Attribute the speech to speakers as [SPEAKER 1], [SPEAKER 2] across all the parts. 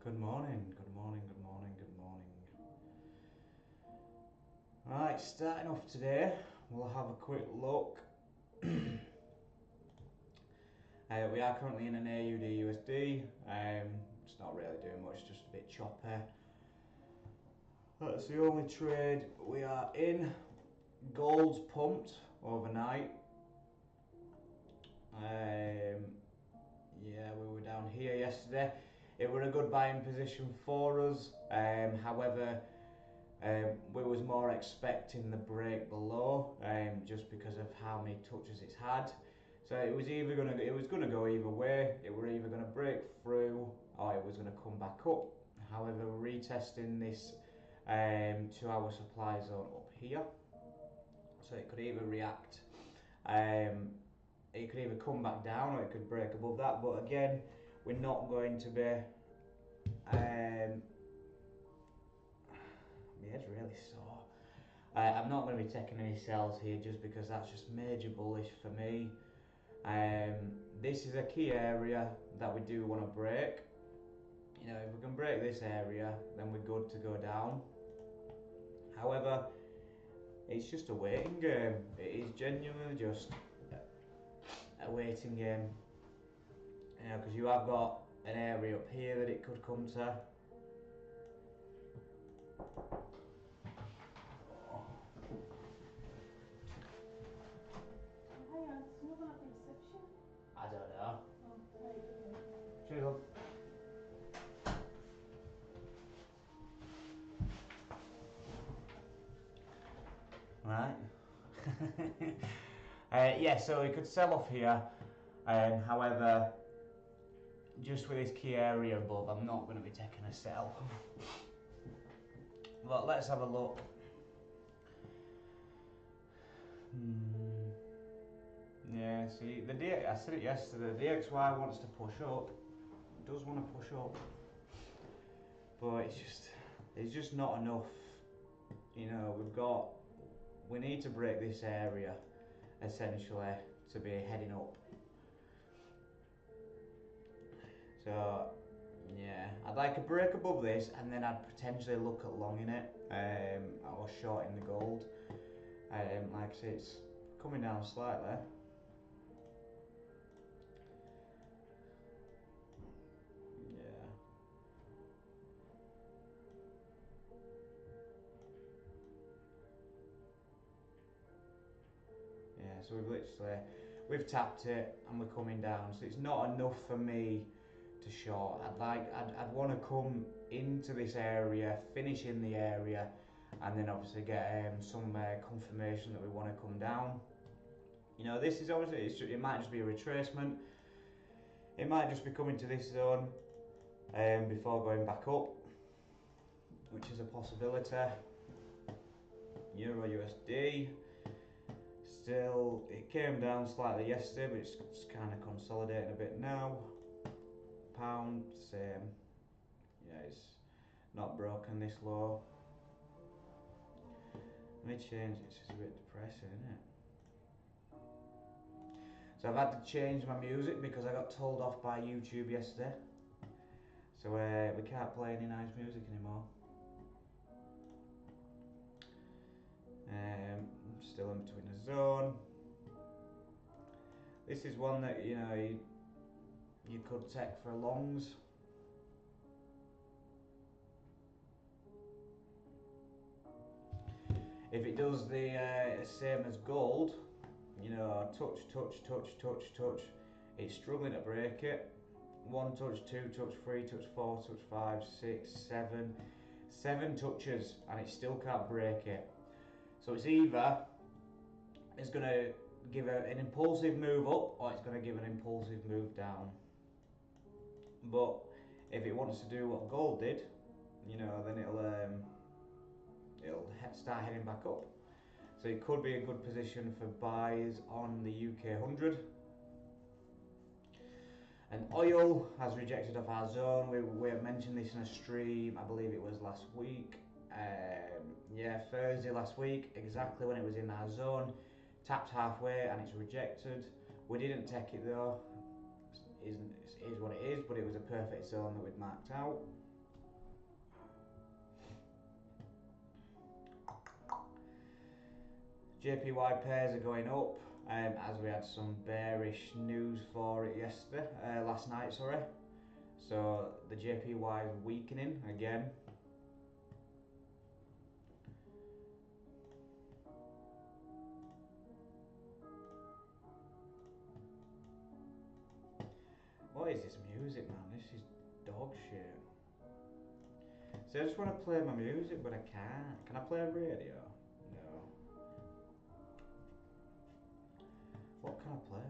[SPEAKER 1] Good morning, good morning, good morning, good morning. Right, starting off today, we'll have a quick look. We are currently in an AUD USD. It's not really doing much, just a bit choppy. That's the only trade we are in. Gold's pumped overnight. Yeah, we were down here yesterday. It was a good buying position for us. However, we was more expecting the break below, just because of how many touches it's had. So it was gonna go either way. It were either gonna break through or it was gonna come back up. However, we're retesting this 2-hour supply zone up here, so it could either react. It could either come back down or it could break above that. But again, we're not going to be. My head's really sore. I'm not going to be taking any sells here just because that's just major bullish for me. This is a key area that we do want to break. You know, if we can break this area, then we're good to go down. However, it's just a waiting game. It is genuinely just a waiting game. You know, because you have got an area up here that it could come to. I don't know. Oh, cheers, love. Right. Yeah, so we could sell off here. However, just with this key area above, I'm not going to be taking a sell. But let's have a look. Yeah, see, I said it yesterday, the DXY wants to push up. It does want to push up. But it's just not enough. You know, we need to break this area, essentially, to be heading up. So, yeah, I'd like a break above this, and then I'd potentially look at longing it, or shorting the gold. Like I say, it's coming down slightly. Yeah. Yeah, so we've tapped it and we're coming down, so it's not enough for me to short. I'd want to come into this area, finish in the area, and then obviously get some confirmation that we want to come down. You know, this is obviously, it might just be a retracement. It might just be coming to this zone before going back up, which is a possibility. Euro USD. Still, it came down slightly yesterday, but it's kind of consolidating a bit now. Pound, same. Yeah, it's not broken this low. Let me change it, it's just a bit depressing, isn't it? So I've had to change my music because I got told off by YouTube yesterday. So we can't play any nice music anymore. Still in between the zone. This is one that, you know, you could take for longs. If it does the same as gold, you know, touch, it's struggling to break it. 1 touch, 2 touch, 3 touch, 4 touch, 5, 6, 7. 7 touches and it still can't break it. So it's either it's going to give an impulsive move up or it's going to give an impulsive move down. But if it wants to do what gold did, you know, then it'll start heading back up. So it could be a good position for buys on the UK 100. And oil has rejected off our zone. We have mentioned this in a stream, I believe it was last week. Yeah, Thursday last week, exactly when it was in our zone. Tapped halfway and it's rejected. We didn't take it though. It is what it is, but it was a perfect zone that we'd marked out. JPY pairs are going up as we had some bearish news for it last night, sorry. So the JPY is weakening again. What is this music, man? This is dog shit. So I just want to play my music, but I can't. Can I play a radio? No. What can I play?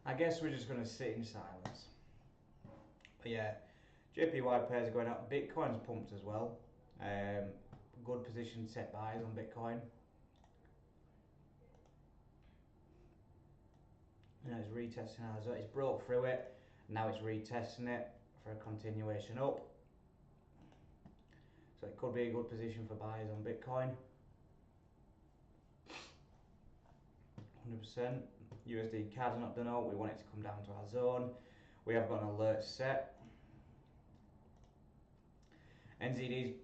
[SPEAKER 1] I guess we're just going to sit in silence. But yeah, JPY pairs are going up. Bitcoin's pumped as well. Good position set buys on Bitcoin. You know, it's retesting ours. It's broke through it. Now it's retesting it for a continuation up. So it could be a good position for buys on Bitcoin. 100%. USD CAD's not done out. We want it to come down to our zone. We have got an alert set. NZD's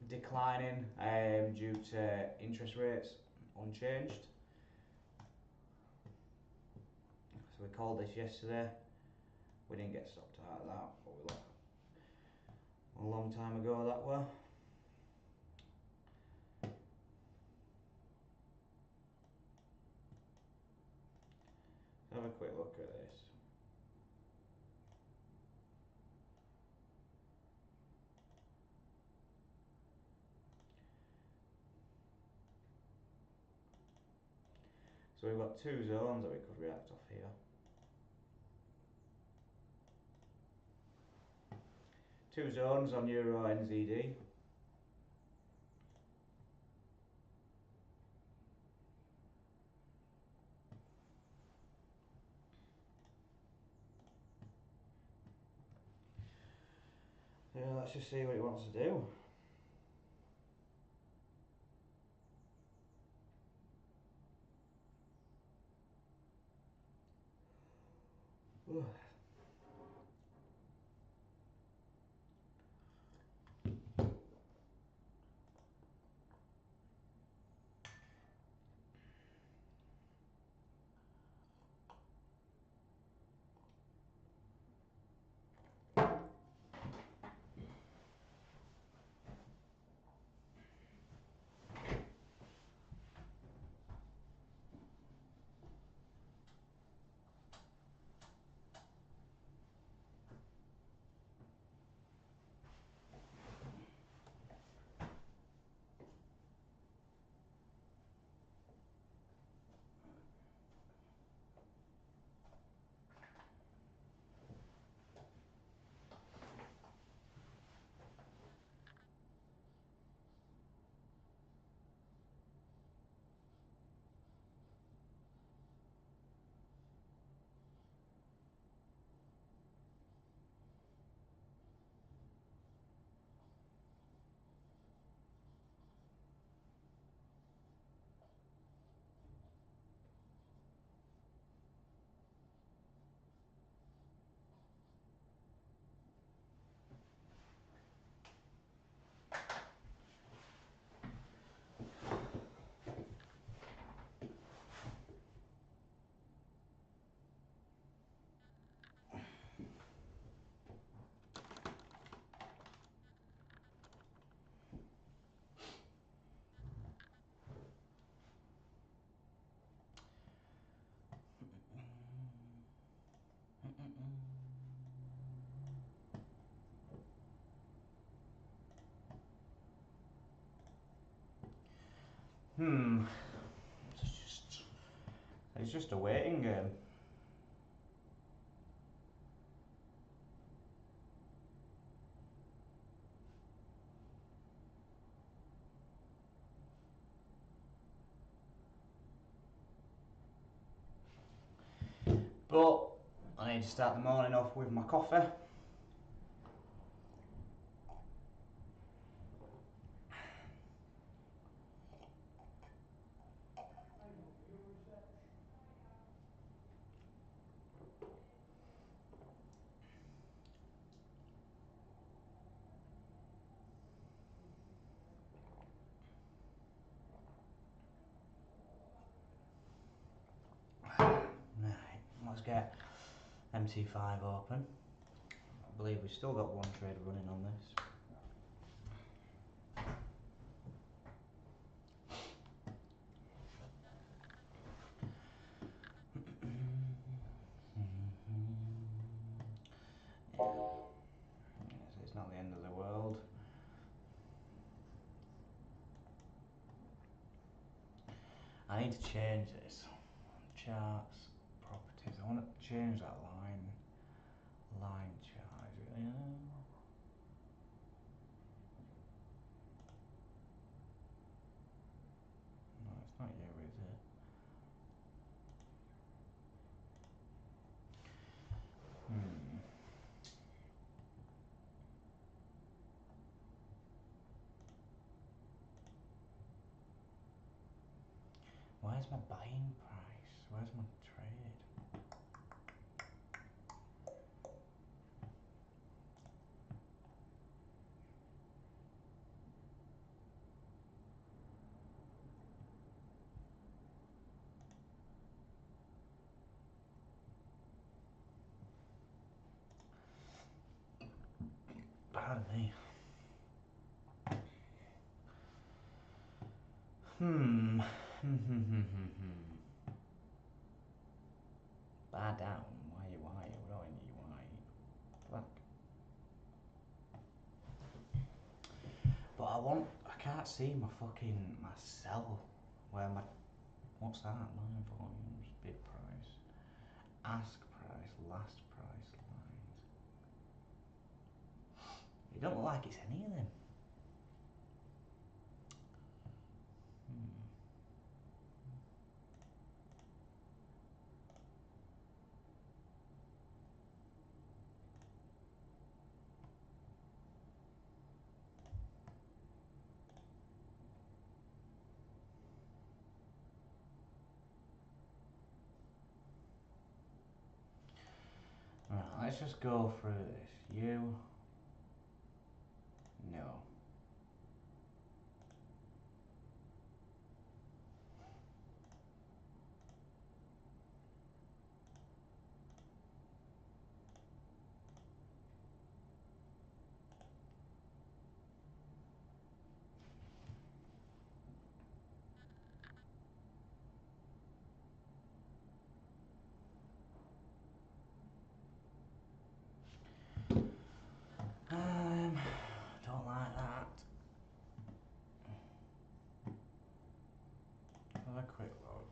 [SPEAKER 1] declining due to interest rates unchanged. So we called this yesterday. We didn't get stopped out of that, but we look a long time ago that way. Have a quick look at this. So we've got two zones that we could react off here. Two zones on Euro NZD. Yeah, let's just see what he wants to do. Ugh. It's just a waiting game. But I need to start the morning off with my coffee. Right, let's get MT5 open. I believe we've still got one trade running on this. So it's not the end of the world. I need to change this. Charts, properties. I want to change that line chart. Yeah. No, it's not you, is it? Where's my buying price? Where's my trade? Pardon me. Bar down. Why? We don't need why. Black. But I can't see my sell. Where my, what's that? Line volumes, bid price, ask price, last price lines. It don't look like it's any of them. Right, let's just go through this. You. No. Don't like that. Have a quick look.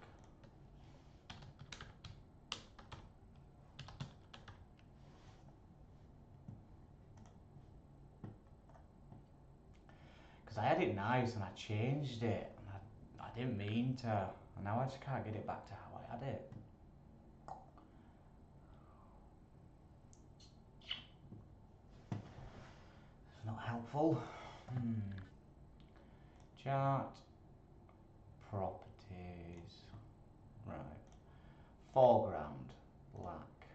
[SPEAKER 1] Because I had it nice and I changed it. And I didn't mean to. And now I just can't get it back to how I had it. It's not helpful. Chart. Properties. Right. Foreground. Black.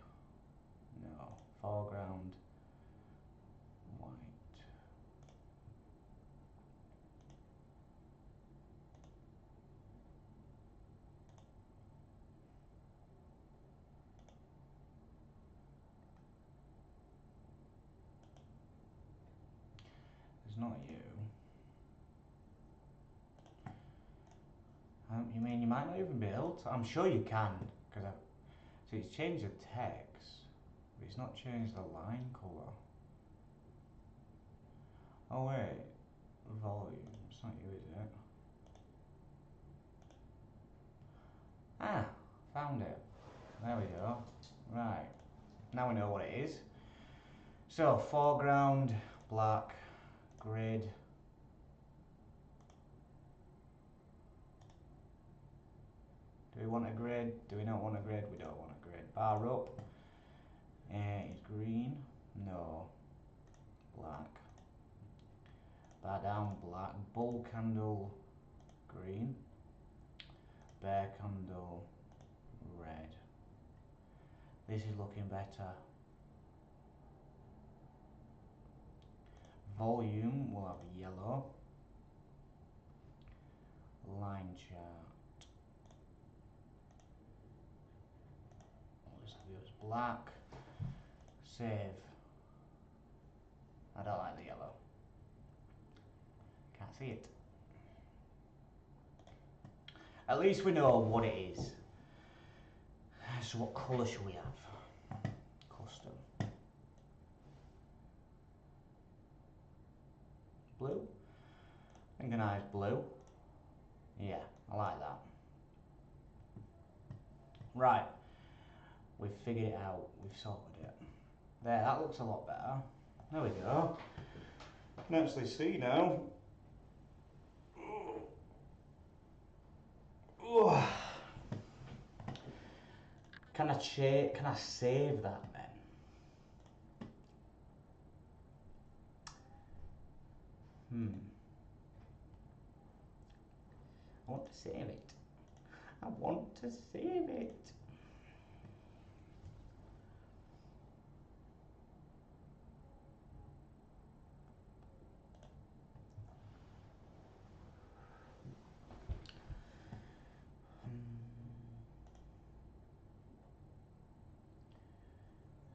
[SPEAKER 1] No. Foreground. White. It's not you. You mean you might not even be able to? I'm sure you can, because so it's changed the text, but it's not changed the line colour. Oh wait, volume. It's not you, is it? Ah, found it. There we go. Right, now we know what it is. So, foreground, black, grid. Do we want a grid? Do we not want a grid? We don't want a grid. Bar up is green. No. Black. Bar down, black. Bull candle, green. Bear candle, red. This is looking better. Volume will have yellow. Line chart. We'll just have yours black. Save. I don't like the yellow. Can't see it. At least we know what it is. So what colour should we have? Custom. Blue? I think a nice blue. Yeah, I like that. Right. We've figured it out. We've sorted it. There, that looks a lot better. There we go. I can actually see now. Can I save that then? I want to save it. I want to save it.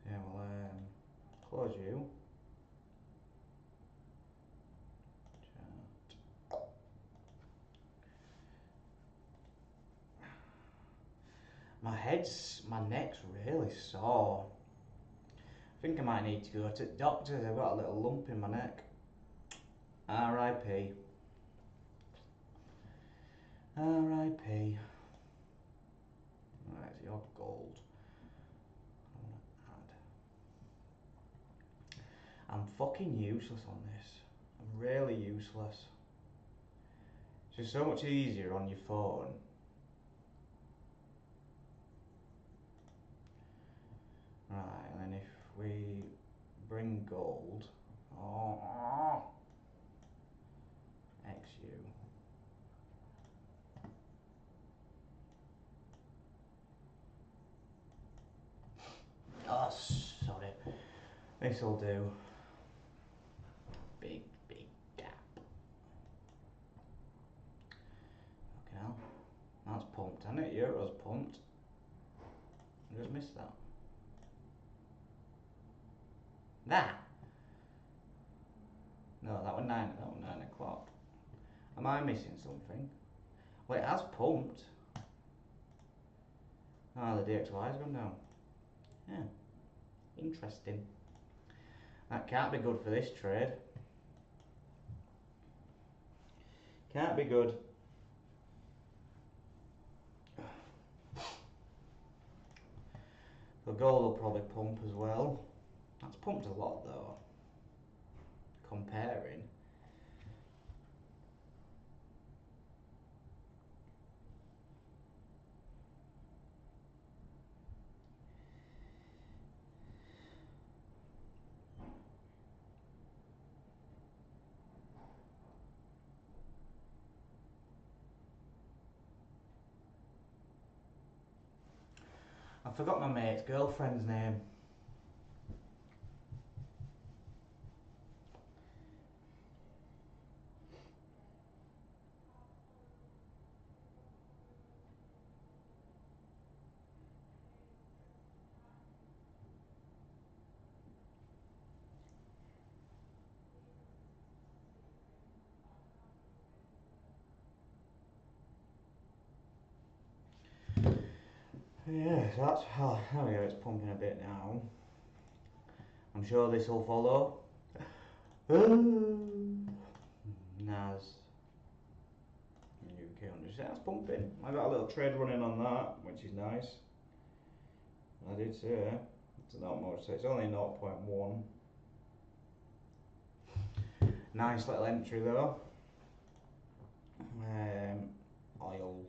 [SPEAKER 1] Yeah, we'll close you. My neck's really sore. I think I might need to go to the doctor's. I've got a little lump in my neck. R.I.P. R.I.P. Right, your gold. I'm fucking useless on this. I'm really useless. It's just so much easier on your phone. Right, and then if we bring gold, XAU. Oh, sorry. This'll do. Big gap. Okay, now that's pumped, isn't it? Euro's pumped. I just missed that. That? No, that was 9 o'clock. Am I missing something? Well, it has pumped. Ah, the DXY's gone down. Yeah. Interesting. That can't be good for this trade. Can't be good. The gold will probably pump as well. That's pumped a lot though. Comparing. I forgot my mate's girlfriend's name. Yeah, so that's how, there we go, it's pumping a bit now. I'm sure this will follow. NAS UK say that's pumping. I got a little trade running on that, which is nice. I did say it's not much, so it's only 0.1. Nice little entry though. Oil.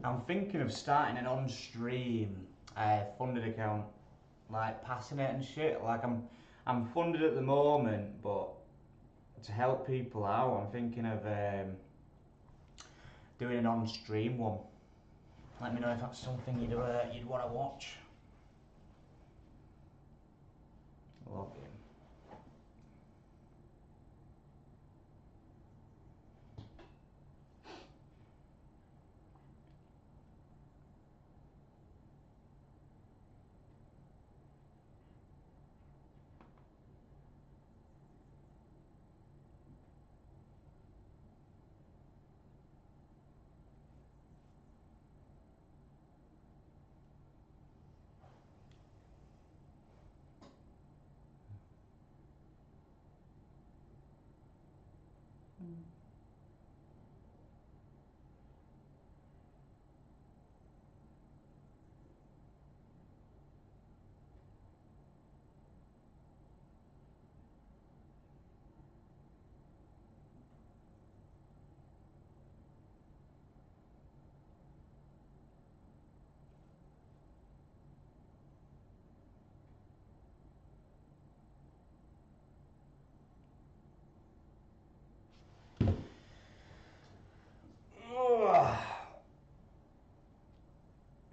[SPEAKER 1] I'm thinking of starting an on-stream funded account, like passing it and shit. Like I'm funded at the moment, but to help people out, I'm thinking of doing an on-stream one. Let me know if that's something you'd want to watch. Log in.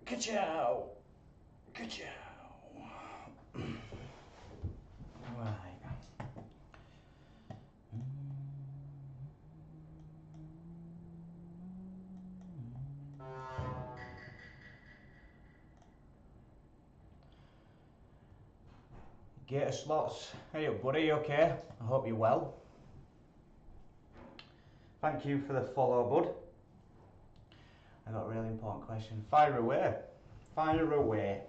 [SPEAKER 1] Ka-chow! Ka-chow! Right. Gator slots. Hey up, buddy, you okay? I hope you're well. Thank you for the follow, bud. I got a really important question. Fire away. Fire away.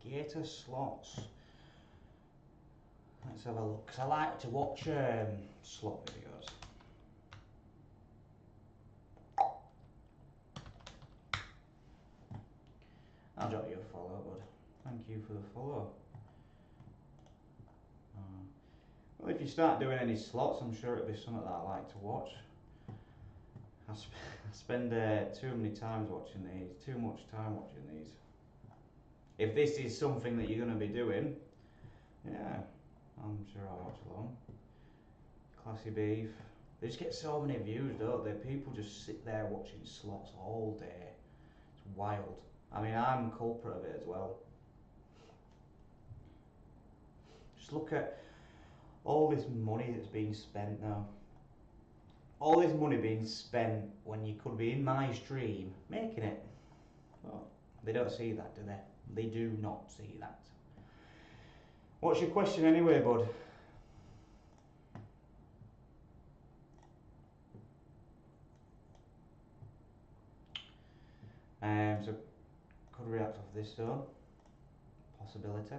[SPEAKER 1] Gator slots. Let's have a look. Because I like to watch slot videos. I'll drop you a follow, bud. Thank you for the follow. Well, if you start doing any slots, I'm sure it'll be something that I like to watch. I spend too many times watching these, too much time watching these. If this is something that you're going to be doing, yeah, I'm sure I'll watch along. Classy beef. They just get so many views, don't they? People just sit there watching slots all day. It's wild. I mean, I'm a culprit of it as well. Just look at all this money that's being spent now. All this money being spent when you could be in my stream making it. Well, they don't see that, do they? They do not see that. What's your question anyway, bud? So could react off this zone. Possibility.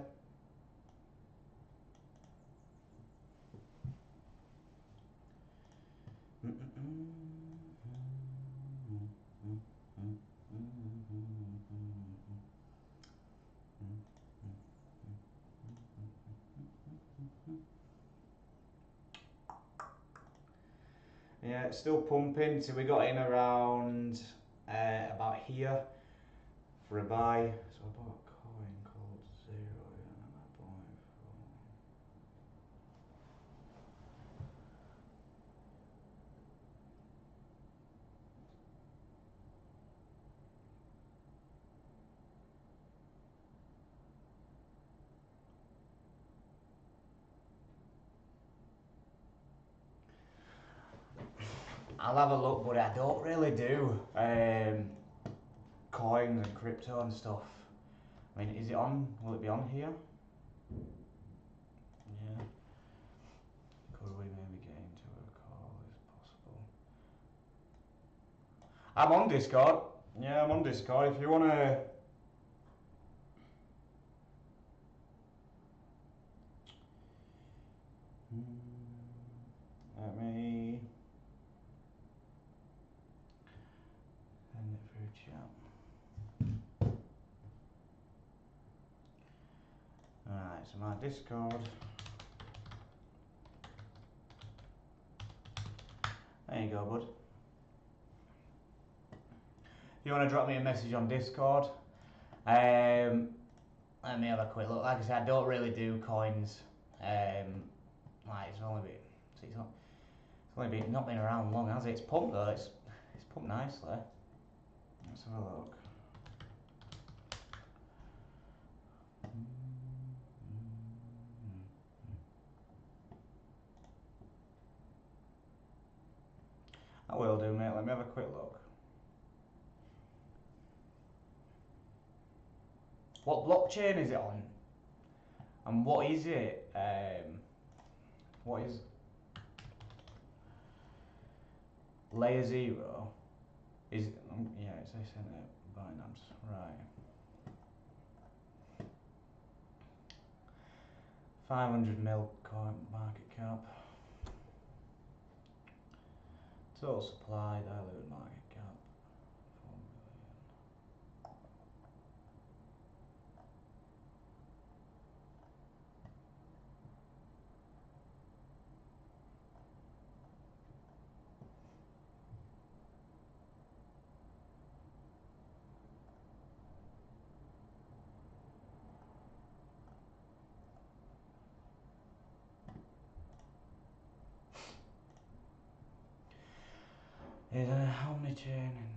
[SPEAKER 1] Yeah, it's still pumping. So we got in around about here for a buy. So I bought a coin called 0 and I bought it I'll have a look, but I don't really do coins and crypto and stuff. I mean, is it on? Will it be on here? Yeah. Could we maybe get into a call if possible? I'm on Discord. Yeah, I'm on Discord. If you want to... Let me... send it through chat. Alright, so my Discord. There you go, bud. If you want to drop me a message on Discord, let me have a quick look. Like I said, I don't really do coins. Like it's only been not been around long, has it? It's pumped though. It's pumped nicely. Let's have a look. I will do, mate. Let me have a quick look. What blockchain is it on? And what is it? What is layer 0? Is yeah, it's they sent it Binance, right? 500 mil coin market cap. Total supply, diluted market cap, 4 million. Is how many chain and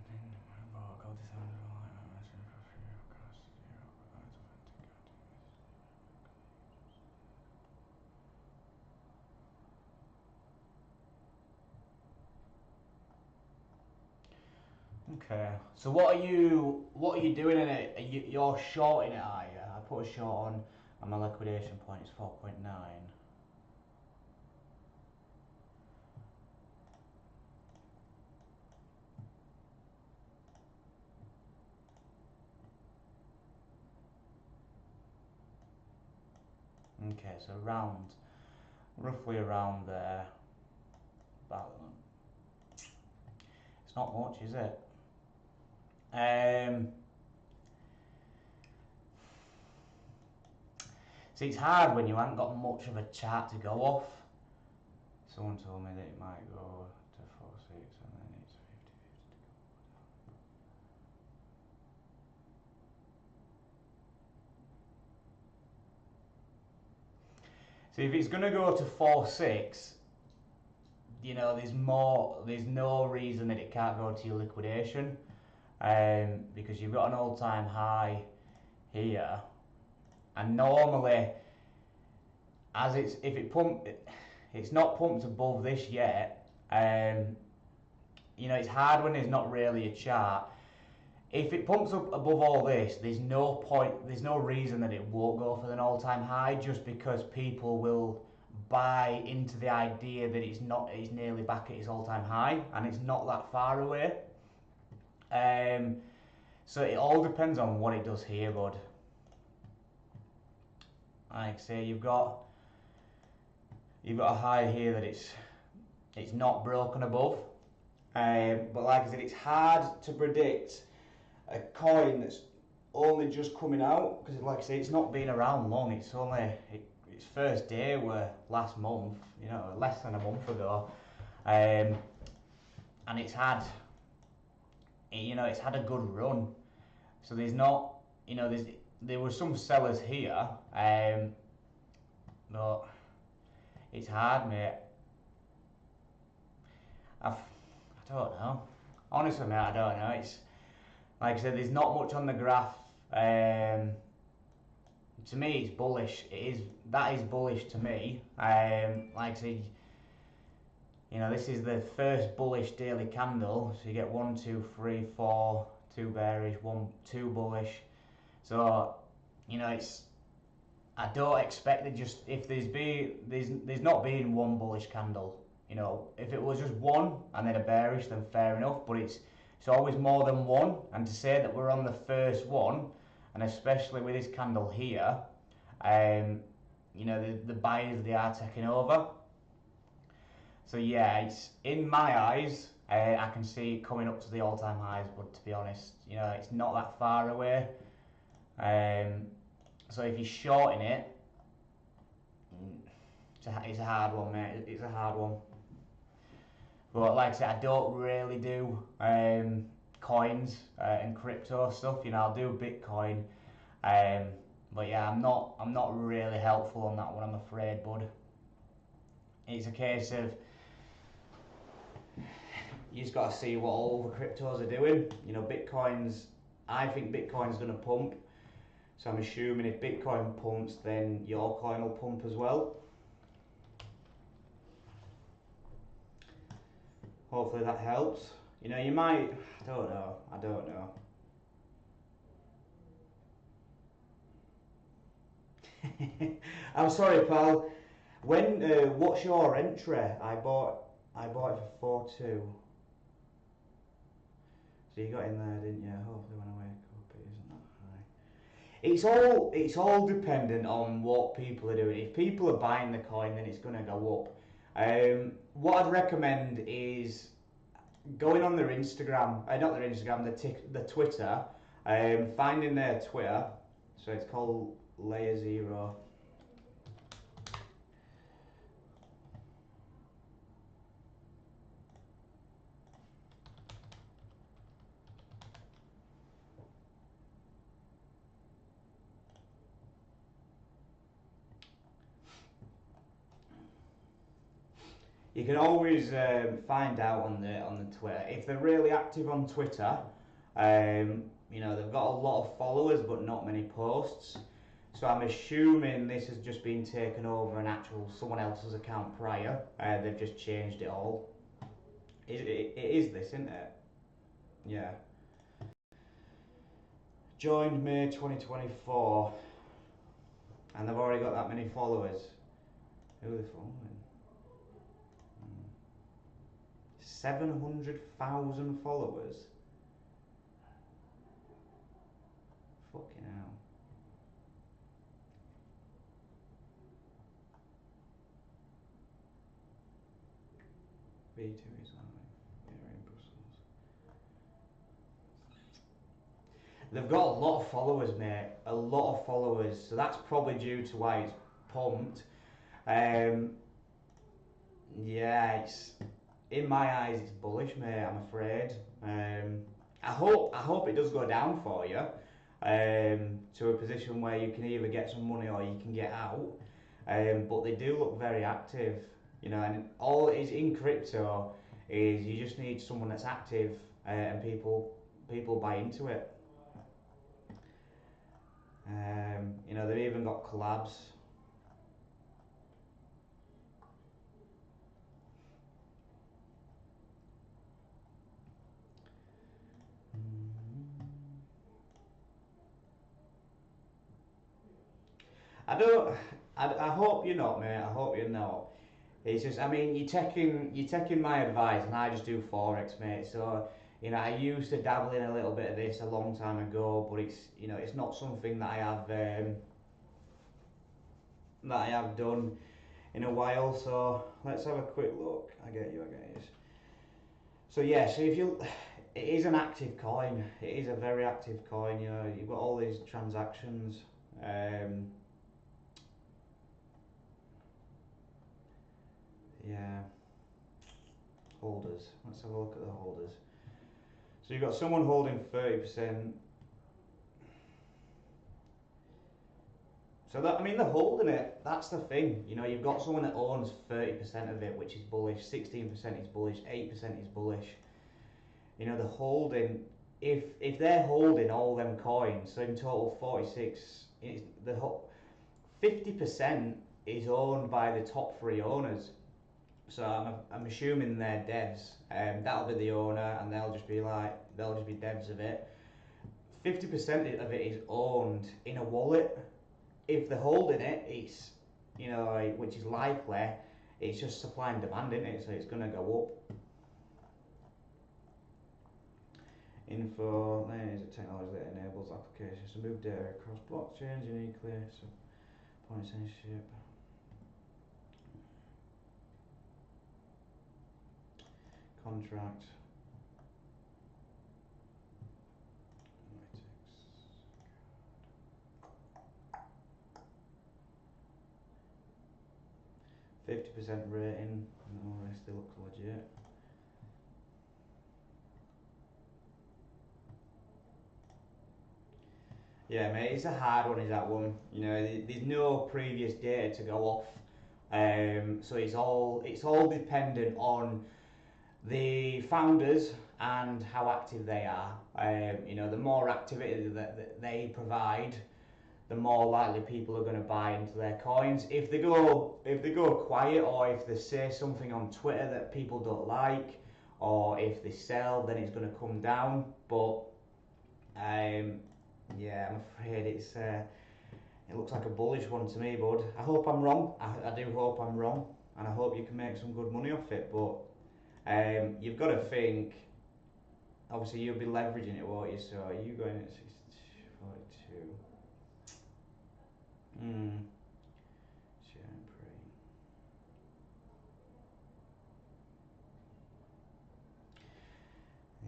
[SPEAKER 1] okay, so what are you doing in it? You're shorting it, are you? I put a short on and my liquidation point is 4.9. Okay, so roughly around there. About it's not much, is it? See, it's hard when you haven't got much of a chart to go off. Someone told me that it might go to 4.6 and then it's 50-50 to go down. See, if it's going to go to 4.6, you know, there's no reason that it can't go to your liquidation, because you've got an all-time high here, and normally, it's not pumped above this yet. You know, it's hard when there's not really a chart. If it pumps up above all this, there's no reason that it won't go for an all-time high, just because people will buy into the idea that it's nearly back at its all-time high, and it's not that far away. So it all depends on what it does here, bud. Like I say, you've got a high here that it's not broken above, but like I said, it's hard to predict a coin that's only just coming out, because like I say, it's not been around long. It's only its first day were last month, you know, less than a month ago, and it's had a good run. So there's not, you know, there were some sellers here, but it's hard, mate. I don't know. Honestly, mate, I don't know. It's like I said, there's not much on the graph. To me, it's bullish. That is bullish to me. Like I said, you know, this is the first bullish daily candle, so you get 1, 2, 3, 4, 2 bearish, 1, 2 bullish. So, you know, I don't expect that just if there's not been one bullish candle. You know, if it was just one and then a bearish, then fair enough. But it's always more than one. And to say that we're on the first one, and especially with this candle here, you know, the buyers, they are taking over. So yeah, it's in my eyes, I can see it coming up to the all-time highs. But to be honest, you know, it's not that far away. So if you're shorting it, it's a hard one, mate. It's a hard one. But like I said, I don't really do coins and crypto stuff. You know, I'll do Bitcoin, but yeah, I'm not really helpful on that one, I'm afraid, bud. It's a case of you just got to see what all the cryptos are doing. You know, I think Bitcoin's going to pump. So I'm assuming if Bitcoin pumps, then your coin will pump as well. Hopefully that helps. You know, you might, I don't know. I'm sorry, pal. What's your entry? I bought it for 4.2. So you got in there, didn't you? Hopefully when I wake up it isn't that high. It's all dependent on what people are doing. If people are buying the coin, then it's gonna go up. What I'd recommend is going on their Instagram, not their Instagram, the Twitter, finding their Twitter. So it's called Layer Zero. You can always find out on the Twitter if they're really active on Twitter. You know, they've got a lot of followers but not many posts. So I'm assuming this has just been taken over someone else's account prior. They've just changed it all. It is this, isn't it? Yeah. Joined May 2024, and they've already got that many followers. Who are they following? 700,000 followers. Fucking hell. B2 is live. We're in Brussels. They've got a lot of followers, mate. A lot of followers. So that's probably due to why it's pumped. Yeah, in my eyes, it's bullish, mate. I'm afraid. I hope it does go down for you, to a position where you can either get some money or you can get out. But they do look very active, you know. And all it is in crypto is you just need someone that's active, and people buy into it. You know, they've even got collabs. I hope you're not, mate. I hope you're not. It's just, I mean, you're taking my advice, and I just do Forex, mate. So, you know, I used to dabble in a little bit of this a long time ago, but you know, it's not something that I have done in a while. So let's have a quick look. I get you. So yeah, so it is an active coin. It is a very active coin. You know, you've got all these transactions. Yeah. Holders. Let's have a look at the holders. So you've got someone holding 30%. So that, I mean, they're holding it. That's the thing. You know, you've got someone that owns 30% of it, which is bullish. 16% is bullish. 8% is bullish. You know, they're holding. If they're holding all them coins, so in total 46, the 50% is owned by the top 3 owners. So I'm assuming they're devs. That'll be the owner, and they'll just be devs of it. 50% of it is owned in a wallet. If they're holding it, it's, you know, which is likely, it's just supply and demand, isn't it? So it's going to go up. Info, there is a technology that enables applications to move data across blockchains uniquely. So point censorship. Contract. 50% rating, no, it still looks legit. Yeah, mate, it's a hard one, is that one. You know, there's no previous data to go off, so it's all dependent on the founders and how active they are. You know, the more activity that they provide, the more likely people are going to buy into their coins. If they go quiet, or if they say something on Twitter that people don't like, or if they sell, then it's going to come down. But yeah, I'm afraid it looks like a bullish one to me, bud. I hope I'm wrong. I do hope I'm wrong, and I hope you can make some good money off it. But you've got to think. Obviously, you'll be leveraging it, won't you? So are you going at 42?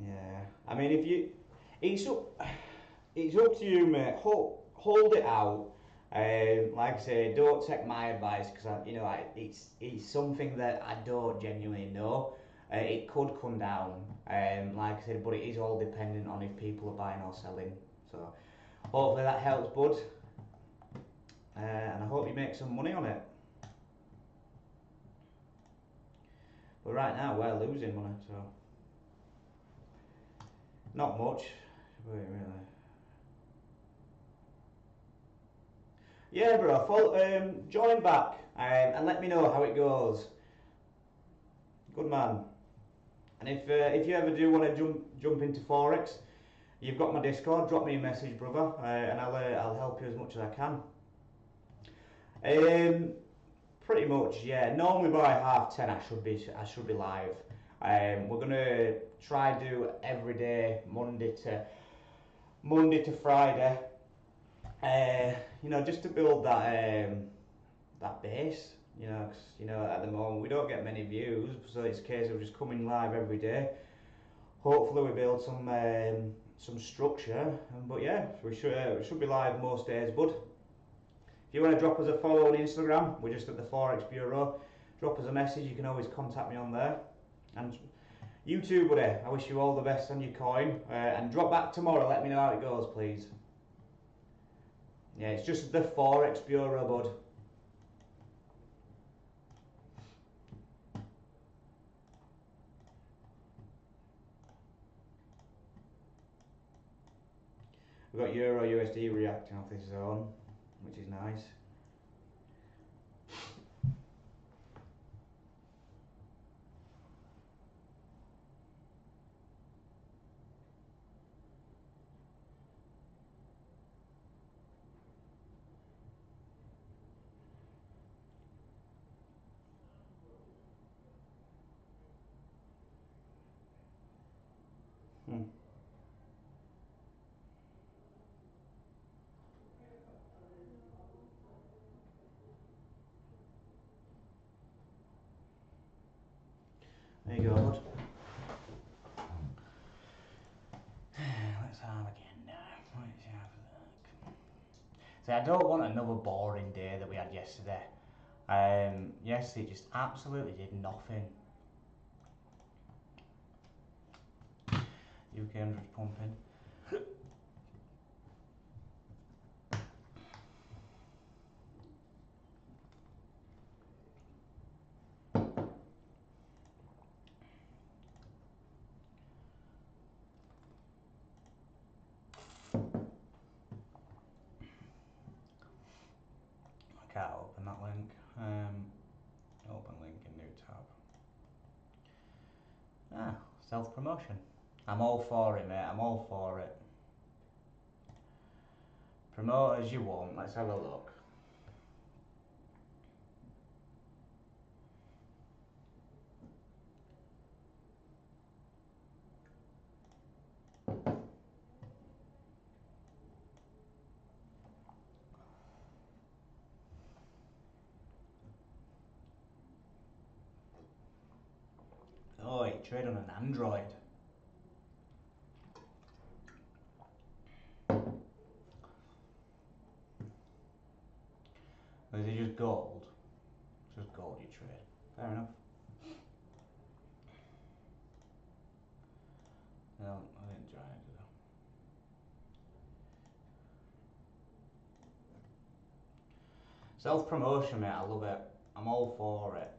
[SPEAKER 1] Yeah, I mean, it's up to you, mate. Hold it out. Like I say, don't take my advice, because it's something that I don't genuinely know. It could come down, like I said, but it is all dependent on if people are buying or selling. So hopefully that helps, bud. And I hope you make some money on it. But right now we're losing money, so not much. Wait, really. Yeah, bro. Join back and let me know how it goes. Good man. And if you ever do want to jump into Forex, you've got my Discord. Drop me a message, brother, and I'll help you as much as I can. Pretty much, yeah. Normally by 10:30 I should be live. We're gonna try do every day, Monday to Friday. You know, just to build that base. You know, 'cause, you know, at the moment we don't get many views, so it's a case of just coming live every day. Hopefully we build some structure, but yeah, we should be live most days, bud. If you want to drop us a follow on Instagram, we're just at the Forex Bureau. Drop us a message, you can always contact me on there. And you too, buddy, I wish you all the best on your coin. And drop back tomorrow, let me know how it goes, please. Yeah, it's just the Forex Bureau, bud. We've got Euro USD reacting off this zone, which is nice. There you go, bud. Let's have again now. Let's have a look. So I don't want another boring day that we had yesterday. Yesterday just absolutely did nothing. UK 100 pumping. I can't open that link. Open link in new tab. Self-promotion. I'm all for it, mate. I'm all for it. Promote as you want. Let's have a look. Oh, you trade on an Android. Or is it just gold? Just gold you trade. Fair enough. No, I didn't try it, did I? Self-promotion, mate, I love it. I'm all for it.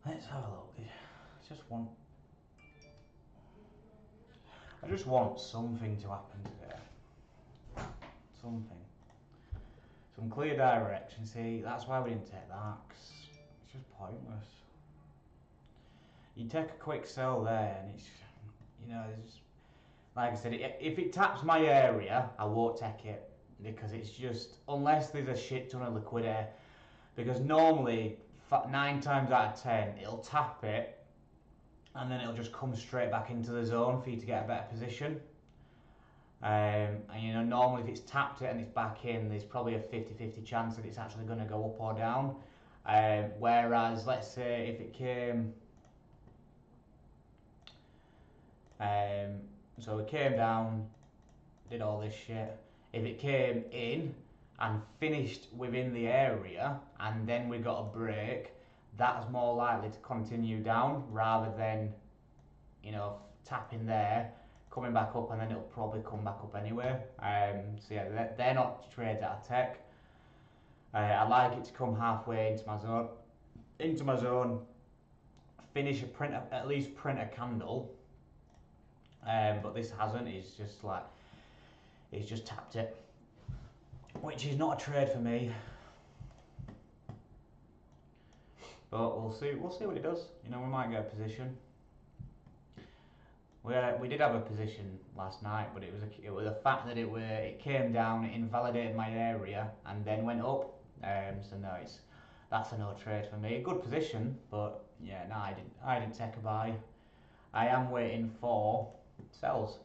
[SPEAKER 1] Let's have a look. I just want something to happen today. Something. Some clear direction. See, that's why we didn't take that, 'cause it's just pointless. You take a quick sell there, and it's, it's, like I said, if it taps my area, I won't take it, because it's just, unless there's a shit ton of liquidity, because normally 9 times out of 10 it'll tap it and then it'll just come straight back into the zone for you to get a better position. And normally if it's tapped it and it's back in, there's probably a 50-50 chance that it's actually going to go up or down. Whereas let's say if it came, so it came down, did all this shit, if it came in and finished within the area and then we got a break, that's more likely to continue down rather than, tapping there, coming back up, and then it'll probably come back up anyway. So yeah, they're not trades that I take. I like it to come halfway into my zone, finish at least print a candle. But this hasn't. It's just tapped it, which is not a trade for me. But we'll see what it does. We might get a position. We did have a position last night, but it was a fact that it came down, it invalidated my area, and then went up. So no, that's a no trade for me. A good position, but yeah, no, I didn't take a buy. I am waiting for sells.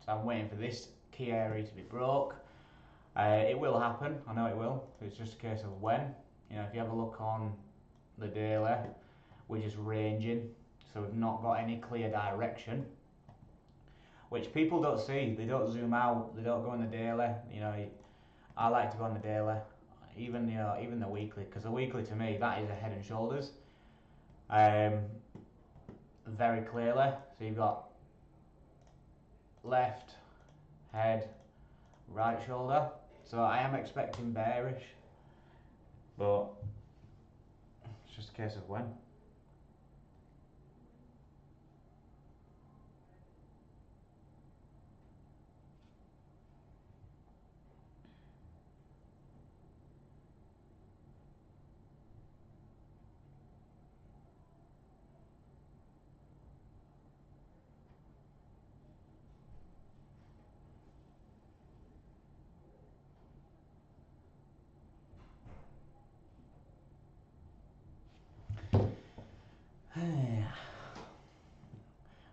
[SPEAKER 1] So I'm waiting for this key area to be broke. It will happen. I know it will. It's just a case of when. If you have a look on the daily, we're just ranging, so we've not got any clear direction, which people don't see. They don't zoom out. They don't go on the daily. I like to go on the daily, even the weekly, because the weekly to me that is a head and shoulders, very clearly. So you've got left head, right shoulder. So I am expecting bearish, but it's just a case of when.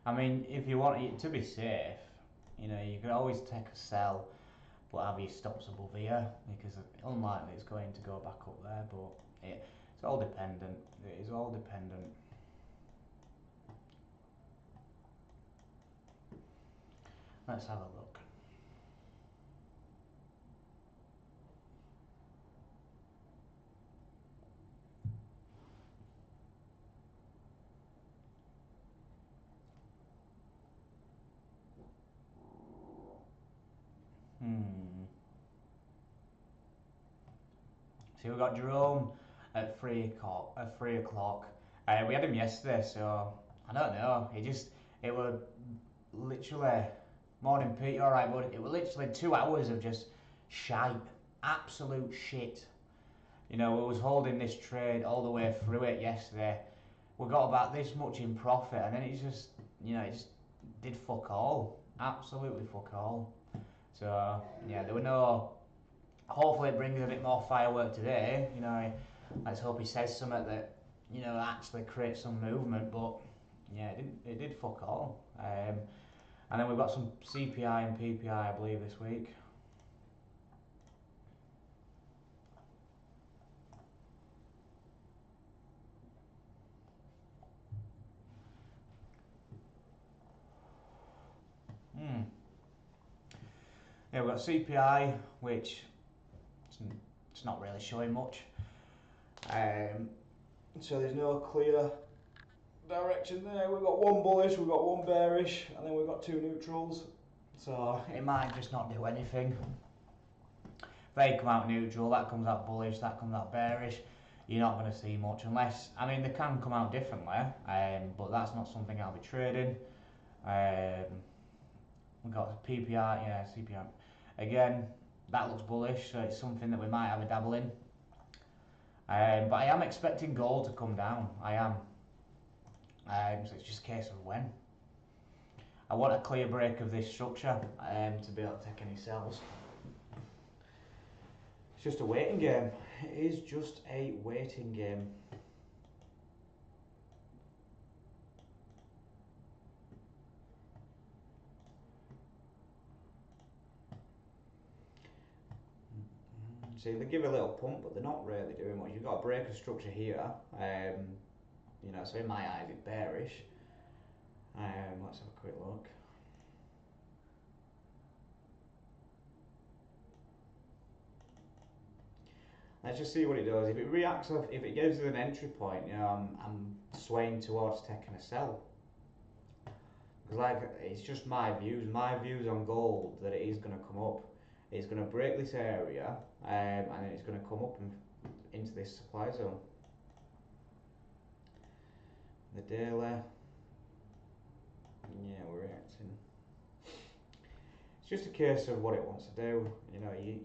[SPEAKER 1] I mean, if you want it to be safe, you can always take a sell, but have your stops above here, because it's unlikely it's going to go back up there. But it's all dependent. It is all dependent. Let's have a look. So we got Jerome at 3 o'clock. We had him yesterday, so I don't know. It was literally, morning Pete, you alright bud? It was literally 2 hours of just shite, absolute shit. You know, we was holding this trade all the way through it yesterday. We got about this much in profit, and then it just did fuck all, absolutely fuck all. So yeah, there were no. Hopefully, it brings a bit more firework today. You know, let's hope he says something that actually creates some movement. But yeah, it did fuck all. And then we've got some CPI and PPI, I believe, this week. Yeah, we've got CPI, which it's not really showing much. So there's no clear direction there. We've got one bullish, we've got one bearish, and then we've got two neutrals. So it might just not do anything. They come out neutral, that comes out bullish, that comes out bearish. You're not going to see much unless, I mean, they can come out differently, but that's not something I'll be trading. We've got PPI, yeah, CPI. Again, that looks bullish, so it's something that we might have a dabble in. But I am expecting gold to come down. I am. So it's just a case of when. I want a clear break of this structure to be able to take any sells. It's just a waiting game. It is just a waiting game. See, they give a little pump, but they're not really doing much. You've got a break of structure here. So in my eyes, it's bearish. Let's have a quick look. Let's just see what it does. If it reacts off, if it gives us an entry point, I'm swaying towards taking a sell. Because it's just my views on gold that it is going to come up. It's going to break this area, and then it's going to come up and into this supply zone. The daily, yeah, we're reacting. It's just a case of what it wants to do.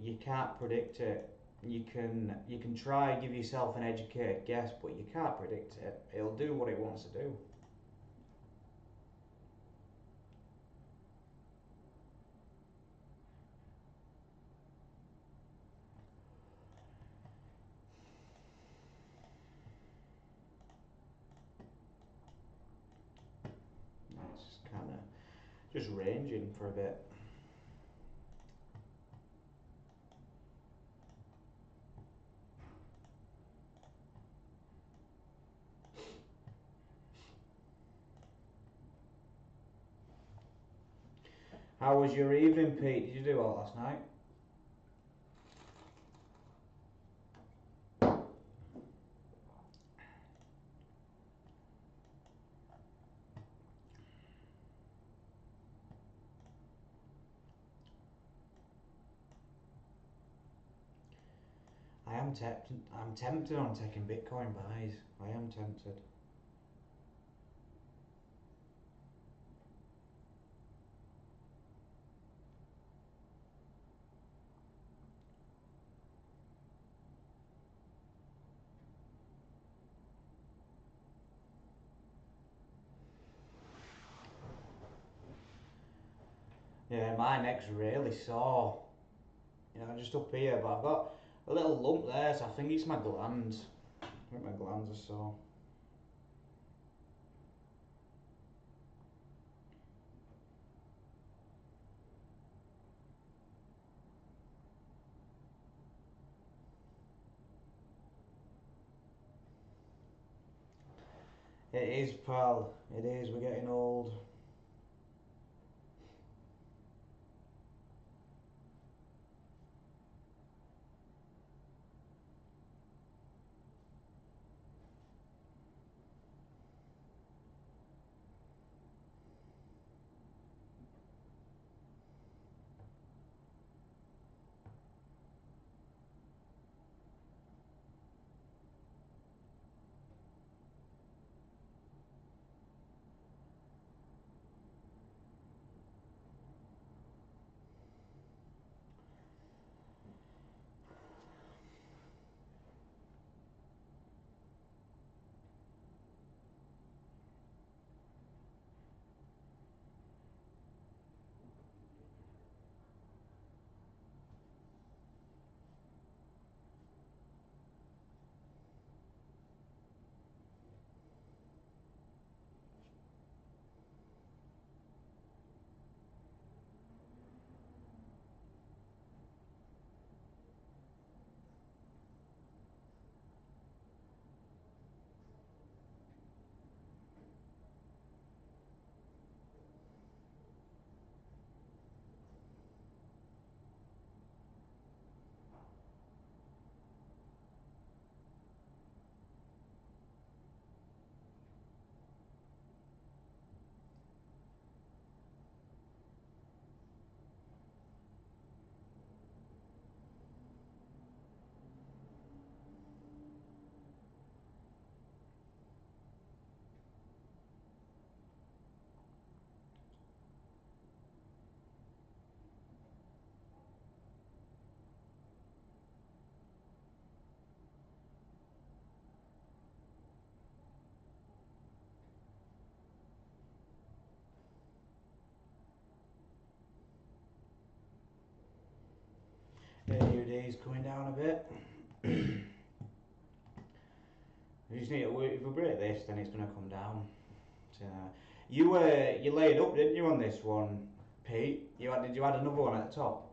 [SPEAKER 1] You can't predict it. You can try give yourself an educated guess, but you can't predict it. It'll do what it wants to do. It's just kind of just ranging for a bit. How was your evening, Pete? Did you do well last night? I'm tempted on taking Bitcoin buys. I am tempted. Yeah, my neck's really sore. Just up here, but I've got a little lump there, so I think it's my glands. I think my glands are sore. It is, pal. It is. We're getting old. is coming down a bit. We just need to, if we break this, then it's going to come down. So, you laid up, didn't you, on this one, Pete? Did you add another one at the top?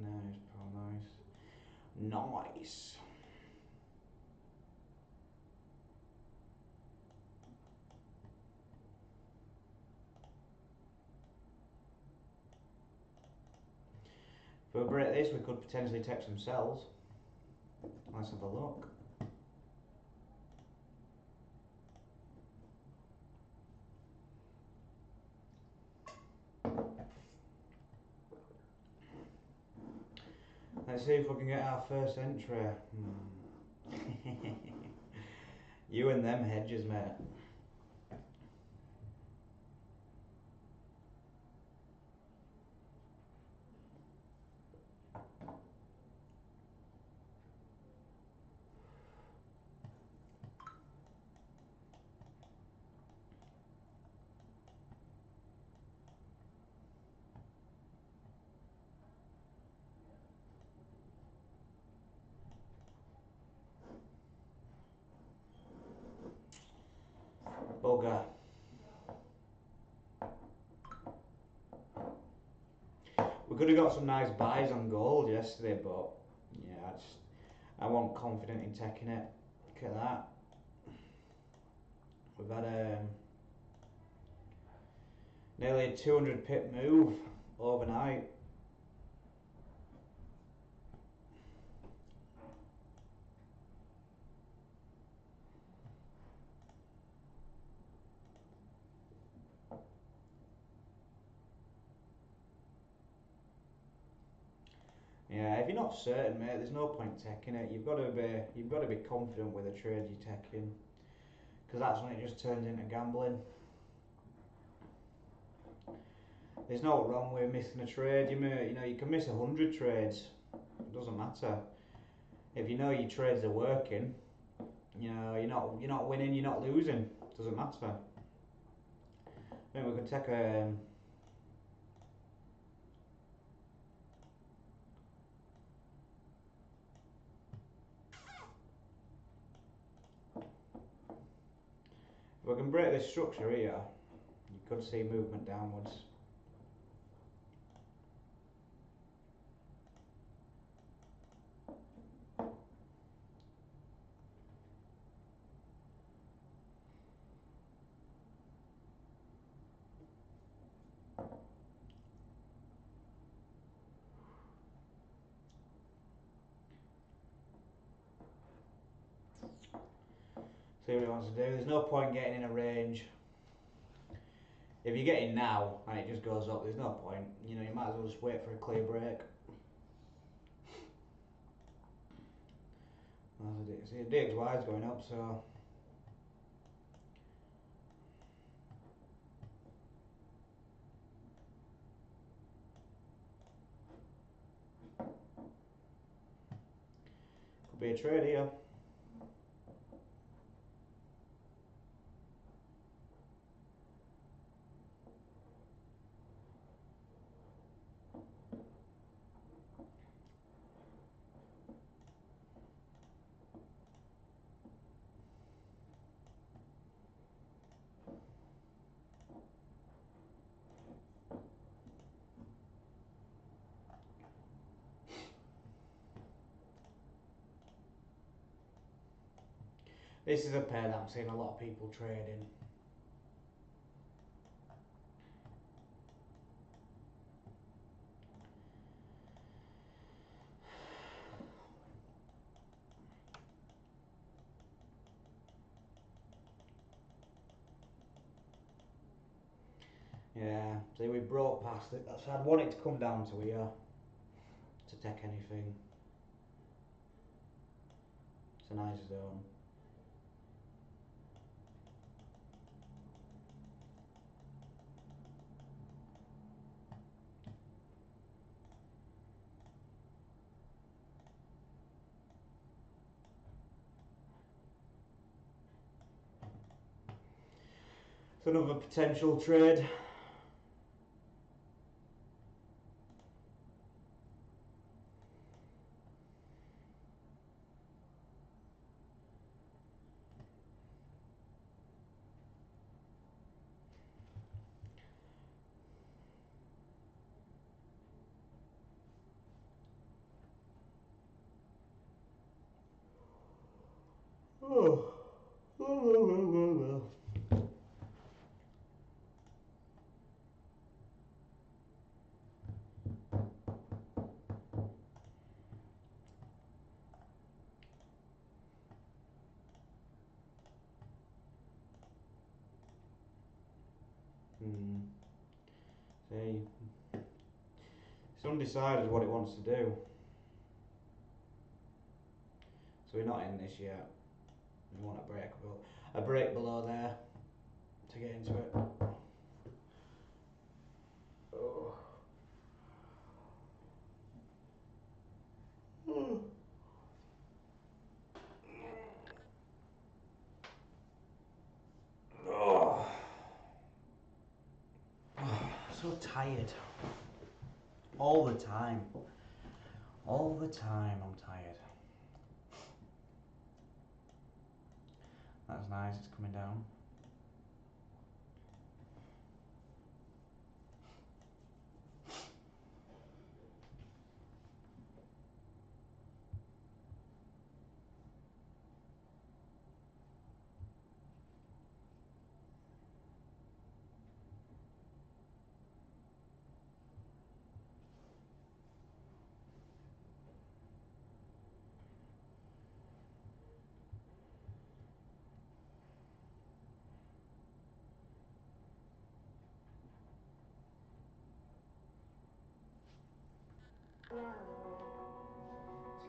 [SPEAKER 1] Nice, nice. Nice. If we break this, we could potentially take some sells. Let's have a look. Let's see if we can get our first entry. You and them hedges, mate. Bugger. We could have got some nice buys on gold yesterday, but yeah, I wasn't confident in taking it. Look at that. We've had nearly a 200 pip move overnight. Yeah, if you're not certain, mate, there's no point taking it. You've got to be confident with the trade you're taking, because that's when it just turns into gambling. There's no wrong with missing a trade. You can miss 100 trades. It doesn't matter. If you know your trades are working, you're not winning, you're not losing. It doesn't matter. I think we can take a. If we can break this structure here, you could see movement downwards. See what he wants to do. There's no point getting in a range. If you get in now and it just goes up, there's no point. You might as well just wait for a clear break. See, the DXY is going up, so. Could be a trade here. This is a pair that I'm seeing a lot of people trading. Yeah, see, we broke past it. So I'd want it to come down to here to take anything. It's a nice zone. another potential trade. Oh. See, it's undecided what it wants to do. So we're not in this yet. We want a break below there to get into it. Oh. Oh. So tired. All the time. All the time I'm tired. That's nice, it's coming down.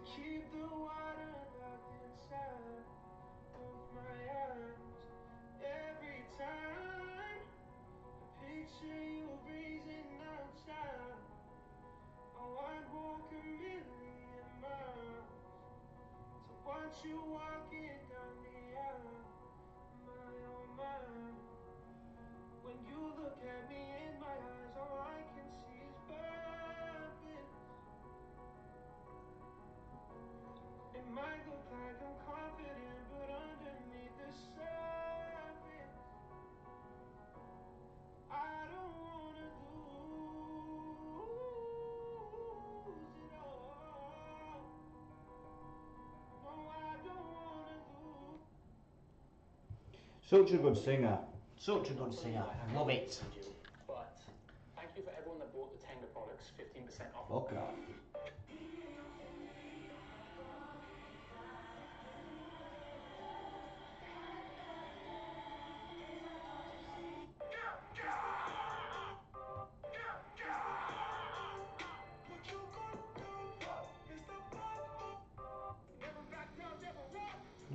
[SPEAKER 1] To keep the water locked inside of my arms every time I picture you breezing outside. Oh, I'd walk a million miles to watch you walking down the aisle. My oh my, when you look at me in my eyes, all I can see is purpose. It might look like I'm confident, but underneath the surface, I don't wanna lose it all. No, I don't wanna lose. Such a good singer. Such a good singer. I love it.
[SPEAKER 2] But thank you for everyone that bought the Tenga products 15% off.
[SPEAKER 1] Okay.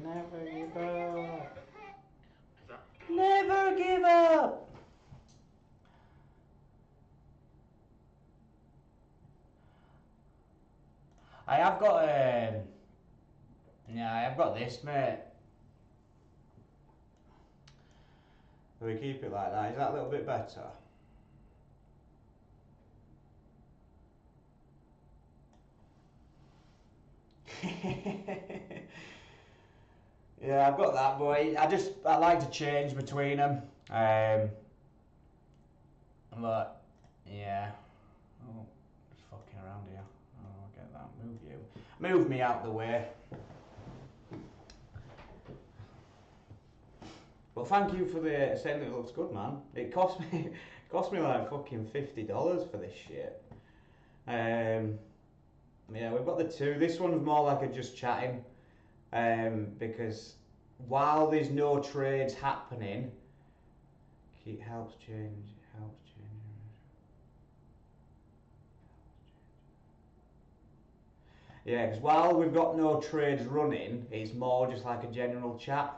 [SPEAKER 1] Never give up. Never give up. I have got yeah, I have got this, mate. Do we keep it like that? Is that a little bit better? Yeah, I've got that, boy. I like to change between them. But yeah, oh, just fucking around here. Oh, get that. Move you. Move me out the way. Well, thank you for saying that it looks good, man. It cost me like fucking $50 for this shit. Yeah, we've got the two. This one's more like a just chatting, because while there's no trades happening, it helps change. Yeah, because while we've got no trades running, it's more just like a general chat.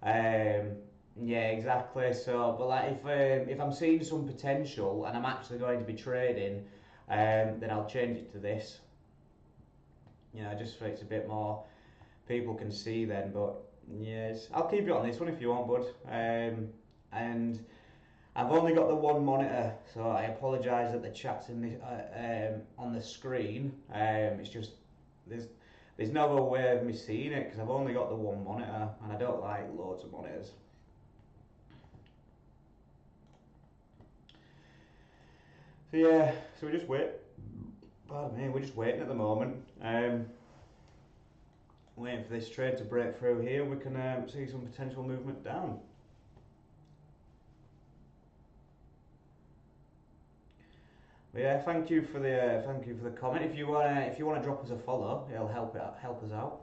[SPEAKER 1] Yeah, exactly. So, but like if I'm seeing some potential and I'm actually going to be trading, then I'll change it to this. You know, just so it's a bit more people can see then. But yes, I'll keep you on this one if you want, bud. And I've only got the one monitor, so I apologise that the chat's in the, on the screen. It's just there's no other way of me seeing it because I've only got the one monitor, and I don't like loads of monitors. So yeah, so we just wait. Pardon me, we're just waiting at the moment. Waiting for this trade to break through here. We can see some potential movement down. But yeah, thank you for the comment. If you wanna drop us a follow, it'll help us out.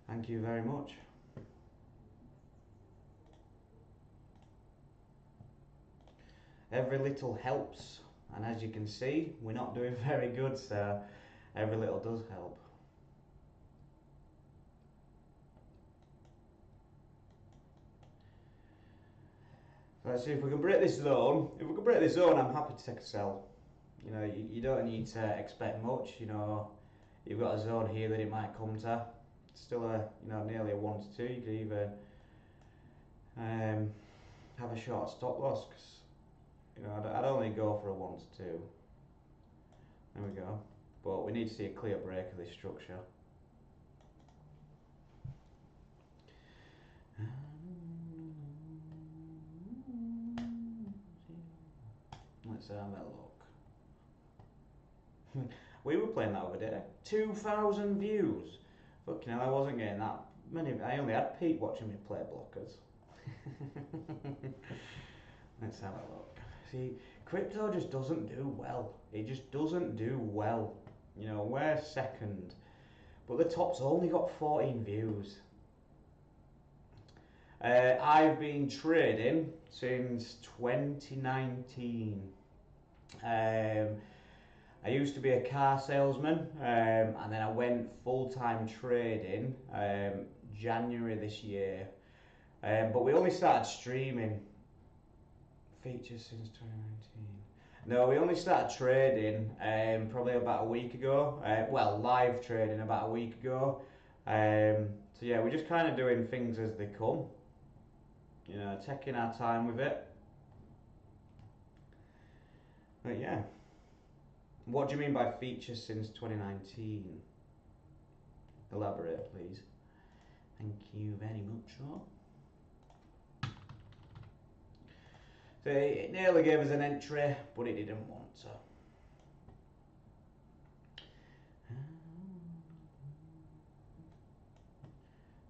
[SPEAKER 1] Thank you very much. Every little helps, and as you can see, we're not doing very good, so every little does help. So let's see if we can break this zone. If we can break this zone, I'm happy to take a sell. You know, you don't need to expect much. You know, you've got a zone here that it might come to. It's still nearly a 1 to 2. You could either have a short stop loss, because you know I'd only go for a 1 to 2. There we go. But we need to see a clear break of this structure. Let's have a look. We were playing that over there. 2,000 views. Fucking hell, I wasn't getting that many. I only had Pete watching me play blockers. Let's have a look. See, crypto just doesn't do well. It just doesn't do well. You know, we're second, but the top's only got 14 views. I've been trading since 2019. I used to be a car salesman, and then I went full-time trading January this year. But we only started streaming features since 2019. No, we only started trading probably about a week ago. Well, live trading about a week ago. So yeah, we're just kind of doing things as they come. You know, taking our time with it. But yeah. What do you mean by features since 2019? Elaborate, please. Thank you very much, sir. So it nearly gave us an entry, but it didn't want to.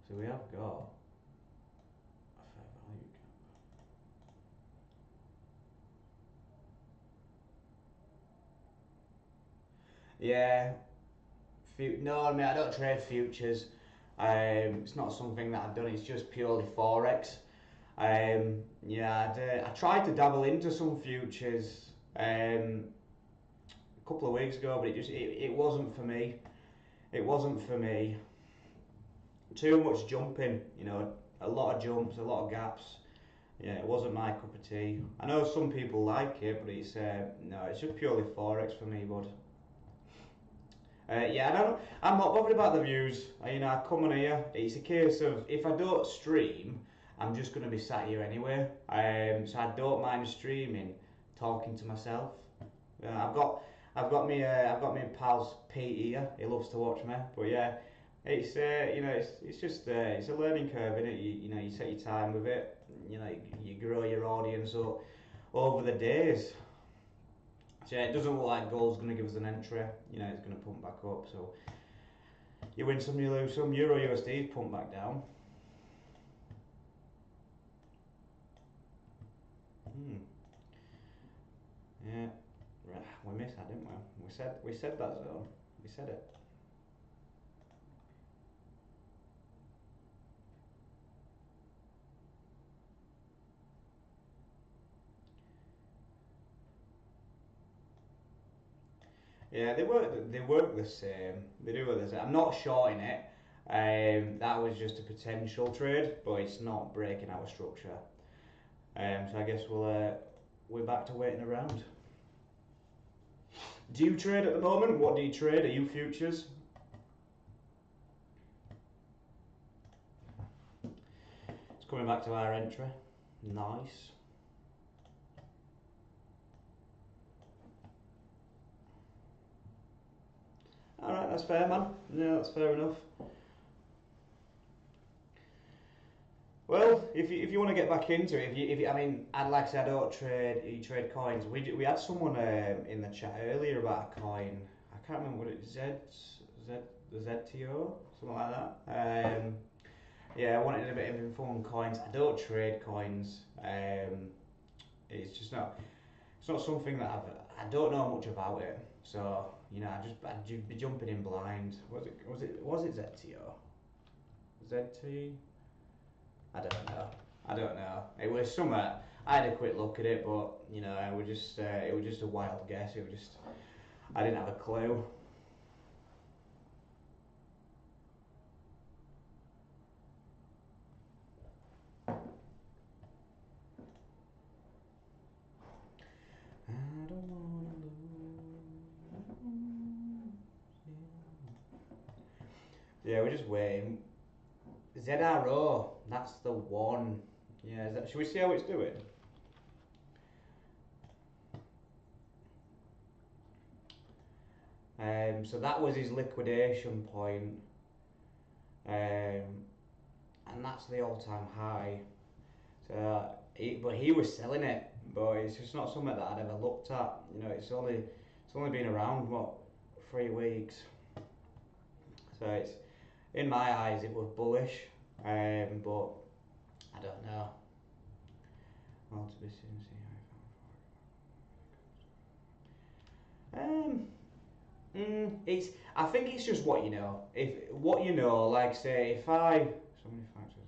[SPEAKER 1] So we have got a fair value gap. Yeah. No, mate, I don't trade futures. It's not something that I've done. It's just purely Forex. Yeah, I tried to dabble into some futures a couple of weeks ago, but it wasn't for me. It wasn't for me. Too much jumping, you know, a lot of jumps, a lot of gaps. Yeah, it wasn't my cup of tea. I know some people like it, but it's no, it's just purely Forex for me, bud. Yeah, I'm not bothered about the views. You know, I come on here. It's a case of if I don't stream, I'm just going to be sat here anyway. So I don't mind streaming, talking to myself. I've got me pal's Pete here. He loves to watch me. But yeah, it's you know it's just it's a learning curve, innit? You know, you take your time with it. You know, you grow your audience up over the days. So yeah, it doesn't look like gold's going to give us an entry. You know, it's going to pump back up. So you win some, you lose some. Euro USD pump back down. Yeah, right. We missed that, didn't we? We said that zone. We said it. Yeah, they work the same. They do the same. I'm not shorting it. That was just a potential trade, but it's not breaking our structure. So I guess we're back to waiting around. Do you trade at the moment? What do you trade? Are you futures? It's coming back to our entry. Nice. All right, that's fair, man. Yeah, that's fair enough. Well, if you want to get back into it, if you I mean, I'd like to say I don't trade coins. We had someone in the chat earlier about a coin. I can't remember what it is. The ZTO, something like that. Yeah, I wanted a bit of info on coins. I don't trade coins. It's just not. It's not something that I don't know much about it. So I'd be jumping in blind. Was it ZTO? ZT? I don't know. It was something. I had a quick look at it, but it was just a wild guess. I didn't have a clue. Yeah, we're just waiting. ZRO, that's the one. Yeah, should we see how it's doing? So that was his liquidation point, and that's the all-time high. So, but he was selling it, but it's just not something that I'd ever looked at. It's only been around 3 weeks. So it's, in my eyes, it was bullish, but I don't know. Well, to be seen. It's. I think it's just what you know. Like say, if I so many factors.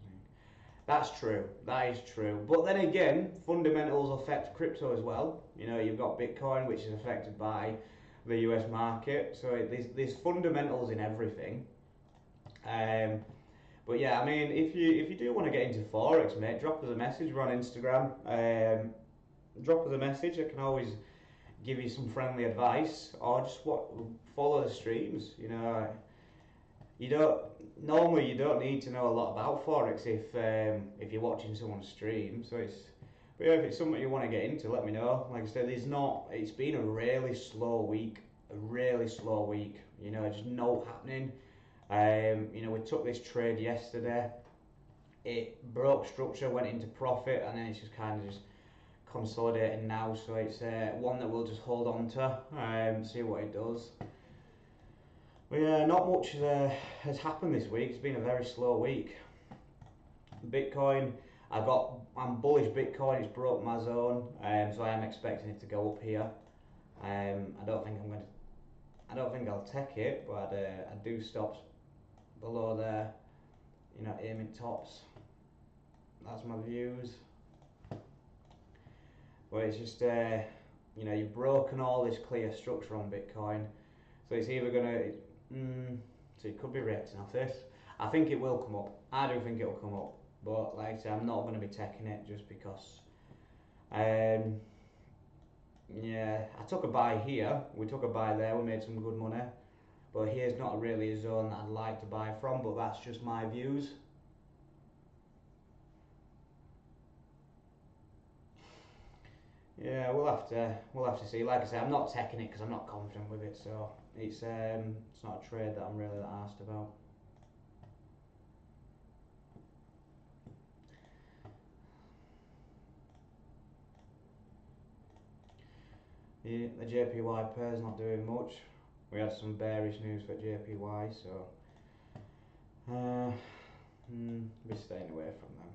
[SPEAKER 1] That's true. That is true. But then again, fundamentals affect crypto as well. You've got Bitcoin, which is affected by the US market. So there's fundamentals in everything. But yeah, I mean, if you do want to get into Forex, mate, drop us a message. We're on Instagram. Drop us a message. I can always give you some friendly advice, or just follow the streams. You don't need to know a lot about Forex if you're watching someone's stream. But yeah, if it's something you want to get into, let me know. Like I said, it's been a really slow week. Just no happening. We took this trade yesterday. It broke structure, went into profit, and then it's just kind of just consolidating now. So it's one that we'll just hold on to, see what it does. But yeah, not much has happened this week. It's been a very slow week. Bitcoin, I'm bullish Bitcoin. It's broke my zone, so I am expecting it to go up here. I don't think I'll take it, but I do stops below there. Aiming tops. That's my views. But it's just you've broken all this clear structure on Bitcoin, so it's either gonna. So it could be reacting off this. I think it will come up. I do think it will come up, but like I say, I'm not going to be taking it just because. Yeah, I took a buy here. We took a buy there. We made some good money, but here's not really a zone that I'd like to buy from. But that's just my views. Yeah, we'll have to see. Like I say, I'm not taking it because I'm not confident with it. So it's not a trade that I'm really that asked about. Yeah, the JPY pair's not doing much. We had some bearish news for JPY, so we're staying away from them.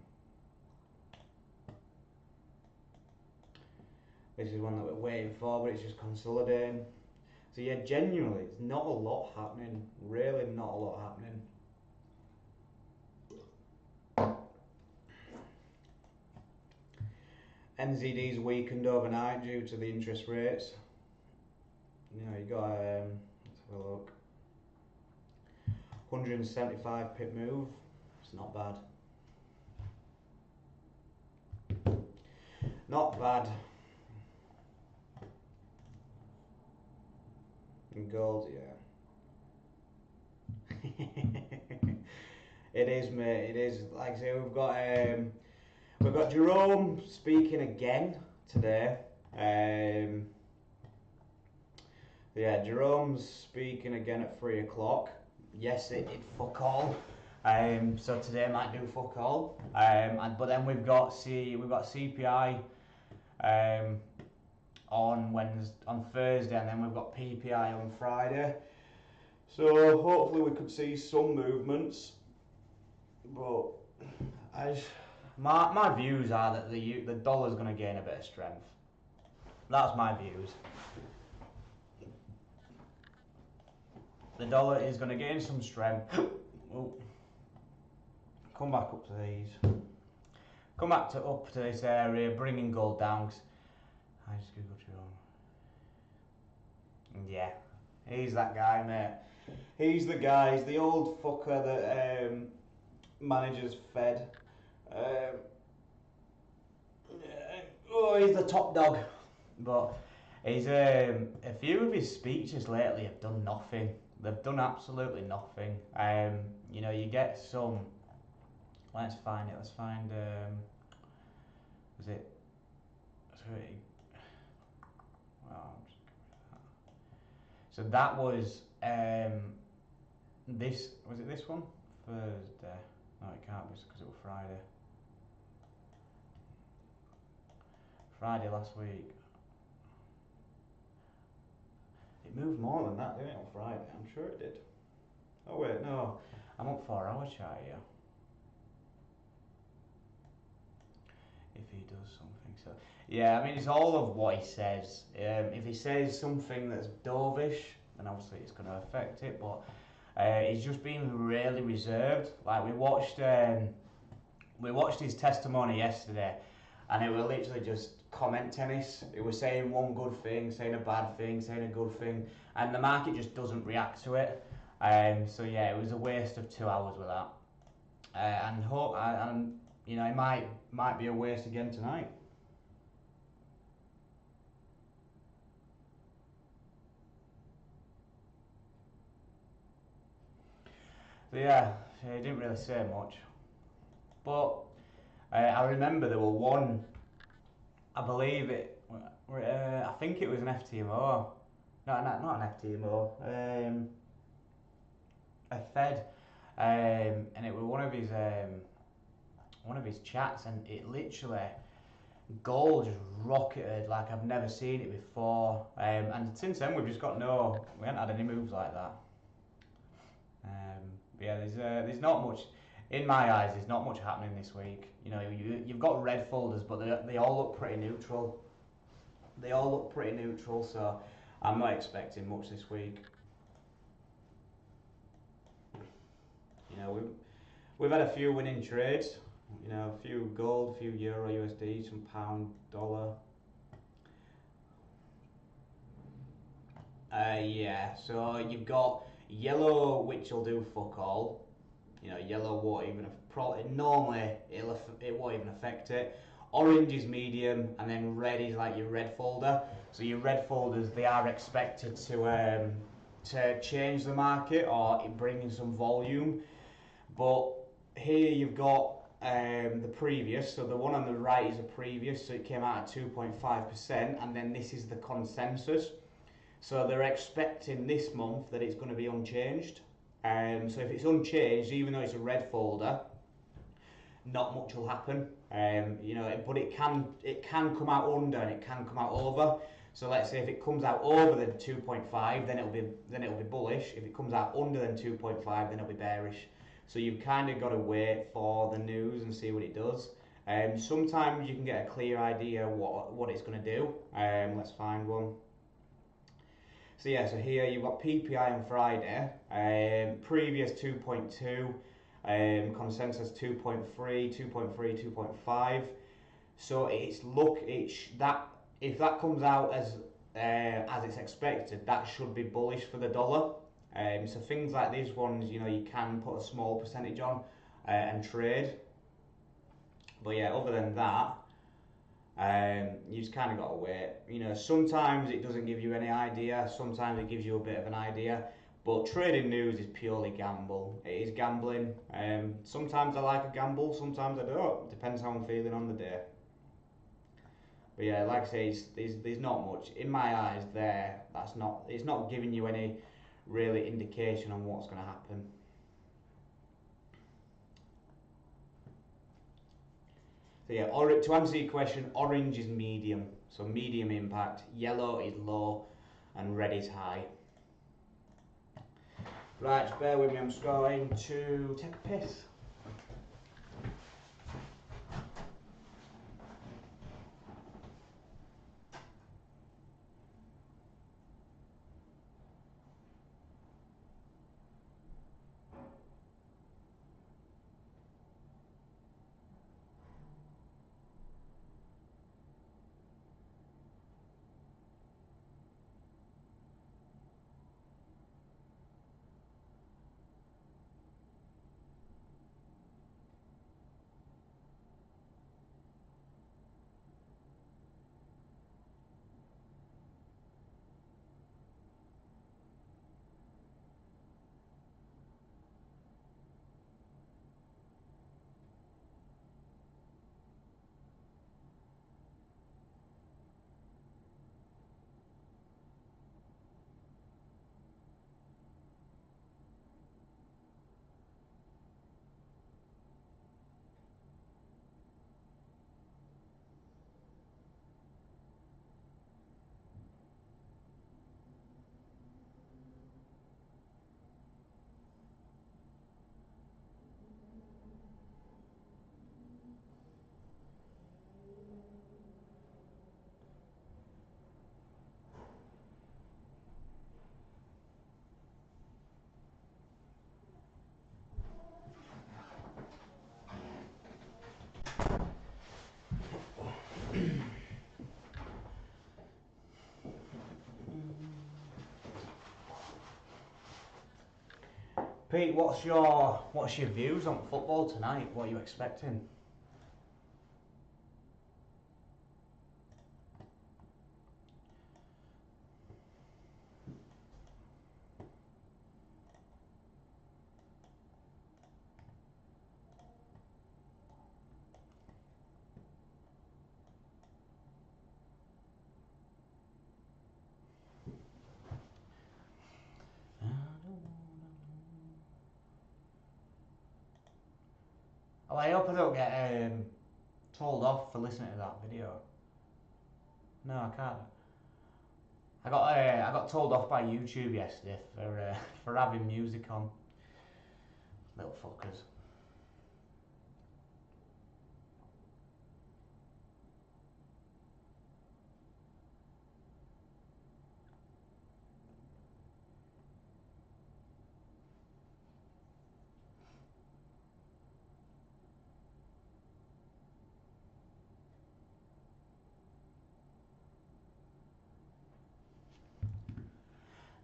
[SPEAKER 1] This is one that we're waiting for, but it's just consolidating. So yeah, genuinely, it's not a lot happening. Really not a lot happening. NZD's weakened overnight due to the interest rates. You got, let's have a look. 175 pip move. It's not bad. Not bad. In gold, yeah. It is, mate. It is. Like I say, we've got Jerome speaking again today. Yeah, Jerome's speaking again at 3 o'clock. Yes, it did fuck all. So today might do fuck all. But then we've got CPI on Thursday, and then we've got PPI on Friday. So hopefully we could see some movements. But my views are that the dollar's going to gain a bit of strength. That's my views. The dollar is going to gain some strength. Oh. Come back up to these. Come back up to this area, bringing gold down. I just googled Jerome. Yeah, he's that guy, mate. He's the guy. He's the old fucker that manages Fed. He's the top dog. But he's a few of his speeches lately have done nothing. They've done absolutely nothing. You know, you get some. Let's find it. Let's find. Was it? Sorry. Well, so that was this. Was it this one? Thursday. No, it can't be because it was Friday. Friday last week. It moved more than that, didn't it, on Friday? I'm sure it did. Oh wait, no. I'm up 4 hour chart here. If he does something, so yeah, I mean it's all of what he says. If he says something that's dovish, then obviously it's going to affect it. But he's just been really reserved. Like we watched his testimony yesterday, and it was literally just comment tennis. It was saying one good thing, saying a bad thing, saying a good thing, and the market just doesn't react to it. So yeah, it was a waste of 2 hours with that. And you know, it might be a waste again tonight. So yeah, he didn't really say much. But I remember there were one. I believe it. I think it was an FTMO. Not an FTMO. A Fed, and it was one of his chats, and it literally gold just rocketed like I've never seen it before. And since then we haven't had any moves like that. Yeah, there's not much. In my eyes, there's not much happening this week. You know, you've got red folders, but they all look pretty neutral. So I'm not expecting much this week. You know, we've had a few winning trades. You know, a few gold, a few euro USD, some pound, dollar. Yeah, so you've got yellow, which will do fuck all. You know, yellow won't even normally it won't even affect it. Orange is medium, and then red is like your red folder. So your red folders, they are expected to change the market or bring in some volume. But here you've got the previous, so the one on the right is a previous, so it came out at 2.5%, and then this is the consensus. So they're expecting this month that it's going to be unchanged. So if it's unchanged, even though it's a red folder, not much will happen. You know, but it can come out under and it can come out over. So let's say if it comes out over the 2.5, then it'll be bullish. If it comes out under than 2.5, then it'll be bearish. So you've kind of got to wait for the news and see what it does. Sometimes you can get a clear idea what it's going to do. Let's find one. So yeah, so here you've got PPI on Friday, previous 2.2, consensus 2.3, 2.3, 2.5. So if that comes out as it's expected, that should be bullish for the dollar. So things like these ones, you know, you can put a small percentage on and trade. But yeah, other than that, you just kind of got to wait. You know, sometimes it doesn't give you any idea. Sometimes it gives you a bit of an idea. But trading news is purely gamble. It is gambling. Sometimes I like a gamble. Sometimes I don't. Depends how I'm feeling on the day. But yeah, like I say, there's not much in my eyes there. It's not giving you any really indication on what's going to happen. So yeah, to answer your question, orange is medium, so medium impact, yellow is low, and red is high. Right, just bear with me, I'm just going to take a piss. Pete, what's your views on football tonight? What are you expecting? Oh, I hope I don't get told off for listening to that video. No, I can't. I got told off by YouTube yesterday for having music on. Little fuckers.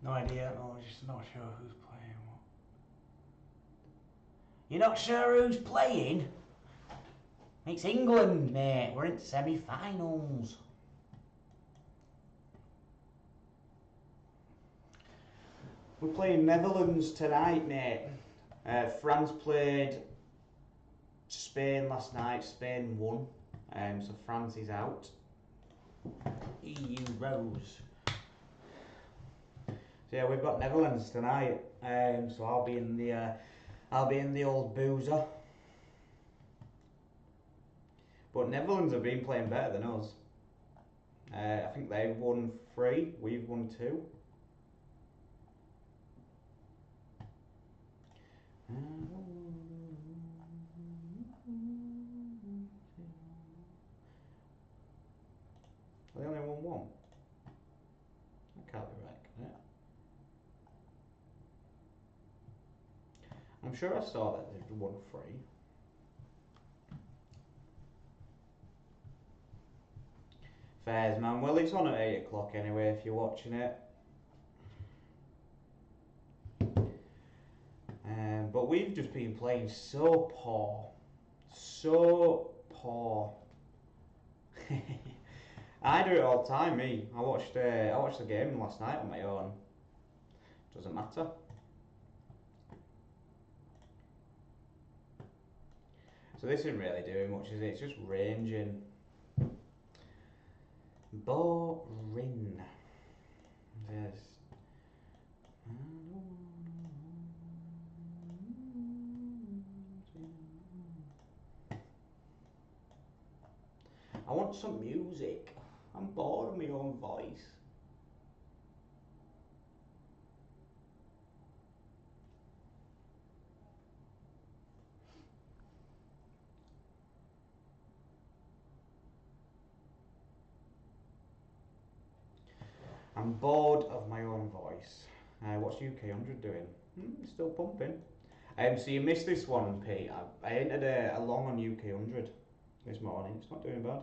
[SPEAKER 1] No idea. No, just not sure who's playing what. You're not sure who's playing? It's England, mate. We're in semi-finals. We're playing Netherlands tonight, mate. France played Spain last night. Spain won, so France is out. EU rose. So yeah, we've got Netherlands tonight. So I'll be in the old boozer. But Netherlands have been playing better than us. I think they've won 3, we've won 2. They only won 1. That can't be right, can it? I'm sure I saw that they'd won 3. Fairs, man. Well, it's on at 8 o'clock anyway if you're watching it. But we've just been playing so poor. So poor. I do it all the time, me. I watched the game last night on my own. Doesn't matter. So this isn't really doing much, is it? It's just ranging. Boring. Yes. I want some music. I'm bored of my own voice. I'm bored of my own voice. What's UK 100 doing? Still pumping. So you missed this one, Pete. I entered a long on UK 100 this morning. It's not doing bad.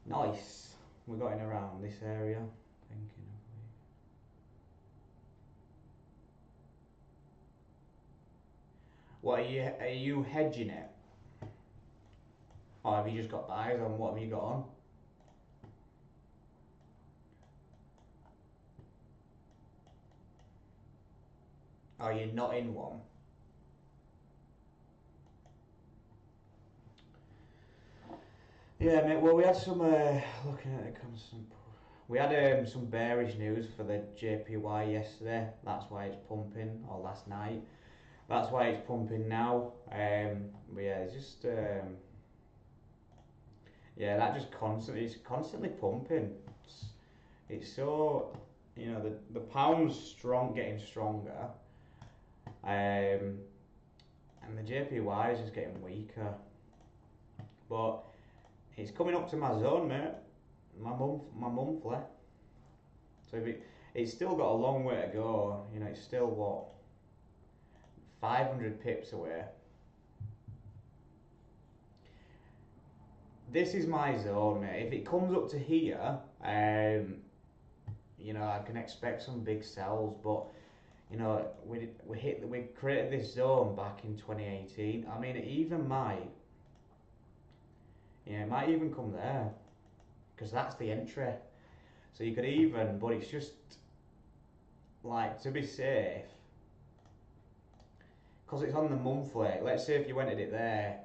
[SPEAKER 1] Nice. We're going around this area. Thinking of what are you hedging it? Or have you just got buys on? What have you got on? Are you not in one? Yeah, mate. Well, we had some looking at the constant. We had some bearish news for the JPY yesterday. That's why it's pumping. Or last night. That's why it's pumping now. But yeah, it's just yeah, that just it's constantly pumping. It's so, you know, the pound's getting stronger, and the JPY is just getting weaker. But it's coming up to my zone, mate. My monthly. So it's still got a long way to go. You know, it's still what, 500 pips away. This is my zone, mate. If it comes up to here, you know, I can expect some big sells, but you know, we created this zone back in 2018. I mean, it even might, yeah, it might even come there, because that's the entry. So you could even, but it's just like, to be safe, because it's on the monthly. Let's say if you entered it there,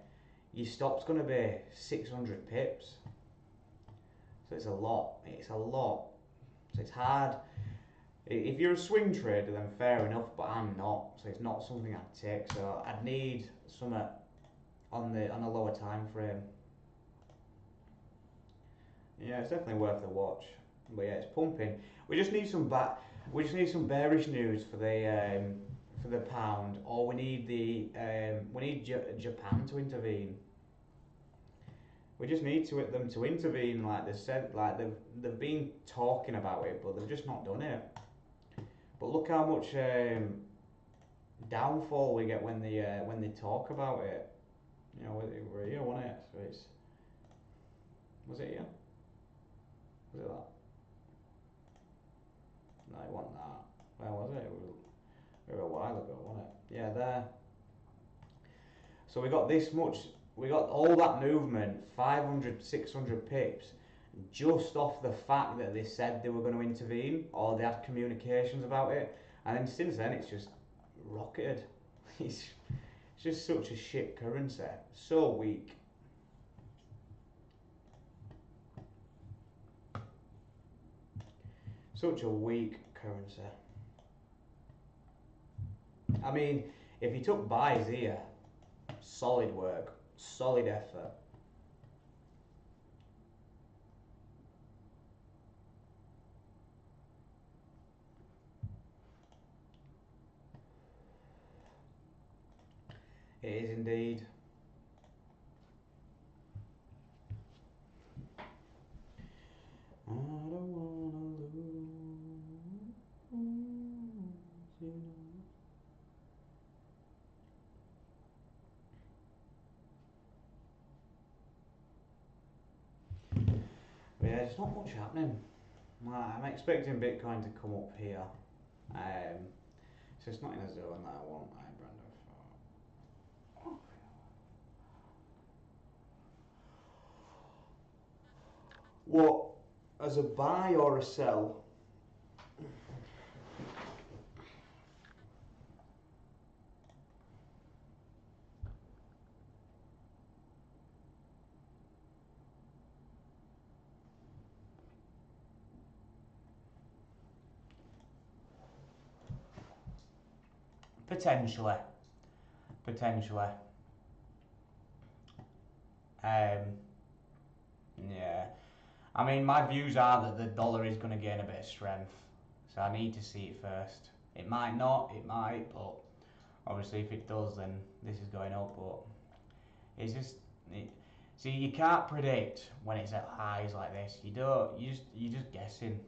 [SPEAKER 1] your stop's going to be 600 pips. So it's a lot. It's a lot. So it's hard. If you're a swing trader, then fair enough, but I'm not. So it's not something I'd take. So I'd need something on a lower time frame. Yeah, it's definitely worth the watch. But yeah, it's pumping. We just need some bearish news for the pound, or we need Japan to intervene. We just need them to intervene, like they said, like they've been talking about it, but they've just not done it. But look how much downfall we get when they talk about it. You know, we're here, wasn't it? So was it here? Was it that? No, it wasn't that. Where was it? We were a while ago, wasn't it? Yeah, there. So we got this much. We got all that movement, 500, 600 pips, just off the fact that they said they were going to intervene, or they had communications about it, and then since then it's just rocketed. It's just such a shit currency, so weak. Such a weak currency. I mean, if you took buys here, solid work, solid effort. It is indeed. I don't wanna lose you. Yeah, there's not much happening. I'm expecting Bitcoin to come up here. So it's not in a zone that I want, Brando. What, as a buy or a sell? Potentially. Yeah. I mean, my views are that the dollar is going to gain a bit of strength, so I need to see it first. It might not, it might, but obviously if it does, then this is going up. But it's just, see, you can't predict when it's at highs like this. You don't. You're just guessing.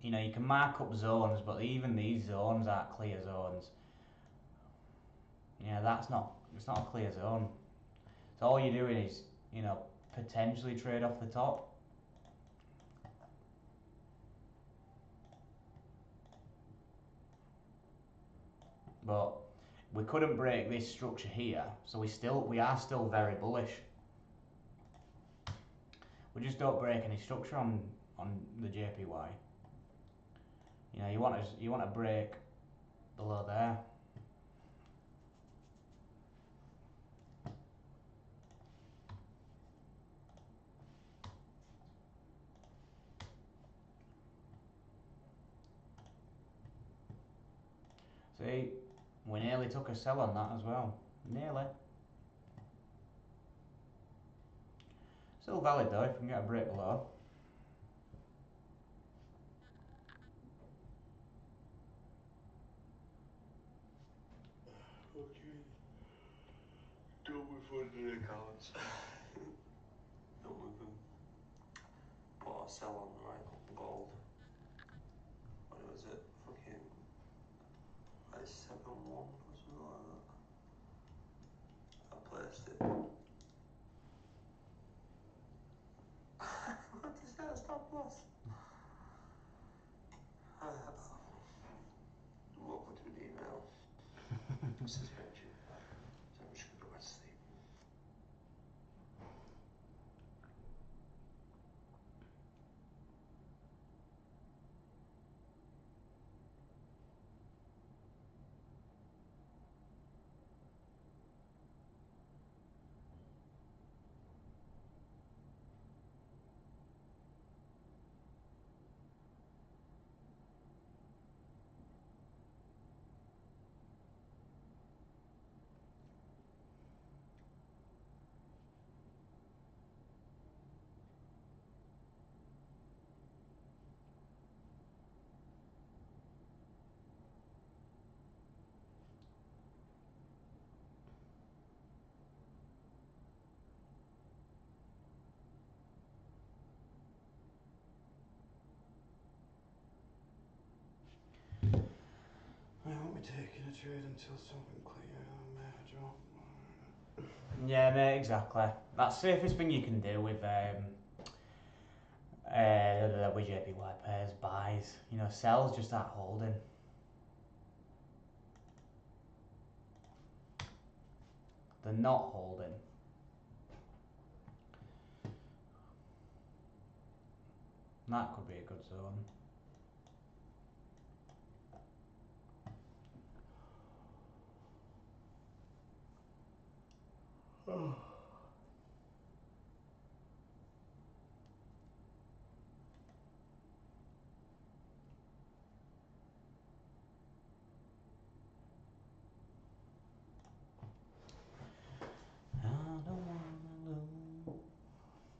[SPEAKER 1] You know, you can mark up zones, but even these zones aren't clear zones. Yeah, it's not a clear zone. So all you're doing is, you know, potentially trade off the top. But we couldn't break this structure here, so we are still very bullish. We just don't break any structure on the JPY. You know, you want to break below there. See, we nearly took a sell on that as well. Nearly. Still valid though if we can get a break below.
[SPEAKER 3] Okay. Done with funded accounts. Then we can put our sell on right on gold. What was it? Fucking like 7-1 or something like that. I placed it. What is that? Stop loss. What would we do now? Suspension. So I'm just gonna go back to sleep.
[SPEAKER 4] I won't be taking a trade until something clear on there, John.
[SPEAKER 1] Yeah, mate, exactly. That's the safest thing you can do with JPY pairs, buys. You know, sells just start holding. They're not holding. That could be a good zone.
[SPEAKER 4] Oh.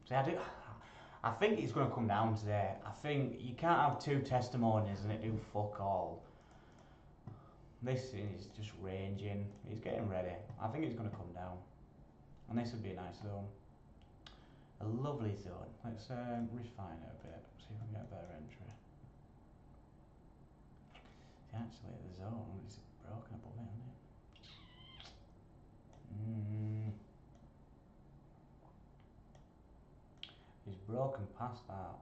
[SPEAKER 1] See, I think it's going to come down today. I think you can't have two testimonies and it do fuck all. This is just ranging. It's getting ready. I think it's going to come down. And this would be a nice zone. A lovely zone. Let's refine it a bit. See if we can get a better entry. See, actually, the zone is broken above it, isn't it? It's broken past that.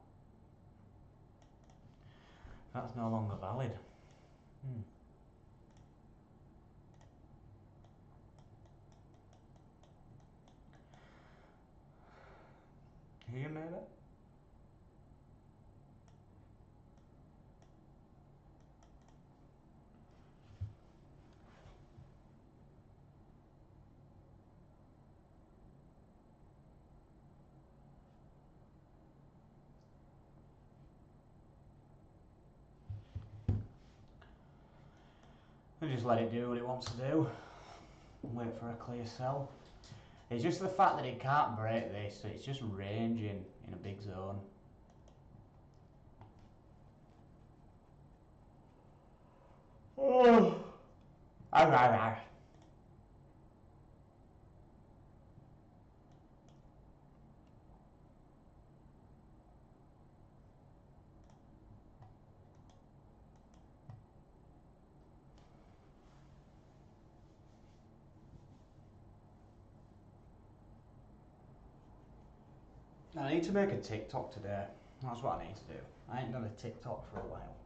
[SPEAKER 1] That's no longer valid. Here, maybe? We just let it do what it wants to do and wait for a clear sell. It's just the fact that it can't break this, so it's just ranging in a big zone. Oh. Alright. I need to make a TikTok today. That's what I need to do. I ain't done a TikTok for a while.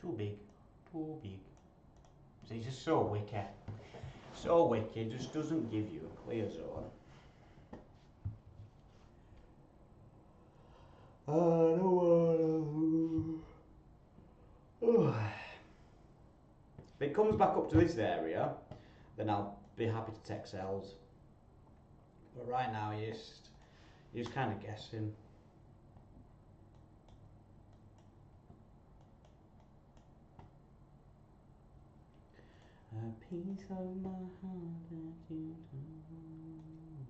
[SPEAKER 1] Too big. Too big. It's just so wicked. So wicked, just doesn't give you a clear zone. I don't wanna. If it comes back up to this area, then I'll be happy to take sells. But right now, you're just kind of guessing. A piece of my heart that you don't.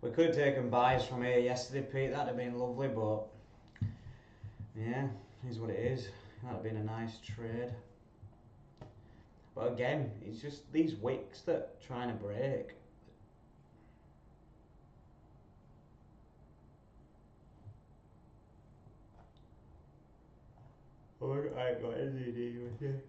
[SPEAKER 1] We could have taken buys from here yesterday, Pete. That'd have been lovely, but yeah, is what it is. That'd have been a nice trade. But again, it's just these wicks that are trying to break. Oh, I ain't got anything with you.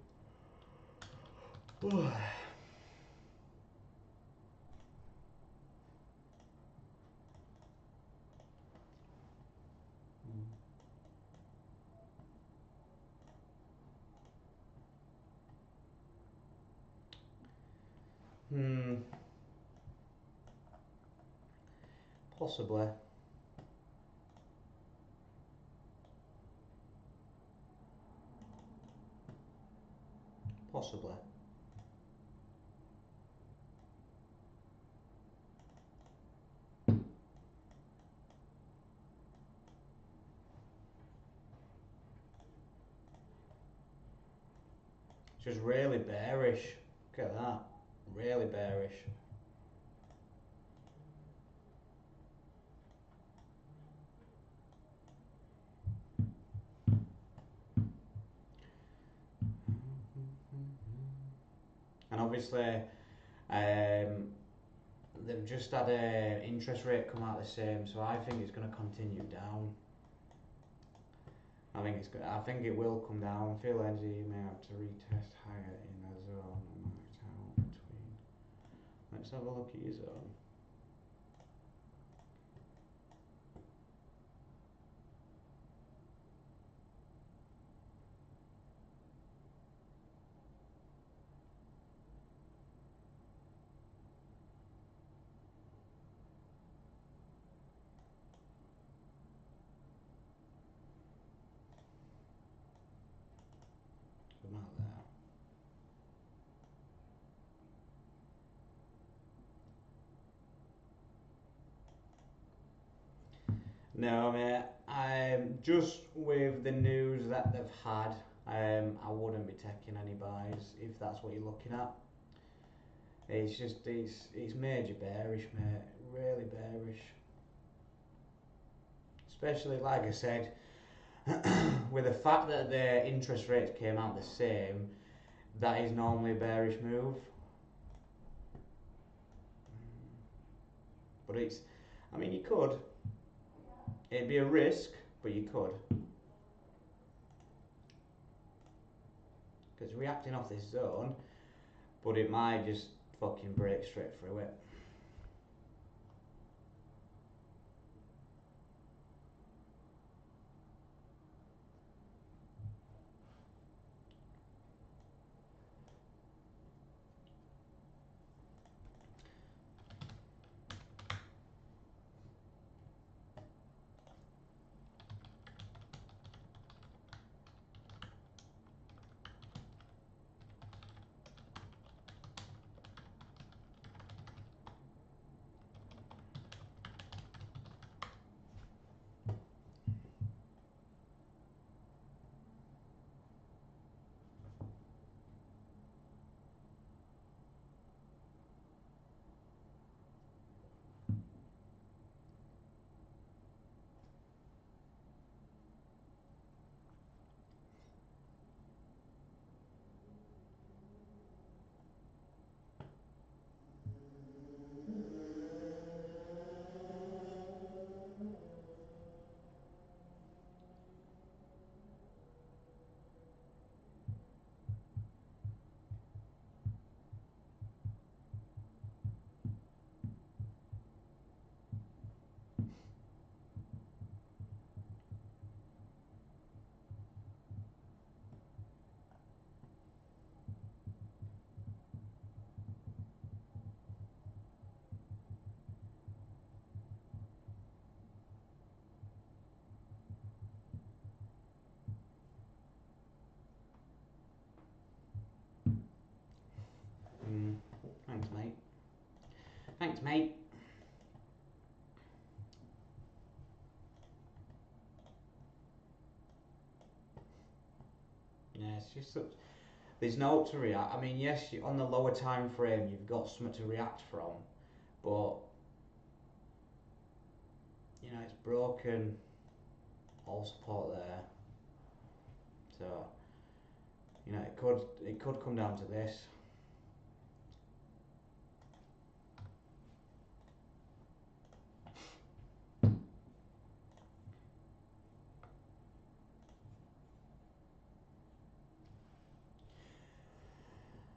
[SPEAKER 1] Possibly. Possibly. Just really bearish. Look at that. Really bearish. And obviously, they've just had an interest rate come out the same, so I think it's going to continue down. I think it's good. I think it will come down. Feel energy may have to retest higher in a zone marked out between. Let's have a look at your zone. Come out there. No, mate. Just with the news that they've had, I wouldn't be taking any buys if that's what you're looking at. It's just it's major bearish, mate. Really bearish. Especially like I said, with the fact that the interest rates came out the same, that is normally a bearish move. But it's, I mean, you could. It'd be a risk, but you could. Because reacting off this zone, but it might just fucking break straight through it. Thanks, mate. Thanks, mate. Yeah, it's just such. There's no to react. I mean, yes, on the lower time frame, you've got something to react from, but you know it's broken. All support there, so you know it could come down to this.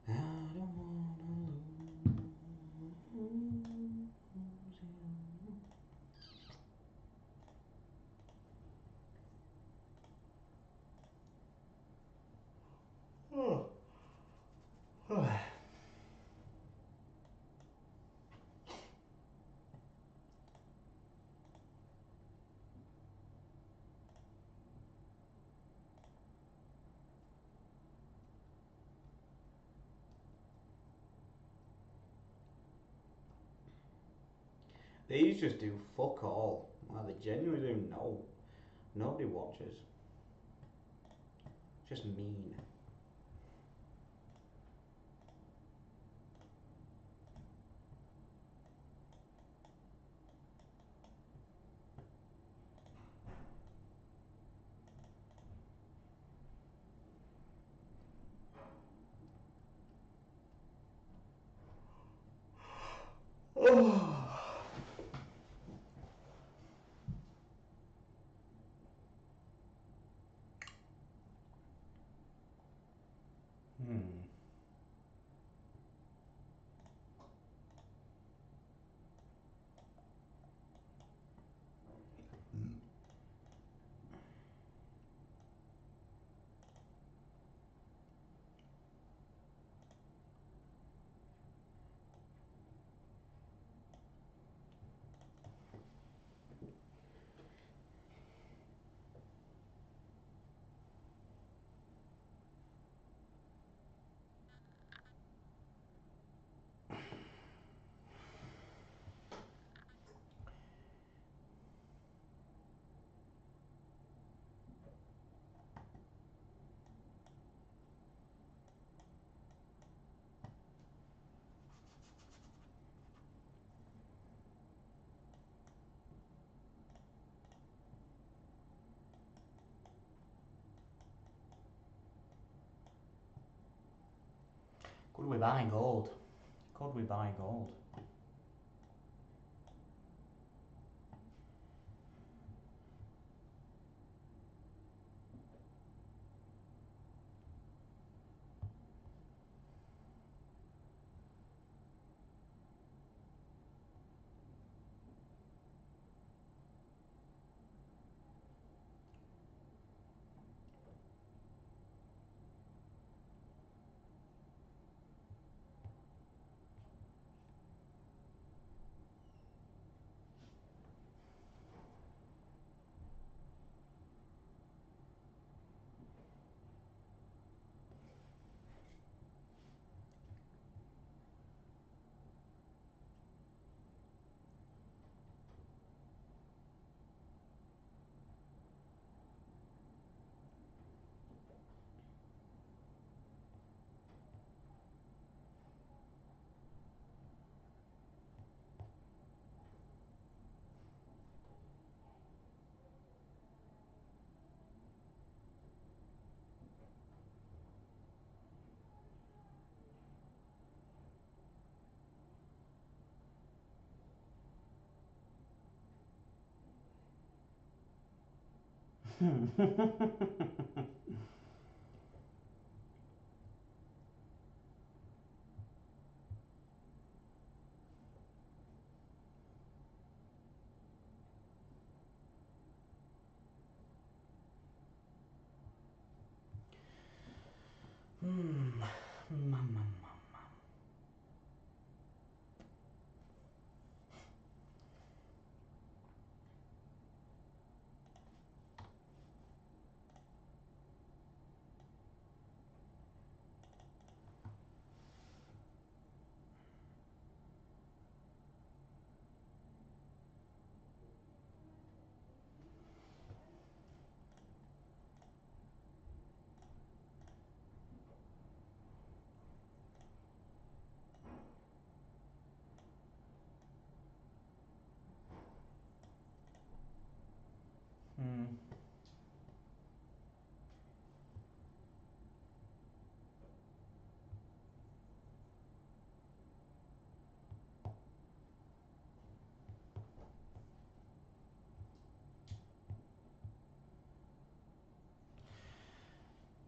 [SPEAKER 1] I don't wanna lose you. These just do fuck all. Like they genuinely do no. Nobody watches. Just mean. Oh. Could we buy gold? Could we buy gold?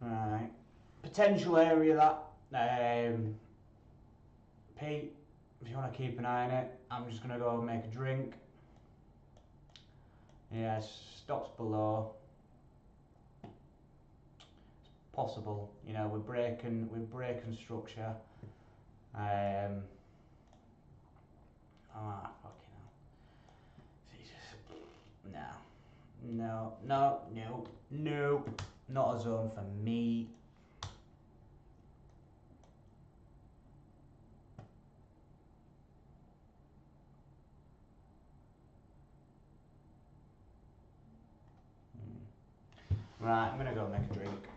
[SPEAKER 1] Right. Potential area that, Pete, if you want to keep an eye on it, I'm just going to go and make a drink. Yeah, stops below. It's possible, you know, we're breaking structure. Fucking hell. No, not a zone for me. Right, I'm gonna go make a drink.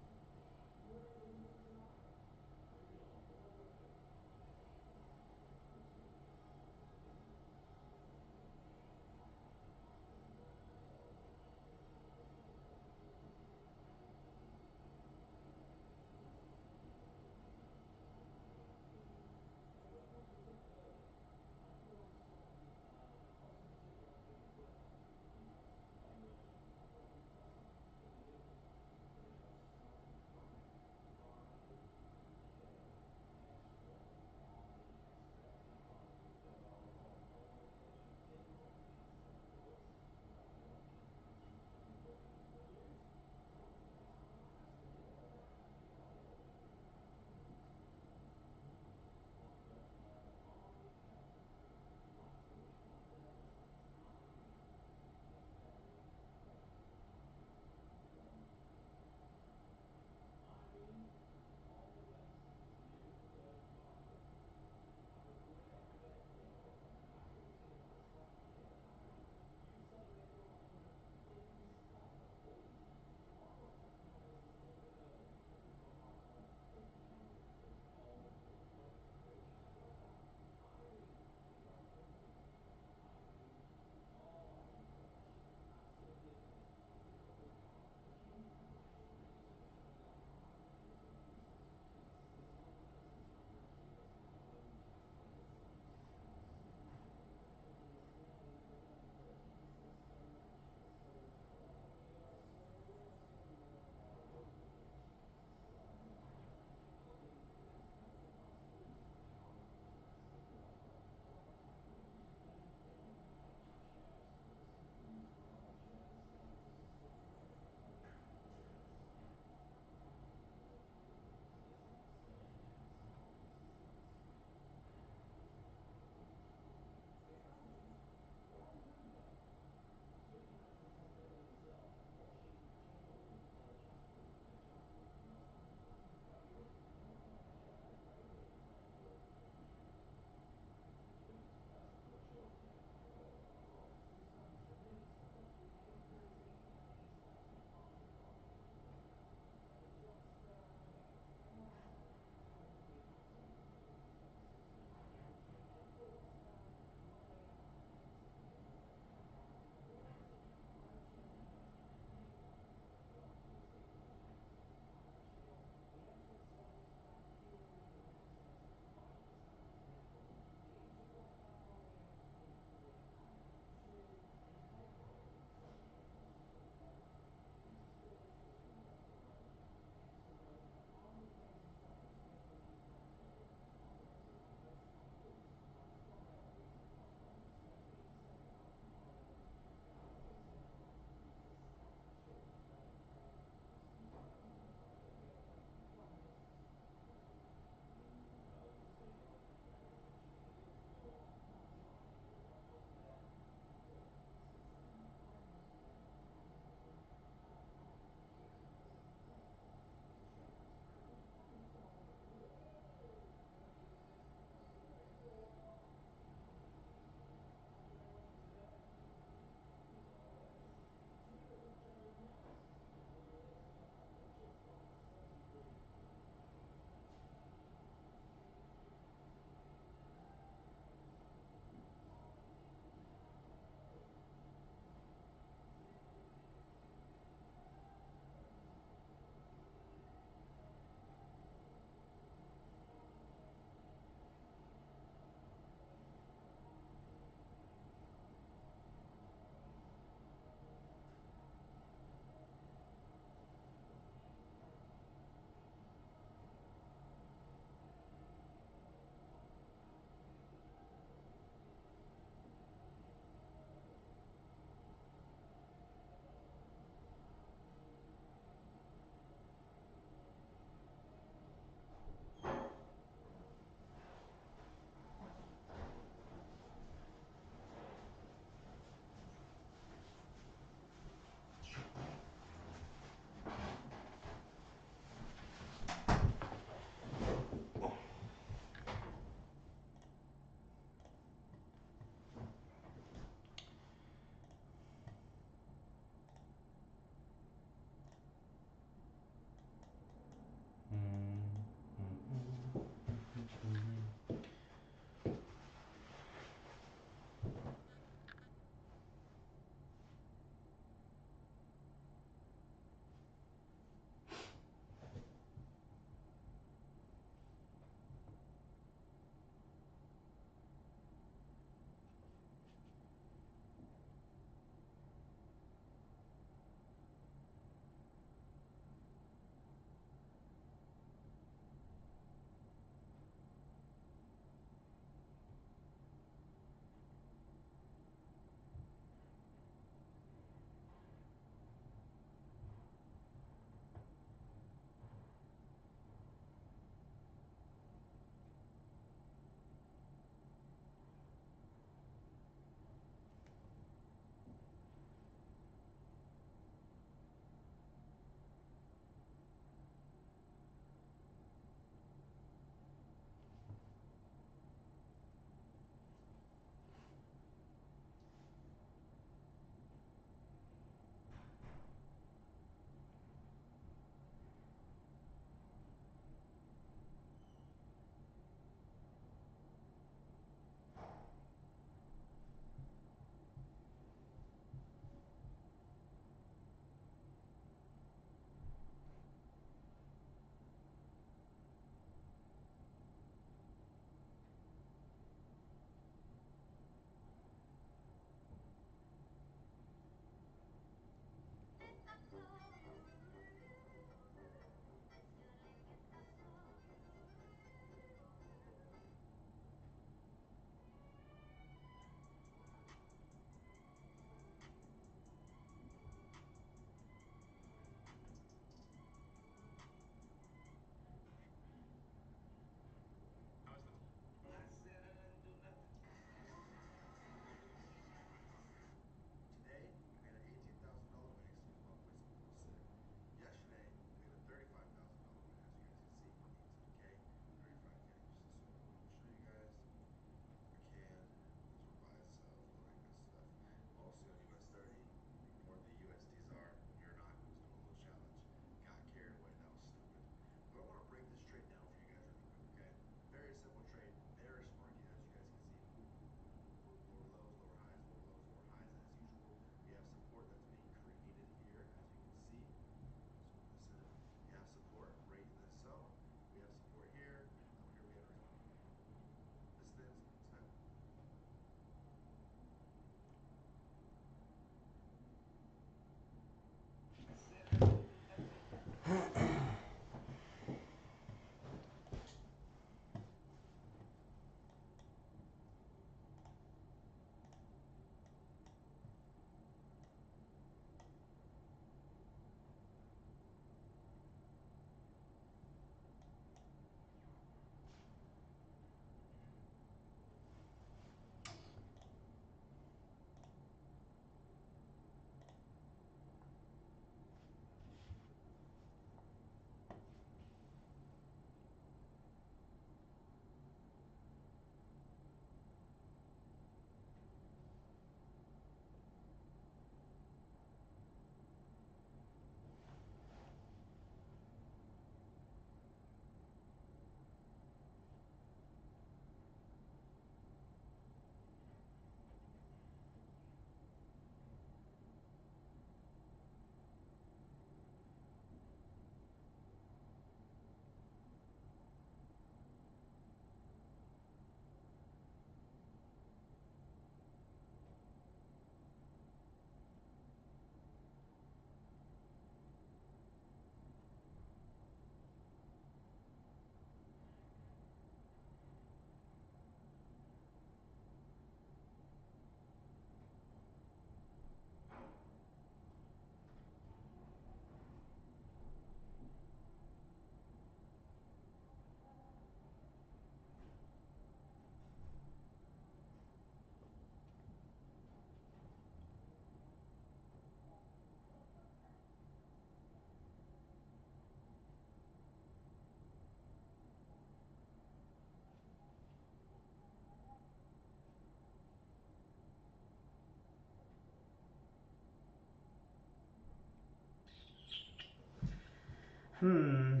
[SPEAKER 1] Hmm.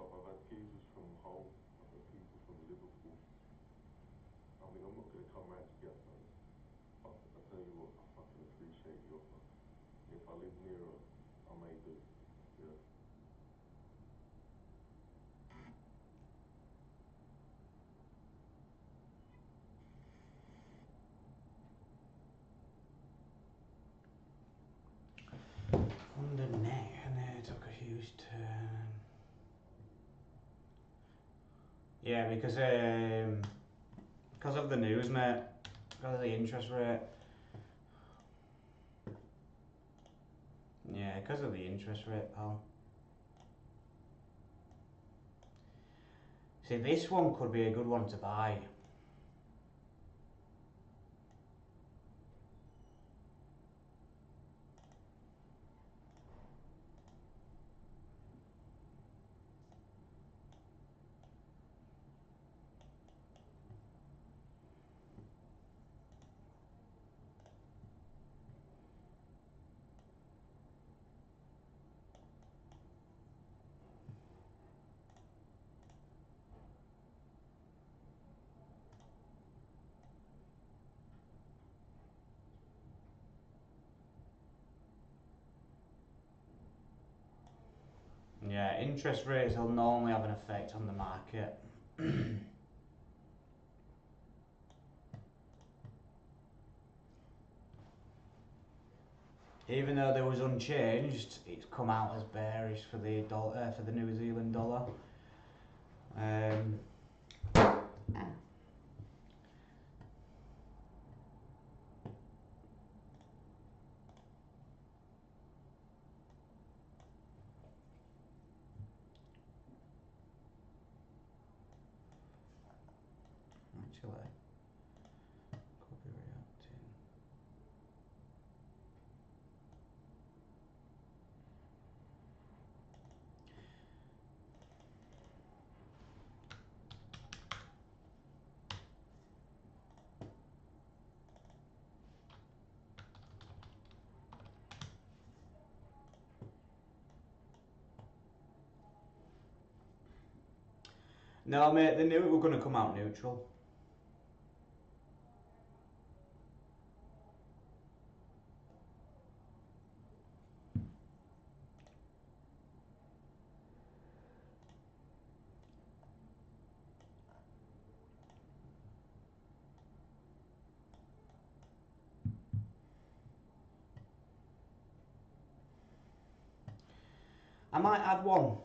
[SPEAKER 5] I've had geezers from Hull, I've had people from Liverpool. I mean, I'm not going to come round to get those. But I tell you what, I fucking appreciate the offer. If I live nearer, I may do. Yeah.
[SPEAKER 1] On the neck, and then it took a huge turn. Yeah, because of the news, mate. Because of the interest rate. Yeah, because of the interest rate, pal. See, this one could be a good one to buy. Yeah, interest rates will normally have an effect on the market. Even though there was unchanged, it's come out as bearish for the for the New Zealand dollar. Actually, could be reacting. No, mate, they knew it were going to come out neutral. I might add one.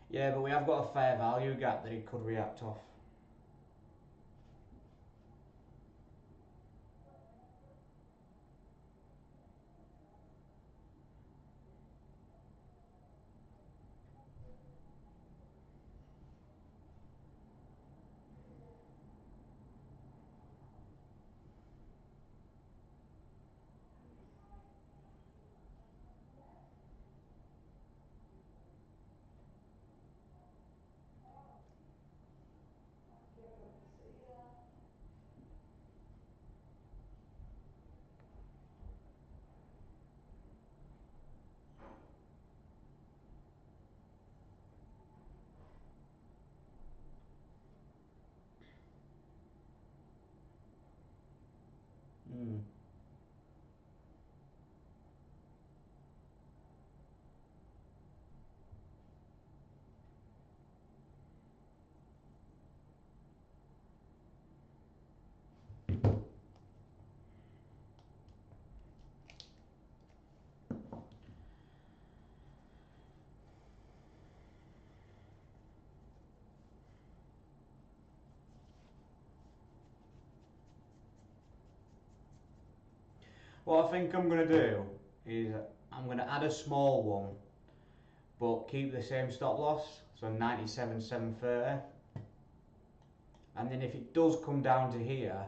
[SPEAKER 1] Yeah, but we have got a fair value gap that it could react off. Hmm. What I think I'm going to do is I'm going to add a small one, but keep the same stop loss, so 97,730. And then if it does come down to here,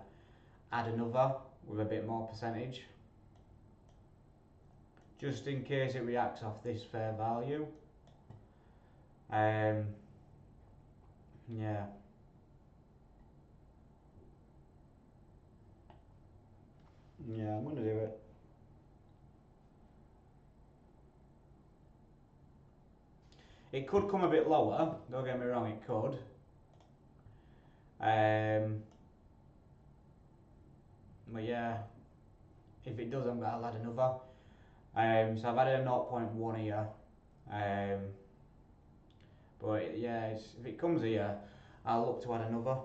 [SPEAKER 1] add another with a bit more percentage, just in case it reacts off this fair value. Yeah. Yeah, I'm going to do it. It could come a bit lower, don't get me wrong, it could. But yeah, if it does, I'll add another. So I've added a 0.1 here. But yeah, if it comes here, I'll look to add another.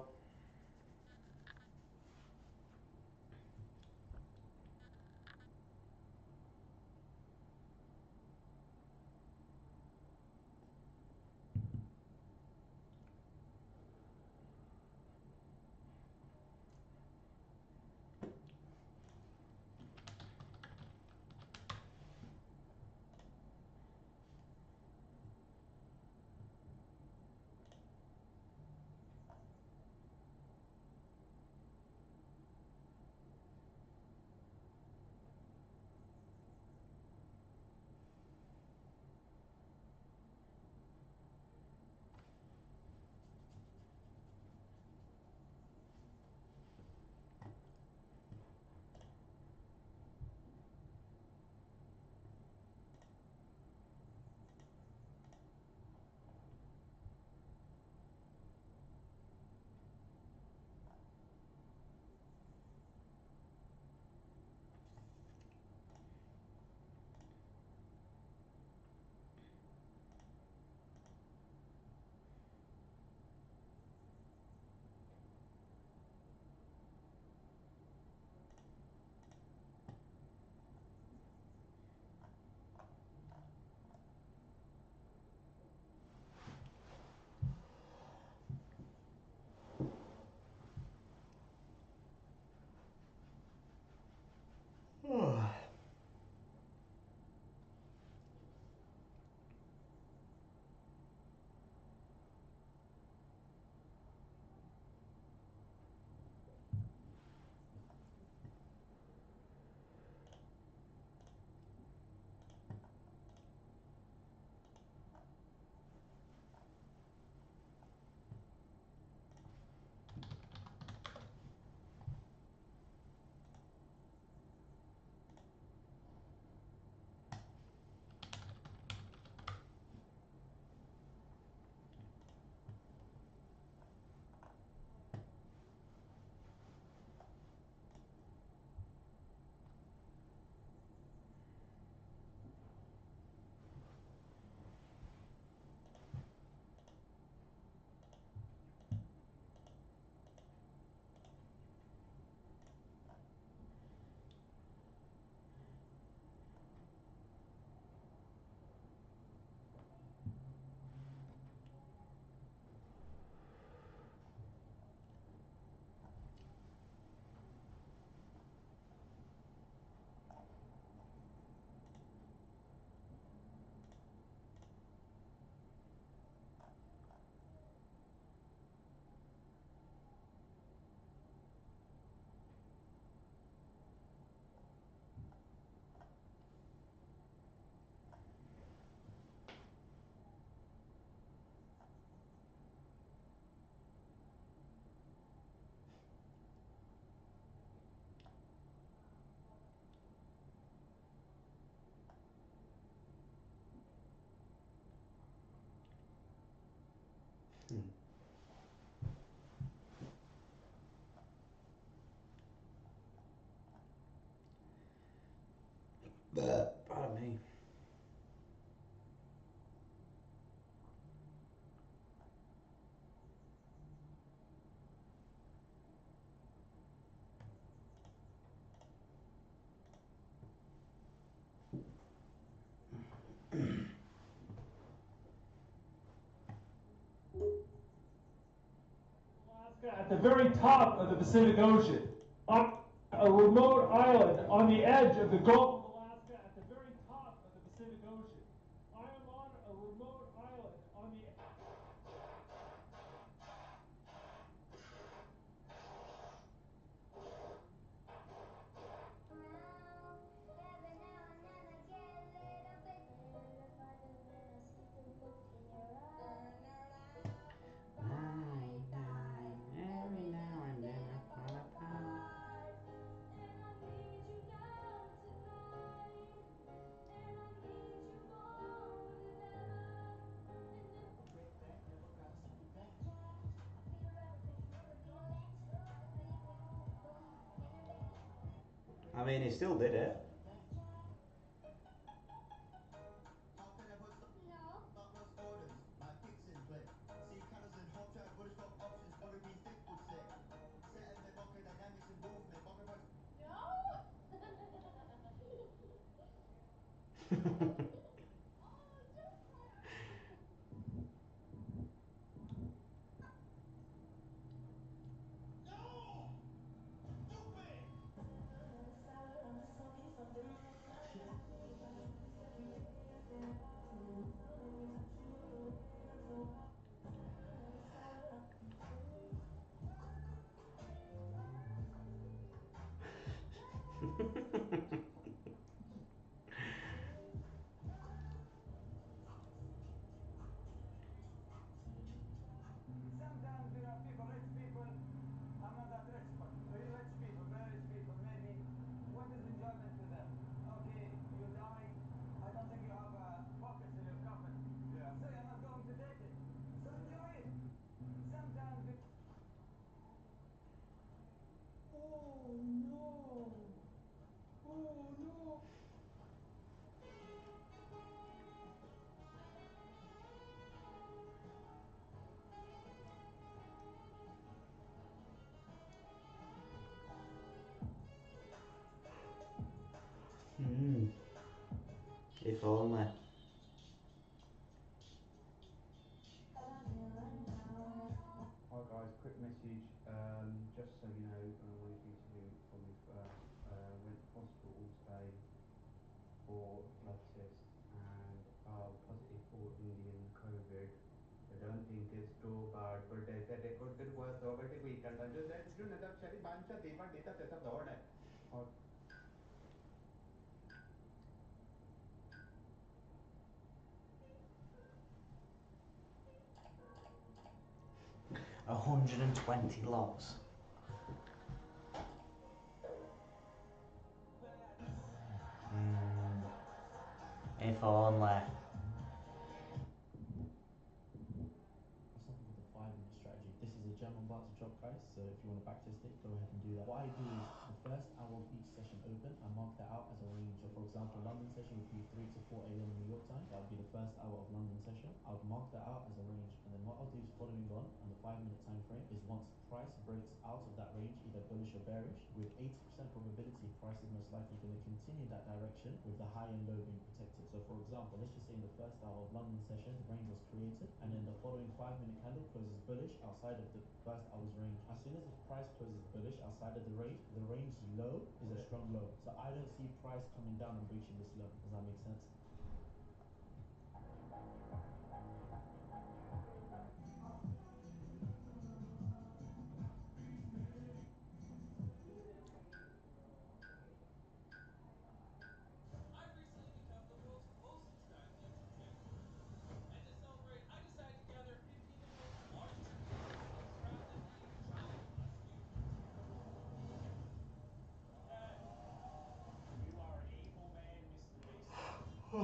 [SPEAKER 1] Pardon me.
[SPEAKER 6] Alaska at the very top of the Pacific Ocean, on a remote island on the edge of the Gulf of Alaska at the very top of the Pacific Ocean. I am on a remote island on the
[SPEAKER 1] Every now and then I fall apart. I mean, he still did it.
[SPEAKER 7] Sometimes there are people, rich people, I'm not that rich, but really rich people, very rich people, maybe, what is enjoyment to them? Okay, you die, I don't think you have pockets in your coffin. Yeah. So you're not going to take it. So enjoy it. Sometimes oh no. Oh no.
[SPEAKER 1] If only.
[SPEAKER 4] Hi guys, quick message. Just so you know, I wanted you to call me first. Went to hospital today for a blood test and positive for Indian COVID. I don't think it's too bad, but they said it could get worse over the weekend. I just said, you know, that's very bad. That's a
[SPEAKER 1] 120 lots. If only.
[SPEAKER 8] Something called the 5-minute strategy. This is a gem I'm about to drop, guys, so if you want to backtest it, go ahead and do that. What I do is the first hour of each session open, I mark that out as a range. So for example, London session would be 3 to 4 a.m. New York time. That would be the first hour of London session. I would mark that out as a range, and then what I'll do is following on the 5-minute time frame is once price breaks out of that range, either bullish or bearish, with 80% probability price is most likely going to continue that direction with the high and low being protected. So for example, let's just say in the first hour of London session, the range was created, and then the following 5-minute candle closes bullish outside of the first hour's range. As soon as the price closes bullish outside of the range low is a strong low. So I don't see price coming down and breaching this low. Does that make sense?
[SPEAKER 9] I've recently become the world's most subscribed YouTube channel. And to celebrate, I decided to gather 15 of the world's largest creators and crown them the Jolly Plus YouTubers.
[SPEAKER 10] You are an evil man, Mr. Beast.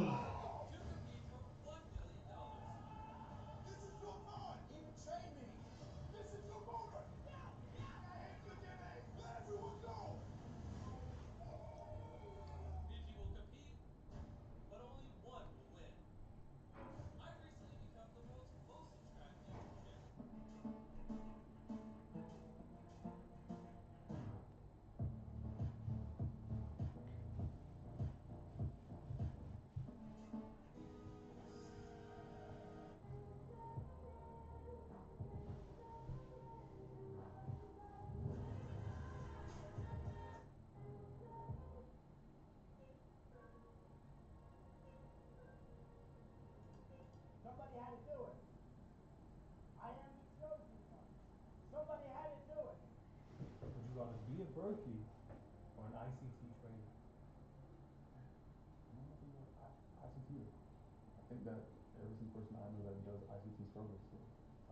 [SPEAKER 6] brokey or an ICT trader?
[SPEAKER 10] I'm not being an ICT. I think that every single person I know that does ICT struggles, so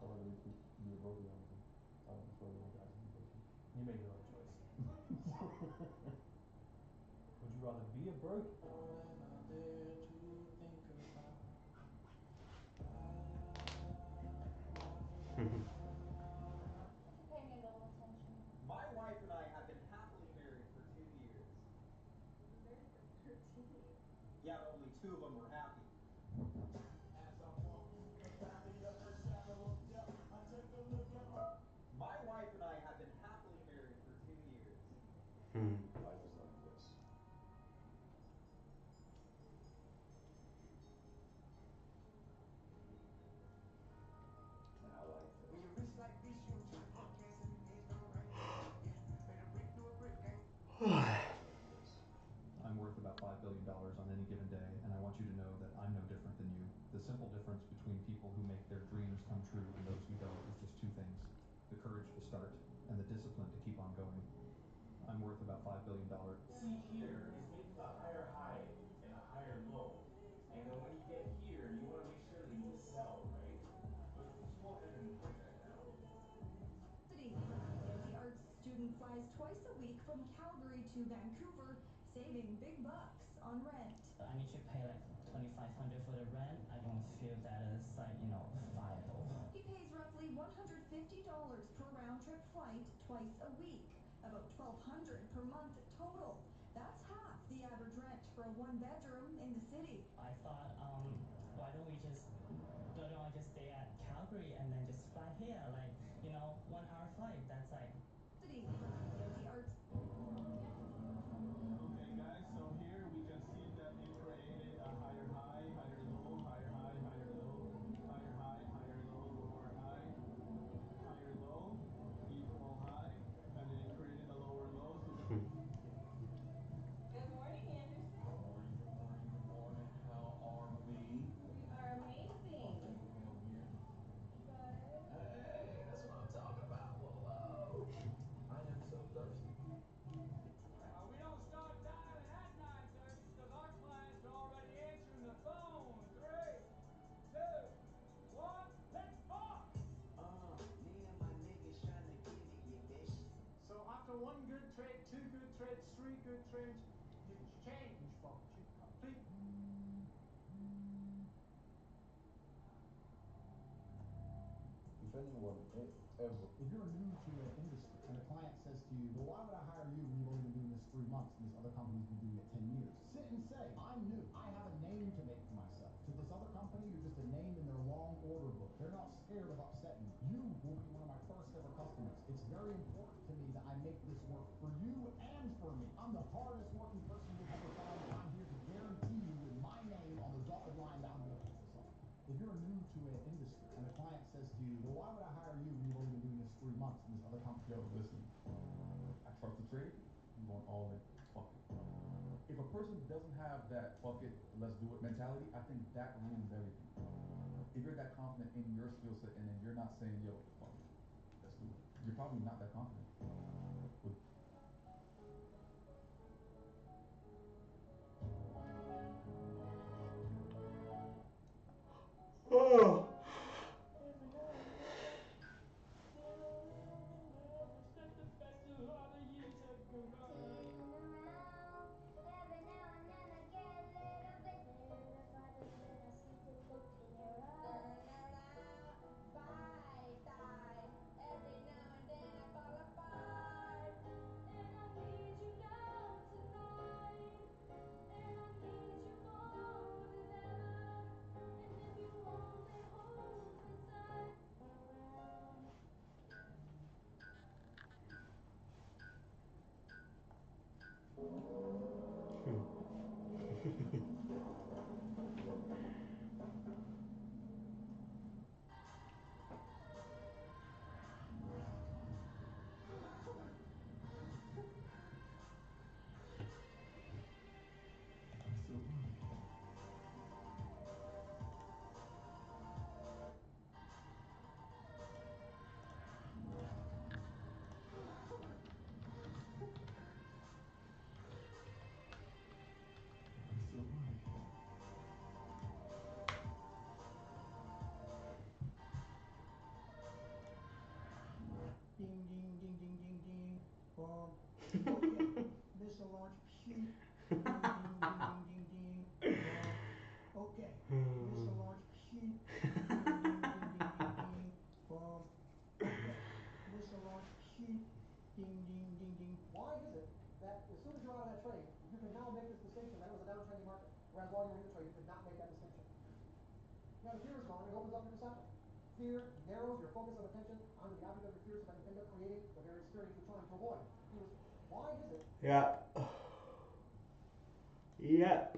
[SPEAKER 10] I'd rather be a broker, honestly. I don't necessarily want to be an ICT person.
[SPEAKER 6] You made the right choice. Would you rather be a brokey?
[SPEAKER 11] If you pay me a little attention.
[SPEAKER 12] My wife and I have been happily married for 2 years.
[SPEAKER 11] We've been married for 13 years.
[SPEAKER 12] Yeah, but only 2 of them were happy. My wife and I have been happily married for 2 years.
[SPEAKER 10] Life is like this. Man, I like this. When you're rich like this, you enjoy podcasts every day, it's gonna rain. Yeah, better brick through a brick game. Like this. I'm worth about $5 billion on any given day, and I want you to know that I'm no different than you. The simple difference between people who make their dreams come true and those who don't is just 2 things: the courage to start and the discipline to keep on going. I'm worth about $5 billion.
[SPEAKER 13] See here is making a higher high and a higher low. And then when you get here, you want to make sure that you sell, right? But just go ahead and break that down.
[SPEAKER 14] The arts student flies twice a week from Calgary to Vancouver, saving big bucks on rent.
[SPEAKER 15] I need to pay like $2,500 for the rent. I don't feel that is like, viable.
[SPEAKER 14] He pays roughly $150 per round-trip flight twice a week, about $1,200 per month total. That's half the average rent for a 1-bedroom in the city.
[SPEAKER 15] I thought, why don't I just stay at Calgary and then just fly here, like, 1-hour flight. That's like
[SPEAKER 14] The arts.
[SPEAKER 6] Okay, guys, so here we can see that it created a higher high, higher low, higher high, higher low, higher high, higher low, lower high, higher low, equal high, and then it created a lower low. So
[SPEAKER 11] Good morning, Anderson.
[SPEAKER 10] Good morning, good morning, good morning. How are we?
[SPEAKER 11] We are amazing.
[SPEAKER 10] Well, here.
[SPEAKER 11] Good.
[SPEAKER 10] Hey, that's what I'm talking about. Whoa. I am so thirsty.
[SPEAKER 7] We don't start dialing at 9:30 because our clients are already answering the phone. 3, 2, 1, let's talk!
[SPEAKER 13] Me and my niggas trying to get it, you bitch.
[SPEAKER 7] So after 1 good trade, 2 good trades, 3 good trades, you change from complete.
[SPEAKER 10] If anyone ever, if you're new to an industry and a client says to you, well, why would I hire you when you've only been doing this 3 months and this other company's been doing it 10 years? Sit and say, I'm new. I have a name to make for myself. To this other company, you're just a name in their long order book. They're not scared of upsetting you. You will be one of my first ever customers. It's very important to me that I make this work for you and for me. I'm the hardest working person you'll ever find, and I'm here to guarantee you with my name on the dotted line that I'm going to pull this off. If you're new to an industry and a client says to you, well, why would I hire you when you've only been doing this 3 months and this other company? Yo, listen, I trust the trade. I'm going all in. Fuck it. If a person doesn't have that fuck it, let's do it mentality, I think that ruins everything. If you're that confident in your skill set and then you're not saying, yo, fuck it, let's do it, you're probably not that confident.
[SPEAKER 1] Oh.
[SPEAKER 10] Now the fear is gone, it opens up your perception. Fear narrows your focus of attention onto the object of your fear so that you end up creating the very experience you're trying to avoid. Why is it?
[SPEAKER 1] Yeah. Yep.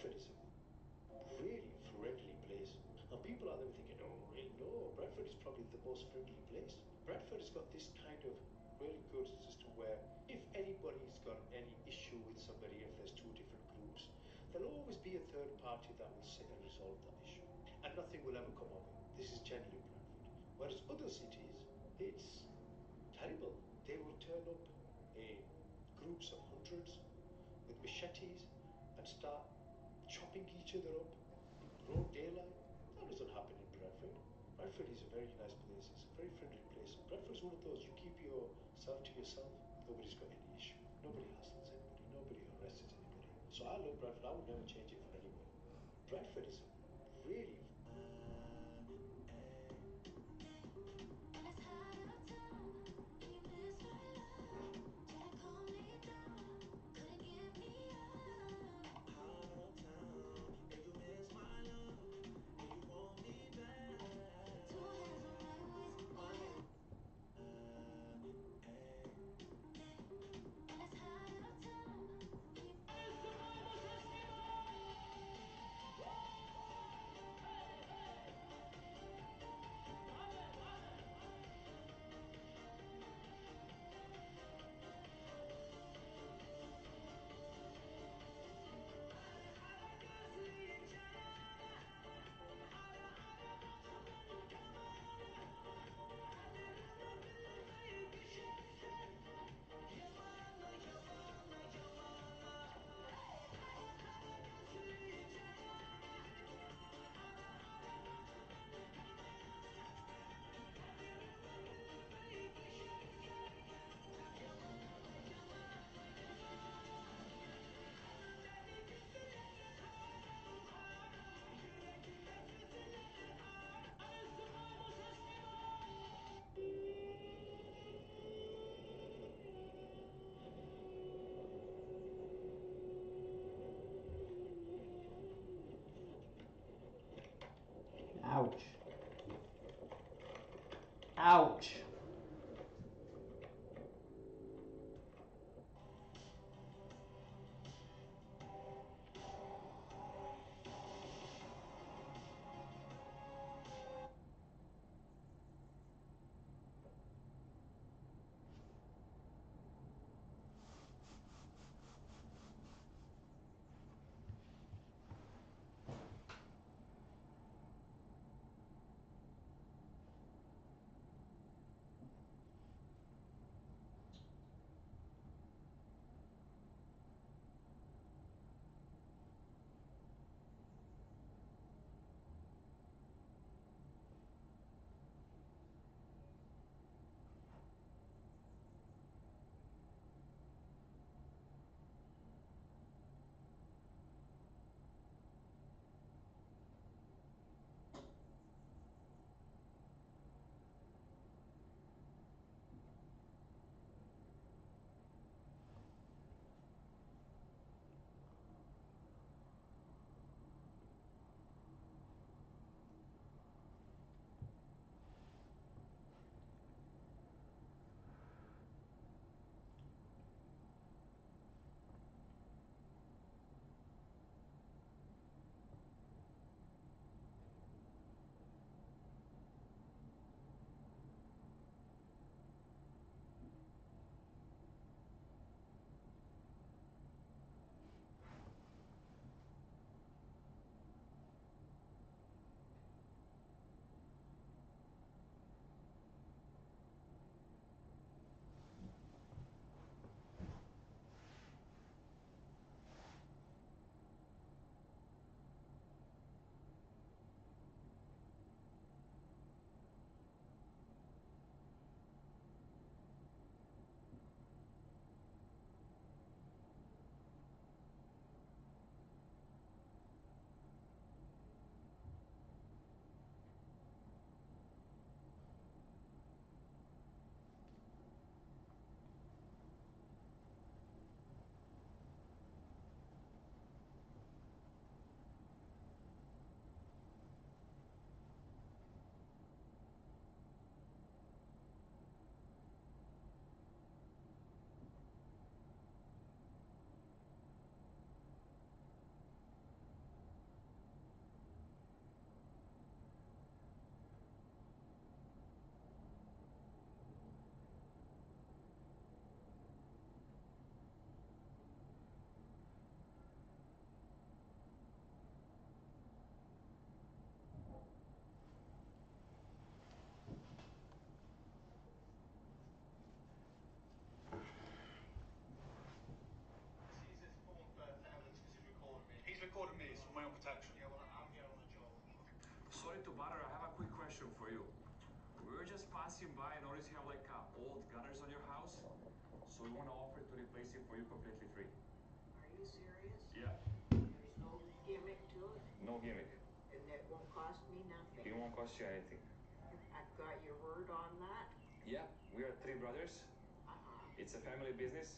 [SPEAKER 16] Bradford is a really friendly place. And people out there thinking, oh, really? No, Bradford is probably the most friendly place. Bradford has got this kind of really good system where if anybody's got any issue with somebody, if there's two different groups, there'll always be a third party that will sit and resolve that issue. And nothing will ever come of it. This is generally Bradford. Whereas other cities, it's terrible. They will turn up in groups of hundreds with machetes and start chopping each other up in broad daylight. That doesn't happen in Bradford. Bradford is a very nice place. It's a very friendly place. Bradford's one of those, you keep yourself to yourself, nobody's got any issue. Nobody hassles anybody. Nobody arrests anybody. So I love Bradford. I would never change it for anybody. Bradford is a really
[SPEAKER 1] Ouch.
[SPEAKER 17] Recording me, it's for my own protection. Yeah, well, I'm here on a job.
[SPEAKER 18] Sorry to bother, I have a quick question for you. We were just passing by and noticed you have like old gutters on your house. So we want to offer to replace it for you completely free.
[SPEAKER 19] Are you serious?
[SPEAKER 18] Yeah.
[SPEAKER 19] There's no gimmick to it?
[SPEAKER 18] No gimmick.
[SPEAKER 19] And it won't cost me nothing?
[SPEAKER 18] It won't cost you anything.
[SPEAKER 19] I've got your word on that?
[SPEAKER 18] Yeah, we are 3 brothers. It's a family business.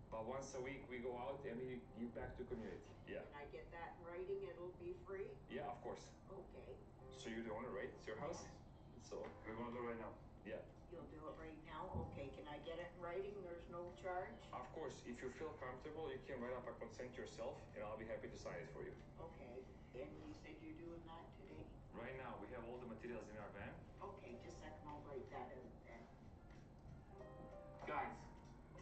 [SPEAKER 18] But once a week we go out and we give back to community. Yeah.
[SPEAKER 19] Can I get that in writing? It'll be free?
[SPEAKER 18] Yeah, of course.
[SPEAKER 19] Okay.
[SPEAKER 18] So you're the owner, right? It's your house? So we're gonna do it right now. Yeah.
[SPEAKER 19] You'll do it right now? Okay, can I get it in writing? There's no charge?
[SPEAKER 18] Of course, if you feel comfortable, you can write up a consent yourself and I'll be happy to sign it for you.
[SPEAKER 19] Okay. And you said you're doing that today?
[SPEAKER 18] Right now, we have all the materials in our van.
[SPEAKER 19] Okay, just a second, I'll write that out then.
[SPEAKER 13] Guys,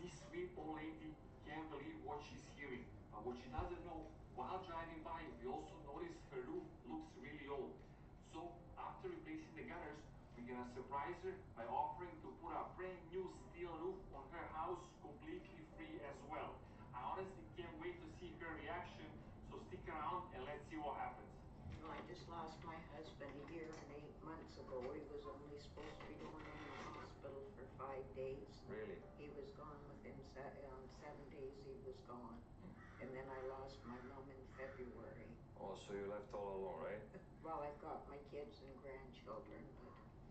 [SPEAKER 13] this sweet old lady can't believe what she's hearing. But what she doesn't know, while driving by, we also noticed her roof looks really old. So after replacing the gutters, we're gonna surprise her by offering to put a brand new steel roof on her house completely free as well. I honestly can't wait to see her reaction, so stick around and let's see what happens.
[SPEAKER 19] You know, I just lost my husband a year and 8 months ago. He was only supposed to be going in the hospital for 5 days.
[SPEAKER 18] Really?
[SPEAKER 19] He was gone within 7 days. He was gone. And then I lost my mom in February.
[SPEAKER 18] Oh, so you left all alone, right?
[SPEAKER 19] Well, I've got my kids and grandchildren,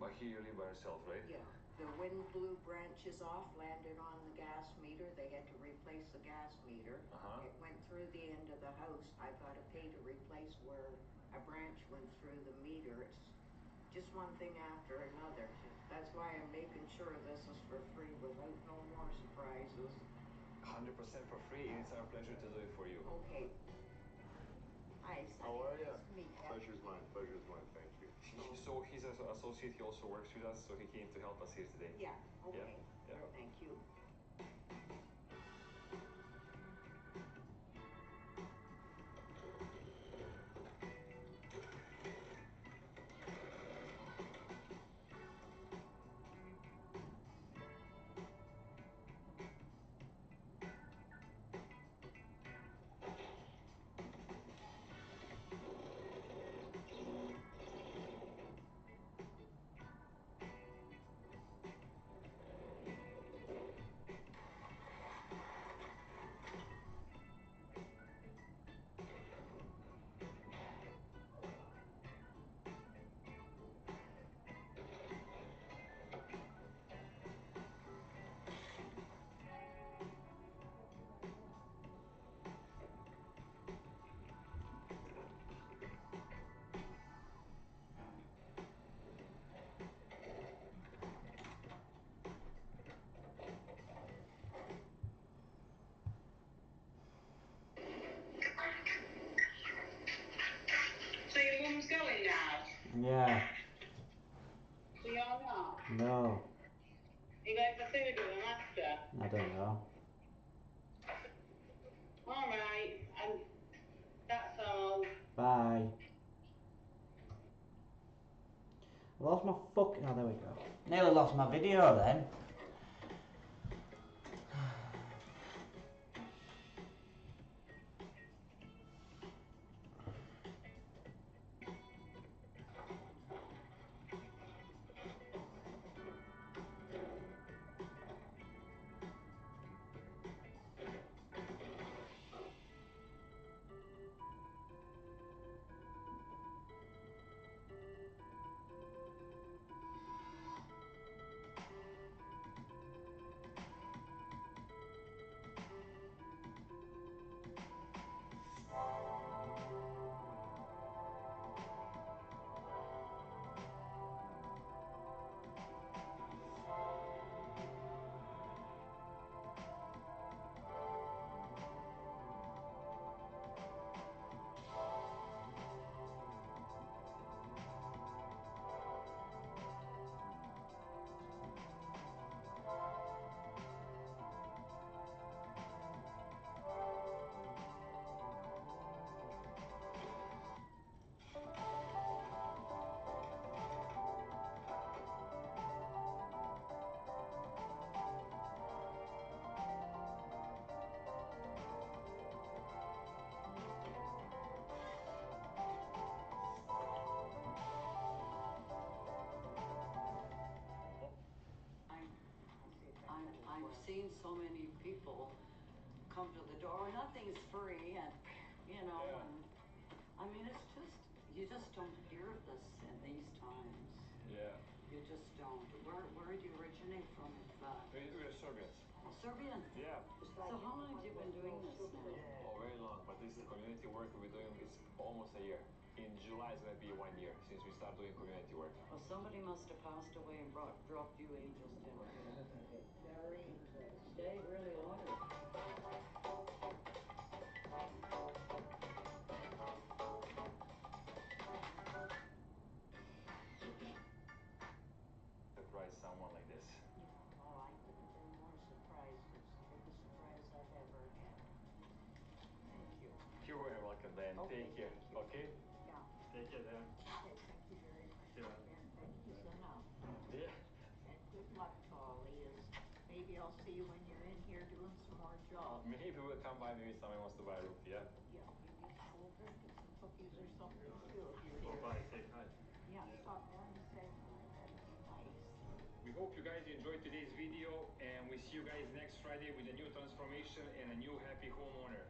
[SPEAKER 18] But here you live by yourself, right?
[SPEAKER 19] yeah. The wind blew branches off, landed on the gas meter. They had to replace the gas meter. It went through the end of the house. I got to pay to replace where a branch went through the meter. It's just one thing after another. That's why I'm making sure this is for free without no more surprises.
[SPEAKER 18] 100% for free, and it's our pleasure to do it for you.
[SPEAKER 19] Okay. Hi, Sonny.
[SPEAKER 5] How are you?
[SPEAKER 19] Nice to meet you.
[SPEAKER 5] Pleasure's mine. Pleasure's mine. Thank you.
[SPEAKER 18] So he's an associate. He also works with us, so he came to help us here today.
[SPEAKER 19] Yeah. Okay.
[SPEAKER 18] Yeah.
[SPEAKER 19] Thank you.
[SPEAKER 20] So your mum's going now?
[SPEAKER 1] Yeah.
[SPEAKER 20] So you're not?
[SPEAKER 1] No.
[SPEAKER 20] You going for food with them after?
[SPEAKER 1] I don't know.
[SPEAKER 20] Alright, and that's all.
[SPEAKER 1] Bye. I lost my fucking... Oh, there we go. Nearly lost my video then.
[SPEAKER 19] I'm seeing so many people come to the door. Nothing's free, and you know, and I mean, it's just you just don't hear of this in these times.
[SPEAKER 18] Yeah.
[SPEAKER 19] You just don't. Where do you originate from, in fact?
[SPEAKER 18] We're Serbians.
[SPEAKER 19] Serbian?
[SPEAKER 18] Yeah.
[SPEAKER 19] So how long have you been doing this now?
[SPEAKER 18] Oh, very long. But this community work we've been doing is almost a year. In July it's going to be 1 year since we started doing community work.
[SPEAKER 19] Well, somebody must have passed away and dropped you angels down here. Stay really longer.
[SPEAKER 18] Surprise someone like this.
[SPEAKER 19] Oh, I couldn't bring more surprises. Biggest surprise I've ever had. Thank you.
[SPEAKER 18] You're very welcome, Dan.
[SPEAKER 19] Okay,
[SPEAKER 18] Take care.
[SPEAKER 19] thank you.
[SPEAKER 18] Okay?
[SPEAKER 19] Yeah.
[SPEAKER 18] Take care, Dan.
[SPEAKER 19] Okay, thank you very much.
[SPEAKER 18] Yeah.
[SPEAKER 19] And Becky's enough.
[SPEAKER 18] Yeah.
[SPEAKER 19] And good luck to all these. Maybe I'll see you when you're in here doing some more jobs.
[SPEAKER 18] Maybe we'll come by. Maybe someone wants to buy a roof. Yeah.
[SPEAKER 19] Yeah, maybe we'll drink us some cookies or something too if you're
[SPEAKER 18] Stop
[SPEAKER 19] here.
[SPEAKER 18] by, say hi.
[SPEAKER 19] Yeah, stop by and say hi. That'd be nice.
[SPEAKER 18] We hope you guys enjoyed today's video, and we see you guys next Friday with a new transformation and a new happy homeowner.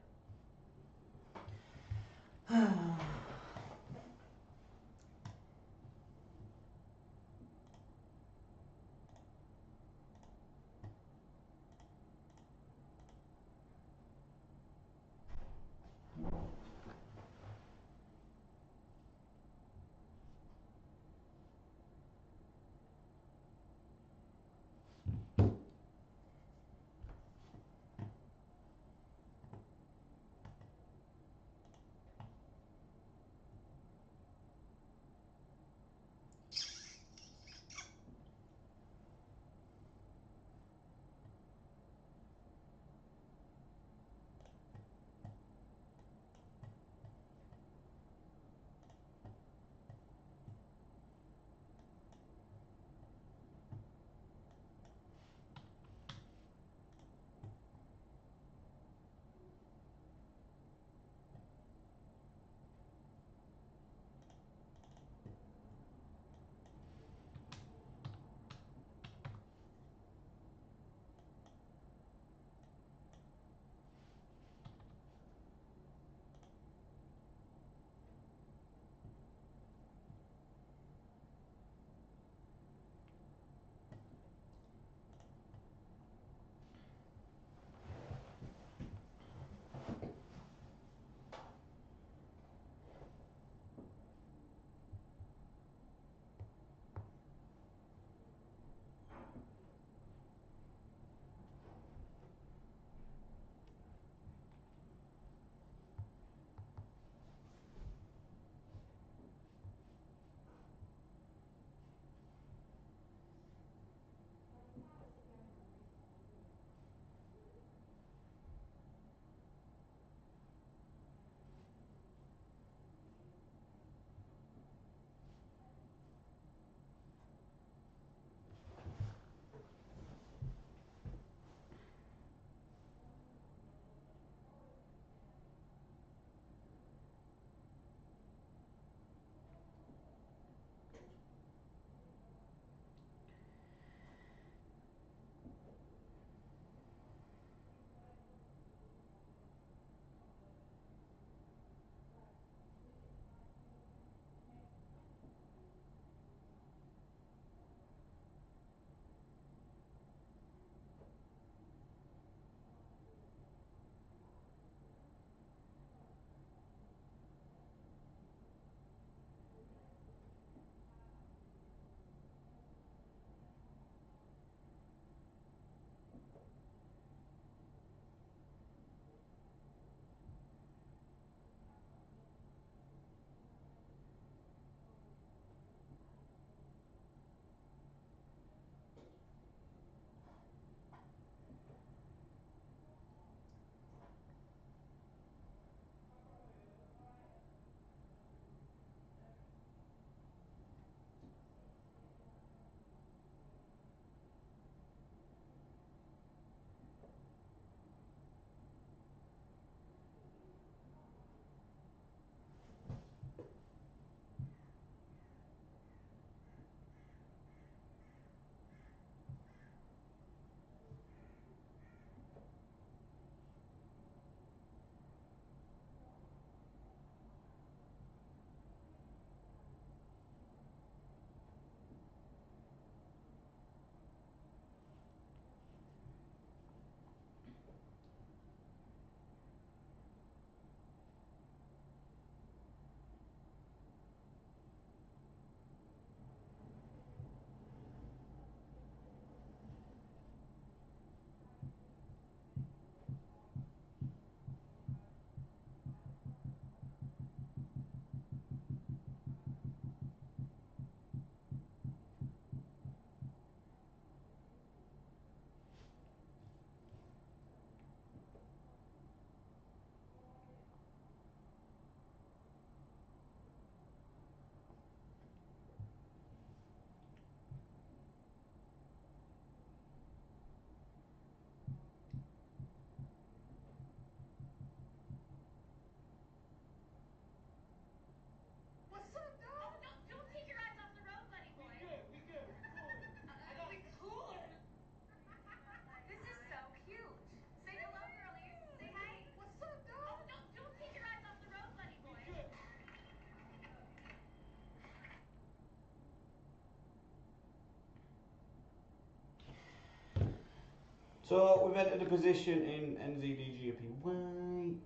[SPEAKER 1] So we've entered a position in NZD GBP.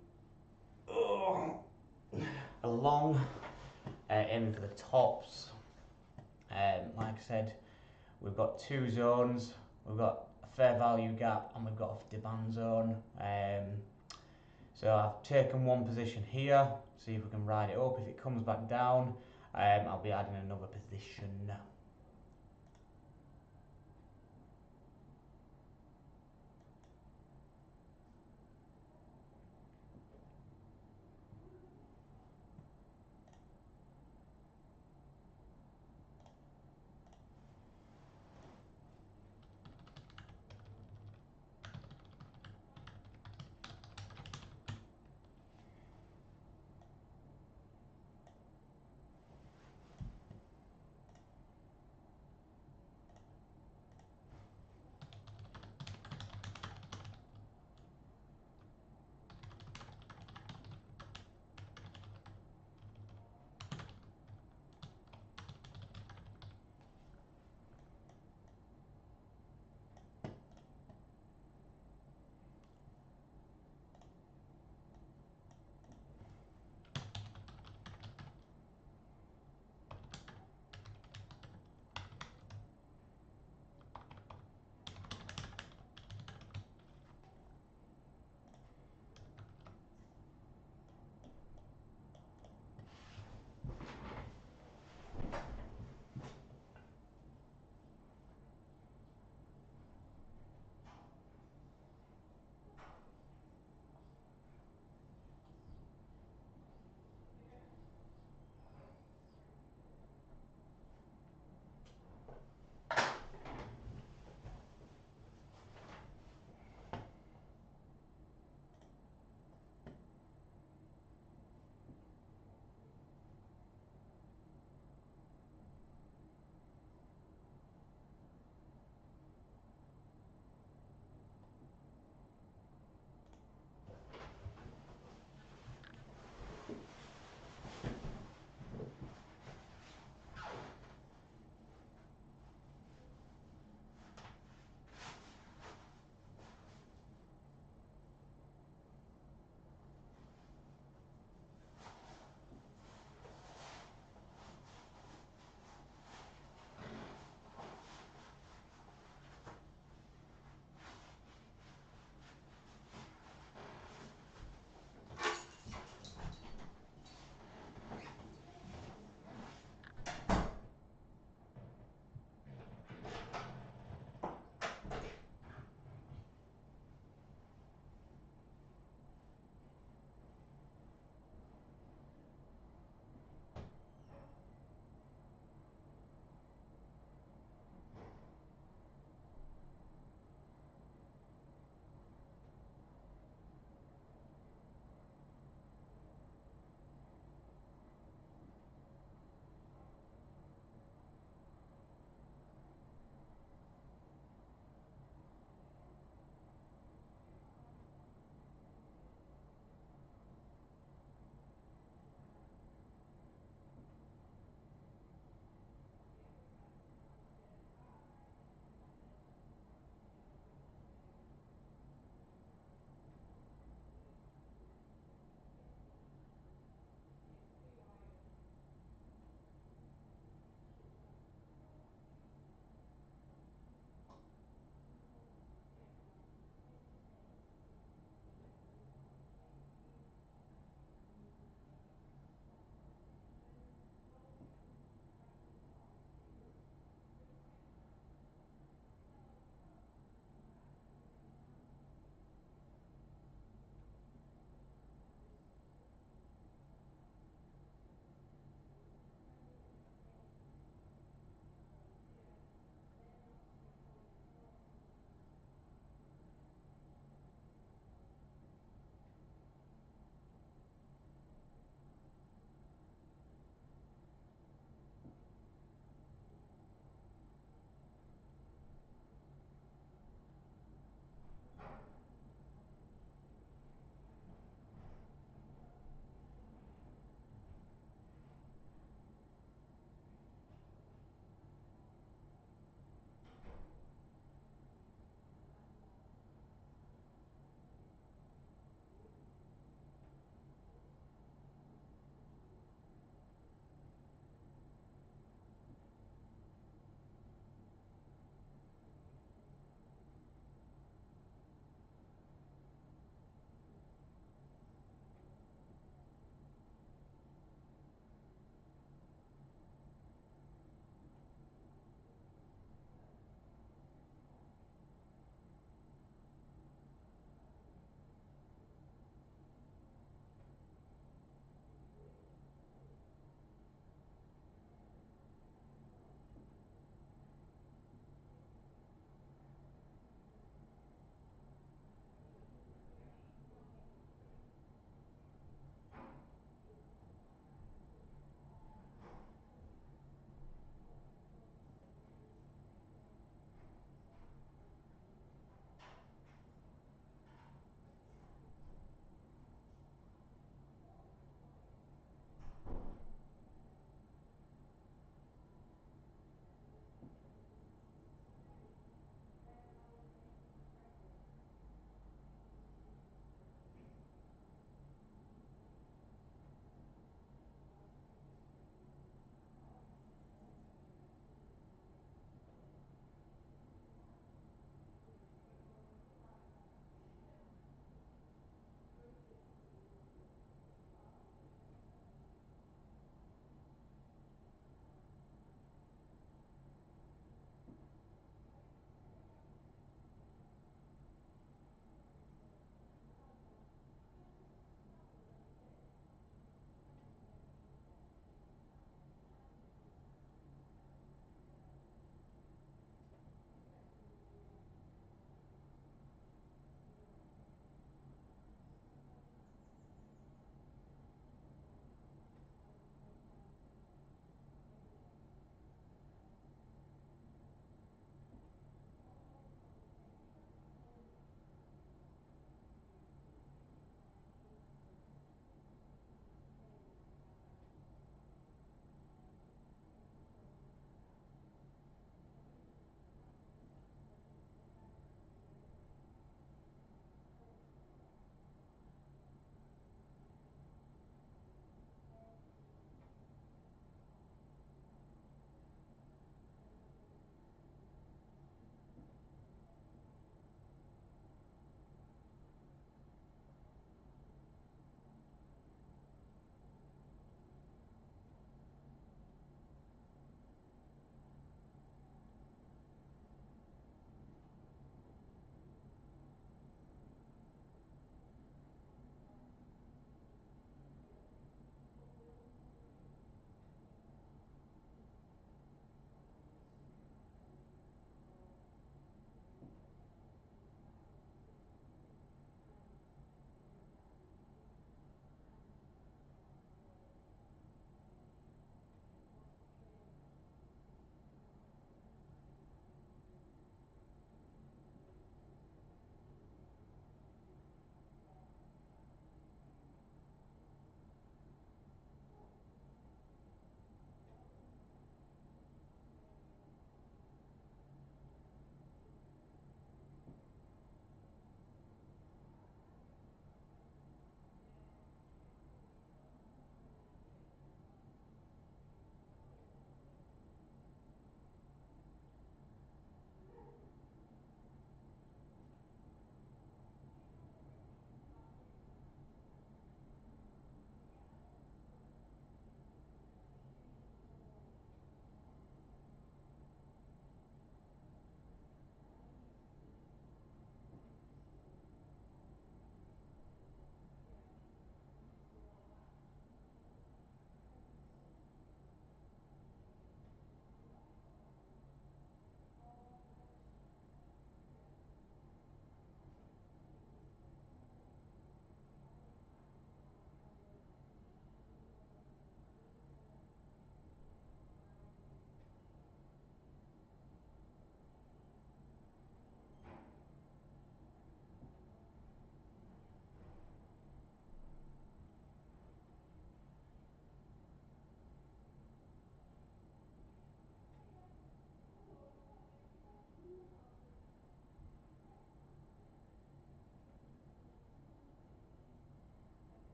[SPEAKER 1] Oh, a long, aiming for the tops. Like I said, we've got two zones. We've got a fair value gap and we've got a demand zone. So I've taken one position here, see if we can ride it up. If it comes back down, I'll be adding another position.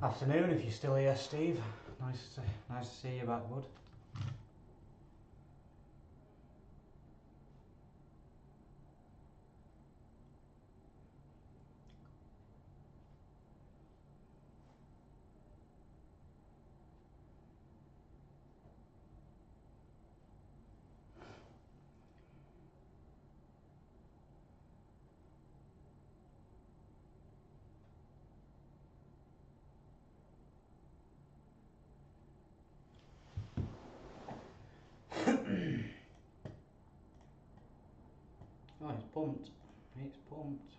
[SPEAKER 1] Afternoon, if you're still here, Steve. Nice to see you back, bud. Oh, it's pumped. It's pumped.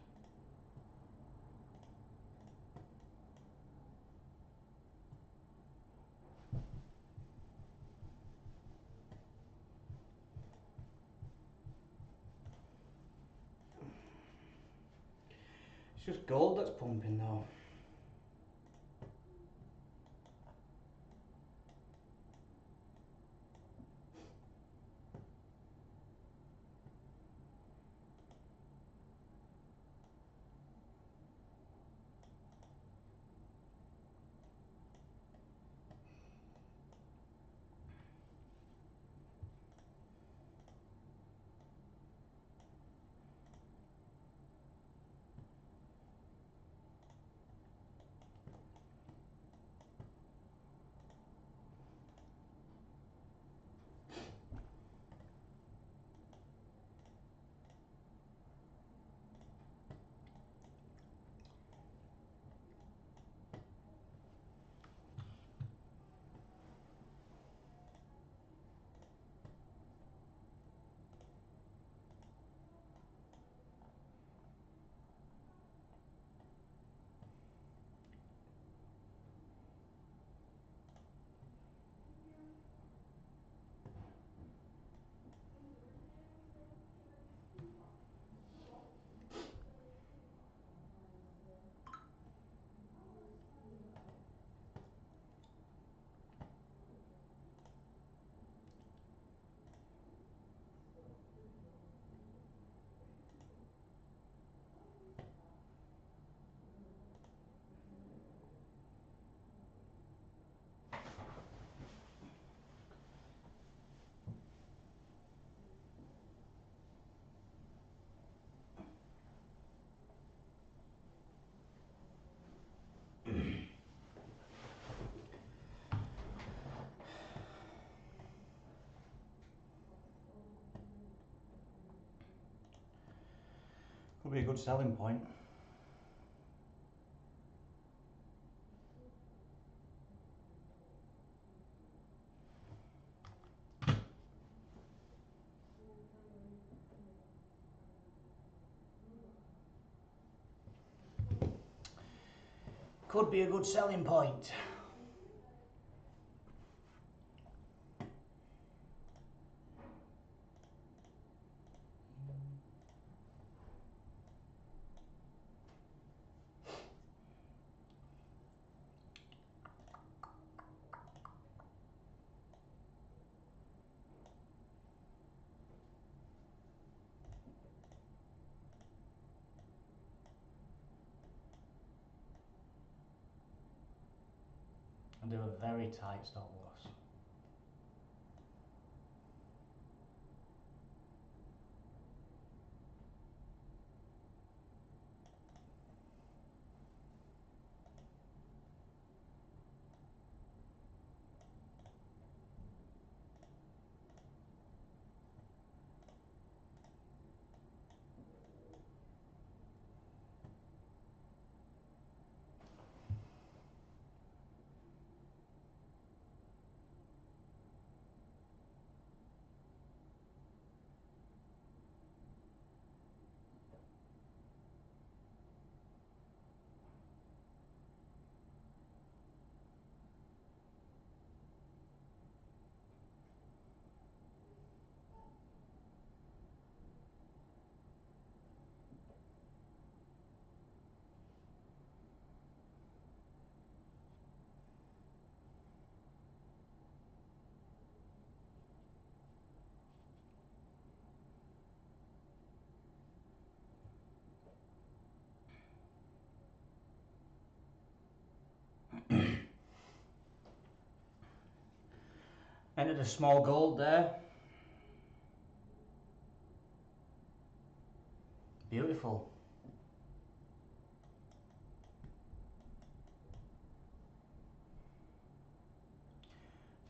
[SPEAKER 1] It's just gold that's pumping though. Could be a good selling point. Could be a good selling point. And do a very tight stop loss. Entered a small gold there. Beautiful.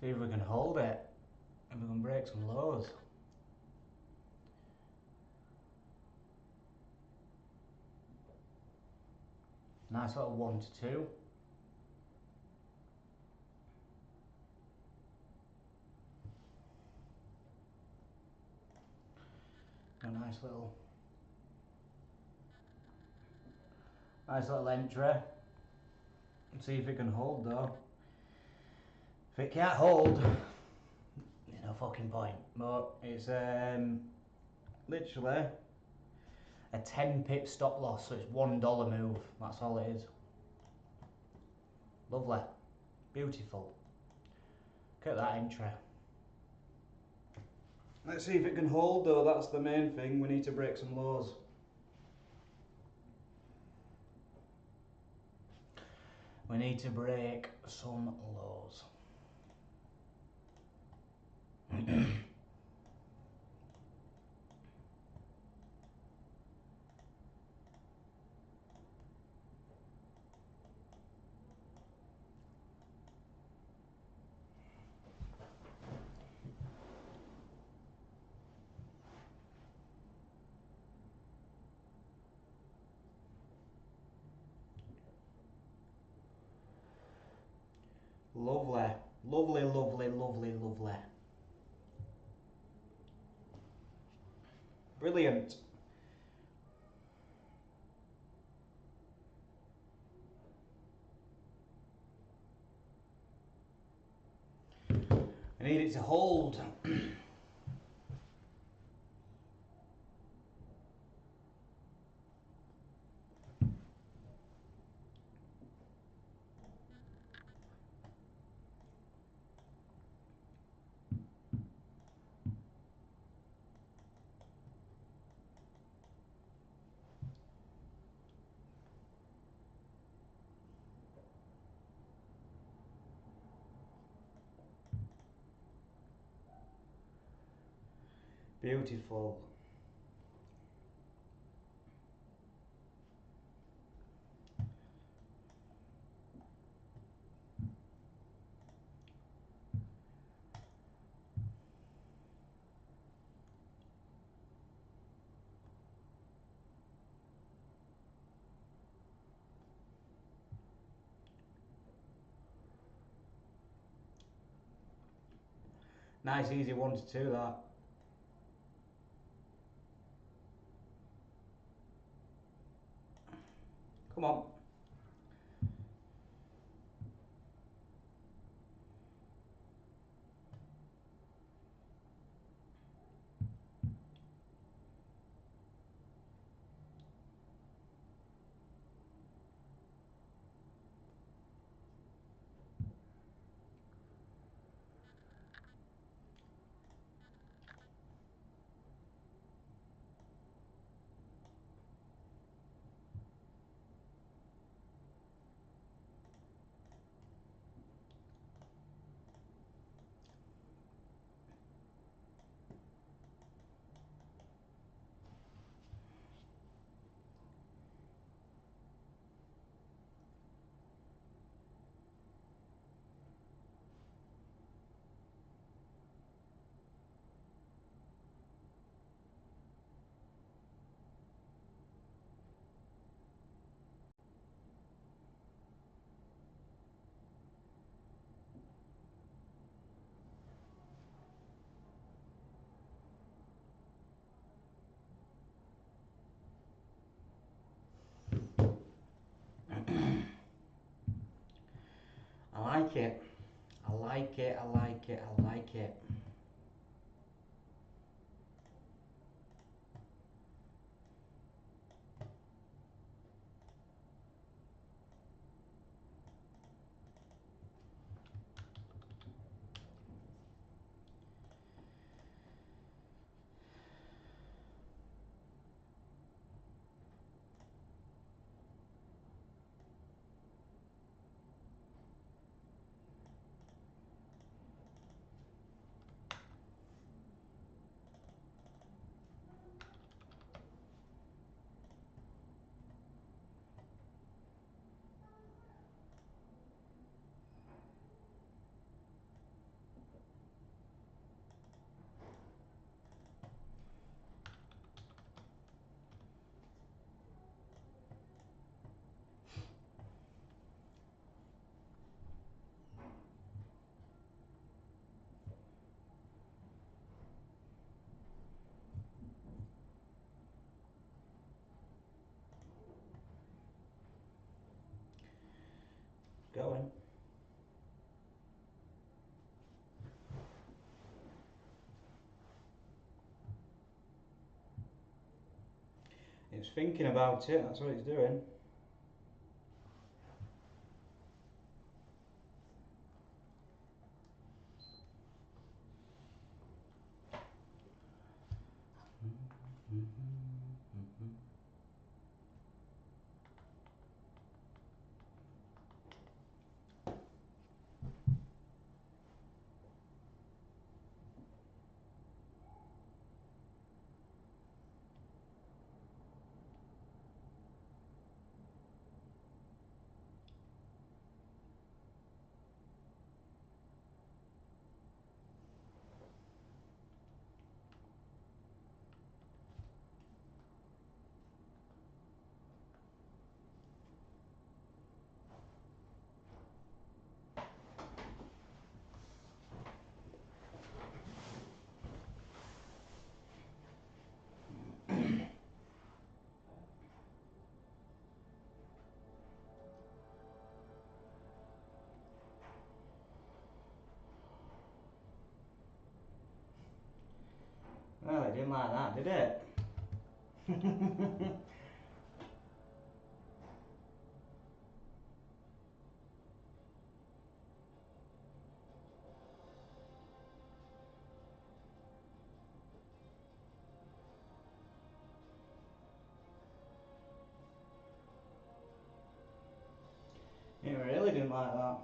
[SPEAKER 1] See if we can hold it and we can break some lows. Nice little 1 to 2. A nice little entry. Let's see if it can hold though. If it can't hold, there's no fucking point. But it's literally a 10 pip stop loss, so it's $1 move. That's all it is. Lovely. Beautiful. Look at that entry. Let's see if it can hold though, that's the main thing. We need to break some lows. We need to break some lows. Lovely, lovely, lovely, lovely, lovely. Brilliant. I need it to hold. Beautiful. Nice easy 1 to 2 that. Come on. I like it. I like it, I like it, I like it. going. It's thinking about it, that's what it's doing. Well, it didn't like that, did it? It really didn't like that.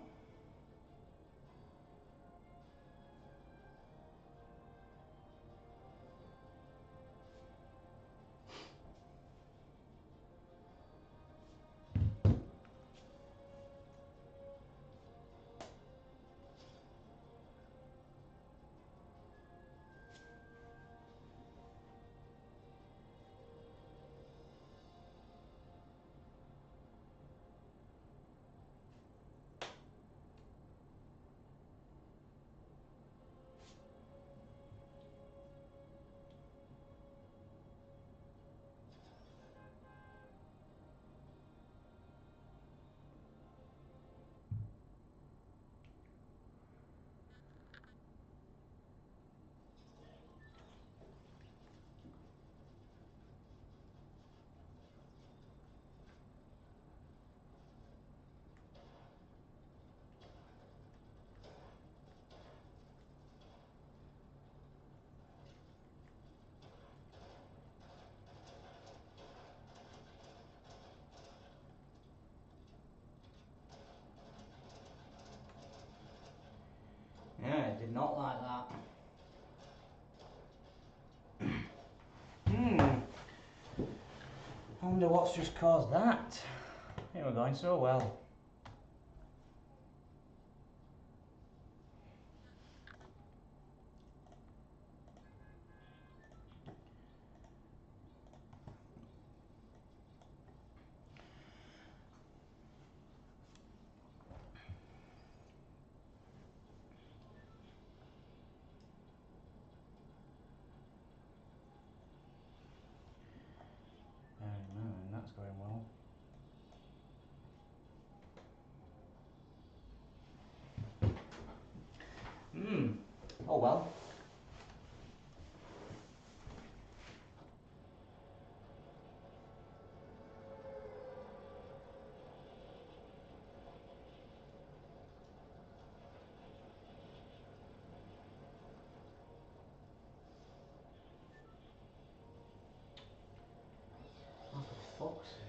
[SPEAKER 1] Yeah, it did not like that. I wonder what's just caused that. It were going so well. That's going well. Oh well. Oh, for fuck's sake.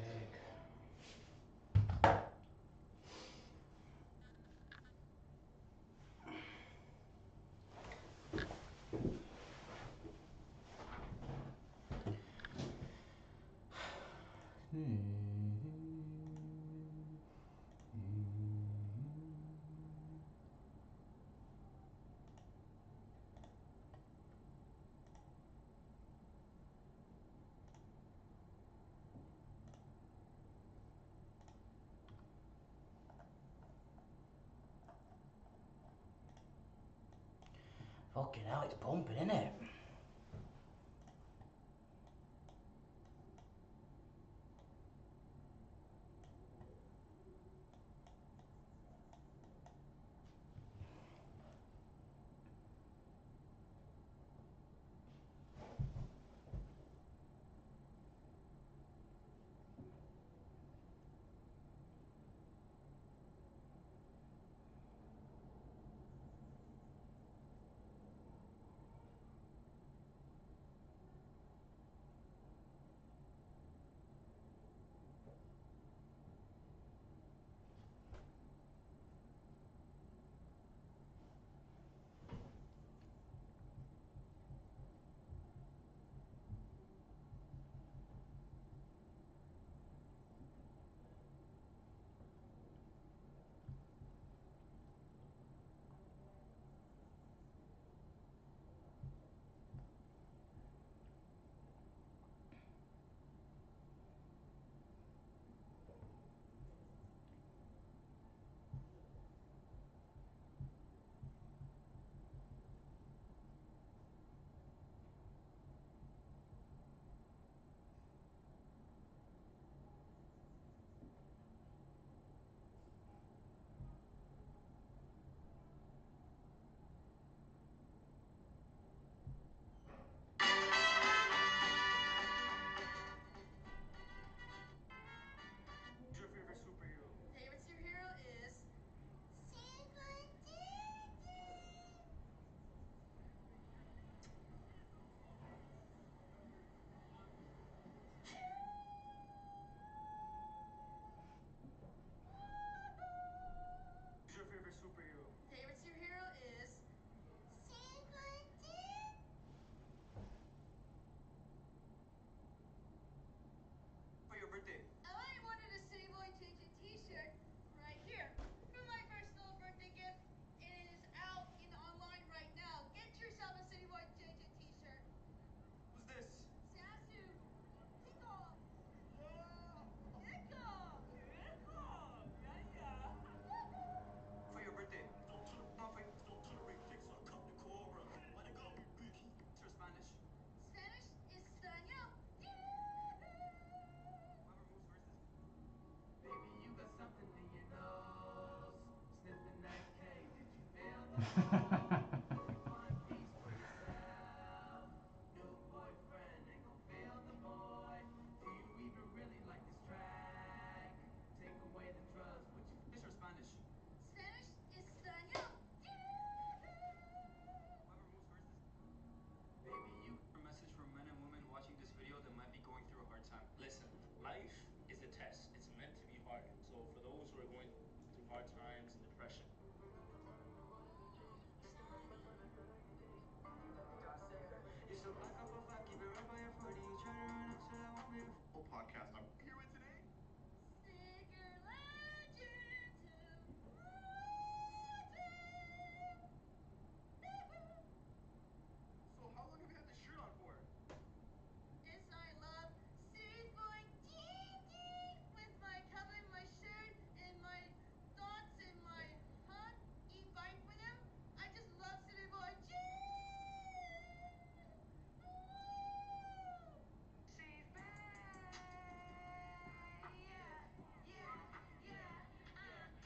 [SPEAKER 1] Fucking hell, it's pumping, isn't it?
[SPEAKER 9] English or Spanish? Spanish, Español. Whoever moves first is... Baby, you a message for men and women watching this video that might be going through a hard time. Listen, life is a test. It's meant to be hard. So for those who are going through hard times and depression,
[SPEAKER 18] podcast I'm here with today.
[SPEAKER 9] Sticker Legends
[SPEAKER 18] So how long have you had this shirt on for?
[SPEAKER 9] Is I love City Boy Gigi with my covering my shirt and my thoughts and my heart invite for them. I just love City Boy G. She's back. Yeah, yeah, yeah.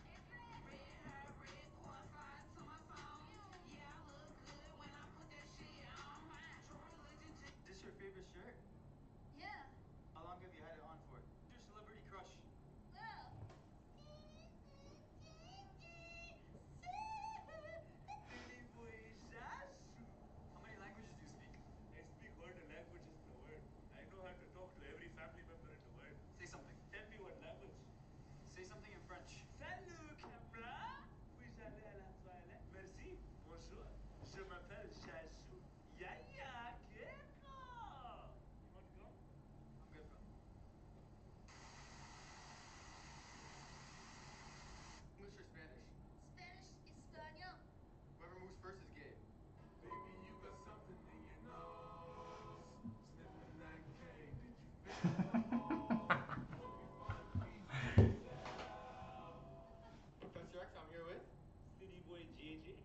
[SPEAKER 9] It's red hair, red quartz slide to my phone. Yeah, I look good when I put that shit on. True religion.
[SPEAKER 18] Is this your favorite shirt?
[SPEAKER 9] Yeah.
[SPEAKER 18] How long have you had it on for? Your celebrity crush?
[SPEAKER 9] Well.
[SPEAKER 18] City boy Sasu. How many languages do you speak? I speak all the languages in the world. I know how to talk to every family member in the world. Say something. Tell me what language. Say something in French. Salut, camera. Puis aller à la toilette. Merci. Bonjour. Je m'appelle Sasu. Yaya, Keko. You want to come? I'm good, bro. English or Spanish?
[SPEAKER 9] Spanish, Español.
[SPEAKER 18] Whoever moves first is gay.
[SPEAKER 21] Baby, you got something in your nose. Sniffing that K, did you feel the hole? Hope you find peace for yourself.
[SPEAKER 18] Professor X, I'm here with City Boy JJ.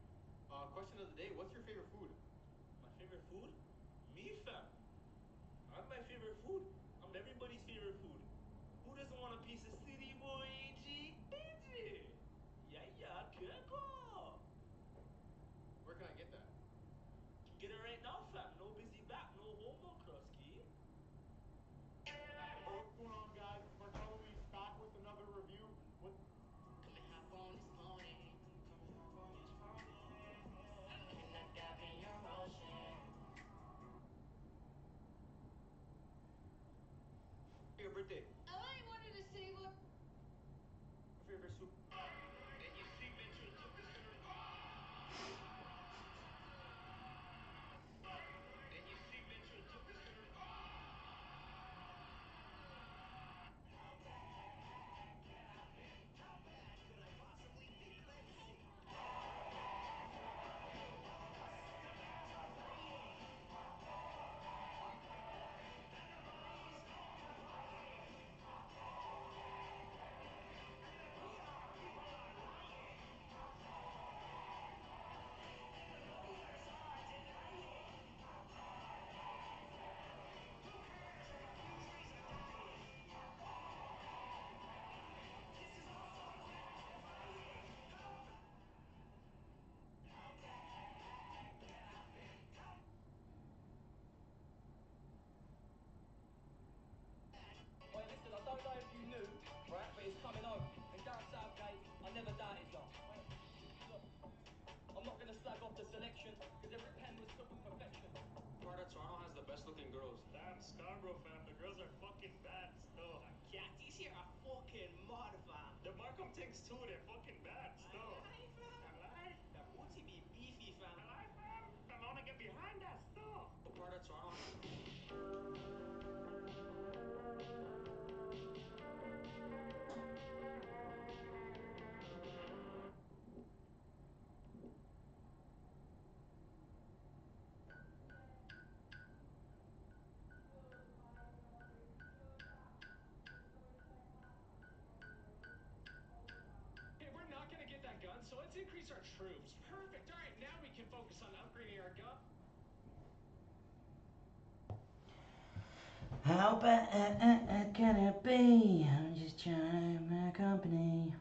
[SPEAKER 18] Question of the day, what's your favorite food? My favorite food? Me, fam. I'm my favorite food. I'm everybody's favorite food. Who doesn't want a piece of City Boy JJ? Yeah, yeah, Keko. Where can I get that? You can get it right now, fam. No busy back, no homo crusky.
[SPEAKER 22] What's going on, guys? It's Bartolomew back with another review. What?
[SPEAKER 23] Coming up on this morning. Coming up on this morning. Looking at that in your motion.
[SPEAKER 18] Your birthday.
[SPEAKER 9] I wanted to say what.
[SPEAKER 18] Your favorite soup.
[SPEAKER 23] Then you sleep into the Then you sleep into the
[SPEAKER 24] Wait, listen, I don't know if you knew, right, but it's coming home. And down Southgate, I never doubted you. Look, I'm not going to slag off the selection, because every pen was put with perfection.
[SPEAKER 18] Part of Toronto has the best looking girls. Damn, Scarborough fam, the girls are fucking bad still.
[SPEAKER 24] Cat, these here are fucking mad, fam.
[SPEAKER 18] The Markham things too, they're fucking bad still.
[SPEAKER 24] Aye, fam.
[SPEAKER 18] Aye.
[SPEAKER 24] That booty be beefy, fam.
[SPEAKER 18] Aye, fam. I wanna get behind that still. Part of Toronto.
[SPEAKER 24] Hey, we're not going to get that gun, so let's increase our troops. Perfect. All right, now we can focus on upgrading our gun.
[SPEAKER 1] How bad can it be? I'm just trying my company.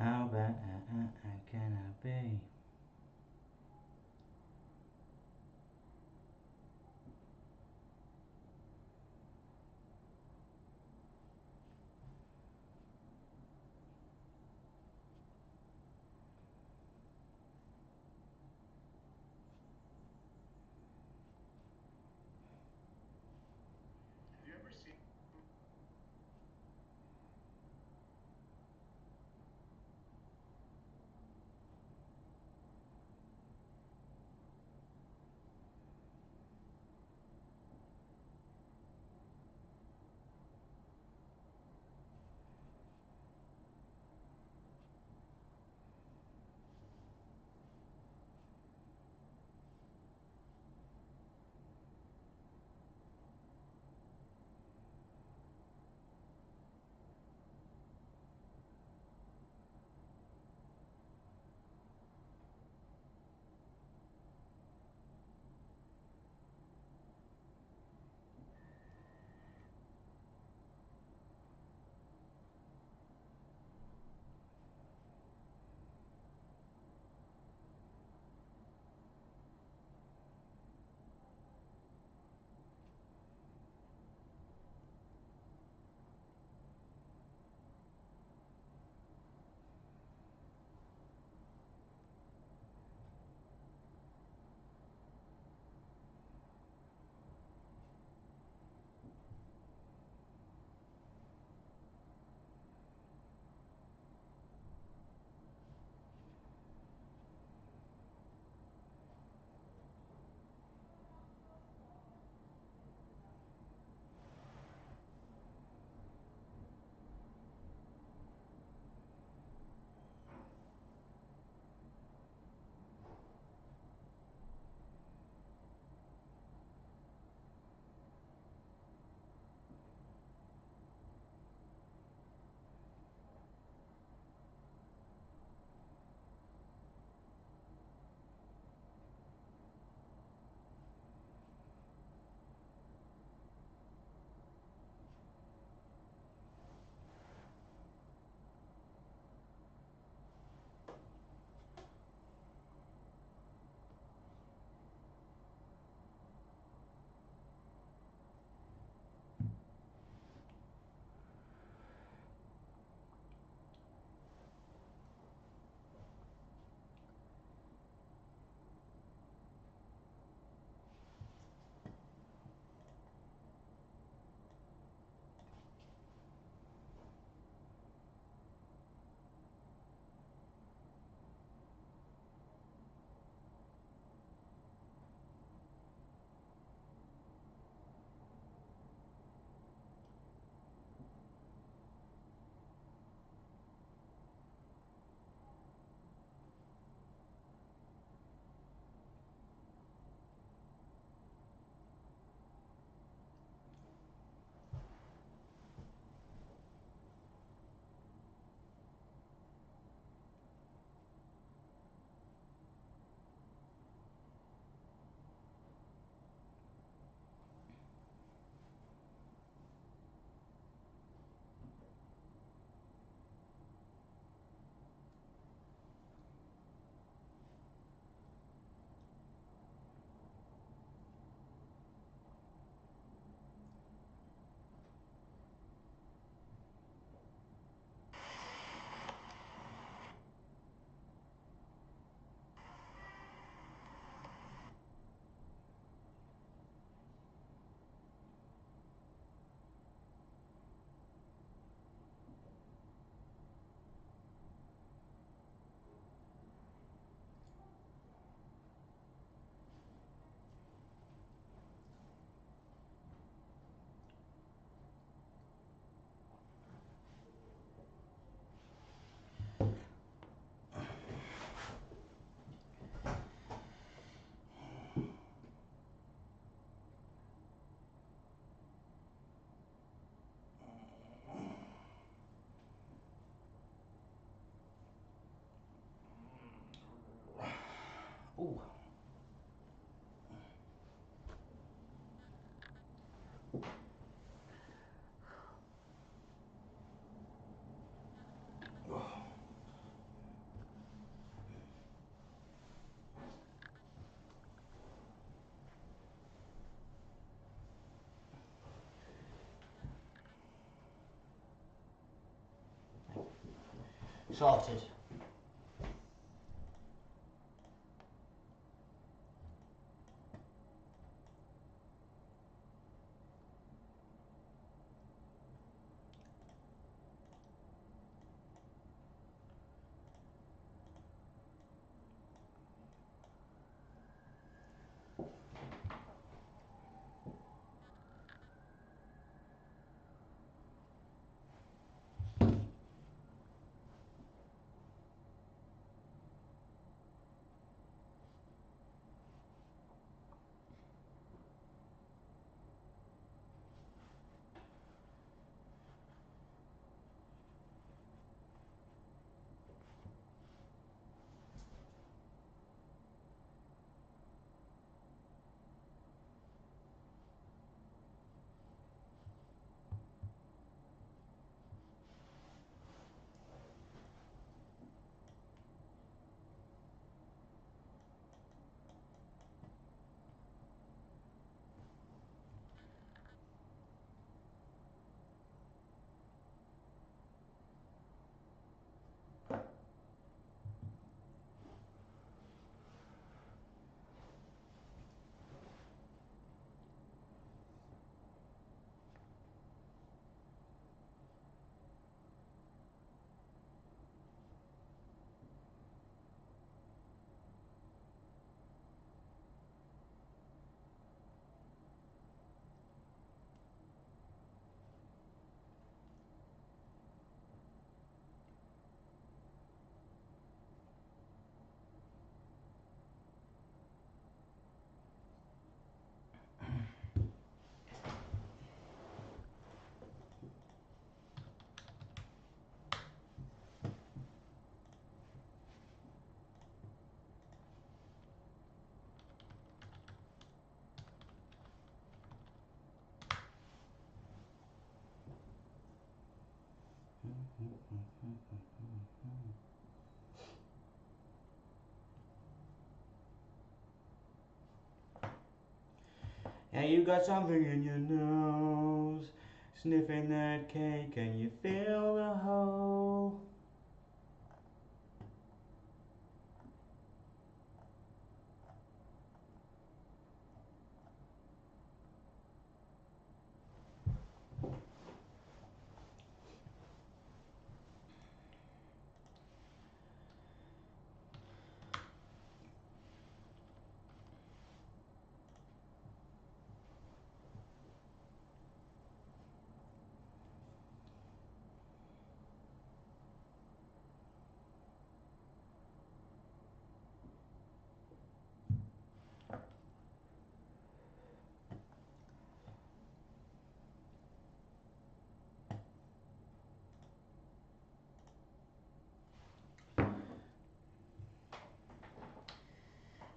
[SPEAKER 1] How bad can I be?
[SPEAKER 22] Have you ever seen?
[SPEAKER 1] Sorted. Yeah, you got something in your nose, sniffing that cake, and you feel the hole.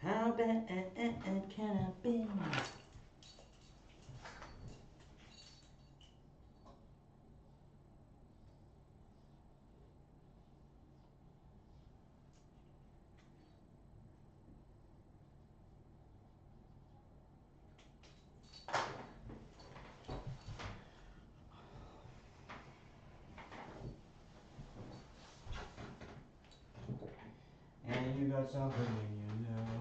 [SPEAKER 1] How bad can I be? And you got something in your nose.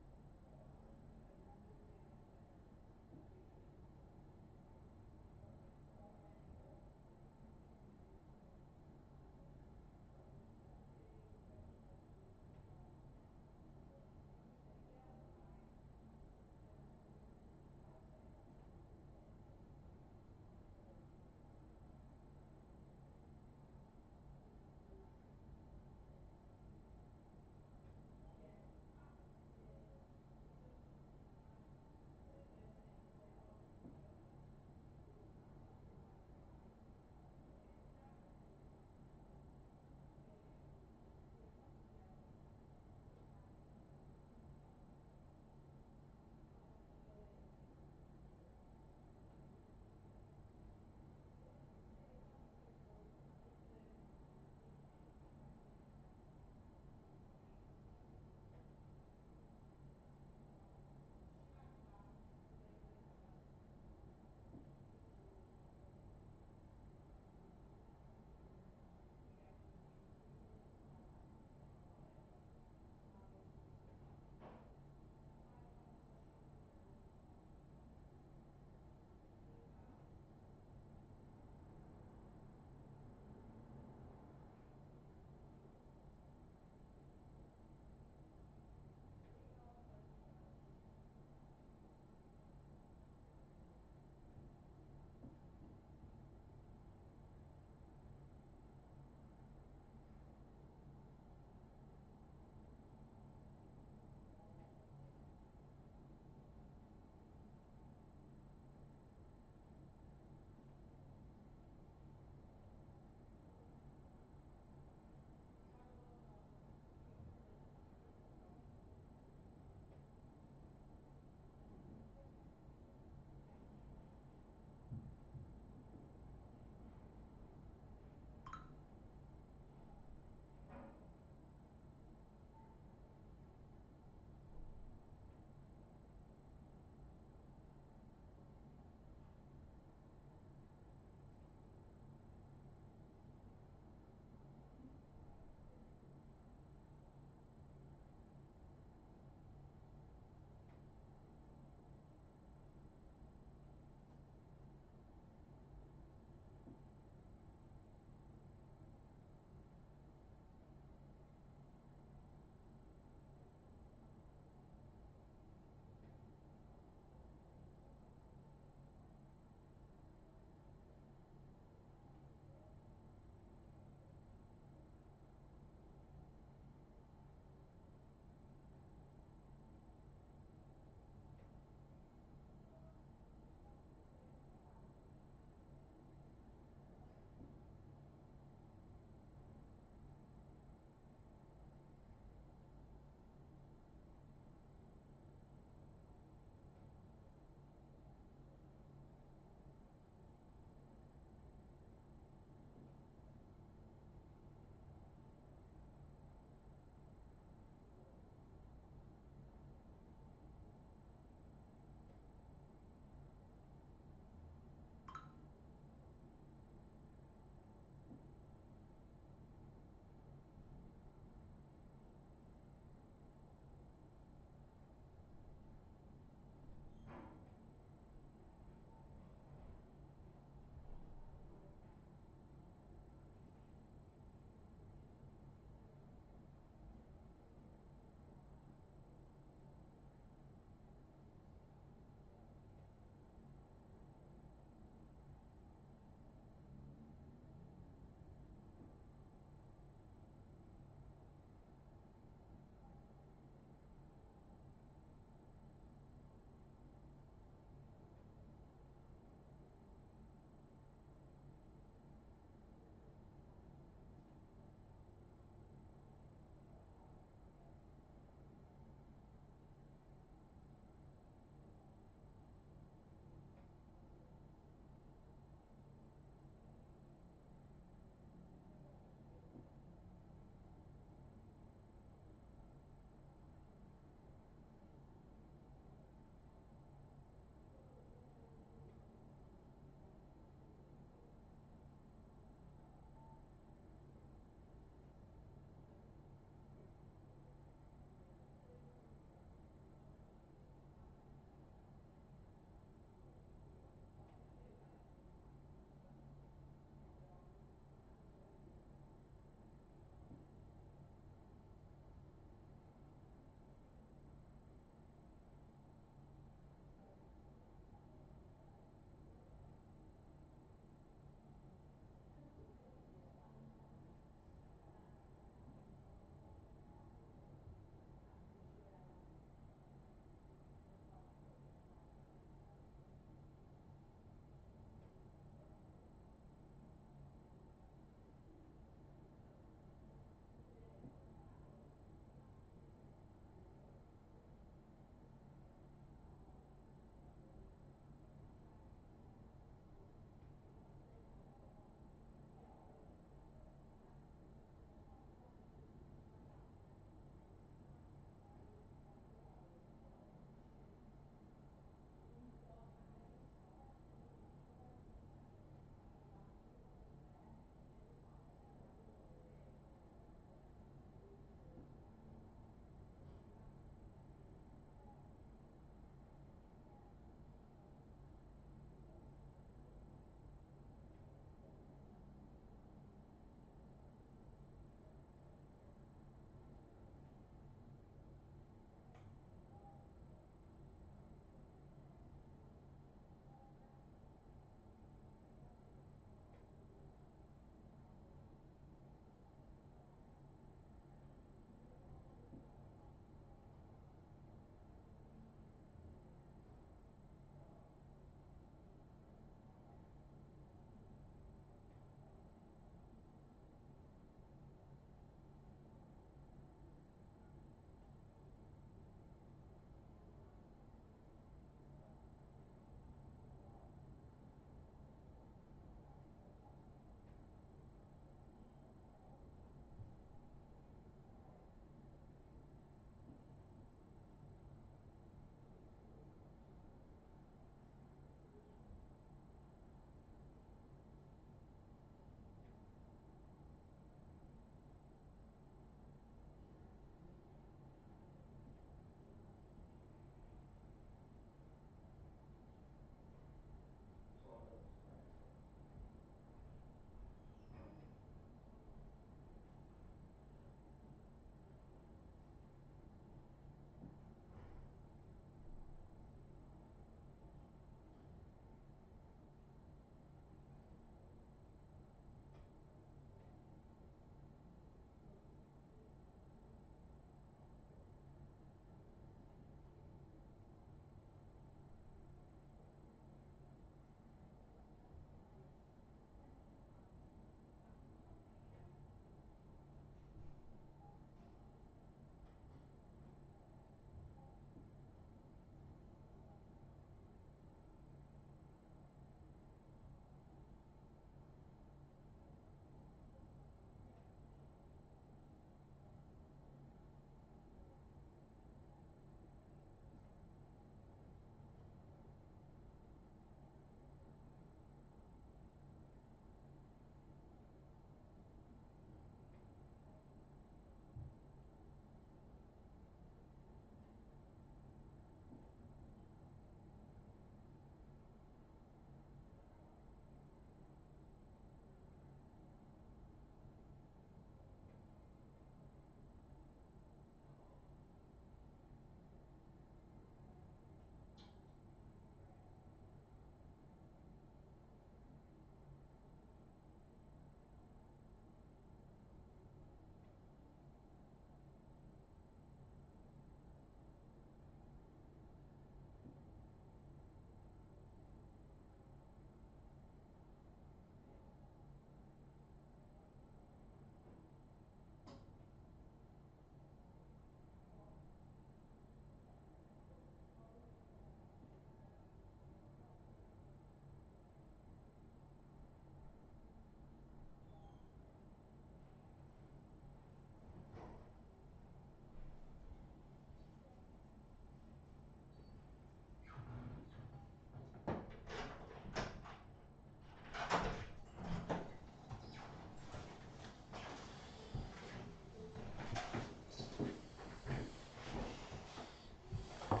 [SPEAKER 1] Yeah.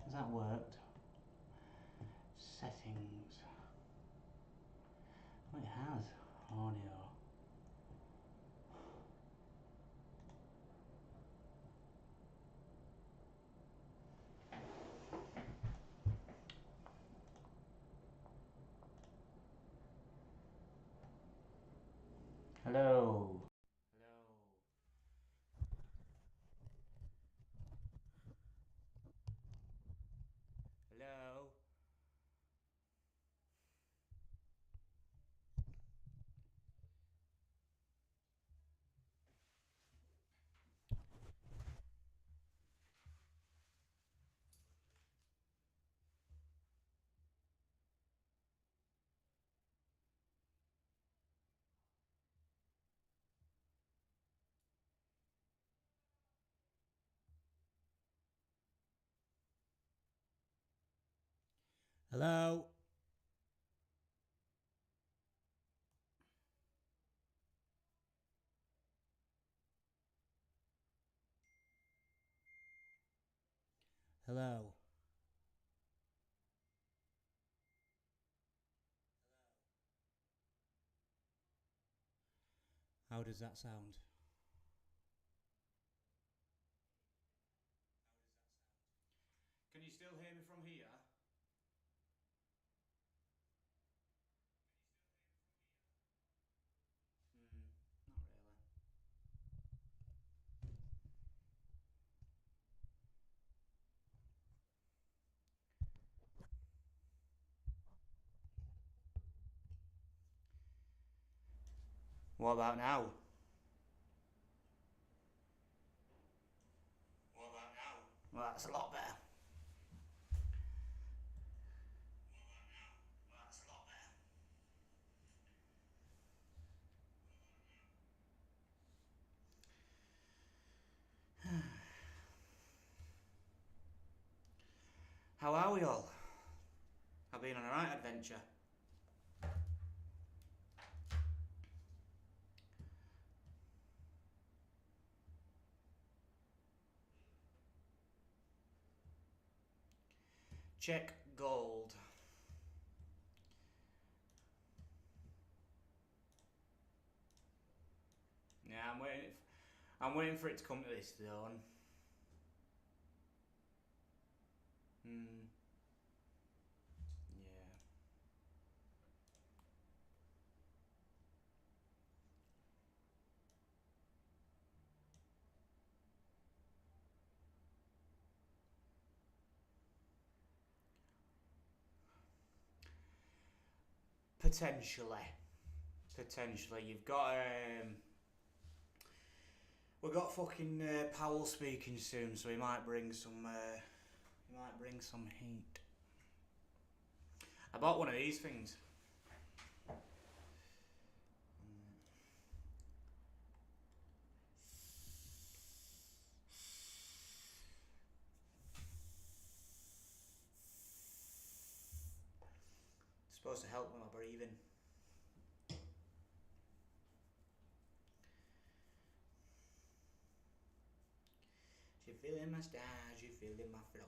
[SPEAKER 1] Has that worked? Settings. Oh, it has. Audio. Hello. Hello. Hello. Hello. How does that sound? Can you still hear me from here? Not really. What about now? What about now? Well, that's a lot better. Well, that's a lot better. How are we all? I've been on a right adventure. Check gold. Yeah, I'm waiting for it to come to this zone. Yeah. Potentially. You've got we've got fucking Powell speaking soon, so he might bring some heat. I bought one of these things. It's supposed to help with my breathing. You feeling my stars, you feeling my flow.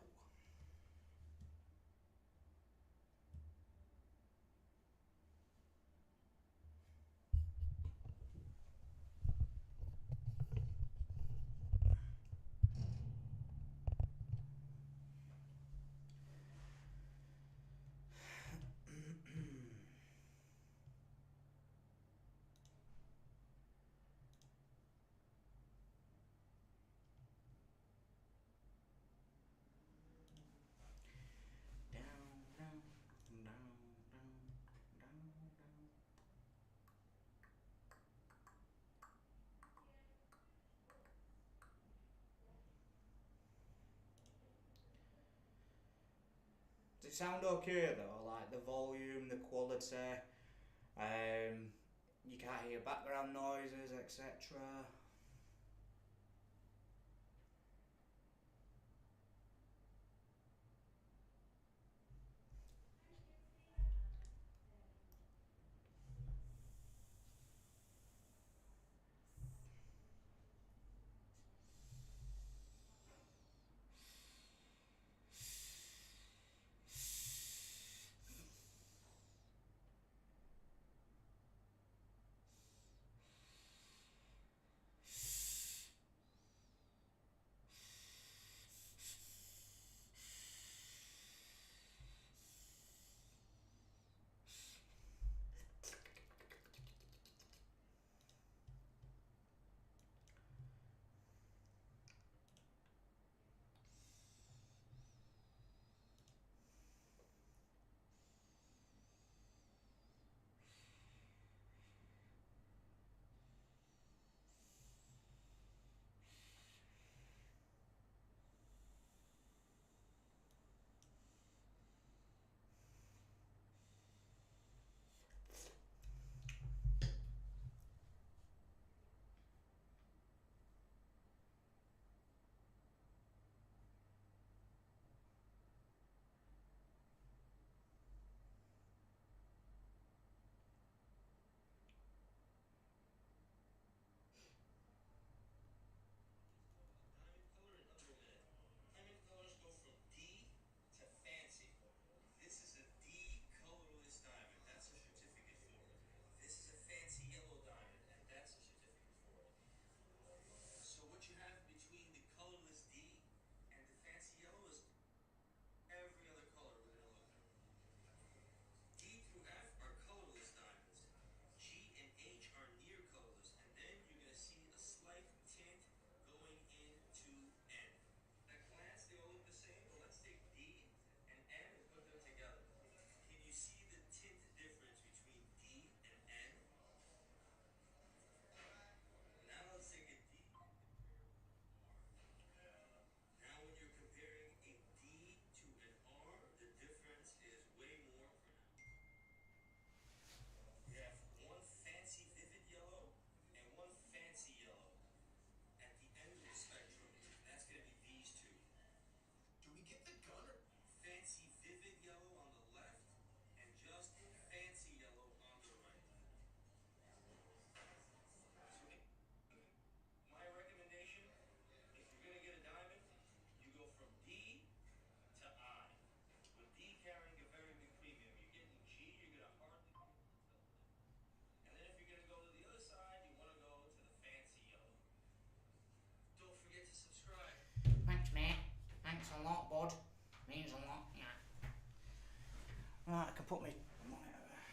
[SPEAKER 1] Does it sound okay though? Like the volume, the quality, you can't hear background noises, etc.
[SPEAKER 2] Diamond colors go from D to fancy. This is a D colorless diamond. That's a certificate for it. This is a fancy yellow diamond, and that's a certificate for it. So what you have between the colorless D and the fancy yellow is every other color we're going to look at. D through F are colorless diamonds. G and H are near colorless, and then you're going to see a slight tint going into N. At a glance, they all look the same, but let's take D and N and put them together. Can you see the tint difference between D and N? Now let's take a D and compare it with an R. Now when you're comparing a D to an R, the difference is way more pronounced. You have one fancy vivid yellow and one fancy yellow at the end of the spectrum. That's going to be these two. Do we get the gun or fancy vivid yellow on the left and just fancy yellow on the right? So my recommendation, if you're going to get a diamond, you go from D to I. With D carrying a very big premium, you're getting G, you're going to hardly be able to tell the difference. And then if you're going to go to the other side, you want to go to the fancy yellow. Don't forget to subscribe.
[SPEAKER 1] Thanks, mate. Thanks a lot, bud. Means a lot, yeah. Right, I can put my monitor back.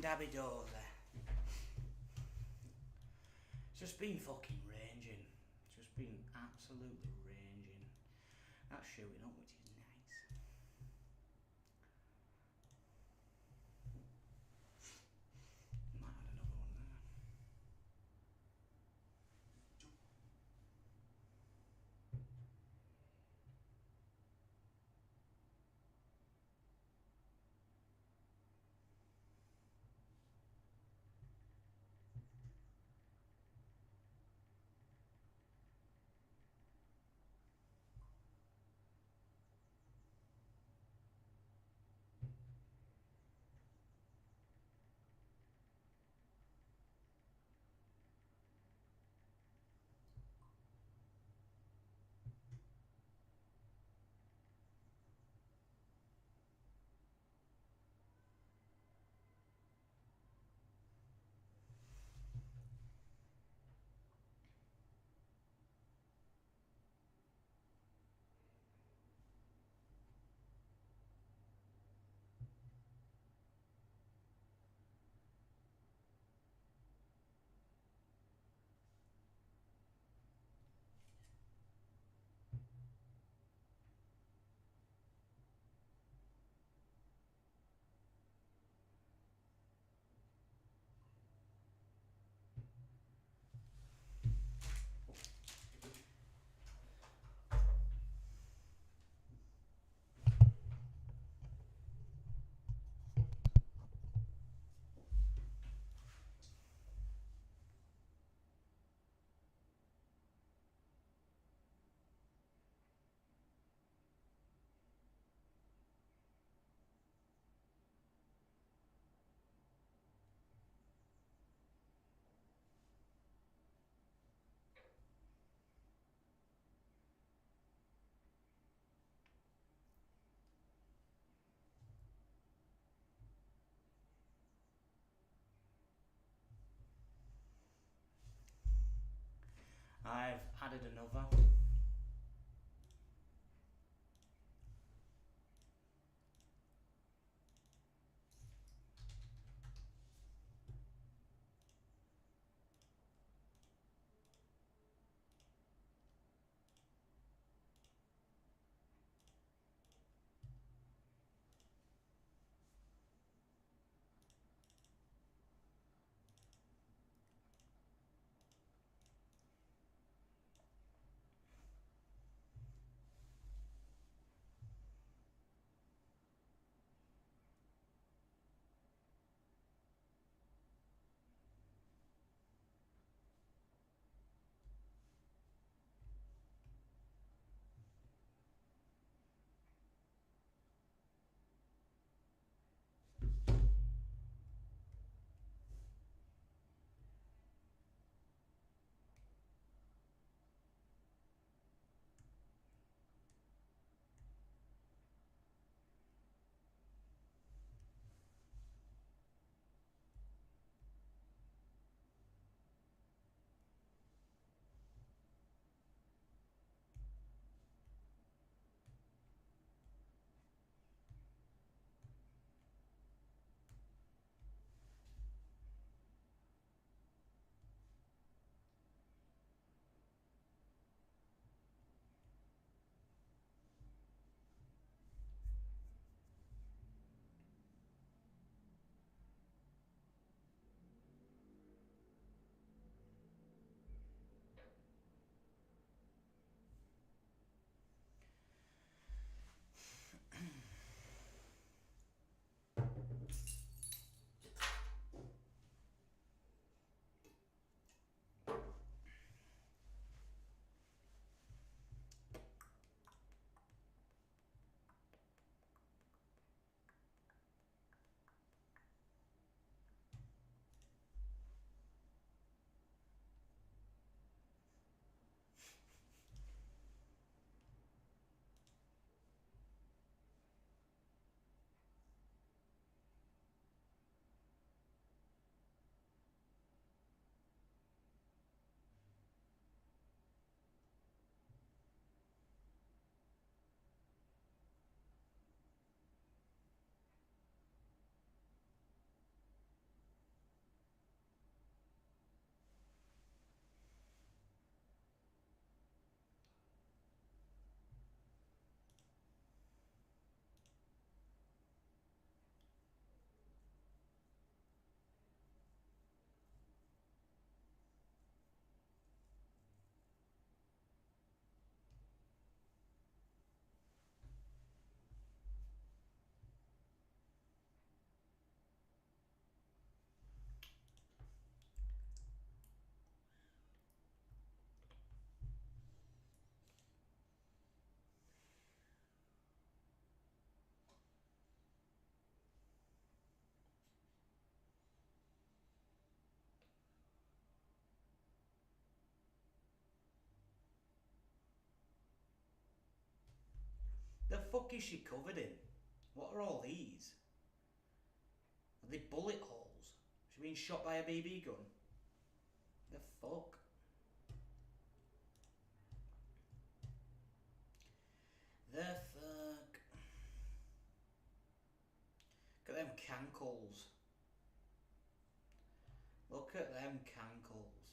[SPEAKER 3] dabby dozy. It's just been fucking ranging. It's just been absolutely ranging. That's shooting up, which is nice. Might add another one there. I've added another. fuck is she covered in? What are all these? Are they bullet holes? She being shot by a BB gun? The fuck? The fuck? Look at them cankles. Look at them cankles.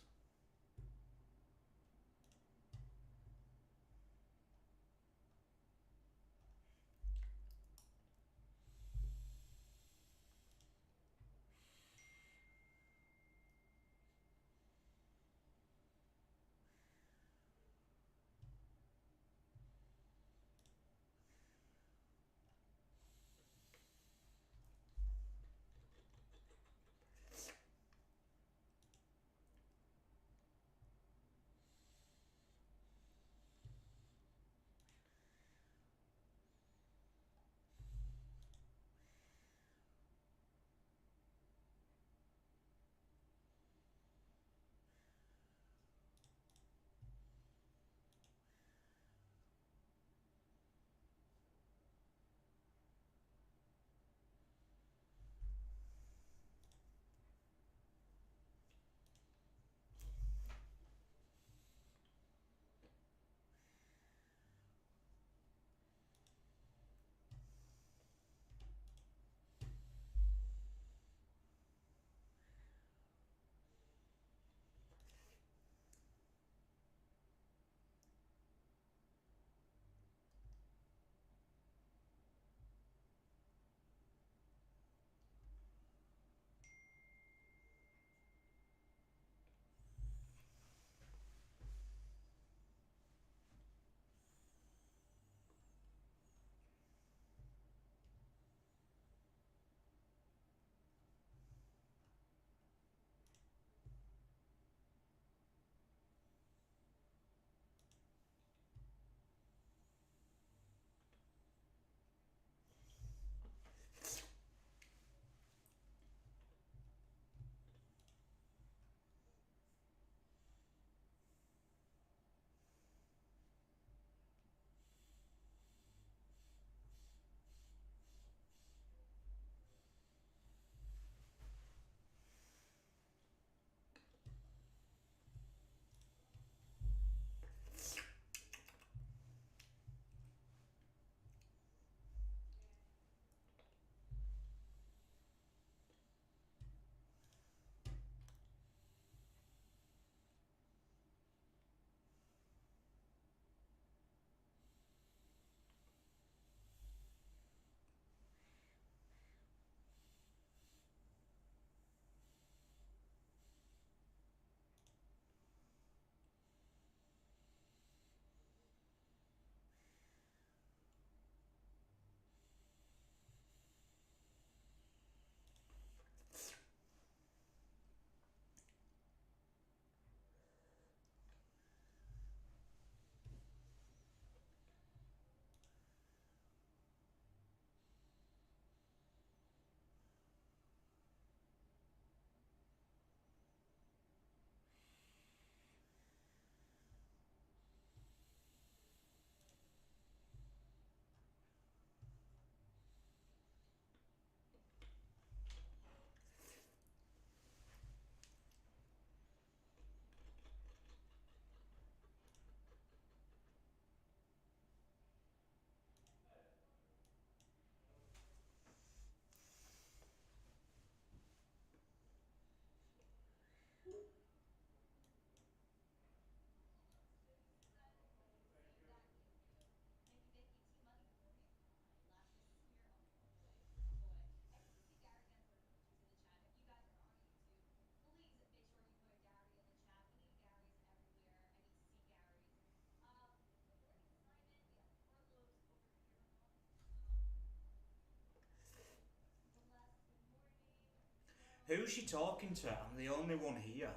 [SPEAKER 3] Who's she talking to? I'm the only one here.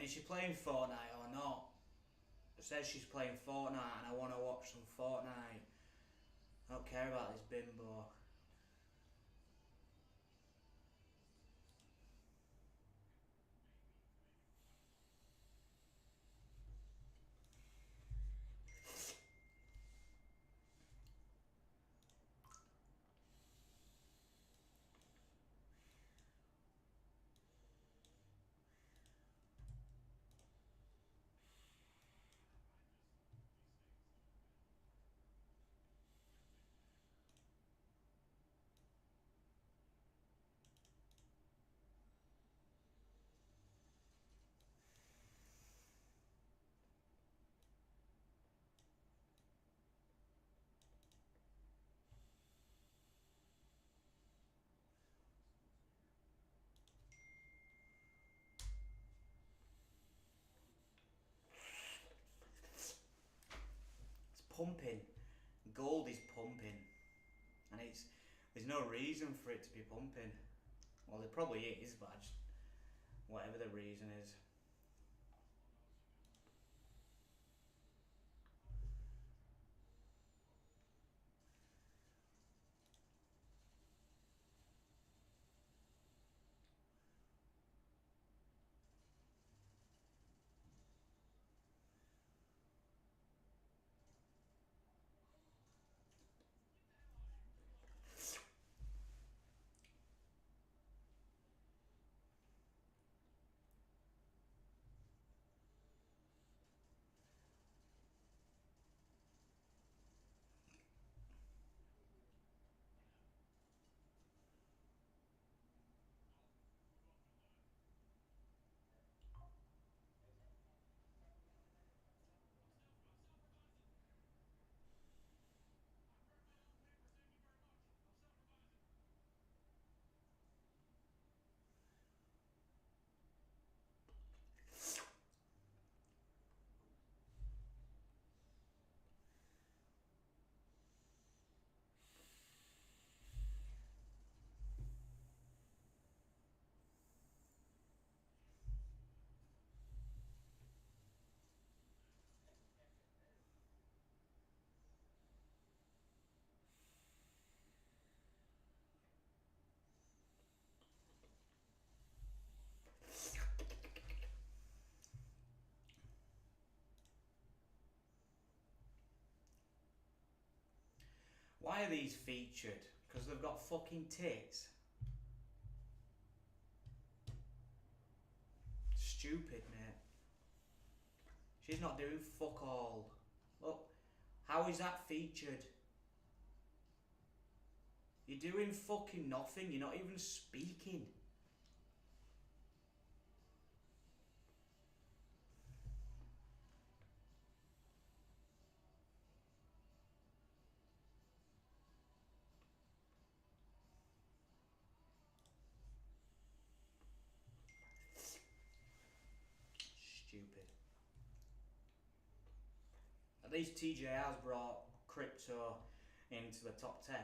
[SPEAKER 3] Is she playing Fortnite or not? It says she's playing Fortnite and I want to watch some Fortnite. I don't care about this bimbo. Pumping. Gold is pumping, and there's no reason for it to be pumping. Well, there probably is, but whatever the reason is. Why are these featured? Because they've got fucking tits. Stupid, mate. She's not doing fuck all. Look, how is that featured? You're doing fucking nothing. You're not even speaking. Stupid. At least TJR's brought crypto into the top 10.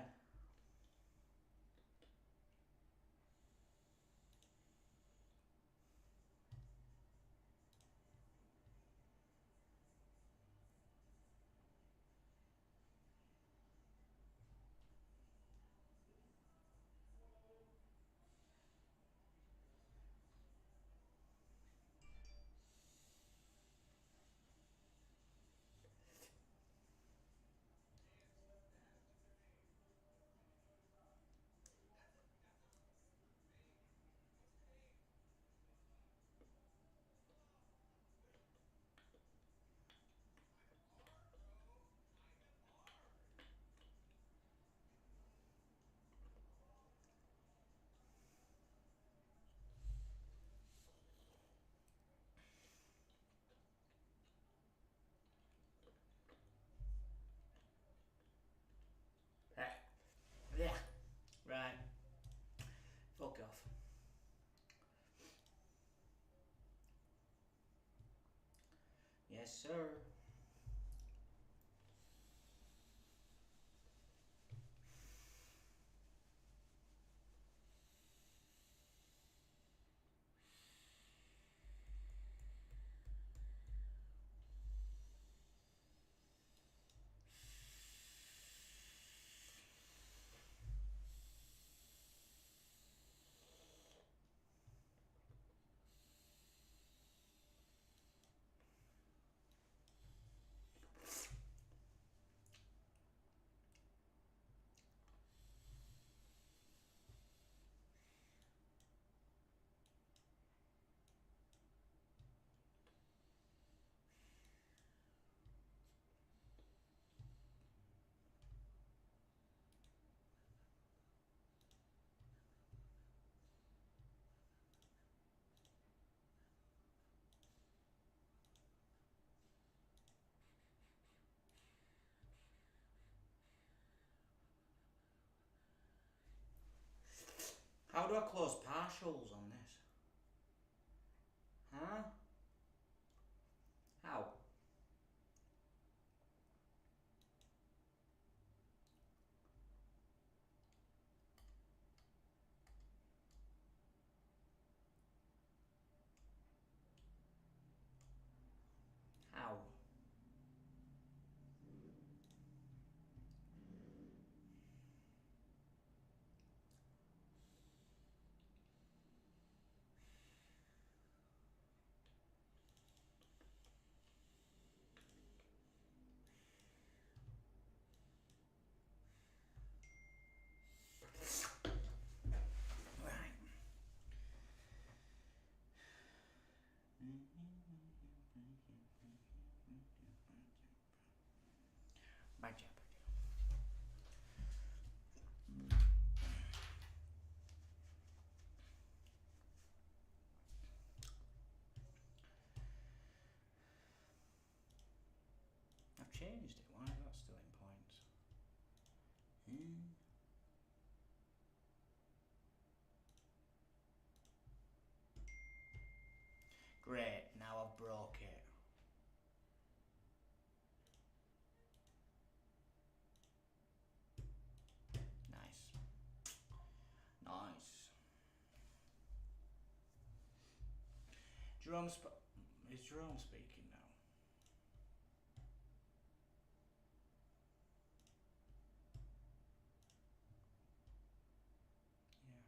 [SPEAKER 3] Yeah. Right. Fuck off. Yes, sir. How do I close partials on this? Huh? How? How? Right. Baja. I've changed it. Why is that still in points? Great. Now I've broke it. Nice. Nice. Is Jerome speaking now? Yeah.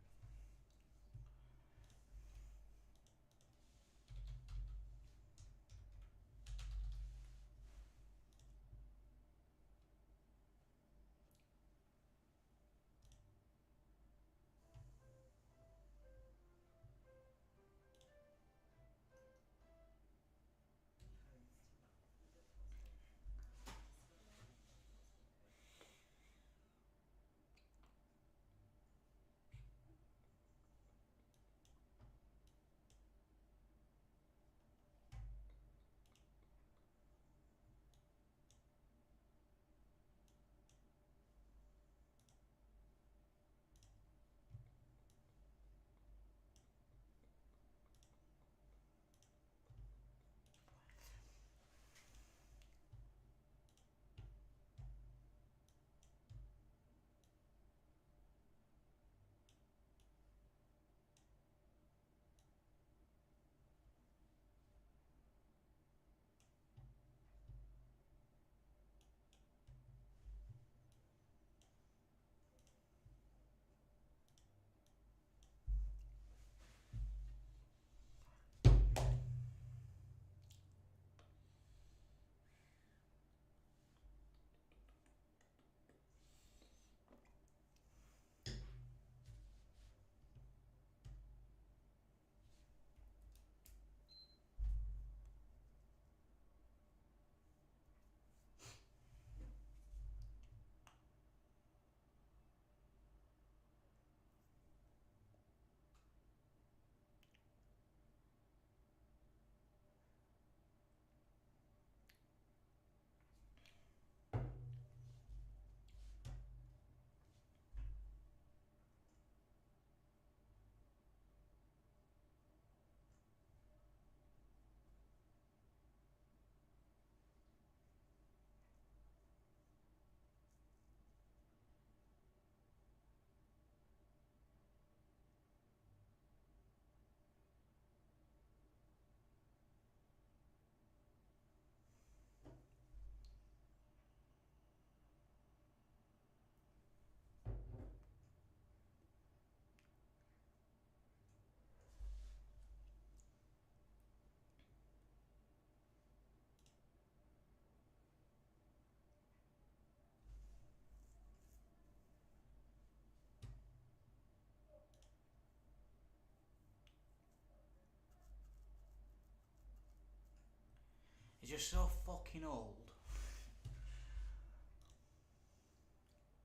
[SPEAKER 3] He's just so fucking old.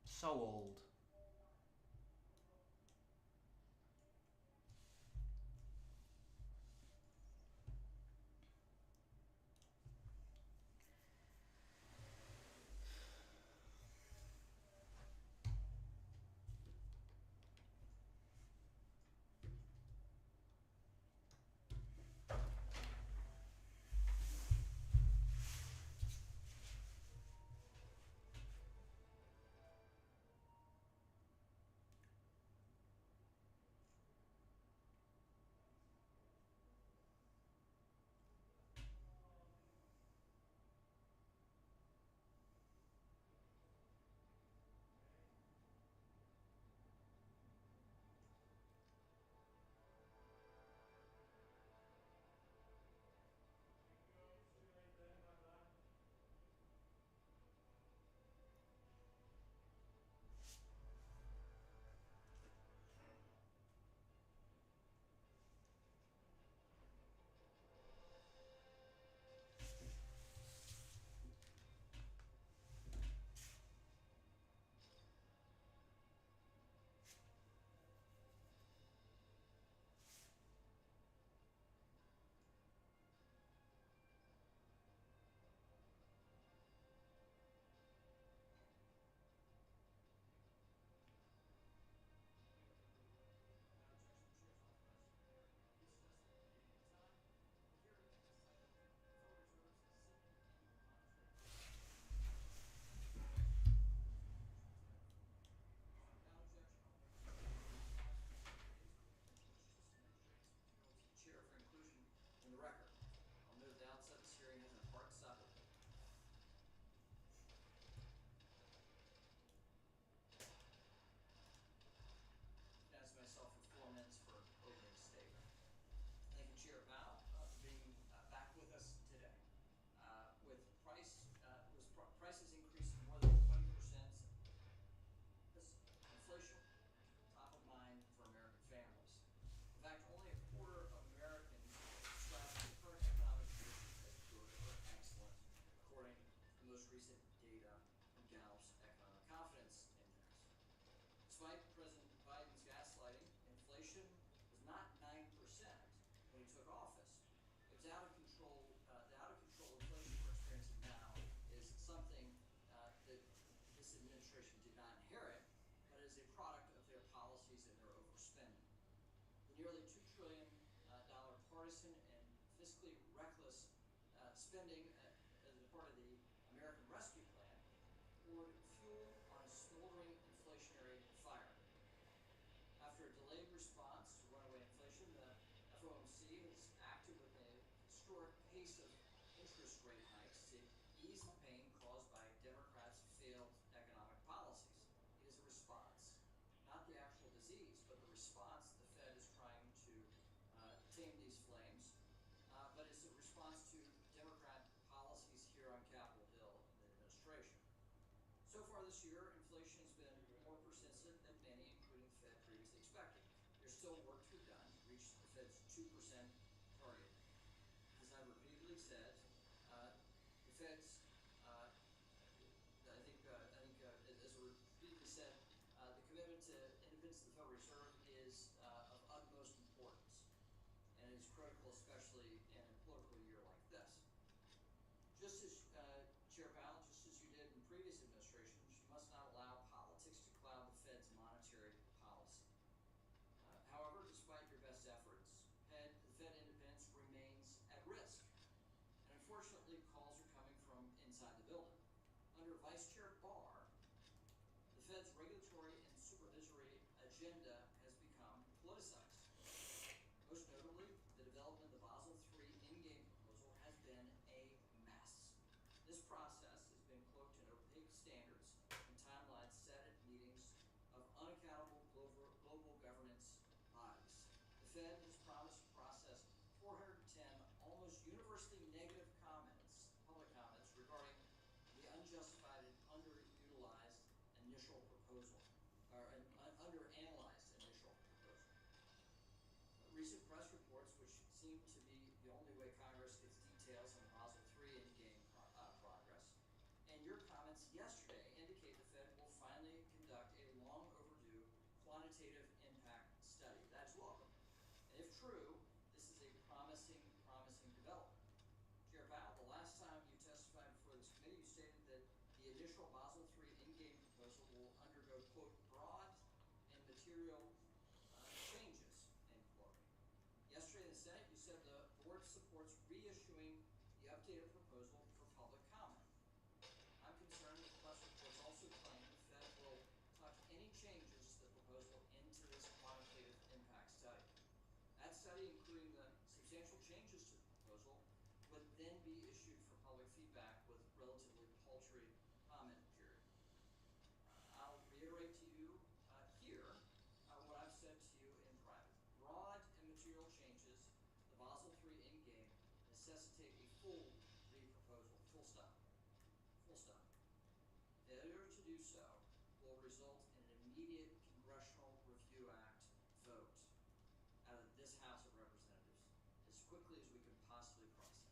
[SPEAKER 3] So old.
[SPEAKER 4] nearly $2 trillion partisan and fiscally reckless spending as a part of the American Rescue Plan poured fuel on a smoldering inflationary fire. After a delayed response to runaway inflation, the FOMC has acted with a historic pace of interest rate hikes to ease the pain caused by Democrats' failed economic policies. It is a response, not the actual disease, but the response the Fed is trying to tame these flames, but it's a response to Democrat policies here on Capitol Hill in the administration. So far this year, inflation has been more persistent than many, including the Fed, previously expected. There's still work to be done to reach the Fed's 2% target. As I've repeatedly said, the Fed's, as repeatedly said, the commitment to independence of the Federal Reserve is of utmost importance, and it is critical, especially in a political year like this. Just as Chair Powell, just as you did in previous administrations, you must not allow politics to cloud the Fed's monetary policy. However, despite your best efforts, the Fed independence remains at risk. And unfortunately, calls are coming from inside the building. Under Vice Chair Barr, the Fed's regulatory and supervisory agenda has become politicized. Most notably, the development of the Basel III endgame proposal has been a mess. This process has been cloaked in opaque standards and timelines set at meetings of unaccountable global governance bodies. The Fed has promised to process 410 almost universally negative comments, public comments, regarding the unjustified and underutilized initial proposal, or underanalyzed initial proposal. Recent press reports, which seem to be the only way Congress gets details on the Basel III endgame progress, and your comments yesterday indicate the Fed will finally conduct a long overdue quantitative impact study. That's welcome. And if true, this is a promising development. Chair Powell, the last time you testified before this committee, you stated that the initial Basel III endgame proposal will undergo, quote, broad and material changes, end quote. Yesterday in the Senate, you said the board supports reissuing the updated proposal for public comment. I'm concerned that press reports also claim the Fed will tuck any changes to the proposal into this quantitative impact study. That study, including the substantial changes to the proposal, would then be issued for public feedback with relatively paltry comment period. I'll reiterate to you here what I've said to you in private. Broad and material changes, the Basel III endgame, necessitate a full re-proposal, full stop. Full stop. Failure to do so will result in an immediate Congressional Review Act vote out of this House of Representatives as quickly as we can possibly process.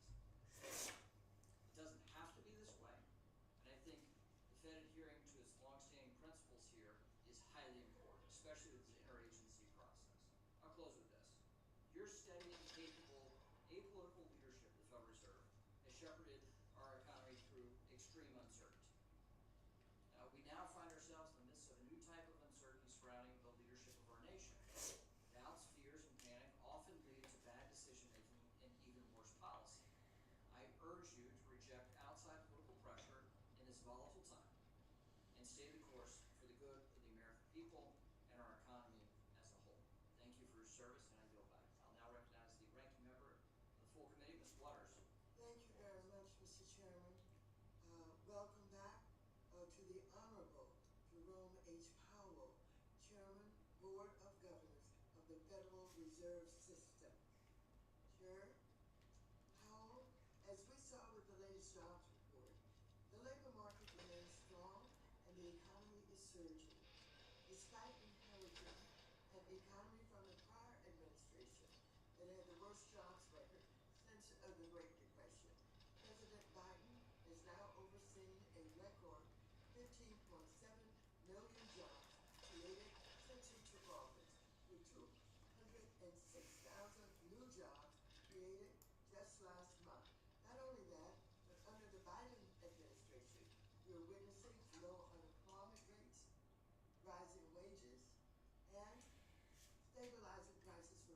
[SPEAKER 4] It doesn't have to be this way, and I think the Fed adhering to its longstanding principles here is highly important, especially with this interagency process. I'll close with this. Your steady and capable apolitical leadership of the Federal Reserve has shepherded our economy through extreme uncertainty. We now find ourselves in the midst of a new type of uncertainty surrounding the leadership of our nation. Doubts, fears, and panic often lead to bad decision-making and even worse policy. I urge you to reject outside political pressure in this volatile time and stay the course for the good of the American people and our economy as a whole. Thank you for your service, and I yield back. I'll now recognize the ranking member of the full committee, Ms. Waters.
[SPEAKER 8] Thank you very much, Mr. Chairman. Welcome back to the Honorable Jerome H. Powell, Chairman, Board of Governors of the Federal Reserve System. Chair Powell, as we saw with the latest jobs report, the labor market remains strong and the economy is surging. Despite inheriting an economy from the prior administration that had the worst jobs record since the Great Depression, President Biden has now overseen a record 15.7 million jobs created since he took office, with 206,000 new jobs created just last month. Not only that, but under the Biden administration, we're witnessing low unemployment rates, rising wages, and stabilizing prices for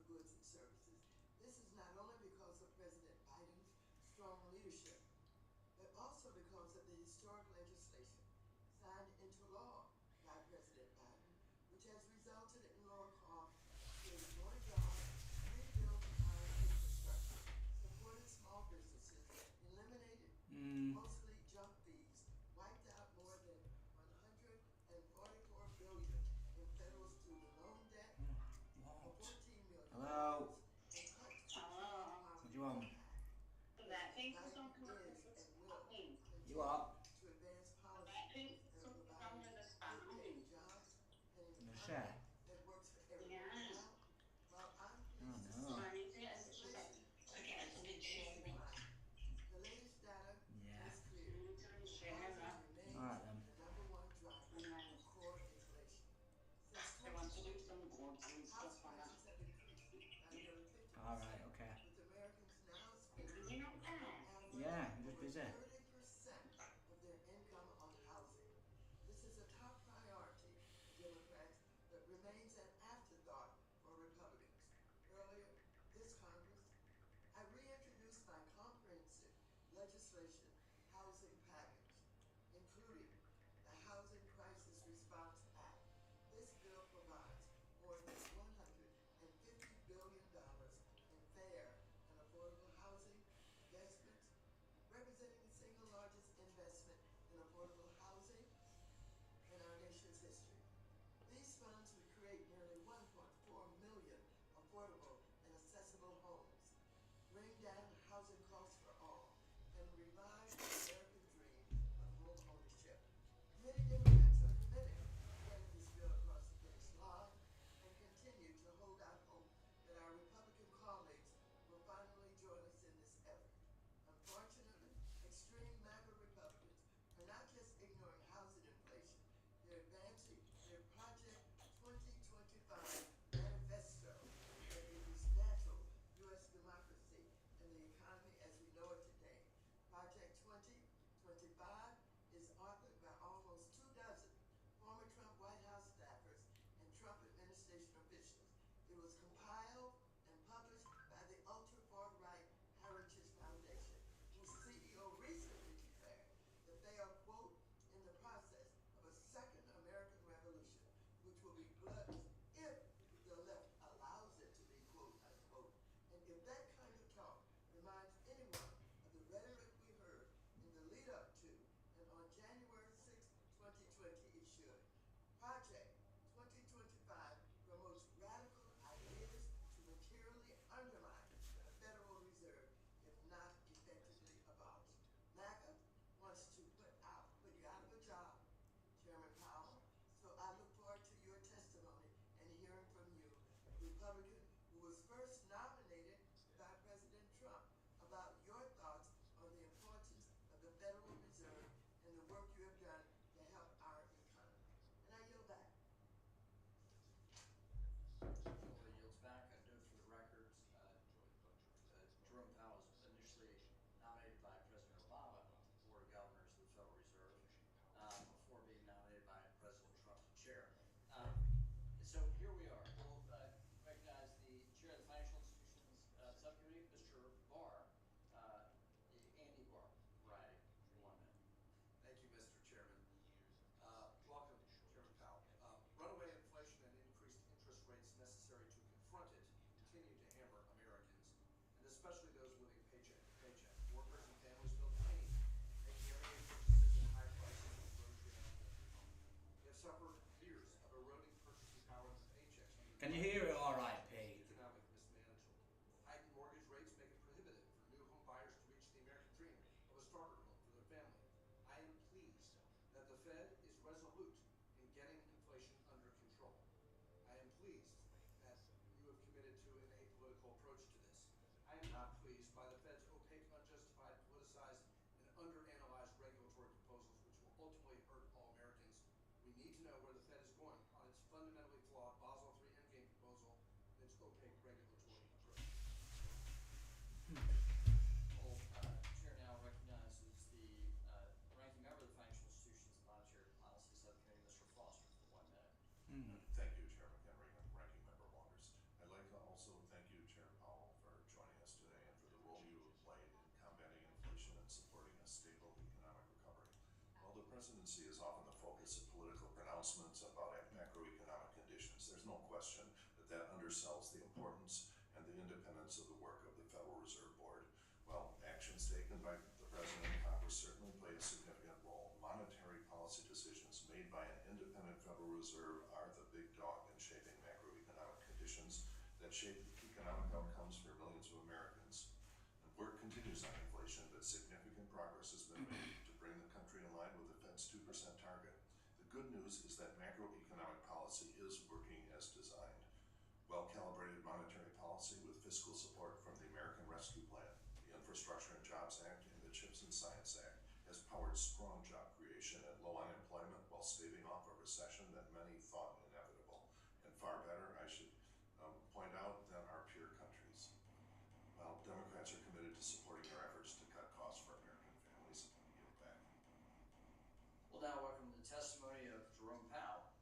[SPEAKER 8] historic legislation signed into law by President Biden, which has resulted in lower costs, created more jobs, rebuilt our infrastructure, supported small businesses, eliminated mostly junk fees, wiped out more than $144 billion in federal student loan debt for 14 million
[SPEAKER 3] Hello.
[SPEAKER 8] and cut control our
[SPEAKER 3] What do you want?
[SPEAKER 8] President Biden is and will
[SPEAKER 3] You are.
[SPEAKER 8] continue to advance policies that are providing good paying jobs and an
[SPEAKER 3] No
[SPEAKER 8] economy
[SPEAKER 3] share.
[SPEAKER 8] that works for everyone. Now, while I'm
[SPEAKER 3] Oh
[SPEAKER 8] pleased to
[SPEAKER 3] no.
[SPEAKER 8] see inflation is declining, the latest data
[SPEAKER 3] Yeah.
[SPEAKER 8] is clear. Housing remains
[SPEAKER 3] Alright then.
[SPEAKER 8] the #1 driver of core inflation. Since 2020, house prices have increased by nearly 50%,
[SPEAKER 3] Alright, okay.
[SPEAKER 8] with Americans now spending on average
[SPEAKER 3] Yeah, I'm just
[SPEAKER 8] over
[SPEAKER 3] busy.
[SPEAKER 8] 30% of their income on housing. This is a top priority for Democrats, but remains an afterthought for Republicans. Earlier this Congress, I reintroduced my comprehensive legislation housing package, including the Housing Crisis Response Act. This bill provides more than $150 billion in fair and affordable housing investments, representing the single largest investment in affordable housing in our nation's history. These funds would create nearly 1.4 million affordable and accessible homes, bring down housing costs for all, and revive the American dream of home ownership. Many Democrats are committed to getting this bill across the finish line and continue to hold out hope that our Republican colleagues will finally join us in this effort. Unfortunately, extreme MAGA Republicans are not just ignoring housing inflation, they're advancing their Project 2025 manifesto that will dismantle U.S. democracy and the economy as we know it today. Project 2025 is authored by almost 24 former Trump White House staffers and Trump administration officials. It was compiled and published by the ultra-far-right Heritage Foundation, whose CEO recently declared that they are, quote, in the process of a second American Revolution, which will be bloodless if the left allows it to be, quote, unquote. And if that kind of talk reminds anyone of the rhetoric we heard in the lead up to and on January 6, 2020, it should. Project 2025 promotes radical ideas to materially undermine the Federal Reserve, if not effectively abolish. MAGA wants to put you out of a job, Chairman Powell. So I look forward to your testimony and hearing from you, a Republican who was first nominated by President Trump, about your thoughts on the importance of the Federal Reserve and the work you have done to help our economy. And I yield back.
[SPEAKER 4] Gentleman yields back. I note for the record, Jerome Powell was initially nominated by President Obama to the Board of Governors of the Federal Reserve before being nominated by President Trump to chair. So here we are. We'll recognize the chair of the Financial Institutions Subcommittee, Mr. Barr, Andy Barr, variety, for 1 minute.
[SPEAKER 6] Thank you, Mr. Chairman. Welcome, Chairman Powell. Runaway inflation and increased interest rates necessary to confront it continue to hammer Americans, and especially those living paycheck to paycheck. Workers and families feel the pain, making everyday purchases at high prices of grocery and every home. They have suffered years of eroding purchasing power of their paychecks.
[SPEAKER 3] Can you hear it all right, Pete?
[SPEAKER 6] Economic mismanagement. Heightened mortgage rates make it prohibitive for new home buyers to reach the American dream of a starter home for their family. I am pleased that the Fed is resolute in getting inflation under control. I am pleased that you have committed to an apolitical approach to this. I am not pleased by the Fed's opaque, unjustified, politicized, and underanalyzed regulatory proposals, which will ultimately hurt all Americans. We need to know where the Fed is going on its fundamentally flawed Basel III Endgame proposal and its opaque regulatory approach.
[SPEAKER 4] Well, Chair now recognizes the ranking member of the Financial Institutions and Monetary Policy Subcommittee, Mr. Foster, for 1 minute.
[SPEAKER 12] Thank you, Chairman Henry and Ranking Member Waters. I'd like to also thank you, Chair Powell, for joining us today and for the role you have played in combating inflation and supporting a stable economic recovery. presidency is often the focus of political pronouncements about macroeconomic conditions. There's no question that undersells the importance and the independence of the work of the Federal Reserve Board. Well, actions taken by the President and Congress certainly play a significant role. Monetary policy decisions made by an independent Federal Reserve are the big dog in shaping macroeconomic conditions that shape economic outcomes for millions of Americans. And work continues on inflation, but significant progress has been made to bring the country in line with the Fed's 2% target. The good news is that macroeconomic policy is working as designed. Well-calibrated monetary policy with fiscal support from the American Rescue Plan, the Infrastructure and Jobs Act, and the CHIPS and Science Act has powered strong job creation and low unemployment while staving off a recession that many thought inevitable. And far better, I should point out, than our peer countries. Well, Democrats are committed to supporting our efforts to cut costs for American families. Let me give it back.
[SPEAKER 4] We'll now welcome the testimony of Jerome Powell,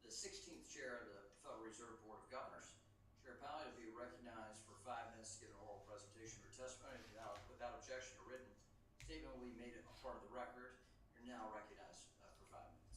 [SPEAKER 4] the 16th chair of the Federal Reserve Board of Governors. Chair Powell, you'll be recognized for 5 minutes to give an oral presentation or testimony. Without objection, a written statement will be made a part of the record. You're now recognized for 5 minutes.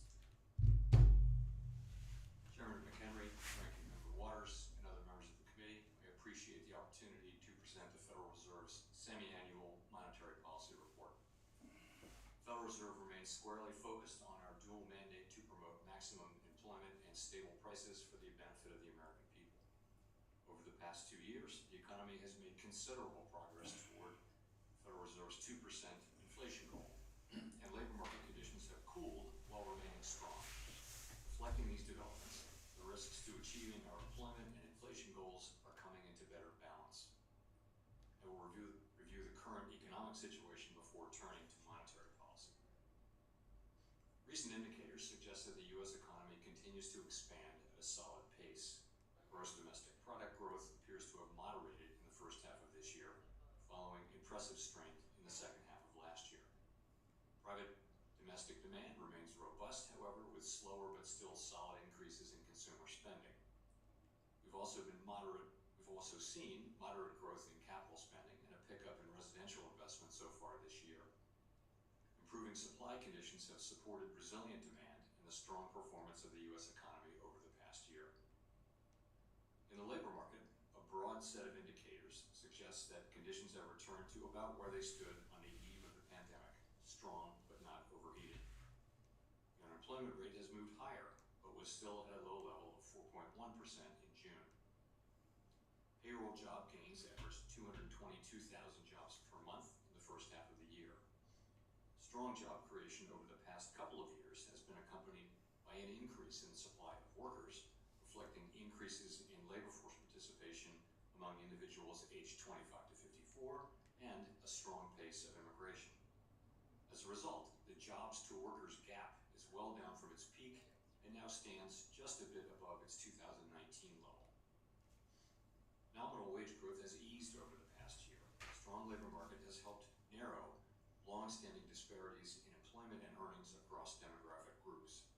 [SPEAKER 7] Chairman McHenry, Ranking Member Waters, and other members of the committee, I appreciate the opportunity to present the Federal Reserve's semi-annual monetary policy report. The Federal Reserve remains squarely focused on our dual mandate to promote maximum employment and stable prices for the benefit of the American people. Over the past 2 years, the economy has made considerable progress toward the Federal Reserve's 2% inflation goal, and labor market conditions have cooled while remaining strong. Reflecting these developments, the risks to achieving our employment and inflation goals are coming into better balance. I will review the current economic situation before turning to monetary policy. Recent indicators suggest that the U.S. economy continues to expand at a solid pace. Gross domestic product growth appears to have moderated in the first half of this year, following impressive strength in the second half of last year. Private domestic demand remains robust, however, with slower but still solid increases in consumer spending. We've also seen moderate growth in capital spending and a pickup in residential investment so far this year. Improving supply conditions have supported resilient demand and the strong performance of the U.S. economy over the past year. In the labor market, a broad set of indicators suggests that conditions have returned to about where they stood on the eve of the pandemic, strong but not overheated. The unemployment rate has moved higher, but was still at a low level of 4.1% in June. Payroll job gains averaged 222,000 jobs per month in the first half of the year. Strong job creation over the past couple of years has been accompanied by an increase in the supply of workers, reflecting increases in labor force participation among individuals aged 25 to 54 and a strong pace of immigration. As a result, the jobs to workers gap is well down from its peak and now stands just a bit above its 2019 level. Nominal wage growth has eased over the past year. A strong labor market has helped narrow long-standing disparities in employment and earnings across demographic groups.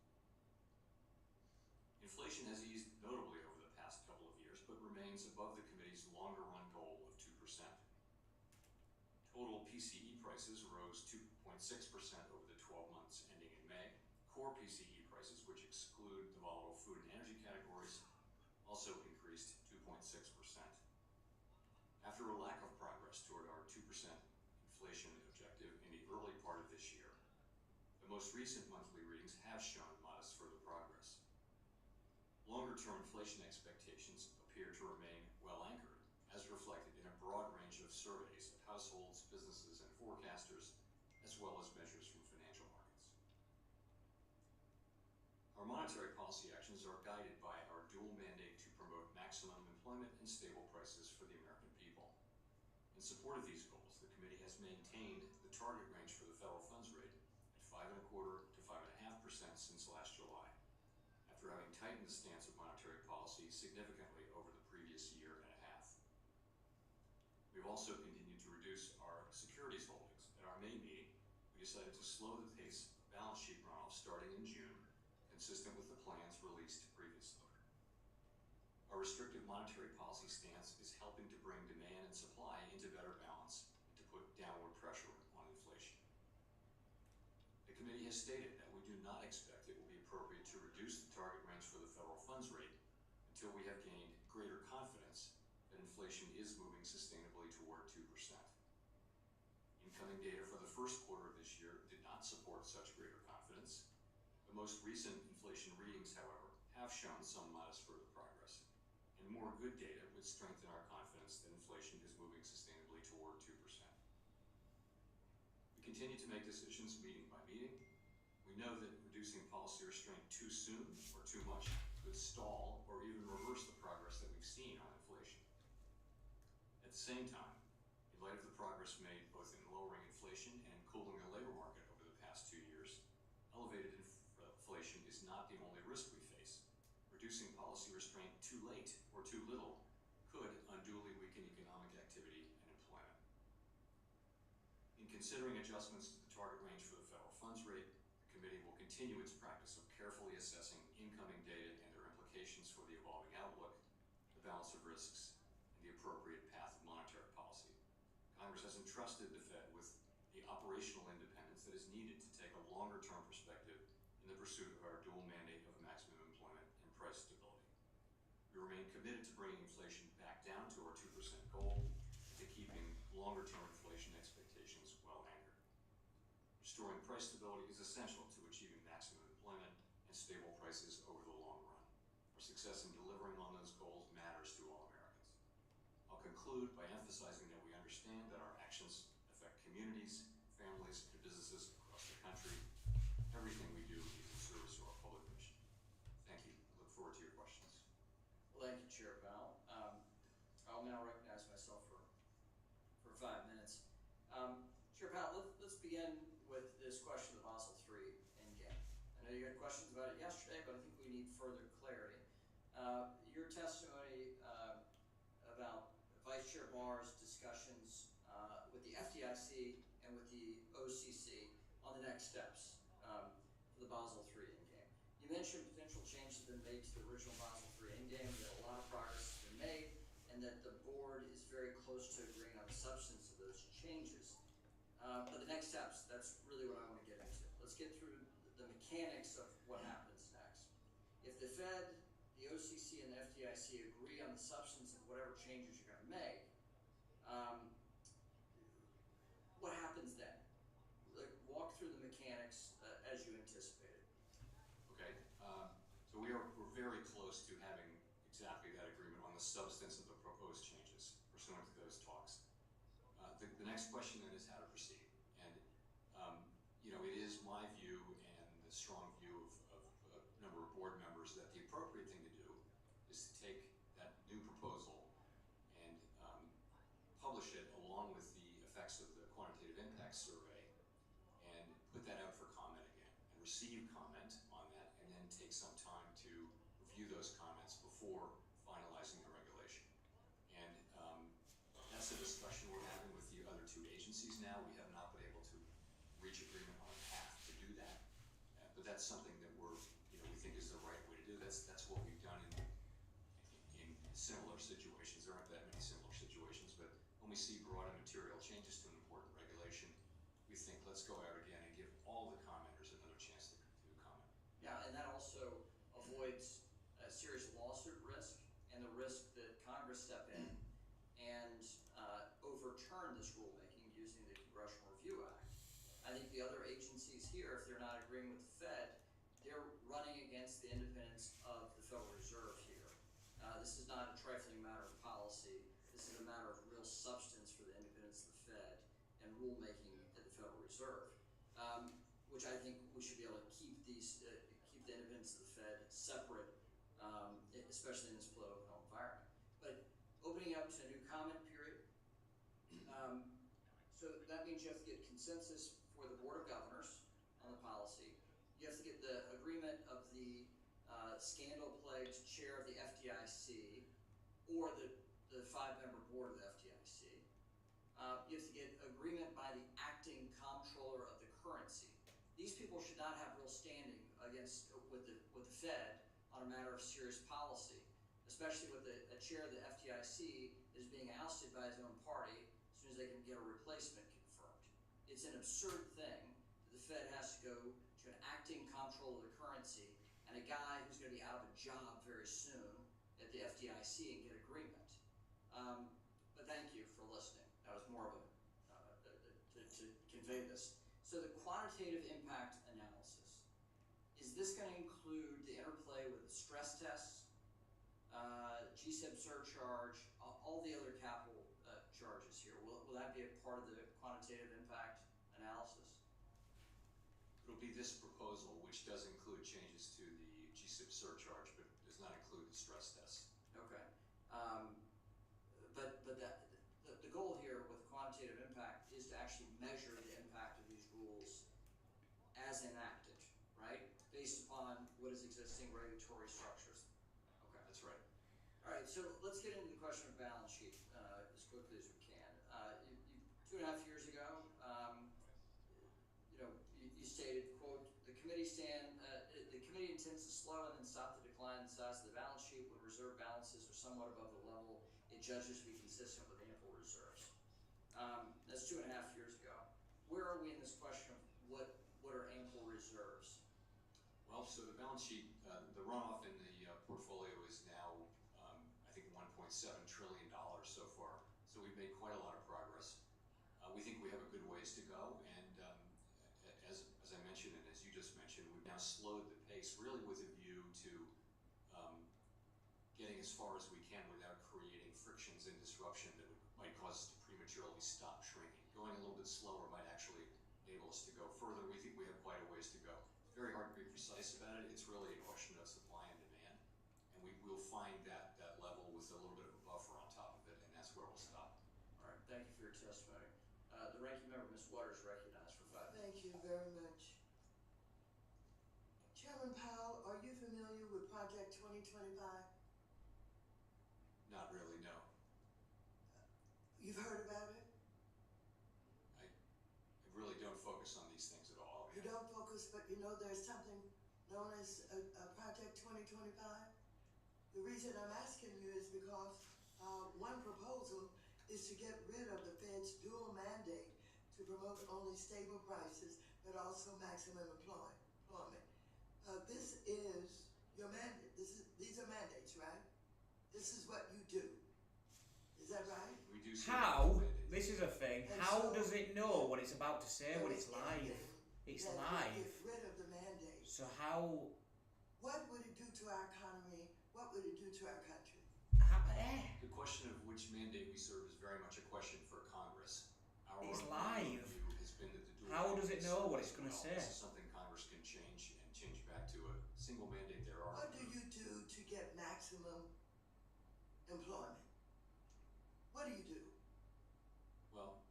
[SPEAKER 7] Inflation has eased notably over the past couple of years, but remains above the committee's longer-run goal of 2%. Total PCE prices rose 2.6% over the 12 months ending in May. Core PCE prices, which exclude the volatile food and energy categories, also increased 2.6%. After a lack of progress toward our 2% inflation objective in the early part of this year, the most recent monthly readings have shown modest further progress. Longer-term inflation expectations appear to remain well anchored, as reflected in a broad range of surveys of households, businesses, and forecasters, as well as measures from financial markets. Our monetary policy actions are guided by our dual mandate to promote maximum employment and stable prices for the American people. In support of these goals, the committee has maintained the target range for the federal funds rate at 5.25% to 5.5% since last July, after having tightened the stance of monetary policy significantly over the previous year and a half. We've also continued to reduce our securities holdings. At our May meeting, we decided to slow the pace of balance sheet runoff starting in June, consistent with the plans released previously. Our restrictive monetary policy stance is helping to bring demand and supply into better balance and to put downward pressure on inflation. The committee has stated that we do not expect it will be appropriate to reduce the target range for the federal funds rate until we have gained greater confidence that inflation is moving sustainably toward 2%. Incoming data for the first quarter of this year did not support such greater confidence. The most recent inflation readings, however, have shown some modest further progress, and more good data would strengthen our confidence that inflation is moving sustainably toward 2%. We continue to make decisions meeting by meeting. We know that reducing policy restraint too soon or too much could stall or even reverse the progress that we've seen on inflation. At the same time, in light of the progress made both in lowering inflation and in cooling the labor market over the past 2 years, elevated inflation is not the only risk we face. Reducing policy restraint too late or too little could unduly weaken economic activity and employment. In considering adjustments to the target range for the federal funds rate, the committee will continue its practice of carefully assessing incoming data and their implications for the evolving outlook, the balance of risks, and the appropriate path of monetary policy. Congress has entrusted the Fed with the operational independence that is needed to take a longer-term perspective in the pursuit of our dual mandate of maximum employment and price stability. We remain committed to bringing inflation back down to our 2% goal and to keeping longer-term inflation expectations well anchored. Restoring price stability is essential to achieving maximum employment and stable prices over the long run. Our success in delivering on those goals matters to all Americans. I'll conclude by emphasizing that we understand that our actions affect communities, families, and businesses across the country. Everything we do is in service to our public mission. Thank you. I look forward to your questions.
[SPEAKER 4] Well, thank you, Chair Powell. I'll now recognize myself for 5 minutes. Chair Powell, let's begin with this question of the Basel III endgame. I know you had questions about it yesterday, but I think we need further clarity. Your testimony about Vice Chair Barr's discussions with the FDIC and with the OCC on the next steps for the Basel III endgame. You mentioned potential changes have been made to the original Basel III endgame, that a lot of progress has been made, and that the board is very close to agreeing on the substance of those changes. But the next steps, that's really what I want to get into. Let's get through the mechanics of what happens next. If the Fed, the OCC, and the FDIC agree on the substance of whatever changes you're going to make, what happens then? Like, walk through the mechanics as you anticipated.
[SPEAKER 7] Okay, so we're very close to having exactly that agreement on the substance of the proposed changes pursuant to those talks. The next question then is how to proceed. And, it is my view and the strong view of a number of board members that the appropriate thing to do is to take that new proposal and publish it along with the effects of the quantitative impact survey and put that out for comment again and receive comment on that, and then take some time to review those comments before finalizing the regulation. And that's a discussion we're having with the other two agencies now. We have not been able to reach agreement on a path to do that, but that's something that we think is the right way to do. That's what we've done in similar situations. There aren't that many similar situations, but when we see broad and material changes to an important regulation, we think let's go out again and give all the commenters another chance to comment.
[SPEAKER 4] Yeah, and that also avoids a serious lawsuit risk and the risk that Congress step in and overturn this rulemaking using the Congressional Review Act. I think the other agencies here, if they're not agreeing with the Fed, they're running against the independence of the Federal Reserve here. This is not a trifling matter of policy. This is a matter of real substance for the independence of the Fed and rulemaking at the Federal Reserve, which I think we should be able to keep the independence of the Fed separate, especially in this political environment. But opening up to a new comment period, so that means you have to get consensus for the Board of Governors on the policy. You have to get the agreement of the scandal-plagued chair of the FDIC or the 5-member board of the FDIC. You have to get agreement by the acting comptroller of the currency. These people should not have real standing with the Fed on a matter of serious policy, especially with a chair of the FDIC is being ousted by his own party as soon as they can get a replacement confirmed. It's an absurd thing that the Fed has to go to an acting comptroller of the currency and a guy who's going to be out of a job very soon at the FDIC and get agreement. But thank you for listening. That was more of a to convey this. So the quantitative impact analysis, is this going to include the interplay with the stress tests, GSIB surcharge, all the other capital charges here? Will that be a part of the quantitative impact analysis?
[SPEAKER 7] It'll be this proposal, which does include changes to the GSIB surcharge, but does not include the stress tests.
[SPEAKER 4] Okay. But the goal here with quantitative impact is to actually measure the impact of these rules as enacted, right? Based upon what is existing regulatory structures. Okay.
[SPEAKER 7] That's right.
[SPEAKER 4] All right, so let's get into the question of balance sheet as quickly as we can. 2.5 years ago, you stated, quote, the committee intends to slow and then stop the decline in the size of the balance sheet when reserve balances are somewhat above the level it judges to be consistent with ample reserves. That's 2.5 years ago. Where are we in this question of what are ample reserves?
[SPEAKER 7] Well, so the balance sheet, the runoff in the portfolio is now, I think, $1.7 trillion so far. So we've made quite a lot of progress. We think we have a good ways to go, and as I mentioned, and as you just mentioned, we've now slowed the pace, really with a view to getting as far as we can without creating frictions and disruption that might cause us to prematurely stop shrinking. Going a little bit slower might actually enable us to go further. We think we have quite a ways to go. It's very hard to be precise about it. It's really a question of supply and demand, and we'll find that level with a little bit of a buffer on top of it, and that's where we'll stop.
[SPEAKER 4] All right, thank you for your testimony. The ranking member, Ms. Waters, recognized for 5 minutes.
[SPEAKER 8] Thank you very much. Chairman Powell, are you familiar with Project 2025?
[SPEAKER 7] Not really, no.
[SPEAKER 8] You've heard about it?
[SPEAKER 7] I really don't focus on these things at all.
[SPEAKER 8] You don't focus, but you know there's something known as Project 2025? The reason I'm asking you is because one proposal is to get rid of the Fed's dual mandate to promote only stable prices, but also maximum employment. This is your mandate. These are mandates, right? This is what you do. Is that right?
[SPEAKER 7] We do.
[SPEAKER 3] How? This is a thing.
[SPEAKER 8] And
[SPEAKER 3] How
[SPEAKER 8] so-
[SPEAKER 3] does it know what it's about to say when it's live?
[SPEAKER 8] anything
[SPEAKER 3] It's
[SPEAKER 8] that would
[SPEAKER 3] live.
[SPEAKER 8] Get rid of the mandate.
[SPEAKER 3] So how?
[SPEAKER 8] What would it do to our economy? What would it do to our country?
[SPEAKER 7] The question of which mandate we serve is very much a question for Congress. Our
[SPEAKER 3] It's
[SPEAKER 7] view
[SPEAKER 3] live.
[SPEAKER 7] has been that the dual
[SPEAKER 3] How does it
[SPEAKER 7] mandates
[SPEAKER 3] know what
[SPEAKER 7] serve
[SPEAKER 3] it's
[SPEAKER 7] us
[SPEAKER 3] gonna
[SPEAKER 7] well.
[SPEAKER 3] say?
[SPEAKER 7] This is something Congress can change and change back to a single mandate. There are.
[SPEAKER 8] What do you do to get maximum employment? What do you do?
[SPEAKER 7] Well,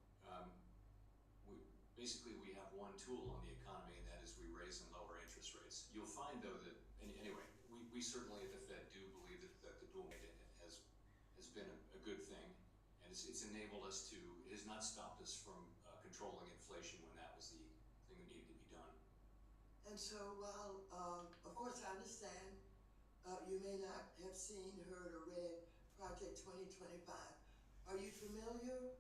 [SPEAKER 7] we have one tool on the economy, and that is we raise and lower interest rates. You'll find, though, that anyway, we certainly at the Fed do believe that the dual mandate has been a good thing, and it's enabled us to. It has not stopped us from controlling inflation when that was the thing that needed to be done.
[SPEAKER 8] And so, while, of course, I understand you may not have seen, heard, or read Project 2025. Are you familiar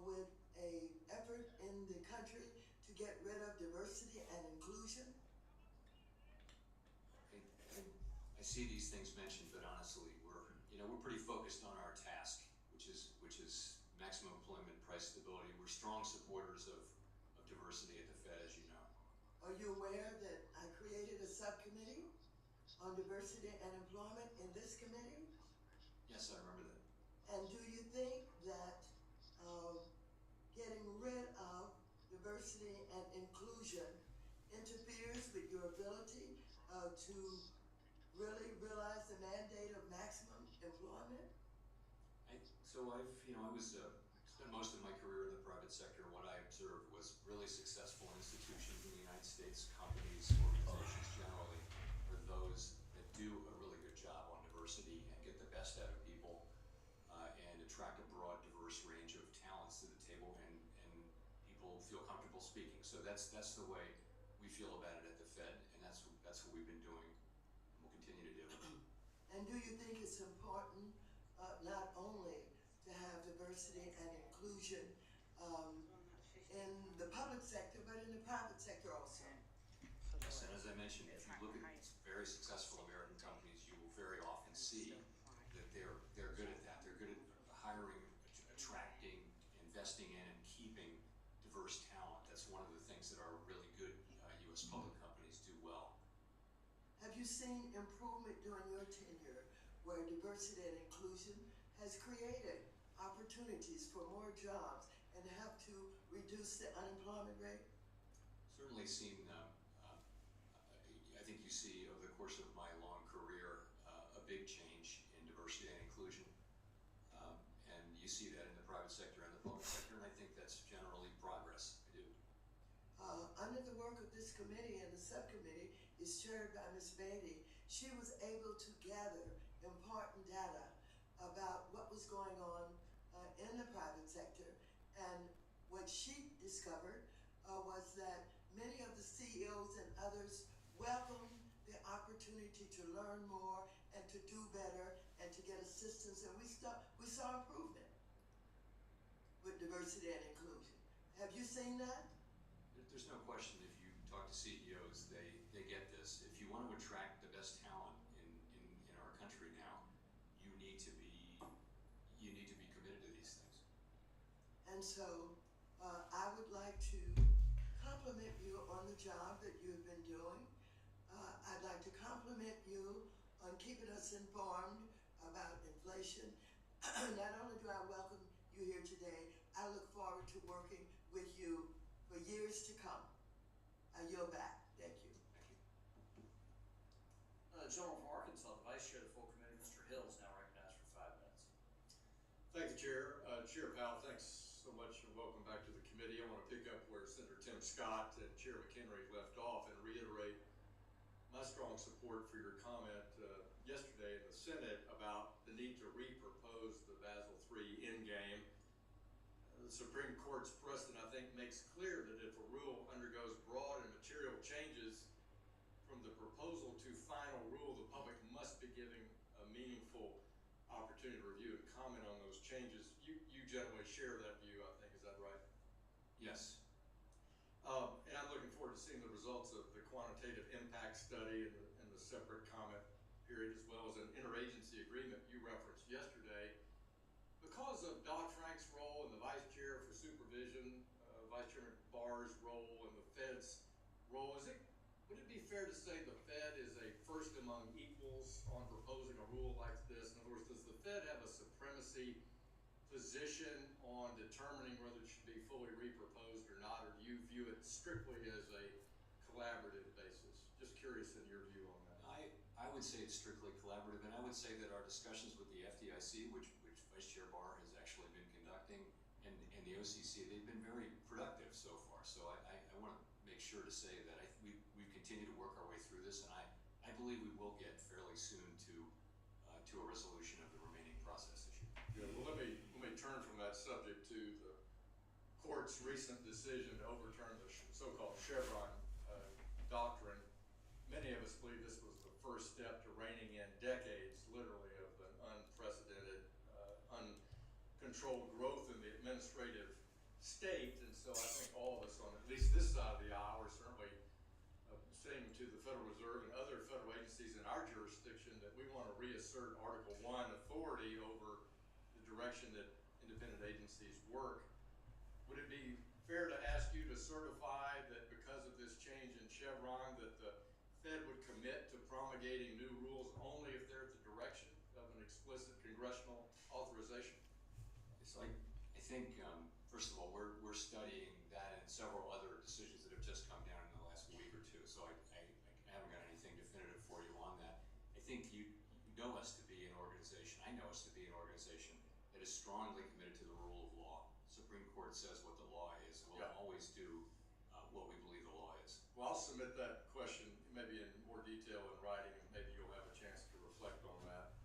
[SPEAKER 8] with an effort in the country to get rid of diversity and inclusion?
[SPEAKER 7] I see these things mentioned, but honestly, we're pretty focused on our task, which is maximum employment, price stability. We're strong supporters of diversity at the Fed, as you know.
[SPEAKER 8] Are you aware that I created a subcommittee on diversity and employment in this committee?
[SPEAKER 7] Yes, I remember that.
[SPEAKER 8] And do you think that getting rid of diversity and inclusion interferes with your ability to really realize the mandate of maximum employment?
[SPEAKER 7] I spent most of my career in the private sector. What I observed was really successful institutions in the United States, companies, organizations generally, are those that do a really good job on diversity and get the best out of people and attract a broad, diverse range of talents to the table, and people feel comfortable speaking. So that's the way we feel about it at the Fed, and that's what we've been doing and will continue to do.
[SPEAKER 8] And do you think it's important not only to have diversity and inclusion in the public sector, but in the private sector also?
[SPEAKER 7] As I mentioned, if you look at very successful American companies, you will very often see that they're good at that. They're good at hiring, attracting, investing in, and keeping diverse talent. That's one of the things that our really good U.S. public companies do well.
[SPEAKER 8] Have you seen improvement during your tenure where diversity and inclusion has created opportunities for more jobs and helped to reduce the unemployment rate?
[SPEAKER 7] Certainly seen, I think you see over the course of my long career a big change in diversity and inclusion. And you see that in the private sector and the public sector, and I think that's generally progress. I do.
[SPEAKER 8] Under the work of this committee, and the subcommittee is chaired by Ms. Beatty, she was able to gather important data about what was going on in the private sector. And what she discovered was that many of the CEOs and others welcomed the opportunity to learn more and to do better and to get assistance. And we saw improvement with diversity and inclusion. Have you seen that?
[SPEAKER 7] There's no question, if you talk to CEOs, they get this. If you want to attract the best talent in our country now, you need to be committed to these things.
[SPEAKER 8] And so I would like to compliment you on the job that you've been doing. I'd like to compliment you on keeping us informed about inflation. Not only do I welcome you here today, I look forward to working with you for years to come. I yield back. Thank you.
[SPEAKER 4] Gentleman from Arkansas, the Vice Chair of the full committee, Mr. Hill, is now recognized for 5 minutes.
[SPEAKER 10] Thank you, Chair. Chair Powell, thanks so much and welcome back to the committee. I want to pick up where Senator Tim Scott and Chair McHenry left off and reiterate my strong support for your comment yesterday in the Senate about the need to repropose the Basel III endgame. The Supreme Court's precedent, I think, makes clear that if a rule undergoes broad and material changes from the proposal to final rule, the public must be given a meaningful opportunity to review and comment on those changes. You generally share that view, I think. Is that right?
[SPEAKER 7] Yes.
[SPEAKER 10] And I'm looking forward to seeing the results of the quantitative impact study and the separate comment period, as well as an interagency agreement you referenced yesterday. Because of Dodd-Frank's role and the Vice Chair for Supervision, Vice Chairman Barr's role and the Fed's role, would it be fair to say the Fed is a first among equals on proposing a rule like this? In other words, does the Fed have a supremacy position on determining whether it should be fully reproposed or not, or do you view it strictly as a collaborative basis? Just curious in your view on that.
[SPEAKER 7] I would say it's strictly collaborative, and I would say that our discussions with the FDIC, which Vice Chair Barr has actually been conducting, and the OCC, they've been very productive so far. So I want to make sure to say that we continue to work our way through this, and I believe we will get fairly soon to a resolution of the remaining process issue.
[SPEAKER 10] Yeah, well, let me turn from that subject to the court's recent decision to overturn the so-called Chevron doctrine. Many of us believe this was the first step to reining in decades, literally, of an unprecedented, uncontrolled growth in the administrative state. And so I think all of us on at least this side of the aisle are certainly saying to the Federal Reserve and other federal agencies in our jurisdiction that we want to reassert Article I authority over the direction that independent agencies work. Would it be fair to ask you to certify that because of this change in Chevron that the Fed would commit to promulgating new rules only if they're at the direction of an explicit congressional authorization?
[SPEAKER 7] So I think, first of all, we're studying that and several other decisions that have just come down in the last week or two, so I haven't got anything definitive for you on that. I think you know us to be an organization, I know us to be an organization that is strongly committed to the rule of law. Supreme Court says what the law is, and we'll always do what we believe the law is.
[SPEAKER 10] Well, I'll submit that question maybe in more detail in writing, and maybe you'll have a chance to reflect on that.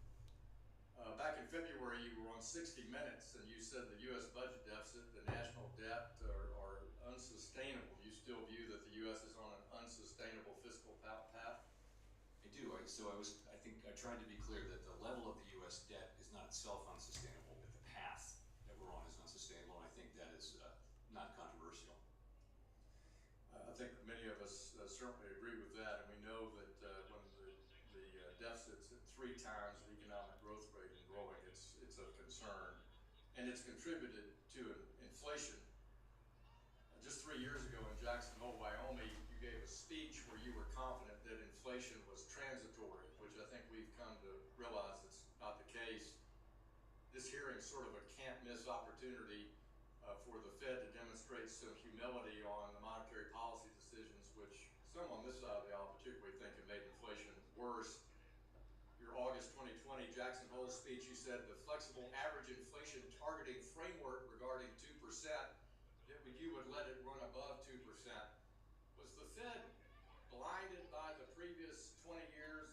[SPEAKER 10] Back in February, you were on 60 Minutes, and you said the U.S. budget deficit, the national debt are unsustainable. Do you still view that the U.S. is on an unsustainable fiscal path?
[SPEAKER 7] I do. I think I tried to be clear that the level of the U.S. debt is not itself unsustainable, but the path that we're on is unsustainable, and I think that is not controversial.
[SPEAKER 10] I think many of us certainly agree with that, and we 3 times the economic growth rate and growing, it's a concern. And it's contributed to inflation. Just 3 years ago in Jackson Hole, Wyoming, you gave a speech where you were confident that inflation was transitory, which I think we've come to realize it's not the case. This hearing is sort of a can't-miss opportunity for the Fed to demonstrate some humility on the monetary policy decisions, which some on this side of the aisle particularly think have made inflation worse. Your August 2020 Jackson Hole speech, you said the flexible average inflation targeting framework regarding 2%, that you would let it run above 2%. Was the Fed blinded by the previous 20 years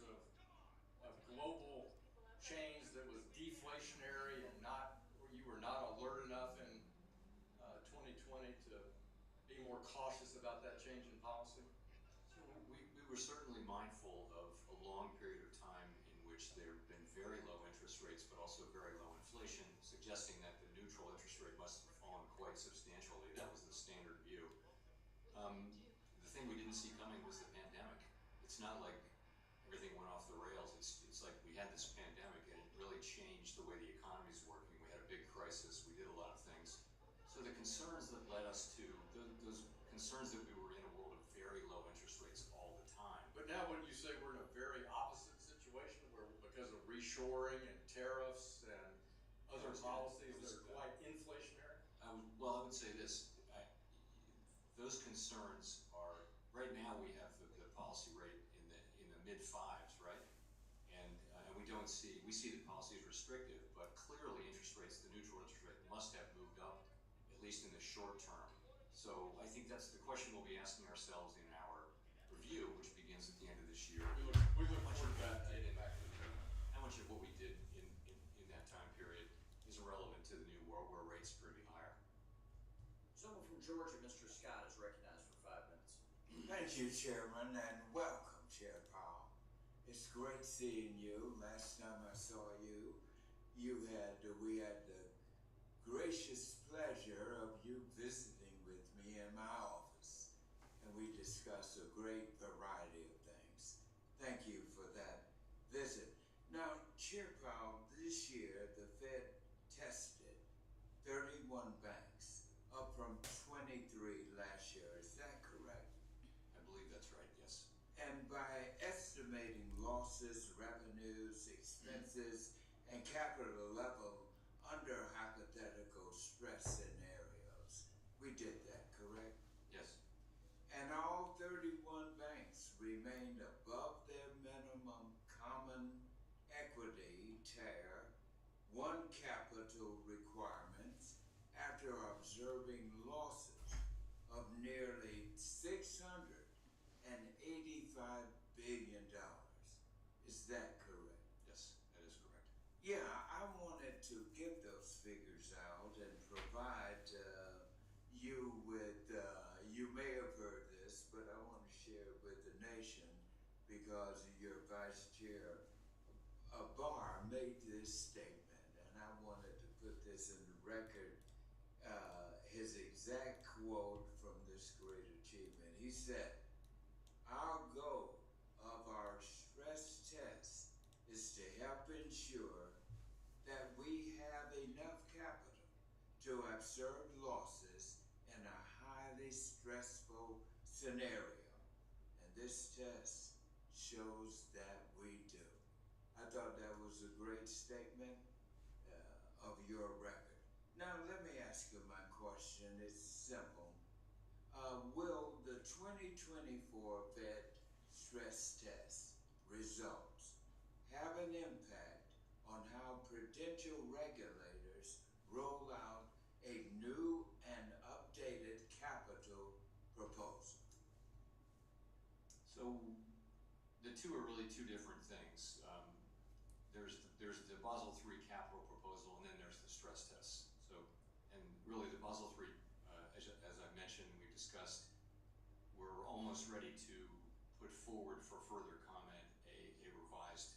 [SPEAKER 10] of global change that was deflationary and you were not alert enough in 2020 to be more cautious about that change in policy?
[SPEAKER 7] So we were certainly mindful of a long period of time in which there have been very low interest rates, but also very low inflation, suggesting that the neutral interest rate must have fallen quite substantially. That was the standard view. The thing we didn't see coming was the pandemic. It's not like everything went off the rails. It's like we had this pandemic and it really changed the way the economy's working. We had a big crisis. We did a lot of things. So the concerns that led us to, those concerns that we were in a world of very low interest rates all the time.
[SPEAKER 10] But now wouldn't you say we're in a very opposite situation where because of reshoring and tariffs and other policies that are quite inflationary?
[SPEAKER 7] I would say this. Those concerns are, right now we have the policy rate in the mid-5s, right? And we see the policy is restrictive, but clearly interest rates, the neutral interest rate must have moved up, at least in the short term. So I think that's the question we'll be asking ourselves in our review, which begins at the end of this year.
[SPEAKER 10] We look forward to that.
[SPEAKER 7] How much of what we did in that time period is relevant to the new world where rates are going to be higher?
[SPEAKER 4] Someone from Georgia, Mr. Scott, is recognized for 5 minutes.
[SPEAKER 11] Thank you, Chairman, and welcome, Chair Powell. It's great seeing you. Last time I saw you, we had the gracious pleasure of you visiting with me in my office, and we discussed a great variety of things. Thank you for that visit. Now, Chair Powell, this year the Fed tested 31 banks, up from 23 last year. Is that correct?
[SPEAKER 7] I believe that's right, yes.
[SPEAKER 11] And by estimating losses, revenues, expenses, and capital level under hypothetical stress scenarios, we did that, correct?
[SPEAKER 7] Yes.
[SPEAKER 11] And all 31 banks remained above their minimum common equity tier 1 capital requirements after observing losses of nearly $685 billion. Is that correct?
[SPEAKER 7] Yes, that is correct.
[SPEAKER 11] Yeah, I wanted to get those figures out and provide you with, you may have heard this, but I want to share it with the nation because your Vice Chair Barr made this statement, and I wanted to put this in the record, his exact quote from this great achievement. He said, "Our goal of our stress test is to help ensure that we have enough capital to absorb losses in a highly stressful scenario. And this test shows that we do." I thought that was a great statement of your record. Now let me ask you my question. It's simple. Will the 2024 Fed stress test results have an impact on how prudential regulators roll out a new and updated capital proposal?
[SPEAKER 7] So the two are really two different things. There's the Basel III capital proposal, and then there's the stress tests. So, and really the Basel III, as I mentioned, we discussed, we're almost ready to put forward for further comment a revised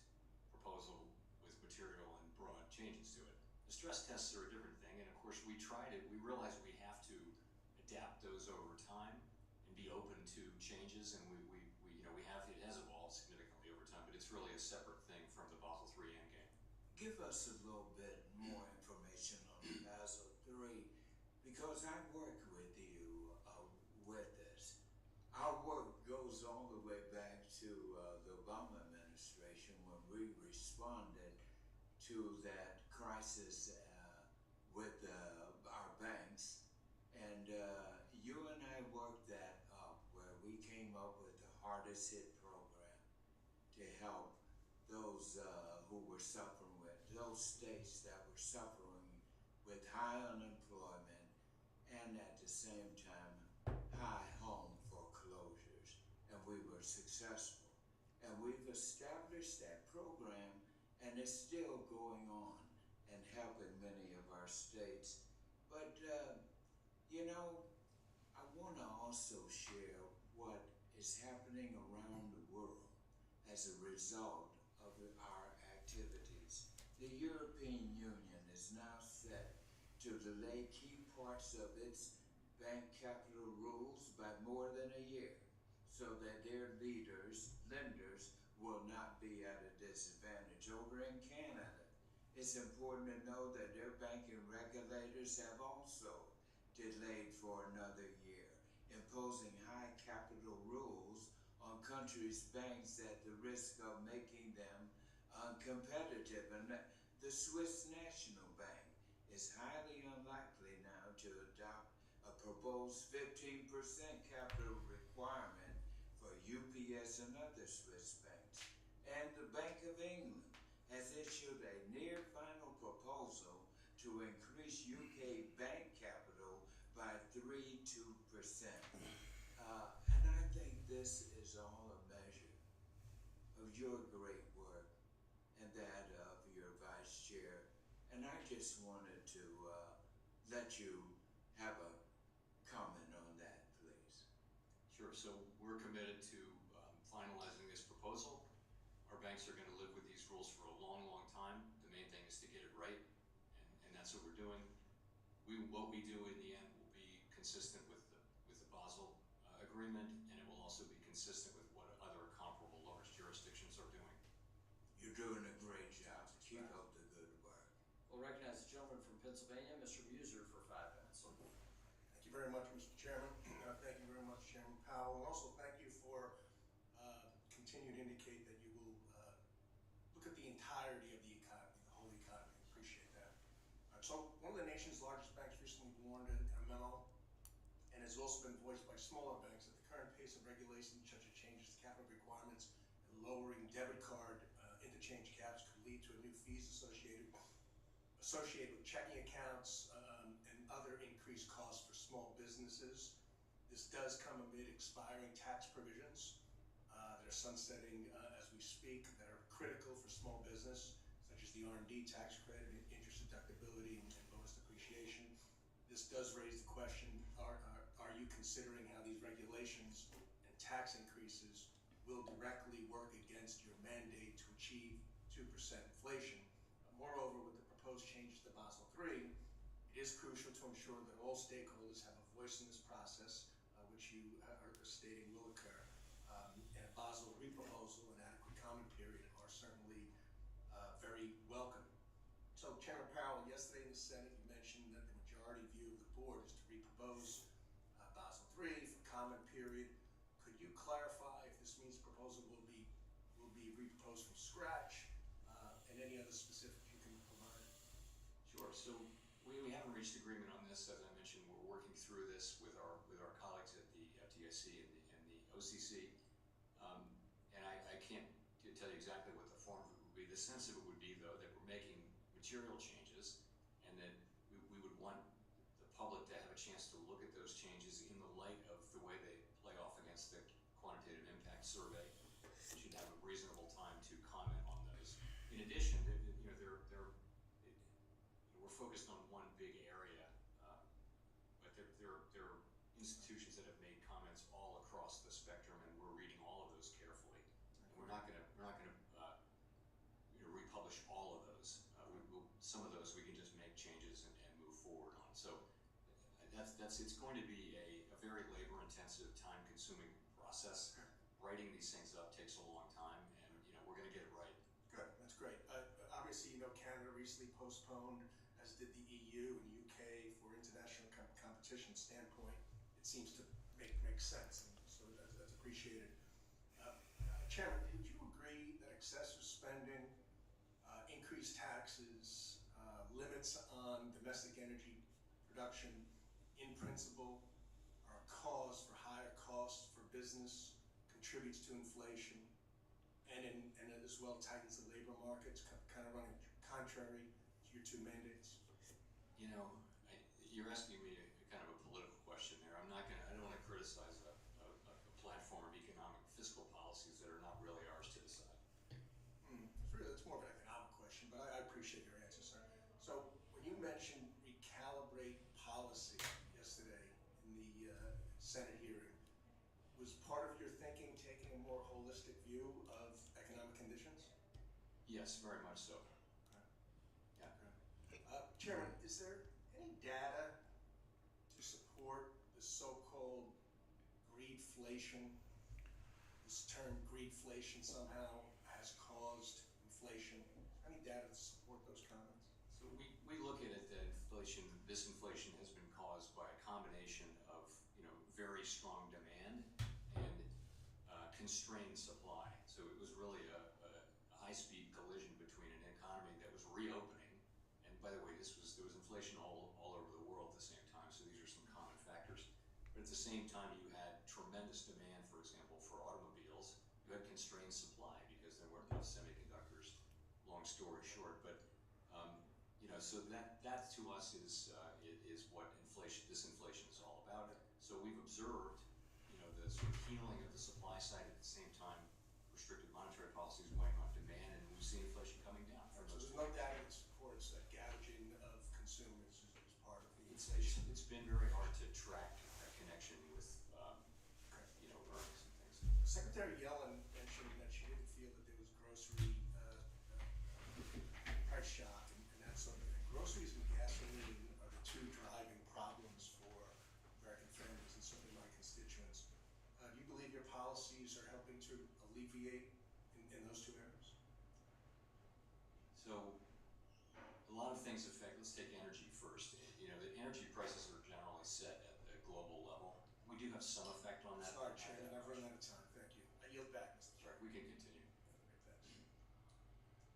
[SPEAKER 7] proposal with material and broad changes to it. The stress tests are a different thing, and of course we realize we have to adapt those over time and be open to changes, and it has evolved significantly over time, but it's really a separate thing from the Basel
[SPEAKER 11] give us a little bit more information on Basel III, because I work with you with this. Our work goes all the way back to the Obama administration when we responded to that crisis with our banks. And you and I worked that up where we came up with the hardest hit program to help those who were suffering with, those states that were suffering with high unemployment and at the same time high home foreclosures. And we were successful. And we've established that program, and it's still going on and helping many of our states. But, you know, I want to also share what is happening around the world as a result of our activities. The European Union is now set to delay key parts of its bank capital rules by more than a year, so that their lenders will not be at a disadvantage. Over in Canada, it's important to know that their banking regulators have also delayed for another year, imposing high capital rules on countries' banks at the risk of making them uncompetitive. And the Swiss National Bank is highly unlikely now to adopt a proposed 15% capital requirement for UPS and other Swiss banks. And the Bank of England has issued a near final proposal to increase UK bank capital by 3.2%. And I think this is all a measure of your great work and that of your vice chair. And I just wanted to let you have a comment on that, please.
[SPEAKER 7] Sure. So we're committed to finalizing this proposal. Our banks are going to live with these rules for a long, long time. The main thing is to get it right, and that's what we're doing. What we do in the end will be consistent with the Basel agreement, and it will also be consistent with what other comparable large jurisdictions are doing.
[SPEAKER 11] You're doing a great job. Keep up the good work.
[SPEAKER 4] We'll recognize the gentleman from Pennsylvania, Mr. Muser, for 5 minutes.
[SPEAKER 6] Thank you very much, Mr. Chairman. Thank you very much, Chairman Powell. And also thank you for continuing to indicate that you will look at the entirety of the economy, the whole economy. Appreciate that. So one of the nation's largest banks recently warned in a memo, and has also been voiced by smaller banks, that the current pace of regulation, such as changes to capital requirements and lowering debit card interchange caps, could lead to new fees associated with checking accounts and other increased costs for small businesses. This does come amid expiring tax provisions that are sunsetting as we speak, that are critical for small business, such as the R&D tax credit, interest deductibility, and bonus depreciation. This does raise the question, are you considering how these regulations and tax increases will directly work against your mandate to achieve 2% inflation? Moreover, with the proposed changes to Basel III, it is crucial to ensure that all stakeholders have a voice in this process, which you are stating will occur. And a Basel III proposal and adequate comment period are certainly very welcome. So, Chairman Powell, yesterday in the Senate, you mentioned that the majority view of the board is to repropose Basel III for comment period. Could you clarify if this means the proposal will be reproposed from scratch, and any other specifics you can provide?
[SPEAKER 7] Sure. So we haven't reached agreement on this. As I mentioned, we're working through this with our colleagues at the FDIC and the OCC. And I can't tell you exactly what the form of it would be. The sense of it would be, though, that we're making material changes, and that we would want the public to have a chance to look at those changes in the light of the way they play off against the quantitative impact survey. We should have a reasonable time to comment on those. In addition, we're focused on one big area, but there are institutions that have made comments all across the spectrum, and we're reading all of those carefully. And we're not going to republish all of those. Some of those we can just make changes and move forward on. So it's going to be a very labor-intensive, time-consuming process. Writing these things up takes a long time, and we're going to get it right.
[SPEAKER 6] Good, that's great. Obviously, Canada
[SPEAKER 14] notoriously postponed, as did the EU and UK for international competition standpoint. It seems to make sense, and so that's appreciated. Chairman, would you agree that excessive spending, increased taxes, limits on domestic energy production in principle are a cause for higher costs for business, contributes to inflation, and as well tightens the labor markets, kind of running contrary to your two mandates?
[SPEAKER 7] You know, you're asking me a kind of a political question there. I don't want to criticize a platform of economic fiscal policies that are not really ours to decide.
[SPEAKER 14] It's more of an economic question, but I appreciate your answer, sir. So when you mentioned recalibrate policy yesterday in the Senate hearing, was part of your thinking taking a more holistic view of economic conditions?
[SPEAKER 7] Yes, very much so. Yeah.
[SPEAKER 14] Chairman, is there any data to support the so-called greedflation? This term greedflation somehow has caused inflation. Any data to support those comments?
[SPEAKER 7] So we look at it that this inflation has been caused by a combination of, very strong demand and constrained supply. So it was really a high-speed collision between an economy that was reopening, and by the way, there was inflation all over the world at the same time, so these are some common factors. But at the same time, you had tremendous demand, for example, for automobiles. You had constrained supply because there weren't enough semiconductors, long story short. But, so that to us is what this inflation is all about. So we've observed, the sort of healing of the supply side at the same time, restrictive monetary policies weighing on demand, and we've seen inflation coming down.
[SPEAKER 14] So there's no data that supports that gouging of consumers as part of the inflation?
[SPEAKER 7] It's been very hard to track that connection with, earnings and things.
[SPEAKER 14] Secretary Yellen mentioned that she didn't feel that there was grocery price shock and that sort of thing. Groceries and gasoline are the two driving problems for American families and certainly my constituents. Do you believe your policies are helping to alleviate in those two areas?
[SPEAKER 7] So a lot of things affect, let's take energy first. The energy prices are generally set at the global level. We do have some effect on that.
[SPEAKER 14] Sorry, Chairman, I've run out of time. Thank you. I yield back, Mr. Chairman.
[SPEAKER 7] We can continue.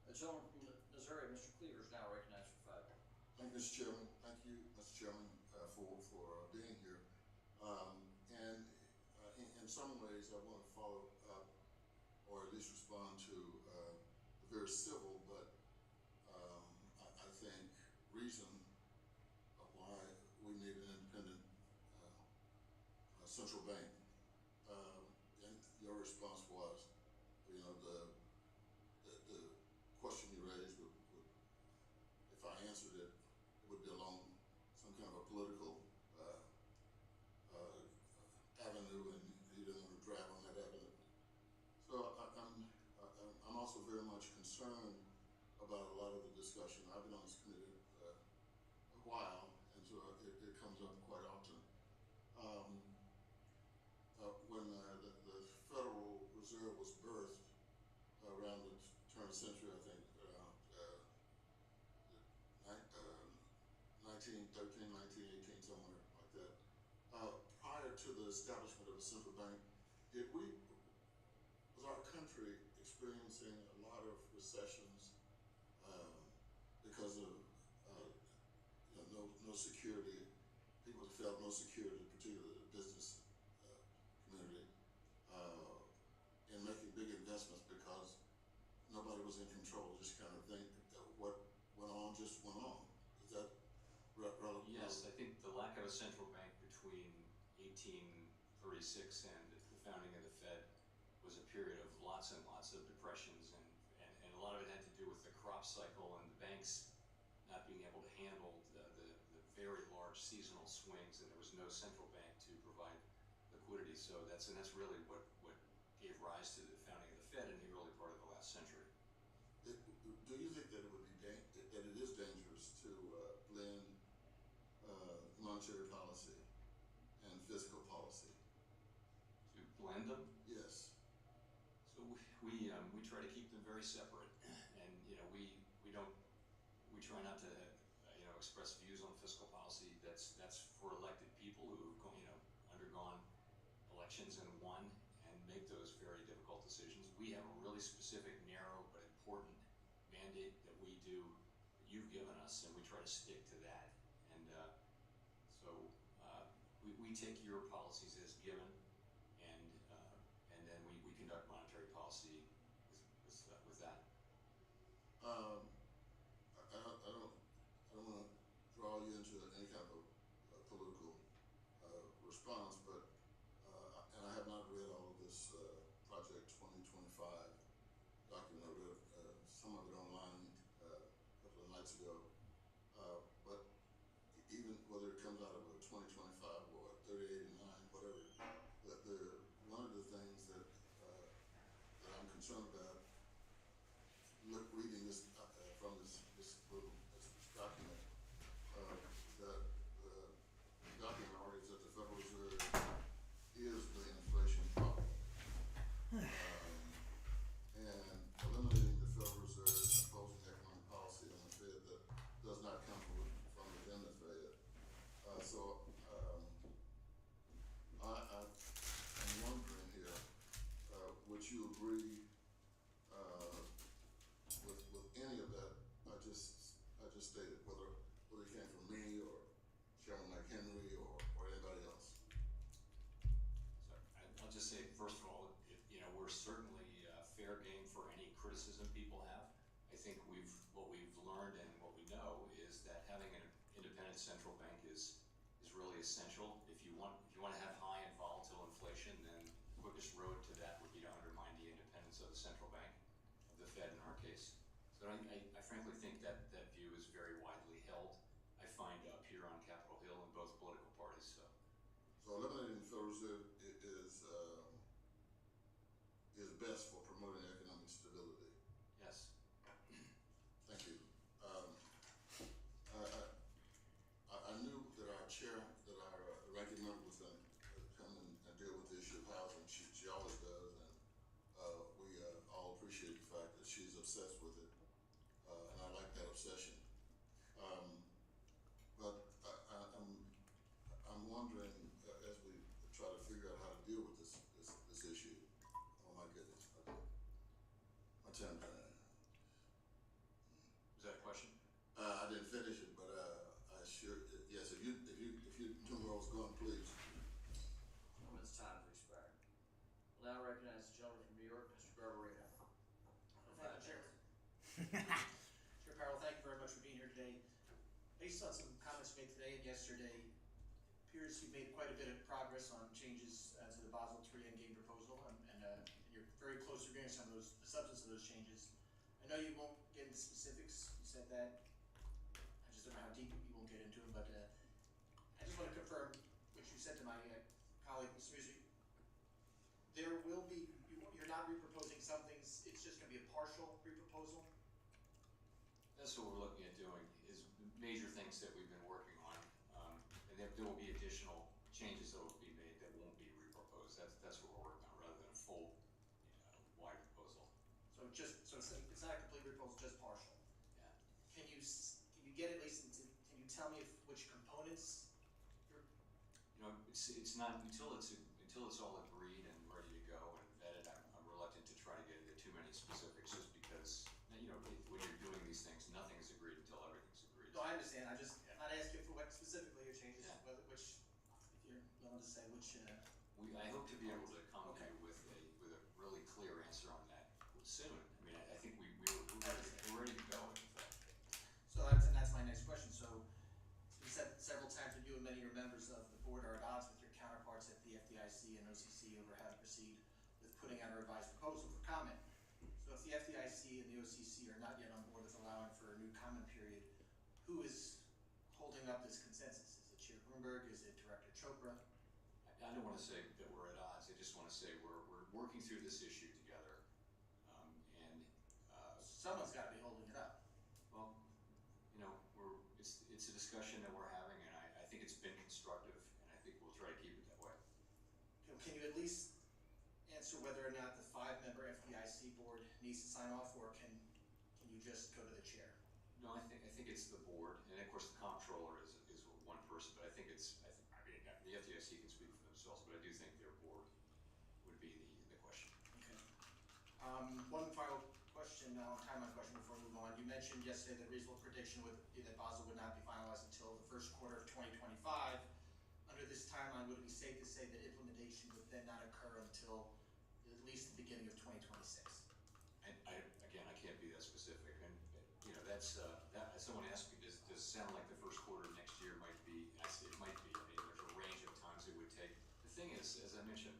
[SPEAKER 4] The gentleman from Missouri, Mr. Cleaver, is now recognized for 5 minutes.
[SPEAKER 12] Thank you, Mr. Chairman. Thank you, Mr. Chairman, for being here. In some ways, I want to follow up, or at least respond to a very civil, but I think reason of why we need an independent central bank. And your response was, the question you raised if I answered it, it would be along some kind of a political avenue, and you didn't want to drive on that avenue. So I'm also very much concerned about a lot of the discussion. I've been on this committee a while, and so it comes up quite often. When the Federal Reserve was birthed around the turn of the century, I think, around 1913, 1918, somewhere like that. Prior to the establishment of a central bank, was our country experiencing a lot of recessions because of no security? People felt no security, particularly the business community, in making big investments because nobody was in control. Just kind of think what went on just went on. Is that relevant?
[SPEAKER 7] Yes, I think the lack of a central bank between 1836 and the founding of the Fed was a period of lots and lots of depressions, and a lot of it had to do with the crop cycle and the banks not being able to handle the very large seasonal swings, and there was no central bank to provide liquidity. So that's really what gave rise to the founding of the Fed in the early part of the last century.
[SPEAKER 12] Do you think that it is dangerous to blend monetary policy and fiscal policy?
[SPEAKER 7] To blend them?
[SPEAKER 12] Yes.
[SPEAKER 7] So we try to keep them very separate, and we express views on fiscal policy. That's for elected people who have undergone elections and won and make those very difficult decisions. We have a really specific, narrow, but important mandate that we do, that you've given us, and we try to stick to that. And we take your policies as given, and then we conduct monetary policy with that.
[SPEAKER 5] I don't want to draw you into any kind of a political response, but and I have not read all of this Project 2025 document. I read some of it online a couple of nights ago. But even whether it comes out of a 2025 or a 3089, whatever, one of the things that I'm concerned about, reading this from this document, that the document argues that the Federal Reserve is the inflation problem. And eliminating the Federal Reserve and imposing economic policy on the Fed that does not come from within the Fed. I'm wondering here, would you agree with any of that I just stated, whether it came from me or Chairman McHenry or anybody else?
[SPEAKER 7] So I'll just say, first of all, we're certainly fair game for any criticism people have. I think what we've learned and what we know is that having an independent central bank is really essential. If you want to have high and volatile inflation, then the quickest road to that would be to undermine the independence of the central bank, of the Fed in our case. So I frankly think that view is very widely held. I find up here on Capitol Hill in both political parties.
[SPEAKER 5] So eliminating the Federal Reserve is best for promoting economic stability.
[SPEAKER 7] Yes.
[SPEAKER 5] Thank you. I knew that our ranking member was going to come and deal with the issue of housing. She always does, and we all appreciate the fact that she's obsessed with it, and I like that obsession. But I'm wondering, as we try to figure out how to deal with this issue. Oh my goodness. Okay. My time.
[SPEAKER 7] Was that a question?
[SPEAKER 5] I didn't finish it, but yes. If you know where I was going, please.
[SPEAKER 4] Gentleman's time has expired. We'll now recognize the gentleman from New York, Mr. Barbarino.
[SPEAKER 14] Thank you, Chair. Chair Powell, thank you very much for being here today. Based on some comments made today and yesterday, it appears you've made quite a bit of progress on changes to the Basel III Endgame proposal, and you're very close to agreeing on some of the substance of those changes. I know you won't get into specifics. You said that. I just don't know how deep you won't get into them, but I just want to confirm what you said to my colleague, Mr. Music. You're not reproposing some things, it's just going to be a partial reproposal?
[SPEAKER 7] That's what we're looking at doing, is major things that we've been working on, and there will be additional changes that will be made that won't be reproposed. That's what we're working on, rather than a full, wide proposal.
[SPEAKER 14] So it's not a complete reproposal, just partial.
[SPEAKER 7] Yeah.
[SPEAKER 14] Can you get at least into? Can you tell me which components?
[SPEAKER 7] It's not until it's all agreed and ready to go and vetted. I'm reluctant to try to get into too many specifics, just because when you're doing these things, nothing is agreed until everything's agreed.
[SPEAKER 14] No, I understand. I'm not asking for what specifically your changes.
[SPEAKER 7] Yeah.
[SPEAKER 14] Which, if you're willing to say which.
[SPEAKER 7] I hope to be able to come to you with a really clear answer on that soon. I mean, I think we're ready to go. In fact.
[SPEAKER 14] So that's my next question. So you said several times that you and many of your members of the board are at odds with your counterparts at the FDIC and OCC over how to proceed with putting out a revised proposal for comment. So if the FDIC and the OCC are not yet on board with allowing for a new comment period, who is holding up this consensus? Is it Chair Bloomberg? Is it Director Chopra?
[SPEAKER 7] I don't want to say that we're at odds. I just want to say we're working through this issue together, and
[SPEAKER 14] someone's got to be holding it up.
[SPEAKER 7] Well, it's a discussion that we're having, and I think it's been constructive, and I think we'll try to keep it that way.
[SPEAKER 14] Can you at least answer whether or not the 5-member FDIC board needs to sign off, or can you just go to the chair?
[SPEAKER 7] No, I think it's the board, and of course the comptroller is one person, but I mean, the FDIC can speak for themselves, but I do think their board would be the question.
[SPEAKER 14] Okay. One final question, timeline question before we move on. You mentioned yesterday that a reasonable prediction would be that Basel would not be finalized until the first quarter of 2025. Under this timeline, would it be safe to say that implementation would then not occur until at least the beginning of 2026?
[SPEAKER 7] Again, I can't be that specific, and that's someone asked me, does it sound like the first quarter of next year might be? I said it might be. I mean, there's a range of times it would take. The thing is, as I mentioned,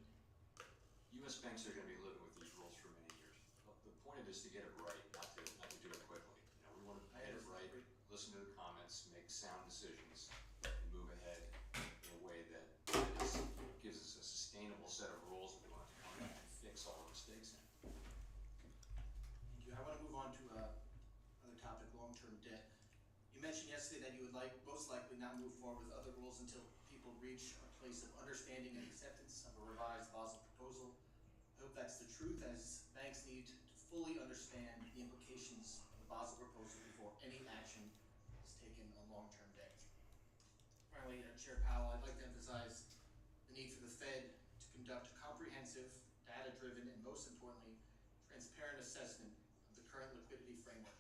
[SPEAKER 7] U.S. banks are going to be living with these rules for many years. The point of it is to get it right, not to do it quickly. We want to get it right, listen to the comments, make sound decisions, and move ahead in a way that gives us a sustainable set of rules that we want to come back and fix all the mistakes in.
[SPEAKER 14] Thank you. I want to move on to another topic, long-term debt. You mentioned yesterday that you would most likely not move forward with other rules until people reach a place of understanding and acceptance of a revised Basel proposal. I hope that's the truth, as banks need to fully understand the implications of the Basel proposal before any action is taken on long-term debt. Finally, Chair Powell, I'd like to emphasize the need for the Fed to conduct a comprehensive, data-driven, and most importantly, transparent assessment of the current liquidity framework.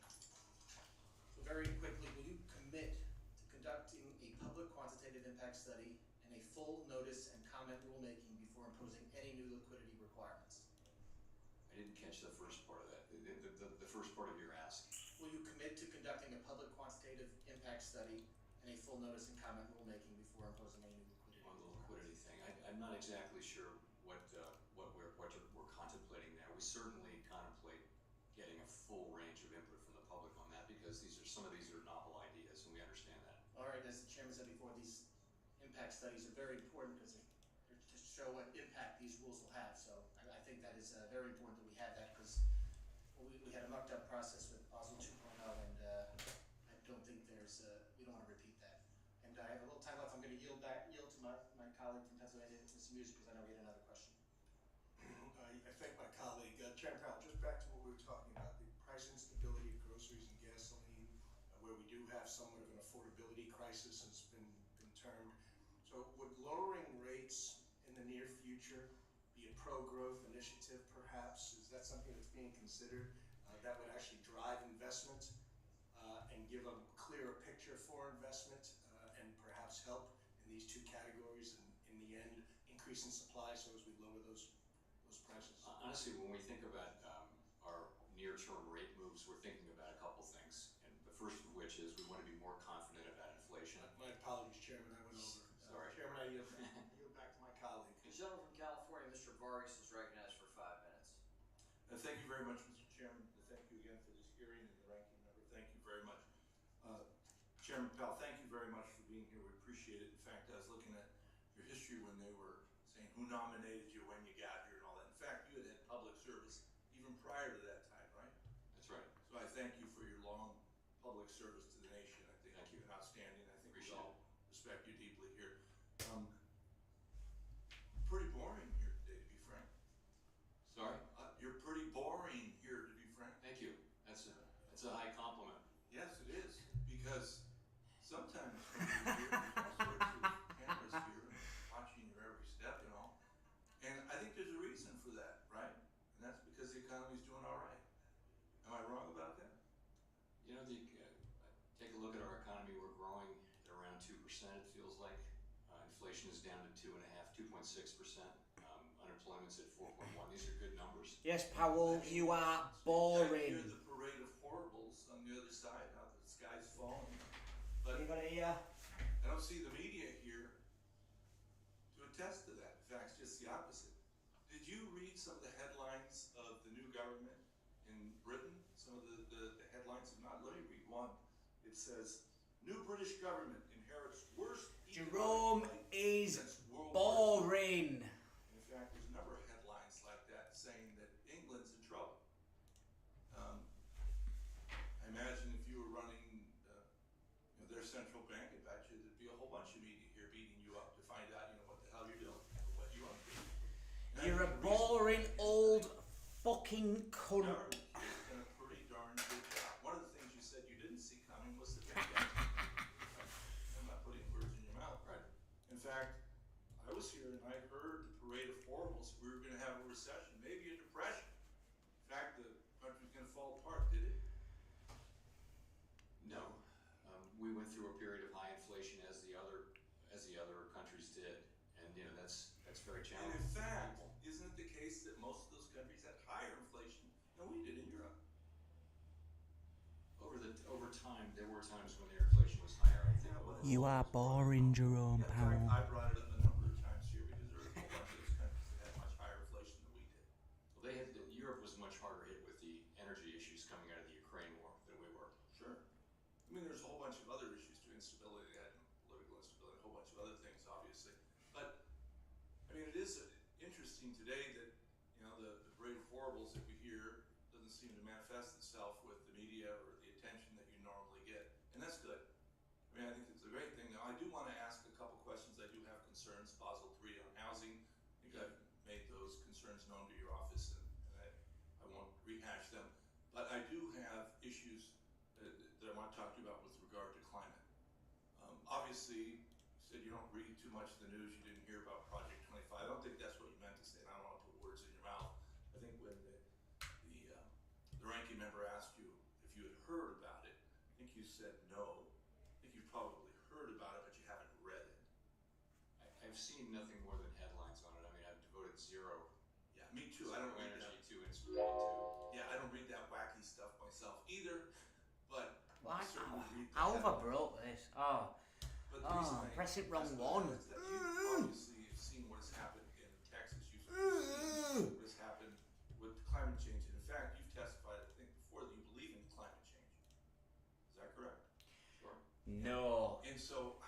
[SPEAKER 14] So very quickly, will you commit to conducting a public quantitative impact study and a full notice and comment rulemaking before imposing any new liquidity requirements?
[SPEAKER 7] I didn't catch the first part of that. The first part of your ask.
[SPEAKER 14] Will you commit to conducting a public quantitative impact study and a full notice and comment rulemaking before imposing any new liquidity?
[SPEAKER 7] On the liquidity thing, I'm not exactly sure what we're contemplating there. We certainly contemplate getting a full range of input from the public on that, because some of these are novel ideas, and we understand that.
[SPEAKER 14] All right, as the chairman said before, these impact studies are very important because they're to show what impact these rules will have. So I think that is very important that we have that, because we had a mucked up process with Basel 2.0, and I don't think we don't want to repeat that. And I have a little time left. I'm going to yield to my colleague from Pennsylvania, Mr. Music, because I know we had another question.
[SPEAKER 6] I thank my colleague. Chairman Powell, just back to what we were talking about, the price instability of groceries and gasoline, where we do have somewhat of an affordability crisis, has been termed. So would lowering rates in the near future be a pro-growth initiative, perhaps? Is that something that's being considered that would actually drive investment and give a clearer picture for investment and perhaps help in these two categories, and in the end, increasing supply so as we lower those prices?
[SPEAKER 7] Honestly, when we think about our near-term rate moves, we're thinking about a couple things. And the first of which is we want to be more confident about inflation.
[SPEAKER 6] My apologies, Chairman, I went over.
[SPEAKER 7] Sorry.
[SPEAKER 6] Chairman, I yield back to my colleague.
[SPEAKER 4] The gentleman from California, Mr. Vargas, is recognized for 5 minutes.
[SPEAKER 12] Thank you very much, Mr. Chairman. Thank you again for this hearing, and the ranking member, thank you very much. Chairman Powell, thank you very much for being here. We appreciate it. In fact, I was looking at your history when they were saying who nominated you when you got here and all that. In fact, you had public service even prior to that time, right?
[SPEAKER 7] That's right.
[SPEAKER 12] So I thank you for your long public service to the nation. I think
[SPEAKER 7] Thank
[SPEAKER 12] you've been outstanding. I think we
[SPEAKER 7] Appreciate
[SPEAKER 12] all respect you deeply here. Pretty boring here today, to be frank.
[SPEAKER 7] Sorry?
[SPEAKER 12] You're pretty boring here, to be frank.
[SPEAKER 7] Thank you. That's a high compliment.
[SPEAKER 12] Yes, it is, because sometimes when you're here, there's all sorts of cameras here watching your every step and all. And I think there's a reason for that, right? And that's because the economy's doing all right. Am I wrong about that?
[SPEAKER 7] Take a look at our economy. We're growing at around 2%, it feels like. Inflation is down to 2.6%. Unemployment's at 4.1. These are good numbers.
[SPEAKER 3] Yes, Powell, you are boring.
[SPEAKER 12] I hear the parade of horribles on the other side, how the sky's falling. But
[SPEAKER 3] You gotta hear.
[SPEAKER 12] I don't see the media here to attest to that. In fact, it's just the opposite. Did you read some of the headlines of the new government in Britain? Some of the headlines, if not, let me read one. It says, new British government inherits worst
[SPEAKER 3] Jerome
[SPEAKER 12] economic
[SPEAKER 3] is
[SPEAKER 12] since World War II.
[SPEAKER 3] boring.
[SPEAKER 12] In fact, there's a number of headlines like that saying that England's in trouble. I imagine if you were running their central bank, I bet you there'd be a whole bunch of media here beating you up to find out, what the hell you're doing, what you want to do.
[SPEAKER 3] You're a boring old fucking cunt.
[SPEAKER 12] Darn, you've done a pretty darn good job. One of the things you said you didn't see coming
[SPEAKER 7] countries did, and that's very
[SPEAKER 10] And
[SPEAKER 7] challenging
[SPEAKER 10] in
[SPEAKER 7] for
[SPEAKER 10] fact,
[SPEAKER 7] people.
[SPEAKER 10] isn't it the case that most of those countries had higher inflation than we did in Europe?
[SPEAKER 7] Over time, there were times when their inflation was higher. I think overall,
[SPEAKER 3] You are boring, Jerome Powell.
[SPEAKER 10] I brought it up a number of times here because there were a whole bunch of those countries that had much higher inflation than we did.
[SPEAKER 7] Well, Europe was much harder hit with the energy issues coming out of the Ukraine war than we were.
[SPEAKER 10] Sure. I mean, there's a whole bunch of other issues too, instability, they had political instability, a whole bunch of other things, obviously. But, I mean, it is interesting today that, the brave horribles that we hear doesn't seem to manifest itself with the media or the attention that you normally get. And that's good. I mean, I think it's a great thing. Now, I do want to ask a couple questions. I do have concerns, Basel III on housing. I think I've made those concerns known to your office, and I won't rehash them. But I do have issues that I want to talk to you about with regard to climate. Obviously, you said you don't read too much of the news. You didn't hear about Project 25. I don't think that's what you meant to say, and I don't want to put words in your mouth. I think when the ranking member asked you if you had heard about it, I think you said no. I think you've probably heard about it, but you haven't read it.
[SPEAKER 7] I've seen nothing more than headlines on it. I mean, I've devoted zero.
[SPEAKER 10] Yeah, me too. I don't read
[SPEAKER 7] energy
[SPEAKER 10] that.
[SPEAKER 7] to it.
[SPEAKER 10] Yeah, I don't read that wacky stuff myself either. But I certainly read
[SPEAKER 3] I overbroke this.
[SPEAKER 10] But the reason I
[SPEAKER 3] press it wrong
[SPEAKER 10] ask
[SPEAKER 3] one.
[SPEAKER 10] that is that you obviously have seen what has happened in Texas. You've seen what has happened with climate change. And in fact, you've testified, I think, before that you believe in climate change. Is that correct?
[SPEAKER 7] Sure.
[SPEAKER 3] No.
[SPEAKER 10] And so,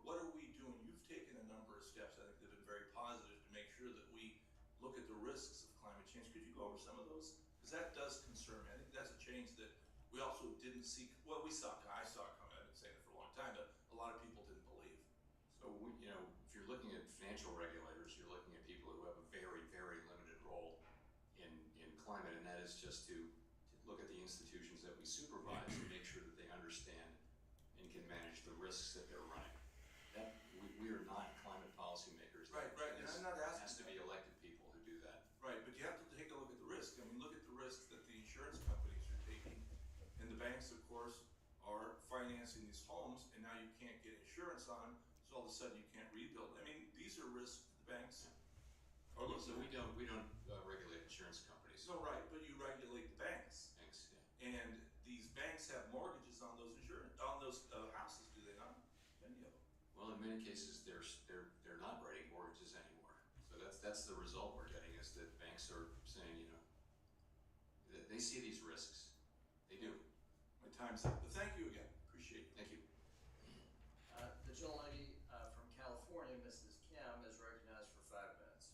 [SPEAKER 10] what are we doing? You've taken a number of steps, I think, that have been very positive to make sure that we look at the risks of climate change. Could you go over some of those? Because that does concern me. I think that's a change that we also didn't see. Well, I saw it coming. I've been saying it for a long time, but a lot of people didn't believe.
[SPEAKER 7] So, if you're looking at financial regulators, you're looking at people who have a very, very limited role in climate, and that is just to look at the institutions that we supervise and make sure that they understand and can manage the risks that they're running. That we are not climate policymakers.
[SPEAKER 10] Right. And I'm not asking.
[SPEAKER 7] It has to be elected people who do that.
[SPEAKER 10] Right, but you have to take a look at the risk. I mean, look at the risks that the insurance companies are taking, and the banks, of course, are financing these homes, and now you can't get insurance on them, so all of a sudden you can't rebuild. I mean, these are risks the banks are looking
[SPEAKER 7] So
[SPEAKER 10] at.
[SPEAKER 7] we don't regulate insurance companies.
[SPEAKER 10] No, right, but you regulate the banks.
[SPEAKER 7] Thanks. Yeah.
[SPEAKER 10] And these banks have mortgages on those houses, do they not? Many of them.
[SPEAKER 7] Well, in many cases, they're not writing mortgages anymore. So that's the result we're getting is that banks are saying, they see these risks. They do.
[SPEAKER 10] My time's up, but thank you again. Appreciate it.
[SPEAKER 7] Thank you.
[SPEAKER 4] The gentlelady from California, Mrs. Kim, is recognized for 5 minutes.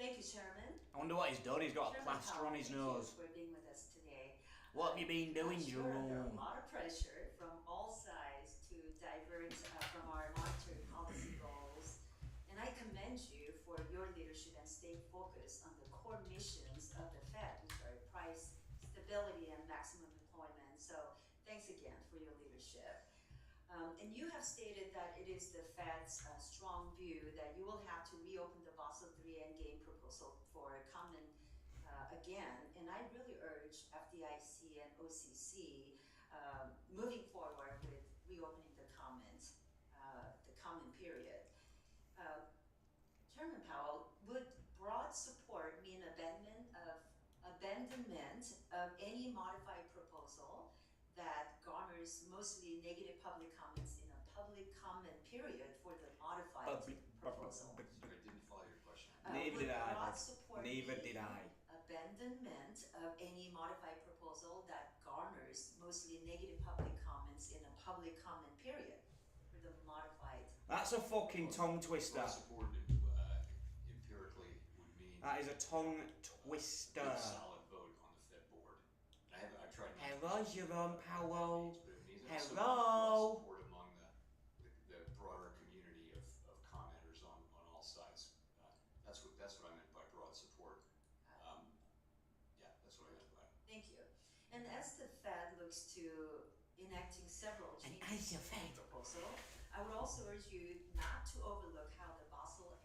[SPEAKER 13] Thank you, Chairman.
[SPEAKER 3] I wonder what he's done. He's got a
[SPEAKER 13] Chairman
[SPEAKER 3] plaster
[SPEAKER 13] Powell,
[SPEAKER 3] on his
[SPEAKER 13] thank
[SPEAKER 3] nose.
[SPEAKER 13] you for being with us today.
[SPEAKER 3] What have you been doing,
[SPEAKER 13] Sure, under a
[SPEAKER 3] Jerome?
[SPEAKER 13] lot of pressure from all sides to divert from our monetary policy goals. And I commend you for your leadership and staying focused on the core missions of the Fed, which are price stability and maximum employment. So thanks again for your leadership. And you have stated that it is the Fed's strong view that you will have to reopen the Basel III Endgame proposal for comment again. And I really urge FDIC and OCC moving forward with reopening the comment period. Chairman Powell, would broad support mean abandonment of any modified proposal that garners mostly negative public comments in a public comment period for the modified proposal?
[SPEAKER 7] Sorry, I didn't follow your question.
[SPEAKER 3] Neither did I.
[SPEAKER 13] Broad support
[SPEAKER 3] Neither
[SPEAKER 13] mean
[SPEAKER 3] did I.
[SPEAKER 13] abandonment of any modified proposal that garners mostly negative public comments in a public comment period for the modified?
[SPEAKER 3] That's a fucking tongue twister.
[SPEAKER 7] Broad support empirically would mean
[SPEAKER 3] That is a tongue twister.
[SPEAKER 7] a solid vote on the Fed board. I've tried not to
[SPEAKER 3] Hello, Jerome Powell.
[SPEAKER 7] but it means also
[SPEAKER 3] Hello.
[SPEAKER 7] broad support among the broader community of commenters on all sides. That's what I meant by broad support. Yeah, that's what I meant by it.
[SPEAKER 13] Thank you. And as the Fed looks to enacting several changes to the proposal, I would also urge you not to overlook how the Basel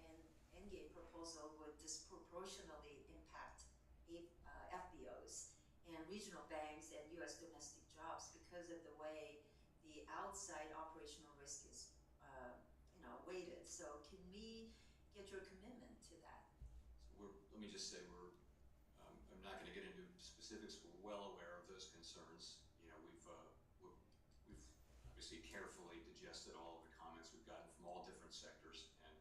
[SPEAKER 13] Endgame proposal would disproportionately impact FBOs and regional banks and U.S. domestic jobs because of the way the outside operational risk is, weighted. So can we get your commitment to that?
[SPEAKER 7] So let me just say I'm not going to get into specifics. We're well aware of those concerns. We've obviously carefully digested all of the comments we've gotten from all different sectors, and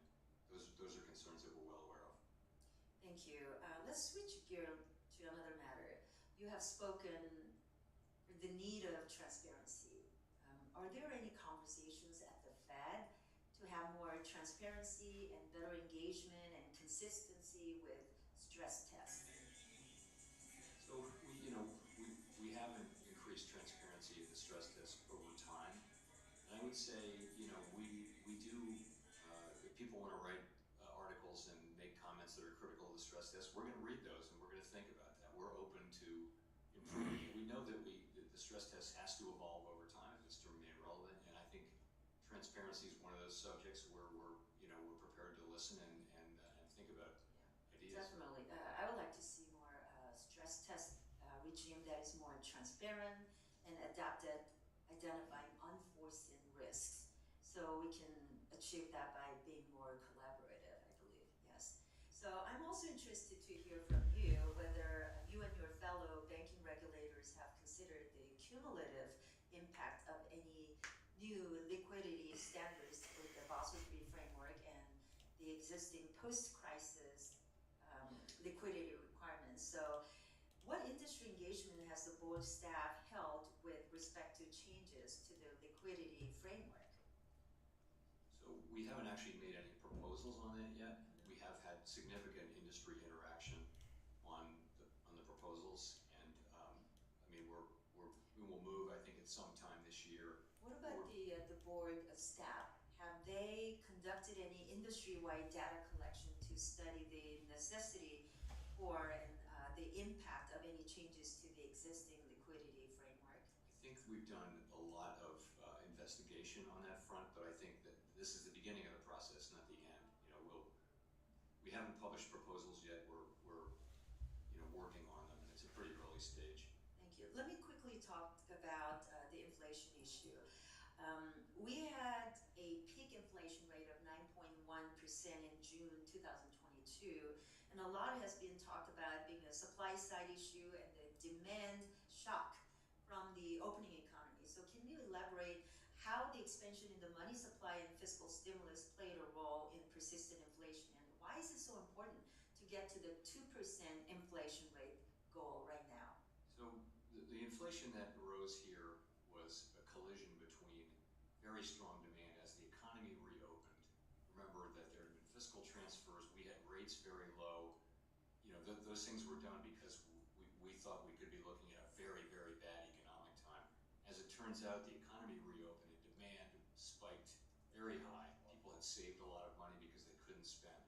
[SPEAKER 7] those are concerns that we're well aware of.
[SPEAKER 13] Thank you. Let's switch gear to another matter. You have spoken for the need of transparency. Are there any conversations at the Fed to have more transparency and better engagement and consistency with stress tests?
[SPEAKER 7] So we haven't increased transparency in the stress test over time, and I would say we do. If people want to write articles and make comments that are critical of the stress test, we're going to read those and we're going to think about that. We're open to improving it. We know that the stress test has to evolve over time if it's to remain relevant, and I think transparency is one of those subjects where we're prepared to listen and think about ideas.
[SPEAKER 13] Definitely. I would like to see more stress test regime that is more transparent and adapted, identifying unforeseen risks. So we can achieve that by being more collaborative, I believe, yes. So I'm also interested to hear from you whether you and your fellow banking regulators have considered the cumulative impact of any new liquidity standards with the Basel III framework and the existing post-crisis liquidity requirements. So what industry engagement has the board staff held with respect to changes to the liquidity framework?
[SPEAKER 7] So we haven't actually made any proposals on that yet. We have had significant industry interaction on the proposals, and we will move, I think, at some time this year.
[SPEAKER 13] What about the board of staff? Have they conducted any industry-wide data collection to study the necessity for the impact of any changes to the existing liquidity framework?
[SPEAKER 7] I think we've done a lot of investigation on that front, but I think that this is the beginning of the process, not the end. We haven't published proposals yet. We're working on them, and it's a pretty early stage.
[SPEAKER 13] Thank you. Let me quickly talk about the inflation issue. We had a peak inflation rate of 9.1% in June 2022, and a lot has been talked about being a supply side issue and the demand shock from the opening economy. So can you elaborate how the expansion in the money supply and fiscal stimulus played a role in persistent inflation, and why is it so important to get to the 2% inflation rate goal right now?
[SPEAKER 7] So the inflation that arose here was a collision between very strong demand as the economy reopened. Remember that there had been fiscal transfers, we had rates very low. Those things were done because we thought we could be looking at a very, very bad economic time. As it turns out, the economy reopened and demand spiked very high. People had saved a lot of money because they couldn't spend.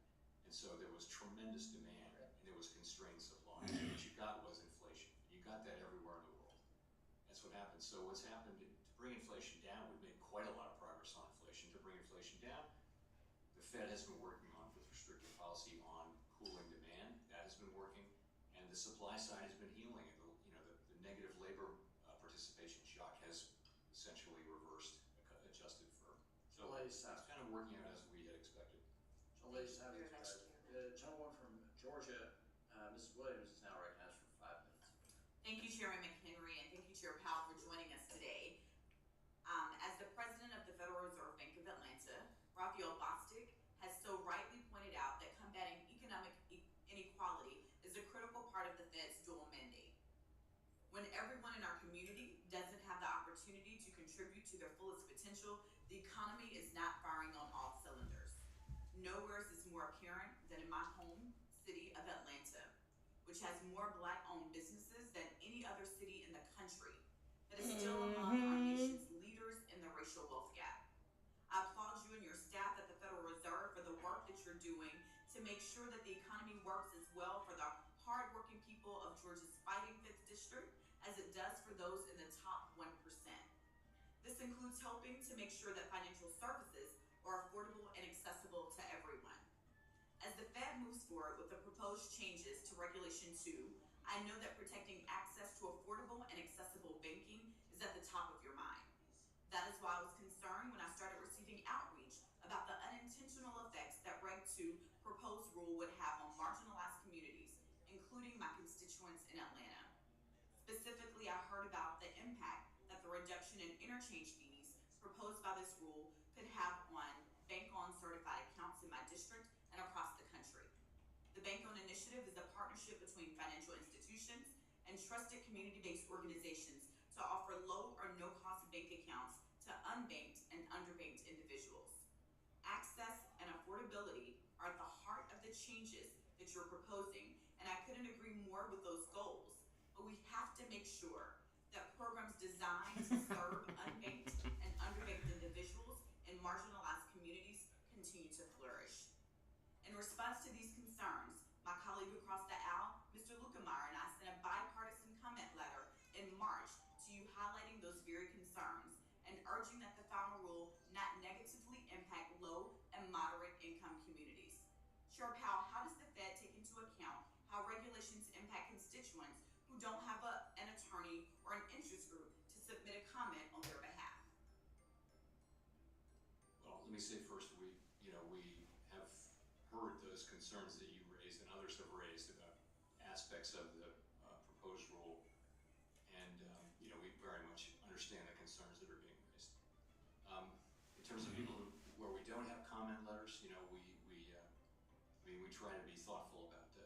[SPEAKER 7] And so there was tremendous demand and there was constrained supply. So what you got was inflation. You got that everywhere in the world. That's what happened. So what's happened to bring inflation down, we've made quite a lot of progress on inflation. To bring inflation down, the Fed has been working on with restrictive policy on cooling demand. That has been working. And the supply side has been healing. And the negative labor participation shock has essentially reversed, adjusted for. So it's kind of working out as we had expected.
[SPEAKER 4] So ladies and gentlemen, the gentleman from Georgia, Mrs. Williams, is now recognized for 5 minutes.
[SPEAKER 15] Thank you, Chairman McHenry, and thank you, Chair Powell, for joining us today. As the President of the Federal Reserve Bank of Atlanta, Raphael Bostic has so rightly pointed out that combating economic inequality is a critical part of the Fed's dual mandate. When everyone in our community doesn't have the opportunity to contribute to their fullest potential, the economy is not firing on all cylinders. Nowhere is this more apparent than in my home city of Atlanta, which has more Black-owned businesses than any other city in the country, that is still among our nation's leaders in the racial wealth gap. I applaud you and your staff at the Federal Reserve for the work that you're doing to make sure that the economy works as well for the hardworking people of Georgia's fighting 5th District as it does for those in the top 1%. This includes helping to make sure that financial services are affordable and accessible to everyone. As the Fed moves forward with the proposed changes to Regulation 2, I know that protecting access to affordable and accessible banking is at the top of your mind. That is why I was concerned when I started receiving outreach about the unintended my constituents in Atlanta. Specifically, I heard about the impact that the reduction in interchange fees proposed by this rule could have on bank-owned certified accounts in my district and across the country. The Bank-Owned Initiative is a partnership between financial institutions and trusted community-based organizations to offer low or no-cost bank accounts to unbanked and underbanked individuals. Access and affordability are at the heart of the changes that you're proposing, and I couldn't agree more with those goals. But we have to make sure that programs designed to serve unbanked and underbanked individuals in marginalized communities continue to flourish. In response to these concerns, my colleague across the aisle, Mr. Lukemeyer, and I sent a bipartisan comment letter in March to you highlighting those very concerns and urging that the final rule not negatively impact low and moderate income communities. Chair Powell, how does the Fed take into account how regulations impact constituents who don't have an attorney or an interest group to submit a comment on their behalf?
[SPEAKER 7] Well, let me say first, we have heard those concerns that you raised and others have raised about aspects of the proposed rule, and we very much understand the concerns that are being raised. In terms of people where we don't have comment letters, we try to be thoughtful about the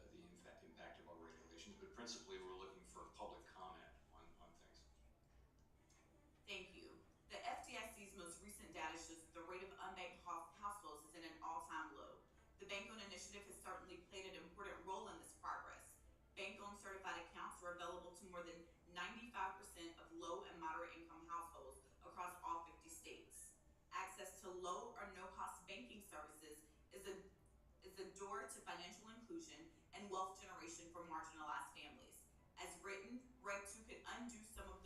[SPEAKER 7] impact of our regulations, but principally we're looking for public comment on things.
[SPEAKER 15] Thank you. The FDIC's most recent data shows that the rate of unbanked households is at an all-time low. The Bank-Owned Initiative has certainly played an important role in this progress. Bank-owned certified accounts are available to more than 95% of low and moderate income households across all 50 states. Access to low or no-cost banking services is a door to financial inclusion and wealth generation for marginalized families. As written, Reg 2 could undo some of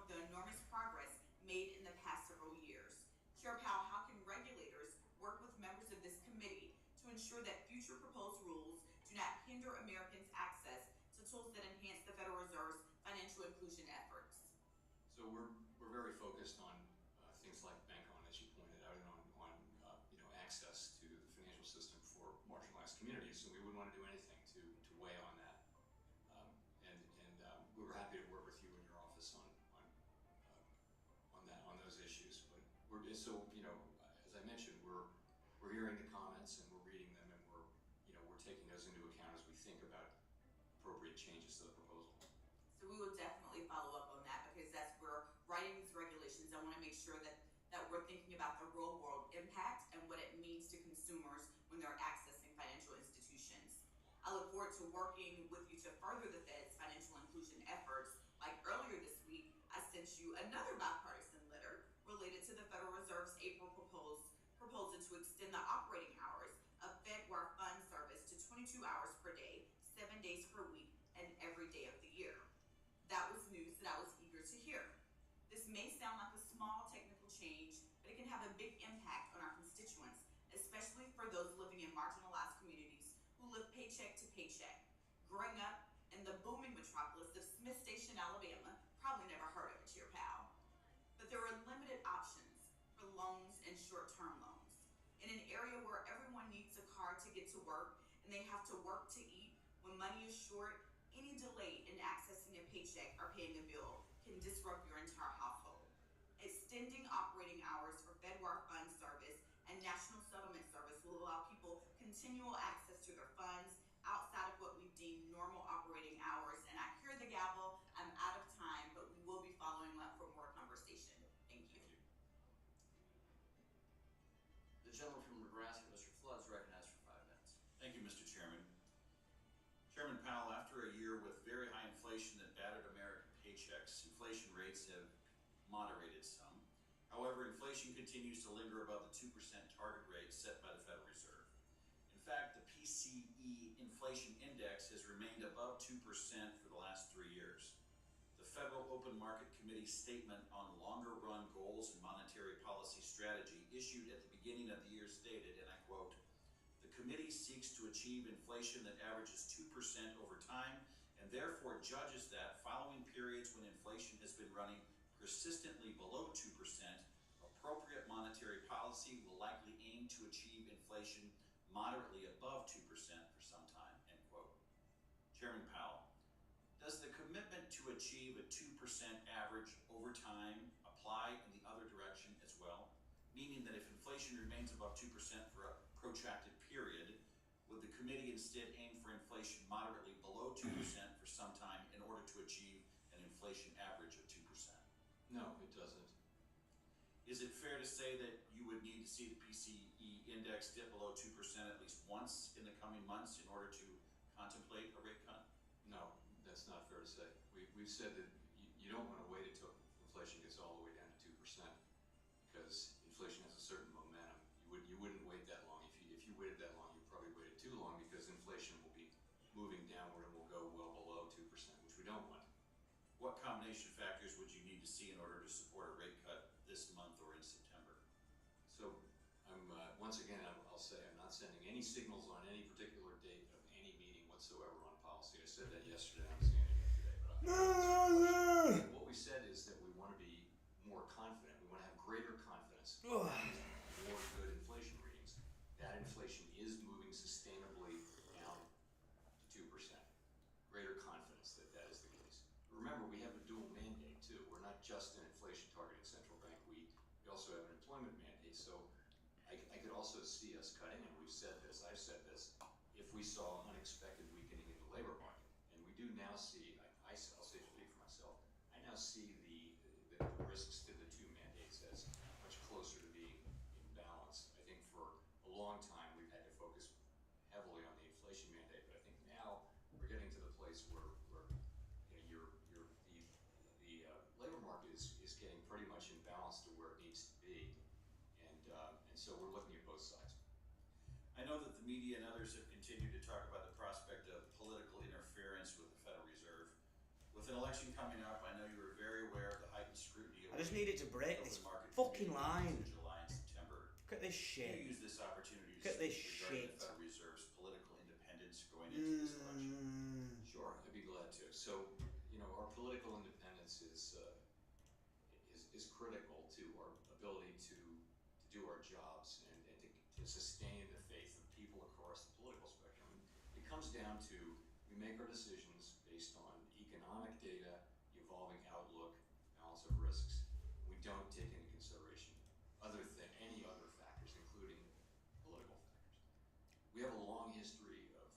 [SPEAKER 15] the enormous progress made in the past several years. Chair Powell, how can regulators work with members of this committee to ensure that future proposed rules do not hinder Americans' access to tools that enhance the Federal Reserve's financial inclusion efforts?
[SPEAKER 7] So we're very focused on things like bank-owned, as you pointed out, and on access to the financial system for marginalized communities. So we wouldn't want to do anything to weigh on that. We were happy to work with you in your office on those issues. But as I mentioned, we're hearing the comments and we're reading them, and we're taking those into account as we think about appropriate changes to the proposal.
[SPEAKER 15] So we will definitely follow up on that, because as we're writing these regulations, I want to make sure that we're thinking about the real world impact and what it means to consumers when they're accessing financial institutions. I look forward to working with you to further the Fed's financial inclusion efforts. Like earlier this week, I sent you another bipartisan letter related to the Federal Reserve's April proposal to extend the operating hours of FedWire Fund Service to 22 hours per day, 7 days per week, and every day of the year. That was news that I was eager to hear. This may sound like a small technical change, but it can have a big impact on our constituents, especially for those living in marginalized communities who live paycheck to paycheck. Growing up in the booming metropolis of Smith Station, Alabama, probably never heard of it, Chair Powell. But there are limited options for loans and short-term loans. In an area where everyone needs a car to get to work and they have to work to eat, when money is short, any delay in accessing a paycheck or paying a bill can disrupt your entire household. Extending operating hours for FedWire Fund Service and National Settlement Service will allow people continual access to their funds outside of what we deem normal operating hours. And I hear the gavel. I'm out of time, but we will be following up for more conversation. Thank you.
[SPEAKER 4] The gentleman from Nebraska, Mr. Flood, is recognized for 5 minutes.
[SPEAKER 16] Thank you, Mr. Chairman. Chairman Powell, after a year with very high inflation that battered American paychecks, inflation rates have moderated some. However, inflation continues to linger above the 2% target rate set by the Federal Reserve. In fact, the PCE inflation index has remained above 2% for the last 3 years. The Federal Open Market Committee's statement on longer-run goals and monetary policy strategy issued at the beginning of the year stated, and I quote, "The committee seeks to achieve inflation that averages 2% over time and therefore judges that following periods when inflation has been running persistently below 2%, appropriate monetary policy will likely aim to achieve inflation moderately above 2% for some time," end quote. Chairman Powell, to achieve a 2% average over time apply in the other direction as well? Meaning that if inflation remains above 2% for a protracted period, would the committee instead aim for inflation moderately below 2% for some time in order to achieve an inflation average of 2%?
[SPEAKER 7] No, it doesn't.
[SPEAKER 16] Is it fair to say that you would need to see the PCE index dip below 2% at least once in the coming months in order to contemplate a rate cut?
[SPEAKER 7] No, that's not fair to say. We've said that you don't want to wait until inflation gets all the way down to 2% because inflation has a certain momentum. You wouldn't wait that long. If you waited that long, you probably waited too long because inflation will be moving downward and will go well below 2%, which we don't want.
[SPEAKER 16] What combination of factors would you need to see in order to support a rate cut this month or in September?
[SPEAKER 7] So once again, I'll say I'm not sending any signals on any particular date of any meeting whatsoever on policy. I said that yesterday, I'm saying it again today. But what we said is that we want to be more confident. We want to have greater confidence. More good inflation readings. That inflation is moving sustainably down to 2%. Greater confidence that that is the case. Remember, we have a dual mandate too. We're not just an inflation targeting central bank. We also have an employment mandate. So I could also see us cutting, and we've said this, I've said this, if we saw unexpected weakening in the labor market. And we do now see, I'll say speak for myself, I now see the risks to the two mandates as much closer to being in balance. I think for a long time we've had to focus heavily on the inflation mandate, but I think now we're getting to the place where the labor market is getting pretty much in balance to where it needs to be, and so we're looking at both sides.
[SPEAKER 16] I know that the media and others have continued to talk about the prospect of political interference with the Federal Reserve. With an election coming up, I know you are very aware of the heightened scrutiny of
[SPEAKER 3] I just needed to break this
[SPEAKER 16] market
[SPEAKER 3] fucking line.
[SPEAKER 16] in July and September.
[SPEAKER 3] Look at this shit.
[SPEAKER 16] You use this opportunity to
[SPEAKER 3] Look at this
[SPEAKER 16] speak regarding
[SPEAKER 3] shit.
[SPEAKER 16] the Federal Reserve's political independence going into this election.
[SPEAKER 7] Sure, I'd be glad to. So, our political independence is critical to our ability to do our jobs and to sustain the faith of people across the political spectrum. It comes down to we make our decisions based on economic data, evolving outlook, balance of risks. We don't take into consideration any other factors, including political factors. We have a long history of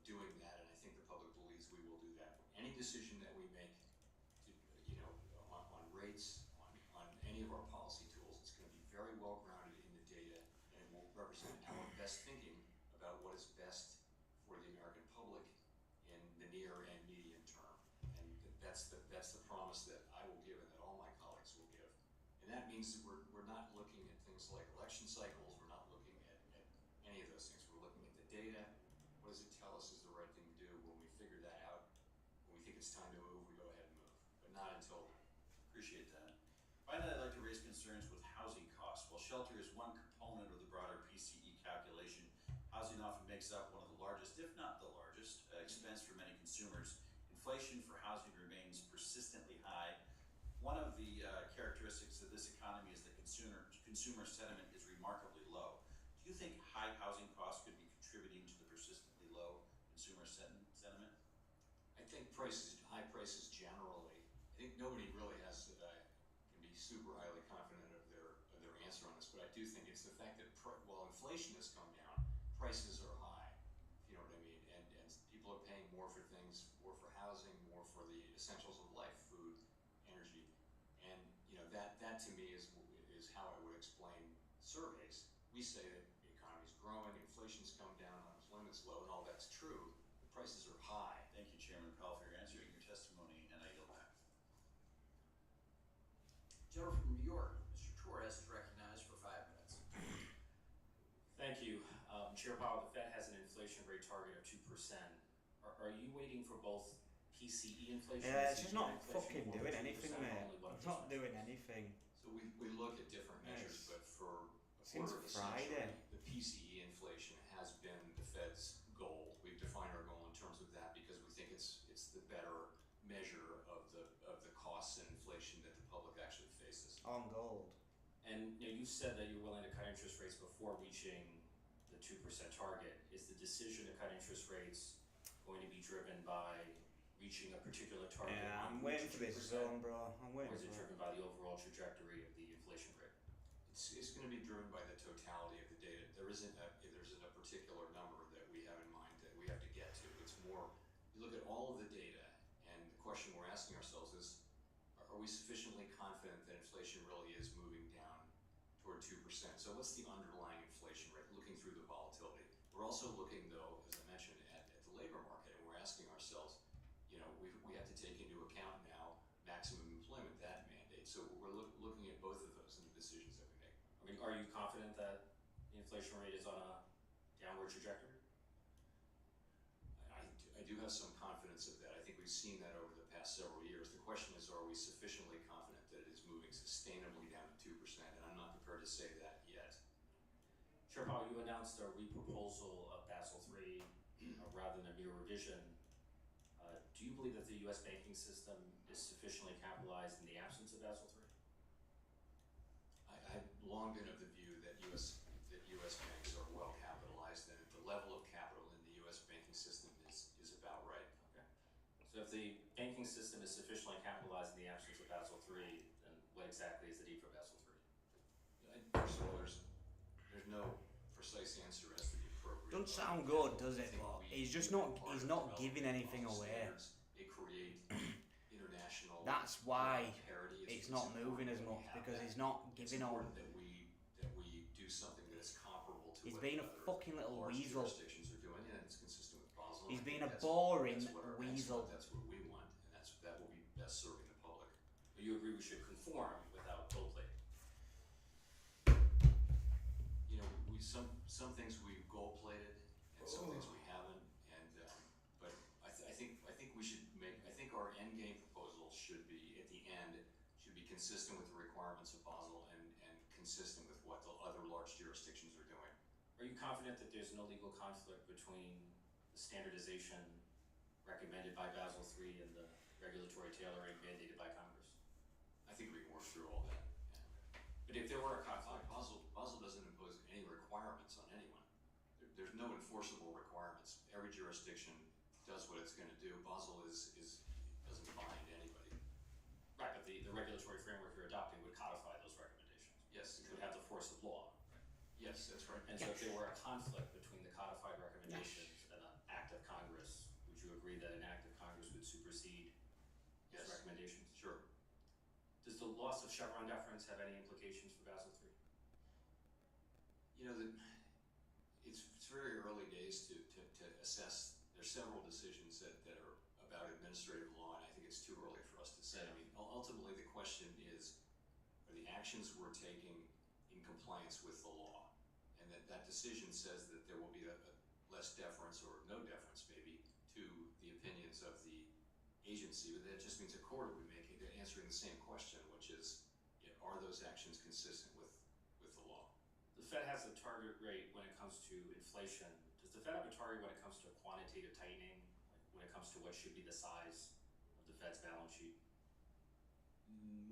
[SPEAKER 7] doing that, and I think the public believes we will do that. Any decision that we make on rates, on any of our policy tools, it's going to be very well grounded in the data, and it will represent our best thinking about what is best for the American public in the near and medium term. And that's the promise that I will give and that all my colleagues will give. And that means that we're not looking at things like election cycles, we're not looking at any of those things. We're looking at the data. What does it tell us is the right thing to do? When we figure that out, when we think it's time to move, we go ahead and move. But not until then.
[SPEAKER 16] Appreciate that. Finally, I'd like to raise concerns with housing costs. While shelter is one component of the broader PCE calculation, housing often makes up one of the largest, if not the largest, expense for many consumers. Inflation for housing remains persistently high. One of the characteristics of this economy is that consumer sentiment is remarkably low. Do you think high housing costs could be contributing to the persistently low consumer sentiment?
[SPEAKER 7] I think high prices generally. I think nobody really can be super highly confident of their answer on this, but I do think it's the fact that while inflation has come down, prices are high. If you know what I mean, and people are paying more for things, more for housing, more for the essentials of life, food, energy, and that to me is how I would explain surveys. We say that the economy's growing, inflation's come down, unemployment's low, and all that's true. The prices are high.
[SPEAKER 16] Thank you, Chairman Powell, for your answer and your testimony, and I yield back.
[SPEAKER 4] Gentleman from New York, Mr. Torres is recognized for 5 minutes.
[SPEAKER 17] Thank you. Chair Powell, the Fed has an inflation rate target of 2%. Are you waiting for both PCE inflation and
[SPEAKER 3] it's just not fucking doing anything, mate. It's not doing anything.
[SPEAKER 7] So we look at different measures, but for a
[SPEAKER 3] Since
[SPEAKER 7] quarter of a
[SPEAKER 3] Friday.
[SPEAKER 7] century, the PCE inflation has been the Fed's goal. We've defined our goal in terms of that because we think it's the better measure of the costs and inflation that the public actually faces.
[SPEAKER 3] On gold.
[SPEAKER 17] And you said that you're willing to cut interest rates before reaching the 2% target. Is the decision to cut interest rates going to be driven by reaching a particular target?
[SPEAKER 3] Yeah, I'm waiting for this zone, bro. I'm waiting
[SPEAKER 17] Or is it
[SPEAKER 3] for
[SPEAKER 17] driven by the overall trajectory of the inflation rate?
[SPEAKER 7] It's going to be driven by the totality of the data. There isn't a particular number that we have in mind that we have to get to. It's more, you look at all of the data, and the question we're asking ourselves is, are we sufficiently confident that inflation really is moving down toward 2%? So what's the underlying inflation rate, looking through the volatility? We're also looking, though, as I mentioned, at the labor market, and we're asking ourselves, you know, we have to take into account now maximum employment, that mandate. So we're looking at both of those in the decisions that we make.
[SPEAKER 17] I mean, are you confident that the inflation rate is on a downward trajectory?
[SPEAKER 7] I do have some confidence of that. I think we've seen that over the past several years. The question is, are we sufficiently confident that it is moving sustainably down to 2%? And I'm not prepared to say that yet.
[SPEAKER 17] Chair Powell, you announced a reproposal of Basel III rather than a mere revision. Do you believe that the U.S. banking system is sufficiently capitalized in the absence of Basel III?
[SPEAKER 7] I've long been of the view that U.S. banks are well capitalized, and the level of capital in the U.S. banking system is about right.
[SPEAKER 17] Okay. So if the banking system is sufficiently capitalized in the absence of Basel III, then what exactly is the need for Basel III?
[SPEAKER 7] First of all, there's no precise answer as to the appropriate.
[SPEAKER 3] Doesn't sound good, does it? But he's not giving anything away.
[SPEAKER 7] They create international.
[SPEAKER 3] That's why
[SPEAKER 7] parity.
[SPEAKER 3] it's not moving as much, because he's not giving all.
[SPEAKER 7] That we do something that's comparable to.
[SPEAKER 3] He's being a fucking little weasel.
[SPEAKER 7] Jurisdictions are doing, and it's consistent with Basel.
[SPEAKER 3] He's being a boring weasel.
[SPEAKER 7] That's what we want, and that will be best serving the public.
[SPEAKER 17] But you agree we should conform without gold plating?
[SPEAKER 7] You know, some things we've gold plated, and some things we haven't. And but I think we should make. I think our end game proposal should be at the end consistent with the requirements of Basel and consistent with what the other large jurisdictions are doing.
[SPEAKER 17] Are you confident that there's no legal conflict between the standardization recommended by Basel III and the regulatory tailoring mandated by Congress?
[SPEAKER 7] I think we can work through all that. Yeah.
[SPEAKER 17] But if there were a conflict,
[SPEAKER 7] Basel doesn't impose any requirements on anyone. There's no enforceable requirements. Every jurisdiction does what it's going to do. Basel doesn't bind anybody.
[SPEAKER 17] Right, but the regulatory framework you're adopting would codify those recommendations.
[SPEAKER 7] Yes.
[SPEAKER 17] It would have the force of law. Right?
[SPEAKER 7] Yes, that's right.
[SPEAKER 17] And so if there were a conflict between the codified recommendations and an act of Congress, would you agree that an act of Congress would supersede those recommendations?
[SPEAKER 7] Sure.
[SPEAKER 17] Does the loss of Chevron deference have any implications for Basel III?
[SPEAKER 7] You know, it's very early days to assess. There's several decisions that are about administrative law, and I think it's too early for us to say. I mean, ultimately the question is, are the actions we're taking in compliance with the law? And that decision says that there will be a less deference, or no deference maybe, to the opinions of the agency, but that just means a court will be answering the same question, which is, are those actions consistent with the law?
[SPEAKER 17] The Fed has a target rate when it comes to inflation. Does the Fed have a target when it comes to quantitative tightening, like when it comes to what should be the size of the Fed's balance sheet?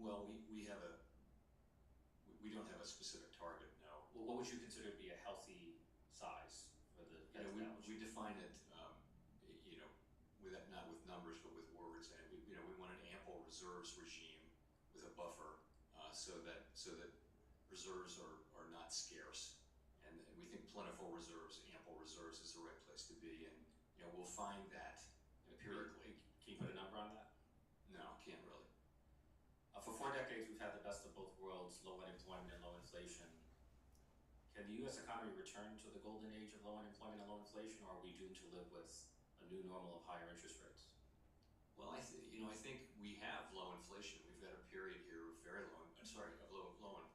[SPEAKER 7] Well, we don't have a specific target, no.
[SPEAKER 17] Well, what would you consider to be a healthy size for the Fed's balance sheet?
[SPEAKER 7] We define it, not with numbers, but with words. And we want an ample reserves regime with a buffer, so that reserves are not scarce. And we think plentiful reserves, ample reserves is the right place to be. And we'll find that empirically.
[SPEAKER 17] Can you put a number on that?
[SPEAKER 7] No, can't really.
[SPEAKER 17] For 4 decades, we've had the best of both worlds, low unemployment and low inflation. Can the U.S. economy return to the golden age of low unemployment and low inflation, or are we doomed to live with a new normal of higher interest rates?
[SPEAKER 7] Well, I think we have low inflation. We've got a period here of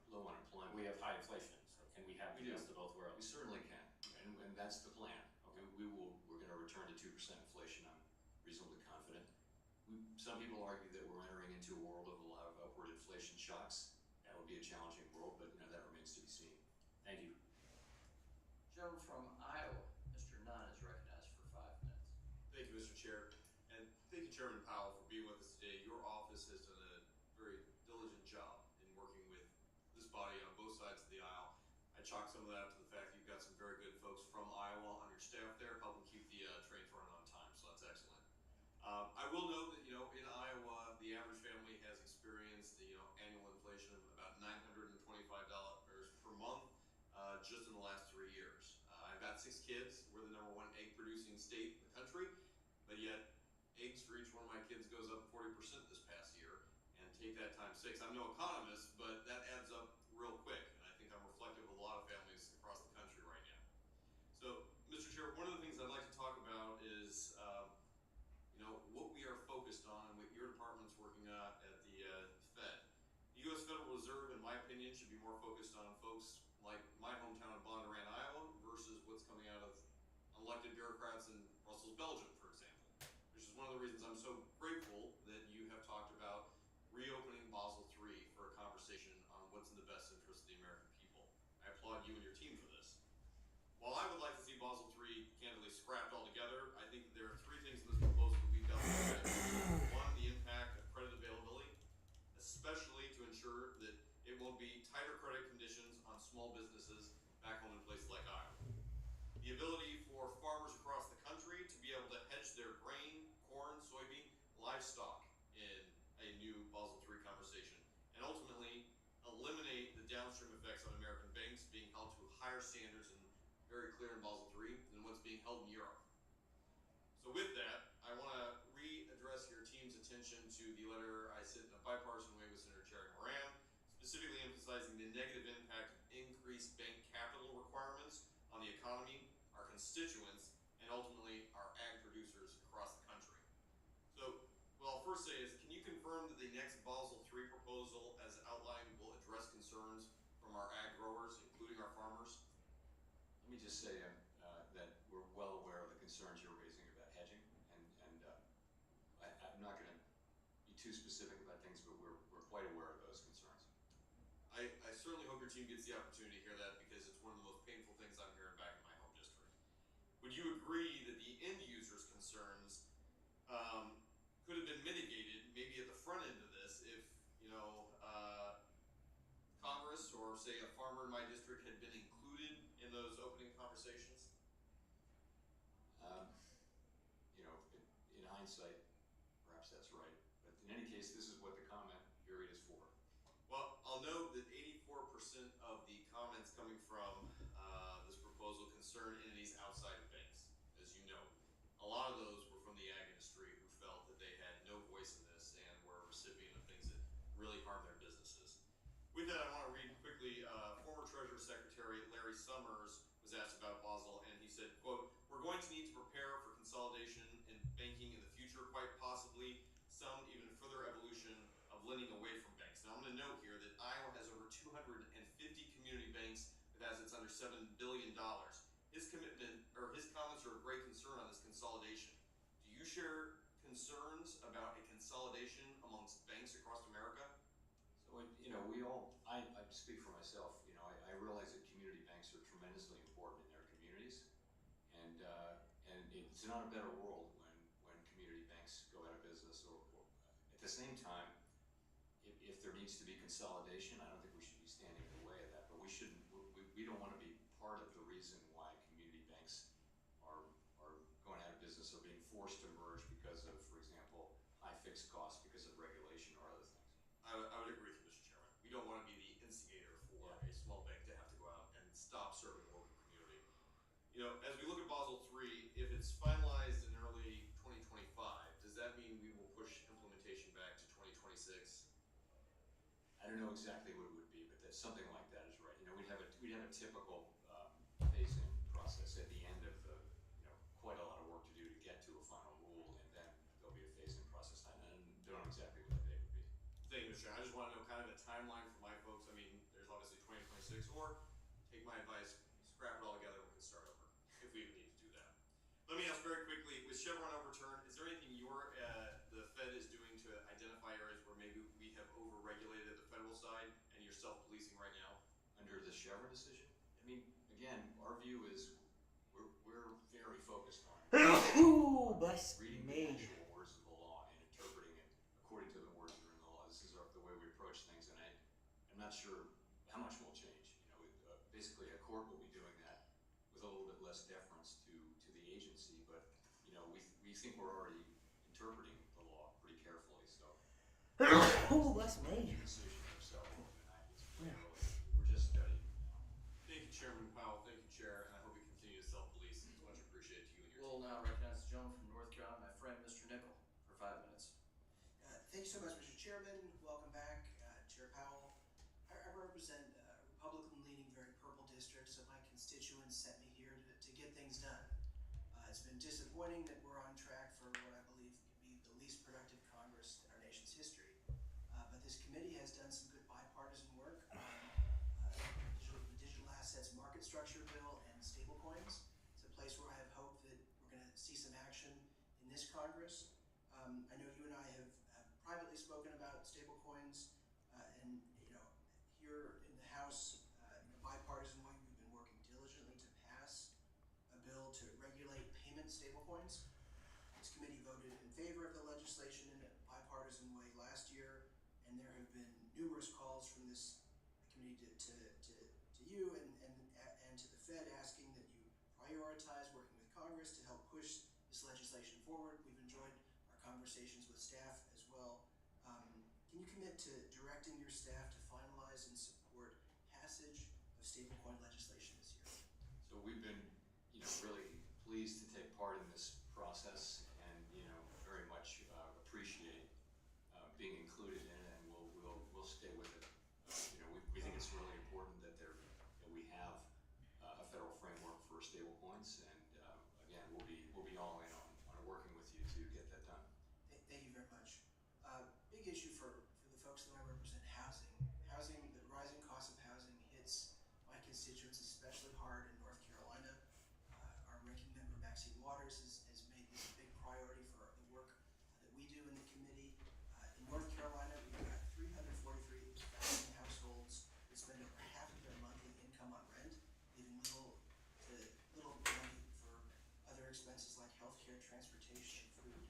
[SPEAKER 7] low unemployment.
[SPEAKER 17] We have high inflation, so can we have the best of both worlds?
[SPEAKER 7] We certainly can, and that's the plan. Okay. We're going to return to 2% inflation. I'm reasonably confident. Some people argue that we're entering into a world of a lot of upward inflation shocks. That would be a challenging world, but that remains to be seen.
[SPEAKER 17] Thank you.
[SPEAKER 4] Gentleman from Iowa, Mr. Nunn, is recognized for 5 minutes.
[SPEAKER 9] Thank you, Mr. Chair. And thank you, Chairman Powell, for being with us today. Your office has done a very diligent job in working with this body on both sides of the aisle. I chalk some of that up to the fact you've got some very good folks from Iowa on your staff there, helping keep the trains running on time, so that's excellent. I will note that, in Iowa, the average family has experienced, annual inflation of about $925 per month just in the last 3 years. I've got 6 kids. We're the #1 egg producing state in the country, but yet eggs for each one of my kids goes up 40% this past year. And take that times 6. I'm no economist, but that adds up real quick, and I think I'm reflective of a lot of families across the country right now. So, Mr. Chair, one of the things I'd like to talk about is, what we are focused on and what your department's working on at the Fed. The U.S. Federal Reserve, in my opinion, should be more focused on folks like my hometown of Bondurant, Iowa, versus what's coming out of elected bureaucrats in Brussels, Belgium, for example. Which is one of the reasons I'm so grateful that you have talked about reopening Basel III for a conversation on what's in the best interest of the American people. I applaud you and your team for this. While I would like to see Basel III candidly scrapped altogether, I think that there are 3 things in this proposal that we dealt with. One, the impact of credit availability, especially to ensure that it won't be tighter credit conditions on small businesses back home in places like Iowa. The ability for farmers across the country to be able to hedge their grain, corn, soybean, livestock in a new Basel III conversation, and ultimately eliminate the downstream effects on American banks being held to higher standards and very clear in Basel III than what's being held in Europe. So with that, I want to readdress your team's attention to the letter I sent in a bipartisan way with Senator Jerry Moran, specifically emphasizing the negative impact of increased bank capital requirements on the economy, our constituents, and ultimately our ag producers across the country. So what I'll first say is, can you confirm that the next Basel III proposal, as outlined, will address concerns from our ag growers, including our farmers?
[SPEAKER 7] Let me just say that we're well aware of the concerns you're raising about hedging, and I'm not going to be too specific about things, but we're quite aware of those concerns.
[SPEAKER 9] I certainly hope your team gets the opportunity to hear that, because it's one of the most painful things I'm hearing back in my home district. Would you agree that the end user's concerns could have been mitigated, maybe at the front end of this, if Congress or, say, a farmer in my district had been included in those opening conversations?
[SPEAKER 7] In hindsight, perhaps that's right. But in any case, this is what the comment period is for.
[SPEAKER 9] Well, I'll note that 84% of the comments coming from this proposal concern entities outside of banks, as you know. A lot of those were from the ag industry, who felt that they had no voice in this and were a recipient of things that really harmed their businesses. With that, I want to read quickly, former Treasury Secretary Larry Summers was asked about Basel, and he said, quote, "We're going to need to prepare for consolidation in banking in the future, quite possibly some even further evolution of lending away from banks." Now, I'm going to note here that Iowa has over 250 community banks with assets under $7 billion. His comments are of great concern on this consolidation. Do you share concerns about a consolidation amongst banks across America?
[SPEAKER 7] So, I speak for myself. I realize that community banks are tremendously important in their communities, and it's not a better world when community banks go out of business. Or at the same time, if there needs to be consolidation, I don't think we should be standing in the way of that. But we shouldn't. We don't want to be part of the reason why community banks are going out of business or being forced to merge because of, for example, high fixed costs because of regulation or other things.
[SPEAKER 9] I would agree with you, Mr. Chairman. We don't want to be the instigator for a small bank to have to go out and stop serving the local community. As we look at Basel III, if it's finalized in early 2025, does that mean we will push implementation back to 2026?
[SPEAKER 7] I don't know exactly what it would be, but something like that is right. We'd have a typical phase-in process at the end of the, quite a lot of work to do to get to a final rule, and then there'll be a phase-in process. I don't know exactly what the date would be.
[SPEAKER 9] Thank you, Mr. Chairman. I just want to know kind of a timeline for my folks. I mean, there's obviously 2026, or take my advice, scrap it all together, and we can start over, if we even need to do that. Let me ask very quickly, with Chevron overturned, is there anything the Fed is doing to identify areas where maybe we have over-regulated the federal side and you're self-policing right now?
[SPEAKER 7] Under the Chevron decision? I mean, again, our view is we're very focused on reading the actual words of the law and interpreting it according to the words that are in the law. This is the way we approach things, and I'm not sure how much will change. Basically, a court will be doing that with a little bit less deference to the agency, but we think we're already interpreting the
[SPEAKER 3] Oh, that's me.
[SPEAKER 7] Decision ourselves overnight. It's way early. We're just studying.
[SPEAKER 9] Thank you, Chairman Powell. Thank you, Chair, and I hope you continue to self-police. It's much appreciated to you and your
[SPEAKER 19] We'll now recognize the gentleman from North Carolina, my friend, Mr. Nickel, for 5 minutes.
[SPEAKER 6] Thank you so much, Mr. Chairman. Welcome back, Chair Powell. I represent a Republican-leaning, very purple district, so my constituents sent me here to get things done. It's been disappointing that we're on track for what I believe could be the least productive Congress in our nation's history. But this committee has done some good bipartisan work on the digital assets market structure bill and stablecoins. It's a place where I have hope that we're going to see some action in this Congress. I know you and I have privately spoken about stablecoins, and here in the House, in a bipartisan way, we've been working diligently to pass a bill to regulate payment stablecoins. This committee voted in favor of the legislation in a bipartisan way last year, and there have been numerous calls from this committee to you and to the Fed asking that you prioritize working with Congress to help push this legislation forward. We've enjoyed our conversations with staff as well. Can you commit to directing your staff to finalize and support passage of stablecoin legislation this year?
[SPEAKER 7] So we've been, really pleased to take part in this process, and very much appreciate being included in it, and we'll stay with it. We think it's really important that we have a federal framework for stablecoins, and again, we'll be all in on working with you to get that done.
[SPEAKER 6] Thank you very much. Big issue for the folks that I represent, housing. The rising cost of housing hits my constituents especially hard in North Carolina. Our ranking member, Maxine Waters, has made this a big priority for the work that we do in the committee. In North Carolina, we've got 343,000 households that spend over half of their monthly income on rent, leaving little money for other expenses like healthcare, transportation, and food.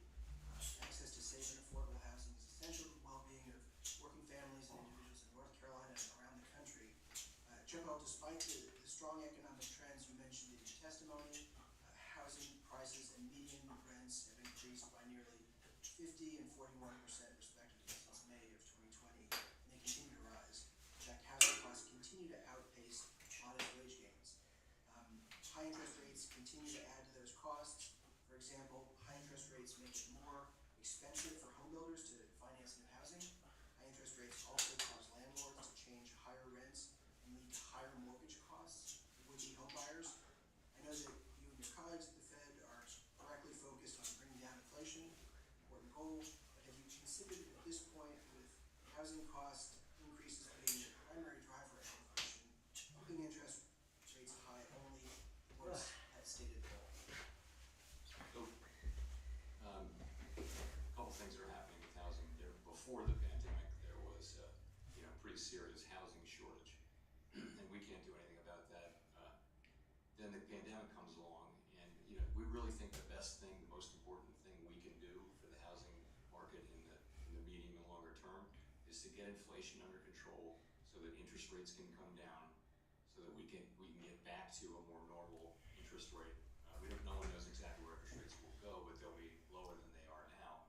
[SPEAKER 6] Access to safe and affordable housing is essential to the well-being of working families and individuals in North Carolina and around the country. Chair Powell, despite the strong economic trends you mentioned in your testimony, housing prices and median rents have increased by nearly 50 and 41% respectively since May of 2020, and they continue to rise. In fact, housing costs continue to outpace modest wage gains. High interest rates continue to add to those costs. For example, high interest rates make it more expensive for home builders to finance new housing. High interest rates also cause landlords to change higher rents and lead to higher mortgage costs for would-be home buyers. I know that you and your colleagues at the Fed are directly focused on bringing down inflation, important goal, but have you considered at this point, with housing cost increases being the primary driver of inflation, keeping interest rates high only towards that stated goal?
[SPEAKER 7] So, a couple things are happening with housing. Before the pandemic, there was pretty serious housing shortage, and we can't do anything about that. Then the pandemic comes along, and we really think the best thing, the most important thing we can do for the housing market in the medium and longer term is to get inflation under control, so that interest rates can come down, so that we can get back to a more normal interest rate. No one knows exactly where interest rates will go, but they'll be lower than they are now.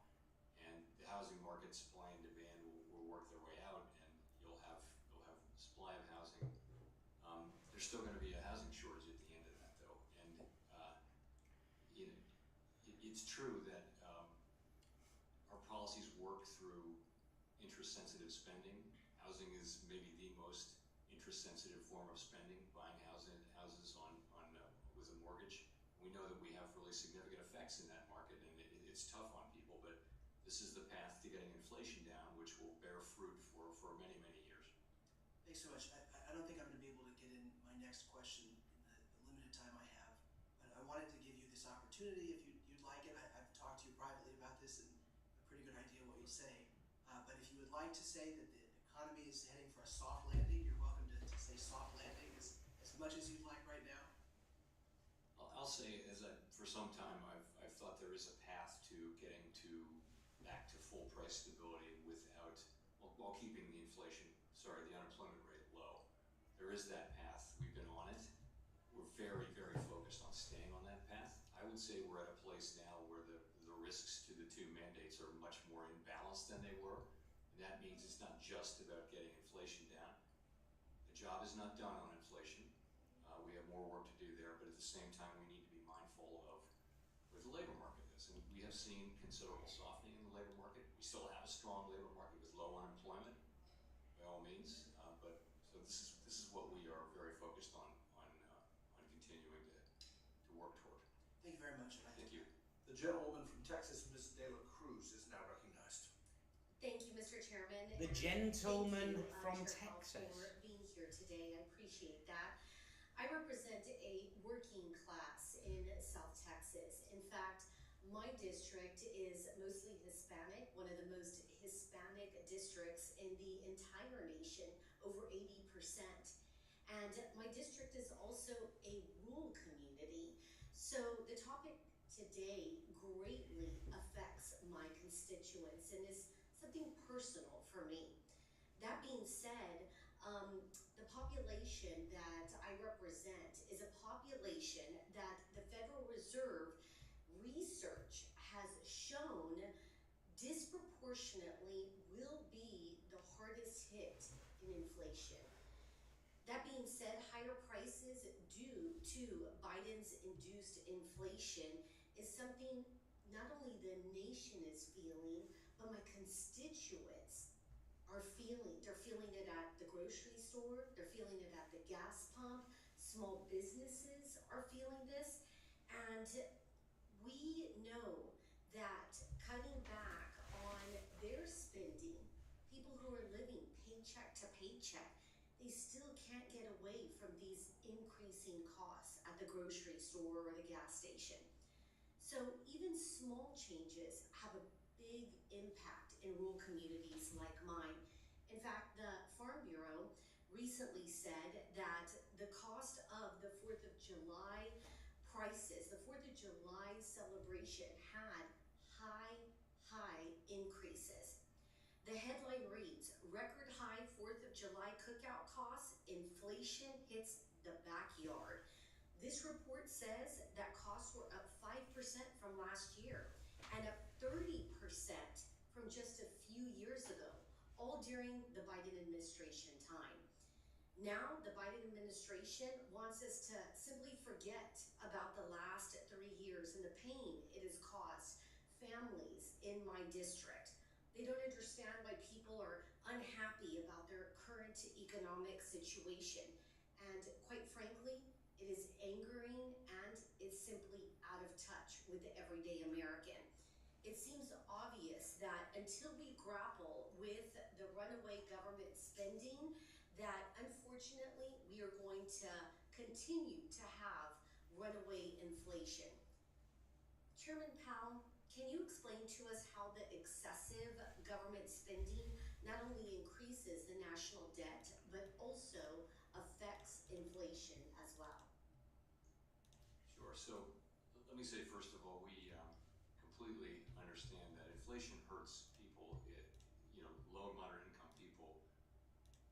[SPEAKER 7] And the housing market supply and demand will work their way out, and you'll have supply of housing. There's still going to be a housing shortage at the end of that, though. And it's true that our policies work through interest-sensitive spending. Housing is maybe the most interest-sensitive form of spending, buying houses with a mortgage. We know that we have really significant effects in that market, and it's tough on people, but this is the path to getting inflation down, which will bear fruit for many, many years.
[SPEAKER 6] Thanks so much. I don't think I'm going to be able to get in my next question in the limited time I have, but I wanted to give you this opportunity if you'd like it. I've talked to you privately about this and a pretty good idea what you'll say. But if you would like to say that the economy is heading for a soft landing, you're welcome to say soft landing as much as you'd like right now.
[SPEAKER 7] I'll say, for some time, I've thought there is a path to getting back to full price stability while keeping the unemployment rate low. There is that path. We've been on it. We're very, very focused on staying on that path. I would say we're at a place now where the risks to the two mandates are much more in balance than they were. And that means it's not just about getting inflation down. The job is not done on inflation. We have more work to do there, but at the same time, we need to be mindful of where the labor market is. And we have seen considerable softening in the labor market. We still have a strong labor market with low unemployment, by all means. But so this is what we are very focused on continuing to work toward.
[SPEAKER 6] Thank you very much.
[SPEAKER 7] Thank you.
[SPEAKER 6] The gentlewoman from Texas, Ms. De La Cruz, is now recognized.
[SPEAKER 18] Thank you, Mr. Chairman.
[SPEAKER 3] The
[SPEAKER 18] and
[SPEAKER 3] gentleman
[SPEAKER 18] thank you,
[SPEAKER 3] from
[SPEAKER 18] Chair Powell,
[SPEAKER 3] Texas.
[SPEAKER 18] for being here today. I appreciate that. I represent a working class in South Texas. In fact, my district is mostly Hispanic, one of the most Hispanic districts in the entire nation, over 80%. And my district is also a rural community. So the topic today greatly affects my constituents and is something personal for me. That being said, the population that I represent is a population that the Federal Reserve research has shown disproportionately will be the hardest hit in inflation. That being said, higher prices due to Biden's induced inflation is something not only the nation is feeling, but my constituents are feeling. They're feeling it at the grocery store, they're feeling it at the gas pump, small businesses are feeling this, and we know that cutting back on their spending, people who are living paycheck to paycheck, they still can't get away from these increasing costs at the grocery store or the gas station. So even small changes have a big impact in rural communities like mine. In fact, the Farm Bureau recently said that the cost of the 4th of July prices, the 4th of July celebration had high increases. The headline reads, record high 4th of July cookout costs, inflation hits the backyard. This report says that costs were up 5% from last year and up 30% from just a few years ago, all during the Biden administration time. Now, the Biden administration wants us to simply forget about the last 3 years and the pain it has caused families in my district. They don't understand why people are unhappy about their current economic situation. And quite frankly, it is angering and it's simply out of touch with the everyday American. It seems obvious that until we grapple with the runaway government spending, that unfortunately we are going to continue to have runaway inflation. Chairman Powell, can you explain to us how the excessive government spending not only increases the national debt, but also affects inflation as well?
[SPEAKER 7] Sure. So let me say, first of all, we completely understand that inflation hurts people, low and moderate income people,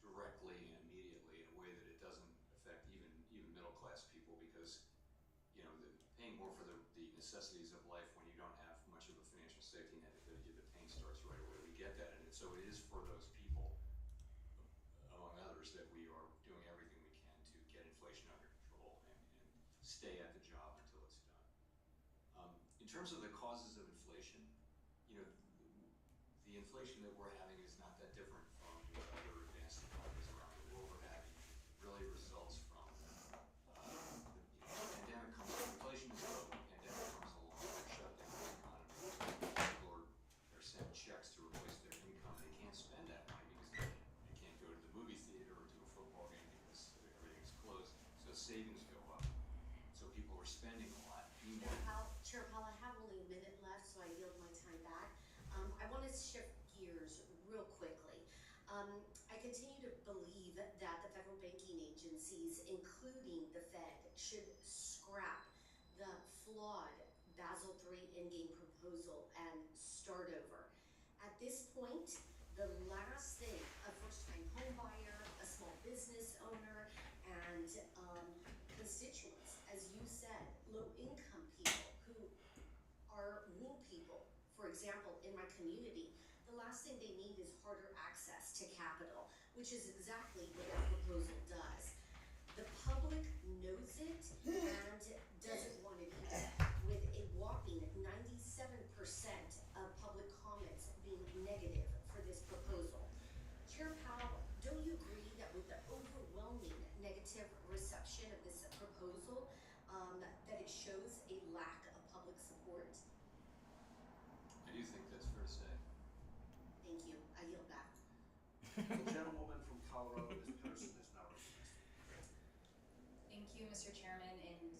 [SPEAKER 7] directly and immediately in a way that it doesn't affect even middle class people, because paying more for the necessities of life when you don't have much of a financial safety net, the pain starts right away. We get that, and so it is for those people, among others, that we are doing everything we can to get inflation under control and stay at the job until it's done. In terms of the causes of inflation, the inflation that we're having is not that different from what other advanced economies around the world are having. It really results from the pandemic comes along, inflation is low, the pandemic comes along, they shut down the economy. People are sent checks to replace their income. They can't spend that money because they can't go to the movie theater or to a football game because everything's closed. So savings go up. So people are spending a lot.
[SPEAKER 18] Chair Powell, I have only a minute left, so I yield my time back. I want to shift gears real quickly. I continue to believe that the federal banking agencies, including the Fed, should scrap the flawed Basel III endgame proposal and start over. At this point, the last thing a first-time home buyer, a small business owner, and constituents, as you said, low-income people who are rural people, for example, in my community, the last thing they need is harder access to capital, which is exactly what that proposal does. The public knows it and doesn't want it either, with a whopping 97% of public comments being negative for this proposal. Chair Powell, don't you agree that with the overwhelming negative reception of this proposal, that it shows a lack of public support?
[SPEAKER 7] I do think that's fair to say.
[SPEAKER 18] Thank you. I yield back.
[SPEAKER 14] The gentlewoman from Colorado, Ms. Pearson, is now recognized.
[SPEAKER 20] Thank you, Mr. Chairman, and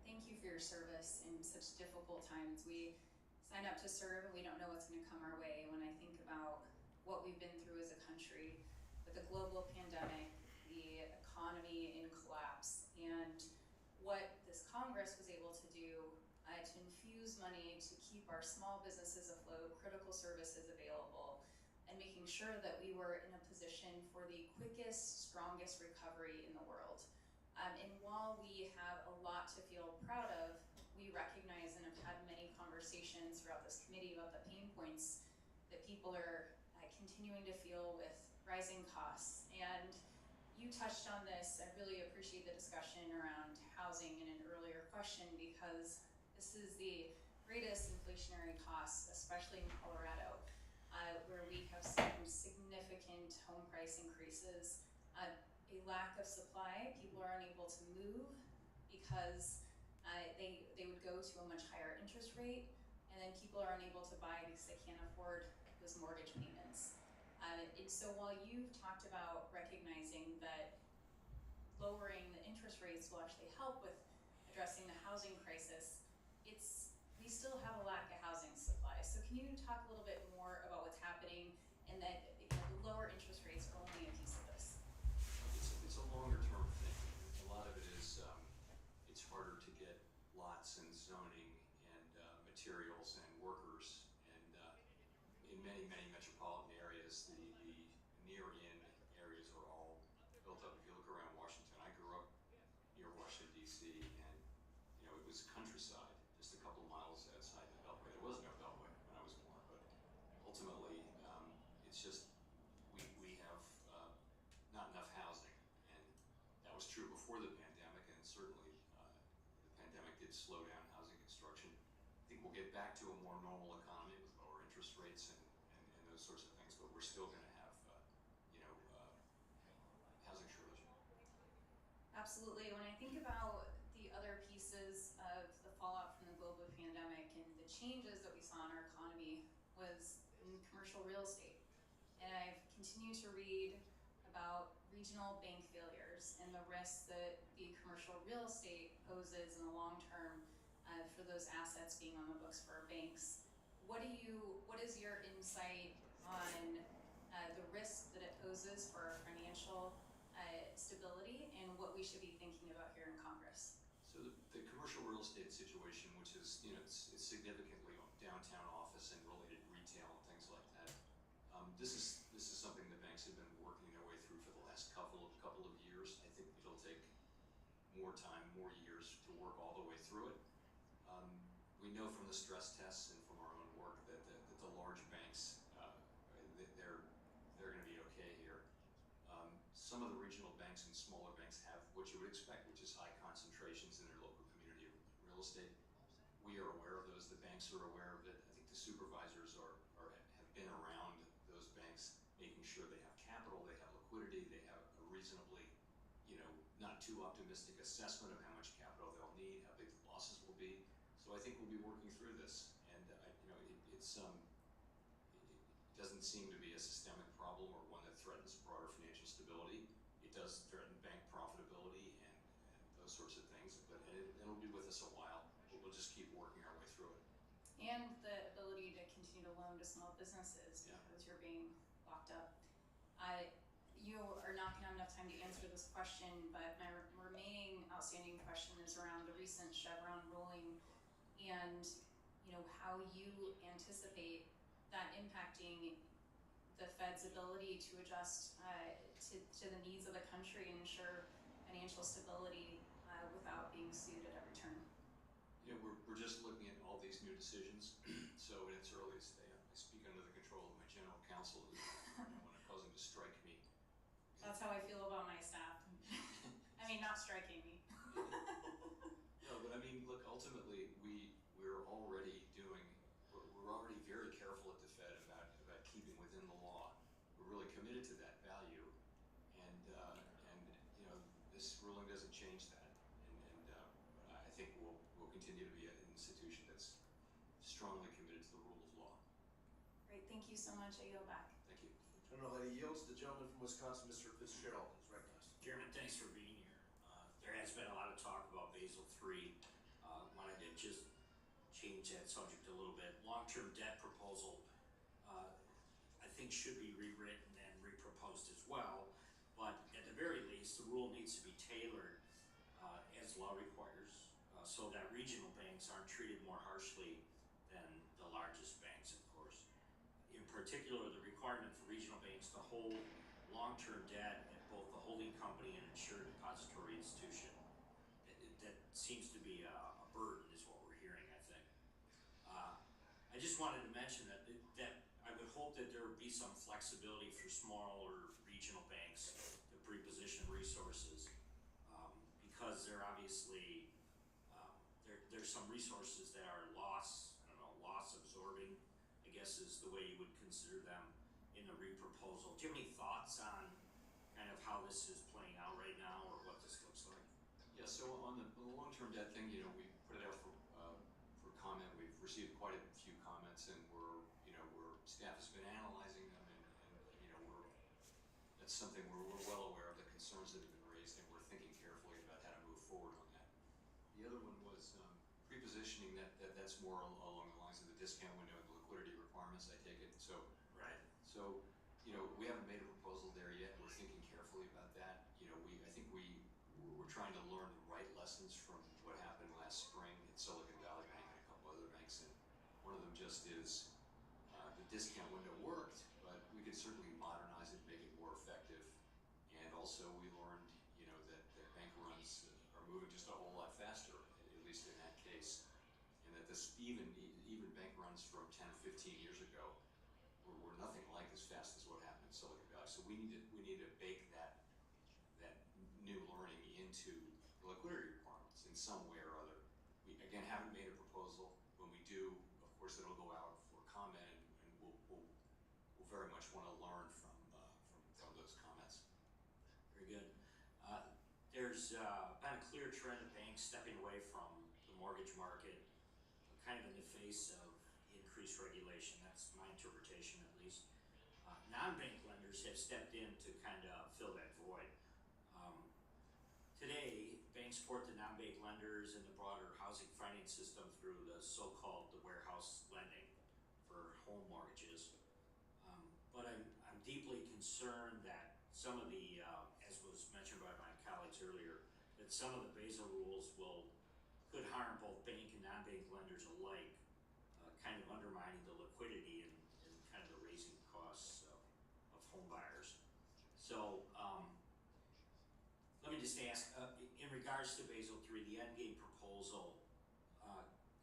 [SPEAKER 20] thank you for your service in such difficult times. We signed up to serve and we don't know what's going to come our way. When I think about what we've been through as a country with the global pandemic, the economy in collapse, and what this Congress was able to do to infuse money to keep our small businesses afloat, critical services available, and making sure that we were in a position for the quickest, strongest recovery in the world. And while we have a lot to feel proud of, we recognize and have had many conversations throughout this committee about the pain points that people are continuing to feel with rising costs. And you touched on this. I really appreciate the discussion around housing in an earlier question, because this is the greatest inflationary cost, especially in Colorado, where we have seen significant home price increases. A lack of supply, people are unable to move because they would go to a much higher interest rate, and then people are unable to buy because they can't afford those mortgage payments. And so while you've talked about recognizing that lowering the interest rates will actually help with addressing the housing crisis, we still have a lack of housing supply. So can you talk a little bit more about what's happening, and that the lower interest rates are only a piece of this?
[SPEAKER 7] It's a longer term thing. A lot of it is it's harder to get lots and zoning and materials and workers, and in many metropolitan areas, the near-in areas are all built up. If you look around Washington, I grew up near Washington D.C., and it was countryside, just a couple of miles outside the Beltway. There was no Beltway when I was born, but ultimately, it's just we have not enough housing, and that was true before the pandemic, and certainly the pandemic did slow down housing construction. I think we'll get back to a more normal economy with lower interest rates and those sorts of things, but we're still going to have housing shortage.
[SPEAKER 20] Absolutely. When I think about the other pieces of the fallout from the global pandemic and the changes that we saw in our economy was in commercial real estate. And I've continued to read about regional bank failures and the risks that the commercial real estate poses in the long term for those assets being on the books for our banks. What is your insight on the risk that it poses for our financial stability, and what we should be thinking about here in Congress?
[SPEAKER 7] So the commercial real estate situation, which is it's significantly downtown office and related retail and things like that. This is something the banks have been working their way through for the last couple of years. I think it'll take more time, more years to work all the way through it. We know from the stress tests and from our own work that the large banks they're going to be okay here. Some of the regional banks and smaller banks have what you would expect, which is high concentrations in their local community of real estate. We are aware of those. The banks are aware of it. I think the supervisors have been around those banks, making sure they have capital, they have liquidity, they have a reasonably, not too optimistic assessment of how much capital they'll need, how big the losses will be. So I think we'll be working through this, and it doesn't seem to be a systemic problem or one that threatens broader financial stability. It does threaten bank profitability and those sorts of things, but it'll be with us a while. We'll just keep working our way through it.
[SPEAKER 20] And the ability to continue to loan to small businesses because you're being locked up. You are not going to have enough time to answer this question, but my remaining outstanding question is around the recent Chevron ruling, and how you anticipate that impacting the Fed's ability to adjust to the needs of the country and ensure financial stability without being sued at every turn.
[SPEAKER 7] We're just looking at all these new decisions, so in its earliest day, I speak under the control of my general counsel. counsel, when opposing to strike me.
[SPEAKER 20] That's how I feel about my staff. I mean, not striking me.
[SPEAKER 7] No, but I mean, look, ultimately, we're already we're already very careful at the Fed about keeping within the law. We're really committed to that value, and you know, this ruling doesn't change that. And I think we'll continue to be an institution that's strongly committed to the rule of law.
[SPEAKER 20] Great, thank you so much. I yield back.
[SPEAKER 7] Thank you.
[SPEAKER 6] General Head yields. The gentleman from Wisconsin, Mr. Fitzgerald, is recognized.
[SPEAKER 21] Chairman, thanks for being here. There has been a lot of talk about Basel III. Wanted to just change that subject a little bit. Long-term debt proposal, I think should be rewritten and reproposed as well. But at the very least, the rule needs to be tailored as law requires, so that regional banks aren't treated more harshly than the largest banks, of course. In particular, the requirement for regional banks to hold long-term debt at both the holding company and insured depository institution. That seems to be a burden, is what we're hearing, I think. I just wanted to mention that I would hope that there would be some flexibility for smaller regional banks to pre-position resources, because they're obviously there's some resources that are loss absorbing, I guess is the way you would consider them in the reproposal. Do you have any thoughts on kind of how this is playing out right now, or what this looks like?
[SPEAKER 7] Yeah, so on the long-term debt thing, you know, we put it out for comment. We've received quite a few comments, and staff has been analyzing them, and that's something we're well aware of, the concerns that have been raised, and we're thinking carefully about how to move forward on that. The other one was pre-positioning. That's more along the lines of the discount window and the liquidity requirements, I take it. So
[SPEAKER 21] right.
[SPEAKER 7] So we haven't made a proposal there yet. We're thinking carefully about that. I think we're trying to learn the right lessons from what happened last spring at Silicon Valley Bank and a couple other banks, and one of them just is the discount window worked, but we could certainly modernize it, make it more effective. And also we learned, that bank runs are moving just a whole lot faster, at least in that case, and that even bank runs from 10 or 15 years ago were nothing like as fast as what happened in Silicon Valley. So we need to bake that new learning into the liquidity requirements in some way or other. We again haven't made a proposal. When we do, of course, it'll go out for comment, and we'll very much want to learn from those comments.
[SPEAKER 21] Very good. There's been a clear trend of banks stepping away from the mortgage market, kind of in the face of increased regulation. That's my interpretation, at least. Non-bank lenders have stepped in to kind of fill that void. Today, banks support the non-bank lenders and the broader housing finance system through the so-called warehouse lending for home mortgages. But I'm deeply concerned that some of the, as was mentioned by my colleagues earlier, that some of the Basel rules could harm both bank and non-bank lenders alike, kind of undermining the liquidity and kind of the raising costs of home buyers. So let me just ask, in regards to Basel III, the endgame proposal,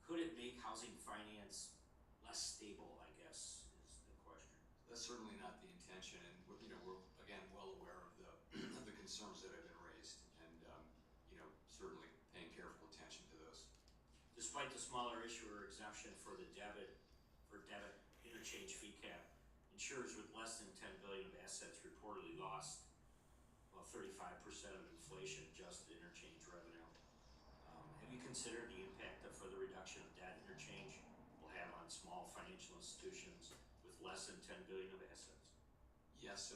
[SPEAKER 21] could it make housing finance less stable, I guess, is the question.
[SPEAKER 7] That's certainly not the intention, and we're again well aware of the concerns that have been raised, and certainly paying careful attention to those.
[SPEAKER 21] Despite the smaller issuer exemption for debit interchange fee cap, insurers with less than $10 billion of assets reportedly lost about 35% of inflation-adjusted interchange revenue. Have you considered the impact that further reduction of that interchange will have on small financial institutions with less than $10 billion of assets?
[SPEAKER 7] Yes, so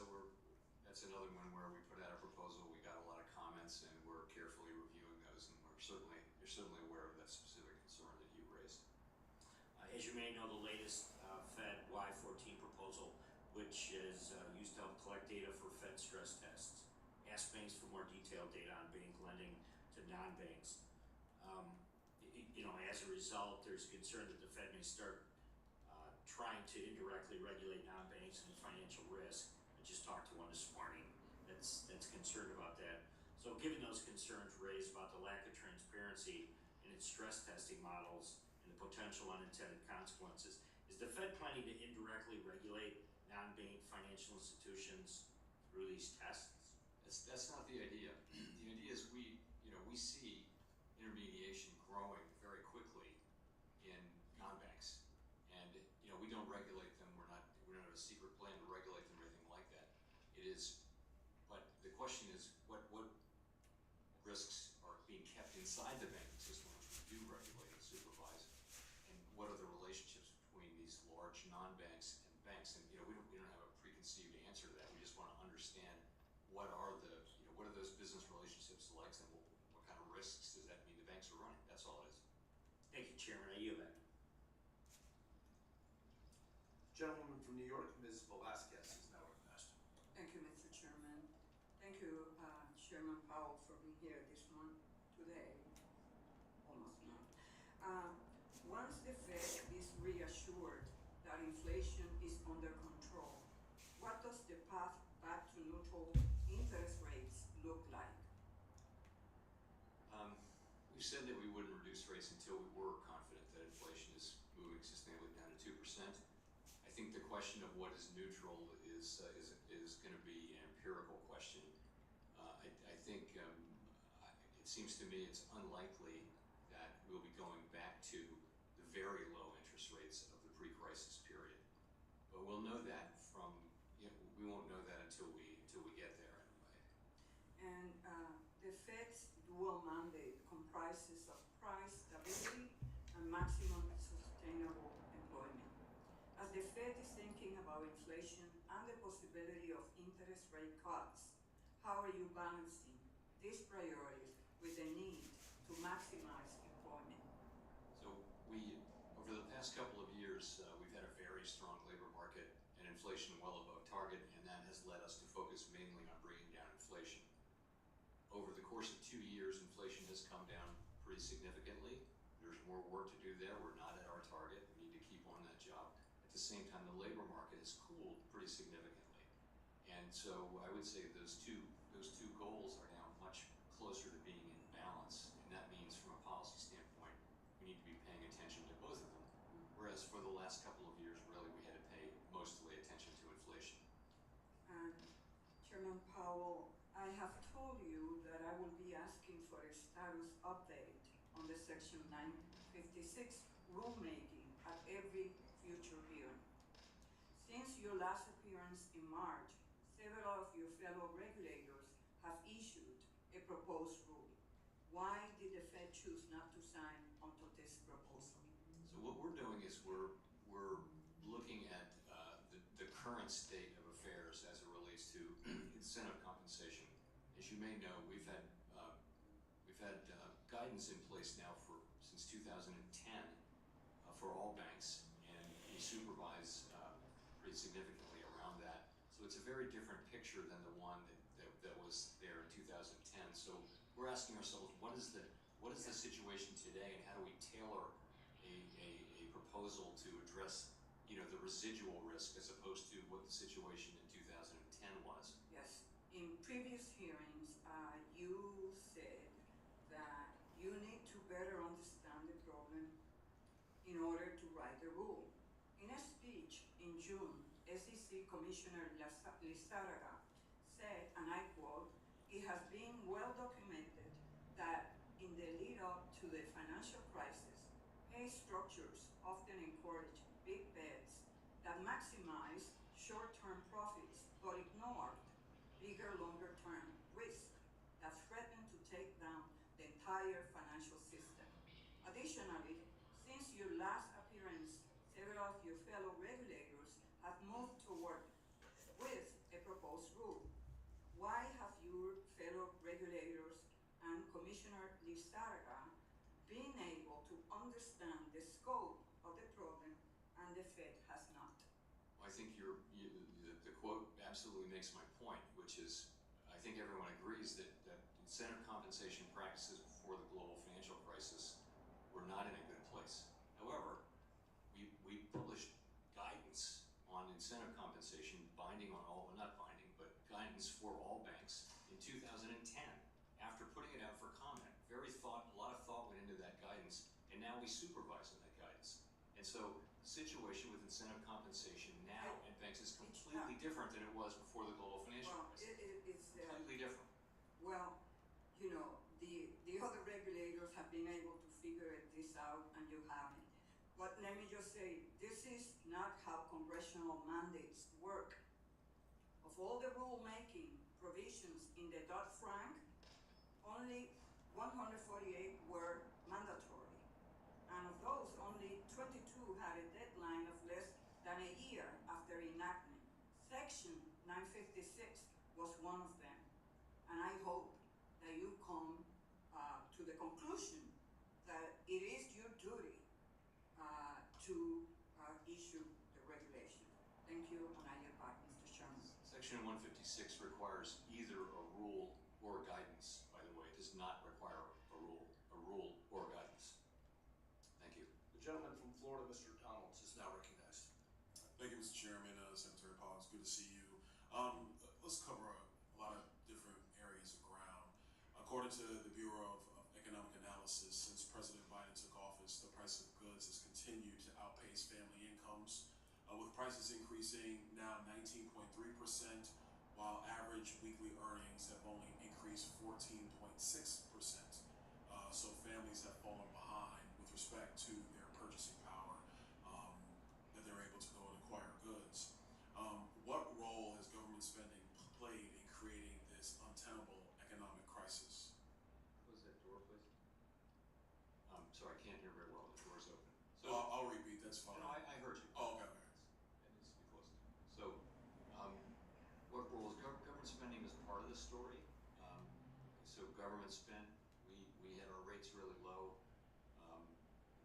[SPEAKER 7] that's another one where we put out a proposal. We got a lot of comments, and we're carefully reviewing those, and you're certainly aware of that specific concern that you raised.
[SPEAKER 21] As you may know, the latest Fed Y14 proposal, which is used to help collect data for Fed stress tests, asks banks for more detailed data on bank lending to non-banks. As a result, there's concern that the Fed may start trying to indirectly regulate non-banks and financial risk. I just talked to one this morning that's concerned about that. So given those concerns raised about the lack of transparency in its stress testing models and the potential unintended consequences, is the Fed planning to indirectly regulate
[SPEAKER 17] non-bank financial institutions through these tests?
[SPEAKER 7] That's not the idea. The idea is we see intermediation growing very quickly in non-banks, and we don't regulate them. We don't have a secret plan to regulate them or anything like that. But the question is, what risks are being kept inside the banking system, which we do regulate and supervise, and what are the relationships between these large non-banks and banks? And we don't have a preconceived answer to that. We just want to understand what are those business relationships like, and what kind of risks does that mean the banks are running? That's all it is.
[SPEAKER 17] Thank you, Chairman. I yield back.
[SPEAKER 10] Gentlewoman from New York, Ms. Velasquez is now recognized.
[SPEAKER 2] Thank you, Mr. Chairman. Thank you, Chairman Powell, for being here today. Almost not. Once the Fed is reassured that inflation is under control, what does the path back to neutral interest rates look like?
[SPEAKER 7] We said that we wouldn't reduce rates until we were confident that inflation is moving sustainably down to 2%. I think the question of what is neutral is going to be an empirical question. I think it seems to me it's unlikely that we'll be going back to the very low interest rates of the pre-crisis period. But we'll know that we won't know that until we get there anyway.
[SPEAKER 2] And the Fed's dual mandate comprises of price stability and maximum sustainable employment. As the Fed is thinking about inflation and the possibility of interest rate cuts, how are you balancing these priorities with the need to maximize employment?
[SPEAKER 7] So over the past couple of years, we've had a very strong labor market and inflation well above target, and that has led us to focus mainly on bringing down inflation. Over the course of 2 years, inflation has come down pretty significantly. There's more work to do there. We're not at our target. We need to keep on that job. At the same time, the labor market has cooled pretty significantly. And so I would say those two goals are now much closer to being in balance. And that means from a policy standpoint, we need to be paying attention to both of them. Whereas for the last couple of years, really, we had to pay mostly attention to inflation.
[SPEAKER 2] And Chairman Powell, I have told you that I will be asking for a status update on the Section 956 rulemaking at every future hearing. Since your last appearance in March, several of your fellow regulators have issued a proposed rule. Why did the Fed choose not to sign onto this proposal?
[SPEAKER 7] So what we're doing is we're looking at the current state of affairs as it relates to incentive compensation. As you may know, we've had guidance in place now since 2010 for all banks, and we supervise pretty significantly around that. So it's a very different picture than the one that was there in 2010. So we're asking ourselves, what is the situation today, and how do we tailor a proposal to address the residual risk as opposed to what the situation in 2010 was?
[SPEAKER 2] Yes. In previous hearings, you said that you need to better understand the problem in order to write the rule. In a speech in June, SEC Commissioner Lizarraga said, and I quote, "It has been well documented that in the lead up to the financial crisis, pay structures often encourage big bets that maximize short-term profits but ignored bigger, longer-term risk that threaten to take down the entire financial system." Additionally, since your last appearance, several of your fellow regulators have moved toward with a proposed rule. Why have your fellow regulators and Commissioner Lizarraga been able to understand the scope of the problem and the Fed has not?
[SPEAKER 7] Well, I think the quote absolutely makes my point, which is I think everyone agrees that incentive compensation practices before the global financial crisis were not in a good place. However, we published guidance on incentive compensation, binding on all, well, not binding, but guidance for all banks in 2010 after putting it out for comment. A lot of thought went into that guidance, and now we supervise on that guidance. And so the situation with incentive compensation now, and banks is completely different than it was before the global financial
[SPEAKER 2] Well,
[SPEAKER 7] crisis.
[SPEAKER 2] it's
[SPEAKER 7] Completely different.
[SPEAKER 2] well, you know, the other regulators have been able to figure this out and you haven't. But let me just say, this is not how congressional mandates work. Of all the rulemaking provisions in the Dodd-Frank, only 148 were mandatory. And of those, only 22 had a deadline of less than a year after enactment. Section 956 was one of them. And I hope that you come to the conclusion that it is your duty to issue the regulation. Thank you, and I yield back, Mr. Chairman.
[SPEAKER 7] Section 156 requires either a rule or guidance, by the way. It does not require a rule or guidance. Thank you.
[SPEAKER 6] The gentleman from Florida, Mr. Donalds, is now recognized.
[SPEAKER 1] Thank you, Mr. Chairman, Secretary Powell. It's good to see you. Let's cover a lot of different areas of ground. According to the Bureau of Economic Analysis, since President Biden took office, the price of goods has continued to outpace family incomes, with prices increasing now 19.3%, while average weekly earnings have only increased 14.6%. So families have fallen behind with respect to their purchasing power, that they're able to go and acquire goods. What role has government spending played in creating this untenable economic crisis?
[SPEAKER 7] Close that door, please. Sorry, I can't hear very well. The door's open.
[SPEAKER 1] So I'll repeat. That's fine.
[SPEAKER 7] No, I heard you.
[SPEAKER 1] Oh, okay.
[SPEAKER 7] It needs to be closed. So, what role is government spending is part of the story. So government spend, we had our rates really low.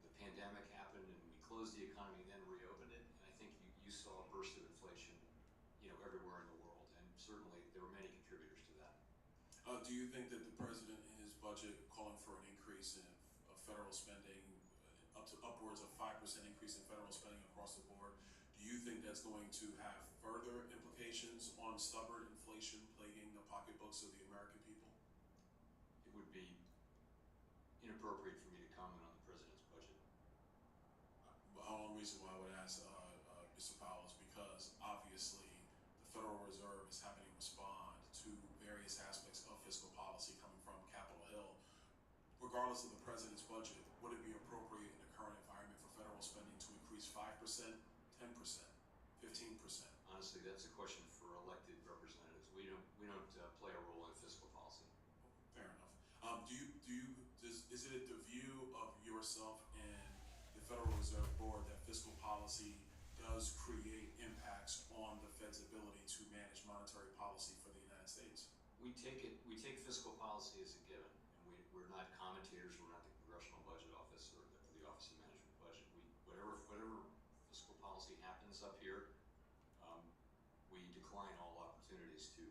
[SPEAKER 7] The pandemic happened and we closed the economy and then reopened it. And I think you saw a burst of inflation, everywhere in the world. And certainly there were many contributors to that.
[SPEAKER 1] Do you think that the president in his budget calling for an increase in federal spending, upwards of 5% increase in federal spending across the board, do you think that's going to have further implications on stubborn inflation plaguing the pocketbooks of the American people?
[SPEAKER 7] It would be inappropriate for me to comment on the president's budget.
[SPEAKER 1] The only reason why I would ask Mr. Powell is because obviously the Federal Reserve is having to respond to various aspects of fiscal policy coming from Capitol Hill. Regardless of the president's budget, would it be appropriate in the current environment for federal spending to increase 5%, 10%, 15%?
[SPEAKER 7] Honestly, that's a question for elected representatives. We don't play a role in fiscal policy.
[SPEAKER 1] Fair enough. Is it the view of yourself and the Federal Reserve Board that fiscal policy does create impacts on the Fed's ability to manage monetary policy for the United States?
[SPEAKER 7] We take fiscal policy as a given, and we're not commentators. We're not the Congressional Budget Office or the Office of Management Budget. Whatever fiscal policy happens up here, we decline all opportunities to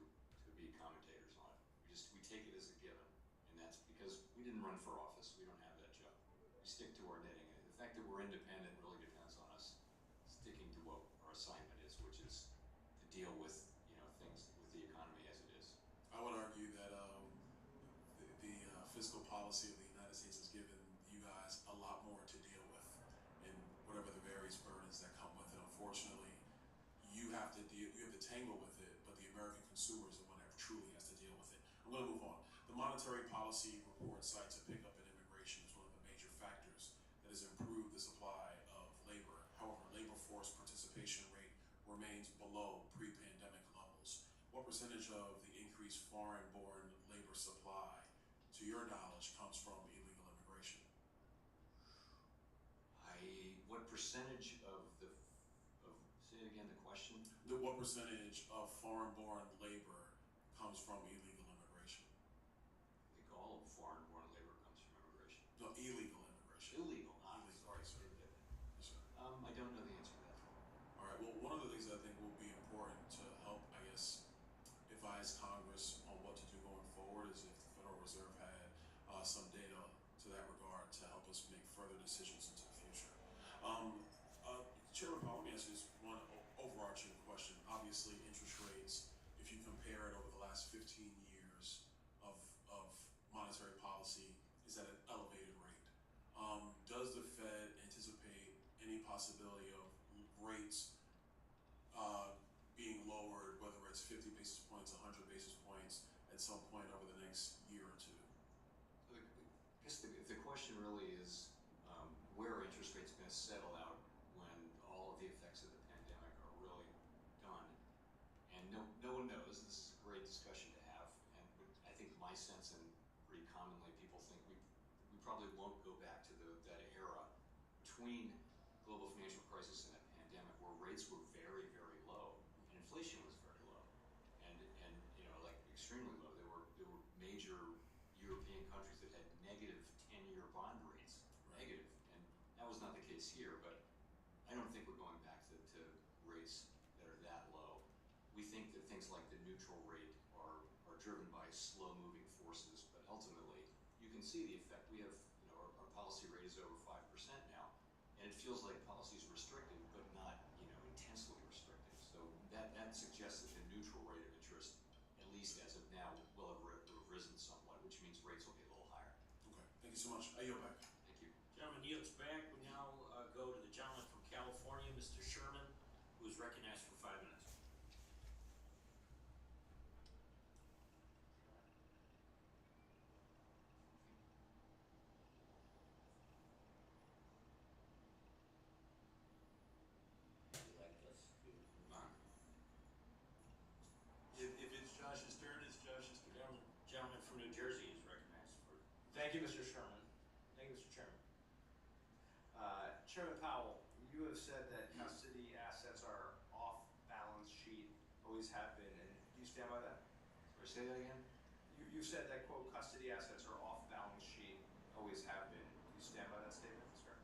[SPEAKER 7] be commentators on it. We take it as a given, and that's because we didn't run for office. We don't have that job. We stick to our knitting. And the fact that we're independent really depends on us sticking to what our assignment is, which is to deal with things with the economy as it is.
[SPEAKER 1] I would argue that the fiscal policy of the United States has given you guys a lot more to deal with, and whatever the various burdens that come with it. Unfortunately, you have to tangle with it, but the American consumer is the one that truly has to deal with it. I'm going to move on. The Monetary Policy Report cites a pickup in immigration as one of the major factors that has improved the supply of labor. However, labor force participation rate remains below pre-pandemic levels. What percentage of the increased foreign-born labor supply, to your knowledge, comes from illegal immigration?
[SPEAKER 7] What percentage of say it again, the question?
[SPEAKER 1] What percentage of foreign-born labor comes from illegal immigration?
[SPEAKER 7] I think all of foreign-born labor comes from immigration.
[SPEAKER 1] No, illegal immigration.
[SPEAKER 7] Illegal.
[SPEAKER 1] Sorry, sir. Yes, sir.
[SPEAKER 7] I don't know the answer to that.
[SPEAKER 1] All right. Well, one of the things I think will be important to help, advise Congress on what to do going forward is if the Federal Reserve had some data to that regard to help us make further decisions into the future. Chairman Powell, let me ask you this one overarching question. Obviously, interest rates, if you compare it over the last 15 years of monetary policy, is at an elevated rate. Does the Fed anticipate any possibility of rates
[SPEAKER 7] settle out when all of the effects of the pandemic are really done. And no one knows. This is a great discussion to have. And I think my sense, and pretty commonly people think we probably won't go back to that era between global financial crisis and a pandemic where rates were very, very low and inflation was very low, and like extremely low. There were major European countries that had negative 10-year bond rates, negative, and that was not the case here. But I don't think we're going back to rates that are that low. We think that things like the neutral rate are driven by slow-moving forces, but ultimately you can see the effect. We have, our policy rate is over 5% now, and it feels like policy is restrictive, but not, intensely restrictive. So that suggests that the neutral rate of interest, at least as of now, will have risen somewhat, which means rates will be a little higher.
[SPEAKER 1] Okay, thank you so much. I yield back.
[SPEAKER 7] Thank you.
[SPEAKER 17] Gentleman yields back. We now go to the gentleman from California, Mr. Sherman, who is recognized for 5 minutes.
[SPEAKER 7] If it's Josh's turn, it's Josh's turn.
[SPEAKER 17] Gentleman from New Jersey is recognized for.
[SPEAKER 8] Thank you, Mr. Sherman. Thank you, Mr. Chairman. Chairman Powell, you have said that custody assets are off balance sheet, always have been, and do you stand by that?
[SPEAKER 7] Sorry, say that again?
[SPEAKER 8] You said that, quote, custody assets are off balance sheet, always have been. Do you stand by that statement, sir?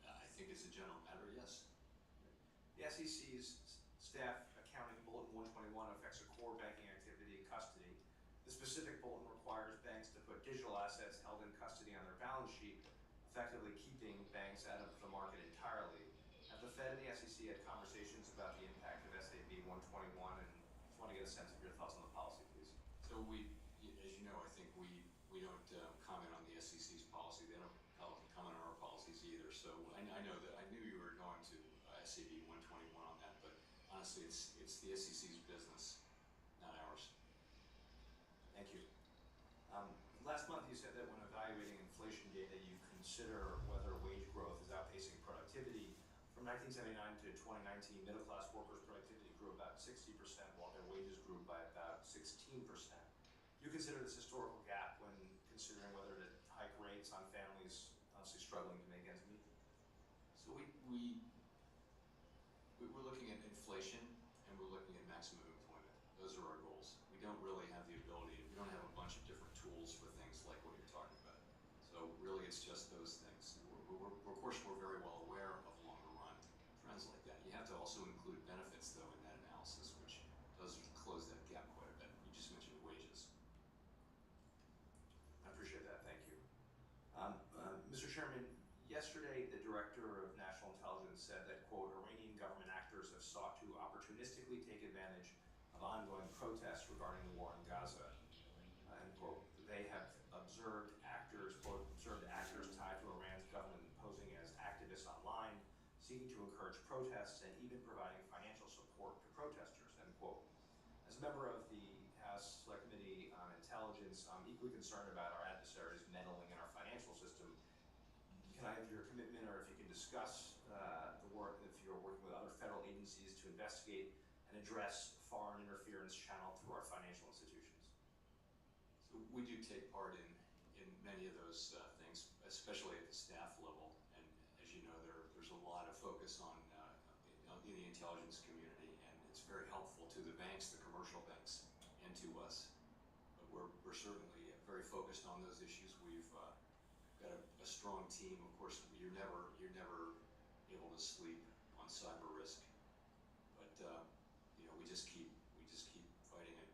[SPEAKER 7] I think as a general matter, yes.
[SPEAKER 8] The SEC's staff accounting bulletin 121 affects a core banking activity, custody. The specific bulletin requires banks to put digital assets held in custody on their balance sheet, effectively keeping banks out of the market entirely. Have the Fed and the SEC had conversations about the impact of SAB 121, and just want to get a sense of your thoughts on the policy, please.
[SPEAKER 7] So as you know, I think we don't comment on the SEC's policy. They don't comment on our policies either. So I know that I knew you were going to SAB 121 on that, but honestly, it's the SEC's business, not ours.
[SPEAKER 8] Thank you. Last month you said that when evaluating inflation data, you consider whether wage growth is outpacing productivity. From 1979 to 2019, middle-class workers' productivity grew about 60%, while their wages grew by about 16%. Do you consider this historical gap when considering whether to hike rates on families honestly struggling to make ends meet?
[SPEAKER 7] So we're looking at inflation and we're looking at maximum employment. Those are our goals. We don't really have the ability, we don't have a bunch of different tools for things like what you're talking about. So really it's just those things. Of course, we're very well aware of longer run trends like that. You have to also include benefits though in that analysis, which does close that gap quite a bit. You just mentioned wages.
[SPEAKER 8] I appreciate that, thank you. Mr. Chairman, yesterday the Director of National Intelligence said that, quote, Iranian government actors have sought to opportunistically take advantage of ongoing protests regarding the war in Gaza. End quote. They have observed actors, quote, observed actors tied to Iran's government posing as activists online, seeking to encourage protests and even providing financial support to protesters, end quote. As a member of the House Select Committee on Intelligence, I'm equally concerned about our adversaries meddling in our financial system. Can I have your commitment, or if you can discuss the work, if you're working with other federal agencies to investigate and address foreign interference channeled through our financial institutions?
[SPEAKER 7] So we do take part in many of those things, especially at the staff level. And as you know, there's a lot of focus on in the intelligence community, and it's very helpful to the banks, the commercial banks, and to us. But we're certainly very focused on those issues. We've got a strong team. Of course, you're never able to sleep on cyber risk, but we just keep fighting it.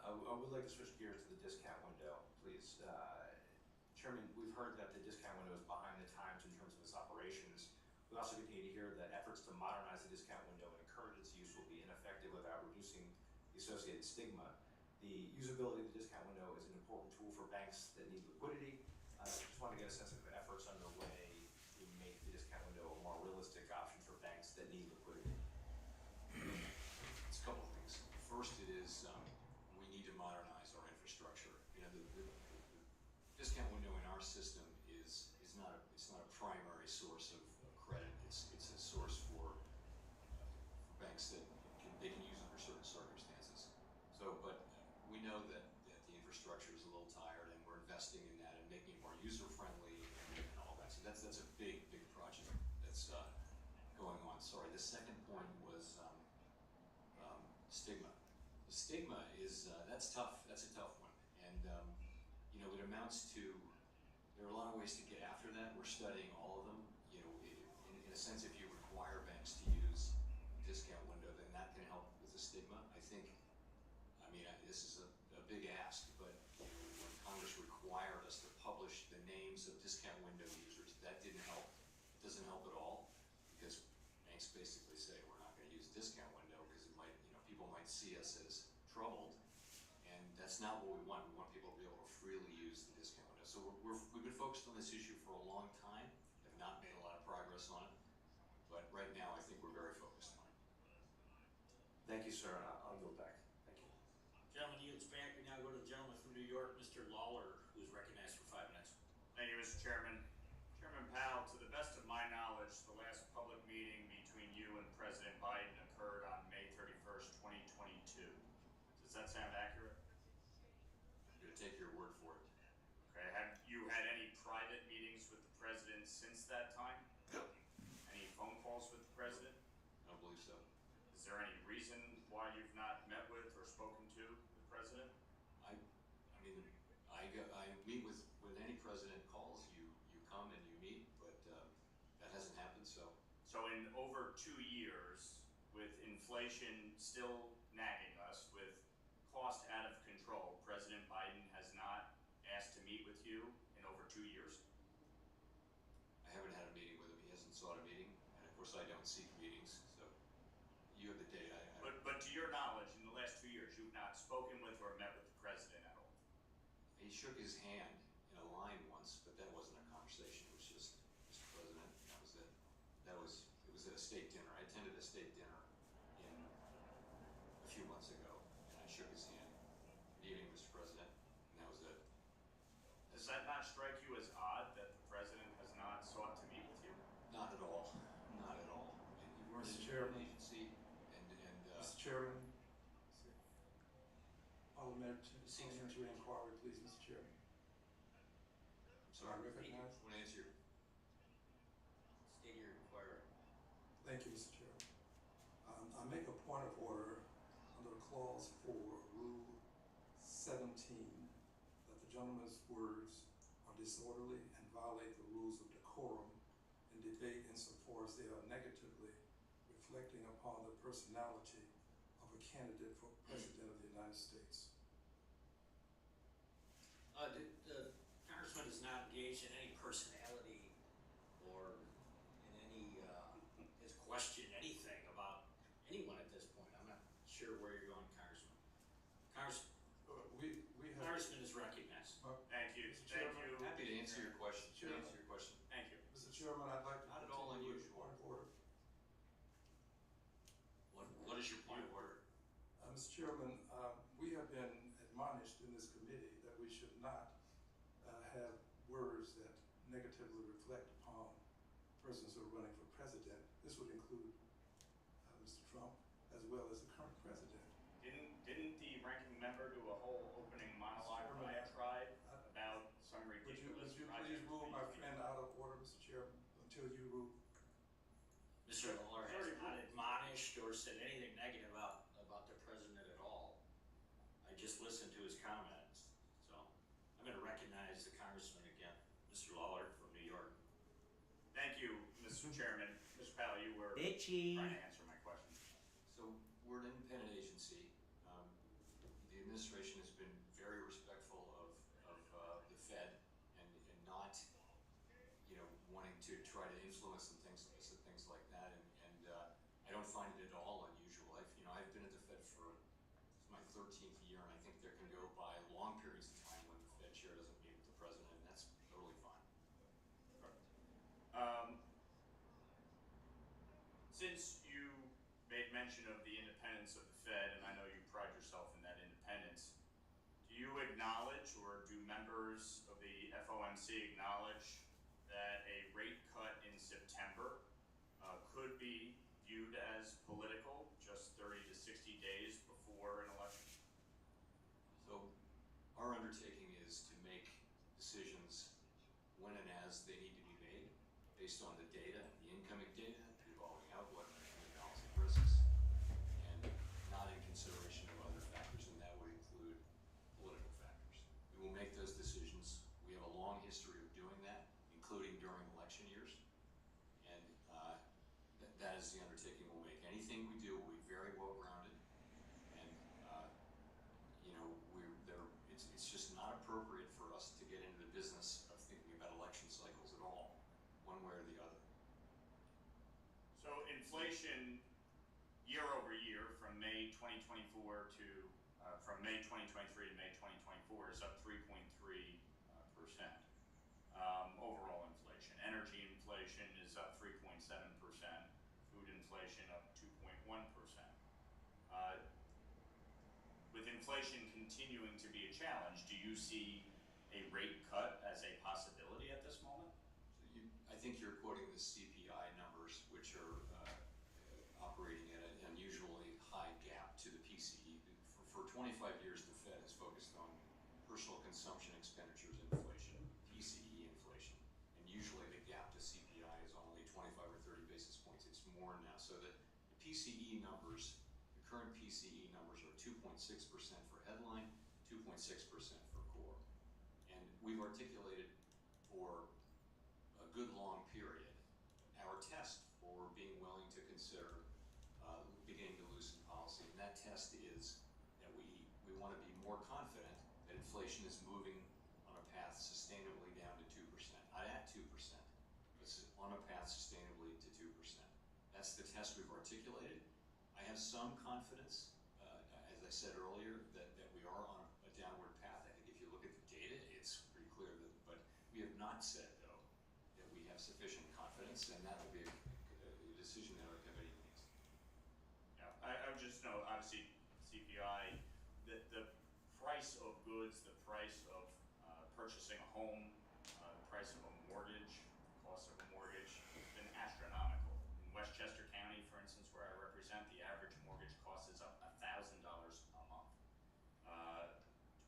[SPEAKER 8] I would like to switch gears to the discount window, please. Chairman, we've heard that the discount window is behind the times in terms of its operations. We also continue to hear that efforts to modernize the discount window and encourage its use will be ineffective without reducing the associated stigma. The usability of the discount window is an important tool for banks that need liquidity. I just want to get a sense of efforts underway to make the discount window a more realistic option for banks that need liquidity.
[SPEAKER 7] It's a couple of things. First, it is we need to modernize our infrastructure. The discount window in our system is it's not a primary source of credit. It's a source for banks that they can use under certain circumstances. So, but we know that the infrastructure is a little tired, and we're investing in that and making it more user friendly and all that. So that's a big project that's going on. Sorry, the second point was stigma. The stigma is that's tough. That's a tough one, and you know, it amounts to, there are a lot of ways to get after that. We're studying all of them. You know, in a sense, if you require banks to use discount window, then that can help with the stigma. I think, I mean, this is a big ask, but you know, when Congress required us to publish the names of discount window users, that didn't help. It doesn't help at all, because banks basically say we're not going to use discount window because it might, you know, people might see us as troubled, and that's not what we want. We want people to be able to freely use the discount window. So we've been focused on this issue for a long time, have not made a lot of progress on it, but right now I think we're very focused on it.
[SPEAKER 8] Thank you, sir. I'll go back. Thank you.
[SPEAKER 17] Gentlemen, yields back. We now go to the gentleman from New York, Mr. Lawler, who's recognized for 5 minutes.
[SPEAKER 11] Thank you, Mr. Chairman. Chairman Powell, to the best of my knowledge, the last public meeting between you and President Biden occurred on May 31st, 2022. Does that sound accurate?
[SPEAKER 7] I'm going to take your word for it.
[SPEAKER 11] Okay. Have you had any private meetings with the President since that time?
[SPEAKER 7] No.
[SPEAKER 11] Any phone calls with the President?
[SPEAKER 7] I don't believe so.
[SPEAKER 11] Is there any reason why you've not met with or spoken to the President?
[SPEAKER 7] I mean, I meet with, when any president calls, you come and you meet, but that hasn't happened, so.
[SPEAKER 11] So in over 2 years, with inflation still nagging us, with cost out of control, President Biden has not asked to meet with you in over 2 years?
[SPEAKER 7] I haven't had a meeting with him. He hasn't sought a meeting, and of course I don't seek meetings, so you have the data.
[SPEAKER 11] But to your knowledge, in the last 2 years, you've not spoken with or met with the President at all?
[SPEAKER 7] He shook his hand in a line once, but that wasn't a conversation. It was just, Mr. President, and that was it. It was at a state dinner. I attended a state dinner a few months ago, and I shook his hand. Good evening, Mr. President, and that was it.
[SPEAKER 11] Does that not strike you as odd that the President has not sought to meet with you?
[SPEAKER 7] Not at all. Not at all. And we're
[SPEAKER 12] Mr.
[SPEAKER 7] an
[SPEAKER 12] Chairman.
[SPEAKER 7] agency, and
[SPEAKER 12] Mr. Chairman, parliamentary inquiry, please, Mr. Chairman.
[SPEAKER 7] I'm sorry,
[SPEAKER 12] I recognize.
[SPEAKER 7] I want to answer your.
[SPEAKER 17] State your inquiry.
[SPEAKER 12] Thank you, Mr. Chairman. I make a point of order under clause 4, rule 17, that the gentleman's words are disorderly and violate the rules of decorum in debate insofar as they are negatively reflecting upon the personality of a candidate for President of the United States.
[SPEAKER 17] The Congressman is not engaged in any personality or in any, has questioned anything about anyone at this point. I'm not sure where you're going, Congressman. Congressman is recognized.
[SPEAKER 11] Thank you.
[SPEAKER 12] Mr.
[SPEAKER 11] Thank
[SPEAKER 12] Chairman.
[SPEAKER 11] you.
[SPEAKER 7] Happy to answer your question.
[SPEAKER 12] Chairman.
[SPEAKER 7] Answer your question.
[SPEAKER 11] Thank you.
[SPEAKER 12] Mr. Chairman, I'd like to
[SPEAKER 7] Not at all
[SPEAKER 12] continue with
[SPEAKER 7] unusual.
[SPEAKER 12] point of order.
[SPEAKER 17] What is your point of order?
[SPEAKER 12] Mr. Chairman, we have been admonished in this committee that we should not have words that negatively reflect upon persons who are running for president. This would include Mr. Trump as well as the current president.
[SPEAKER 11] Didn't the ranking member do a whole opening monologue for my tribe about some ridiculous
[SPEAKER 12] Would you
[SPEAKER 11] project?
[SPEAKER 12] please rule my friend out of order, Mr. Chairman, until you rule?
[SPEAKER 17] Mr. Lawler has not admonished or said anything negative about the president at all. I just listened to his comments. So I'm going to recognize the Congressman again, Mr. Lawler from New York.
[SPEAKER 11] Thank you, Mr. Chairman. Mr. Powell, you were
[SPEAKER 3] Bitchy.
[SPEAKER 11] trying to answer my question.
[SPEAKER 7] So we're an independent agency. The administration has been very respectful of the Fed and not, you know, wanting to try to influence and things like that. And I don't find it at all unusual. I've been at the Fed for it's my 13th year, and I think there can go by long periods of time when the Fed chair doesn't meet with the president, and that's totally fine.
[SPEAKER 11] Since you made mention of the independence of the Fed, and I know you pride yourself in that independence, do you acknowledge, or do members of the FOMC acknowledge, that viewed as political just 30 to 60 days before an election?
[SPEAKER 7] So our undertaking is to make decisions when and as they need to be made based on the data, the incoming data, the evolving outlook, and the balancing risks, and not in consideration of other factors, and that would include political factors. We will make those decisions. We have a long history of doing that, including during election years, and that is the undertaking we'll make. Anything we do will be very well grounded, and it's just not appropriate for us to get into the business of thinking about election cycles at all, one way or the other.
[SPEAKER 11] So inflation year over year from May 2024 to from May 2023 to May 2024 is up 3.3%. Overall inflation. Energy inflation is up 3.7%. Food inflation up 2.1%. With inflation continuing to be a challenge, do you see a rate cut as a possibility at this moment?
[SPEAKER 7] So I think you're quoting the CPI numbers, which are operating at an unusually high gap to the PCE. For 25 years, the Fed has focused on personal consumption expenditures inflation, PCE inflation, and usually the gap to CPI is only 25 or 30 basis points. It's more now. So that the PCE numbers, the current PCE numbers are 2.6% for headline, 2.6% for core. And we've articulated for a good long period our test for being willing to consider beginning to loosen policy. And that test is that we want to be more confident that inflation is moving on a path sustainably down to 2%. Not at 2%, but on a path sustainably to 2%. That's the test we've articulated. I have some confidence, as I said earlier, that we are on a downward path. I think if you look at the data, it's pretty clear that, but we have not said, though, that we have sufficient confidence, and that will be a decision that our committee makes.
[SPEAKER 11] Yeah, I would just know, obviously, CPI, the price of goods, the price of purchasing a home, the price of a mortgage, the cost of a mortgage has been astronomical. In Westchester County, for instance, where I represent, the average mortgage cost is up $1,000 a month,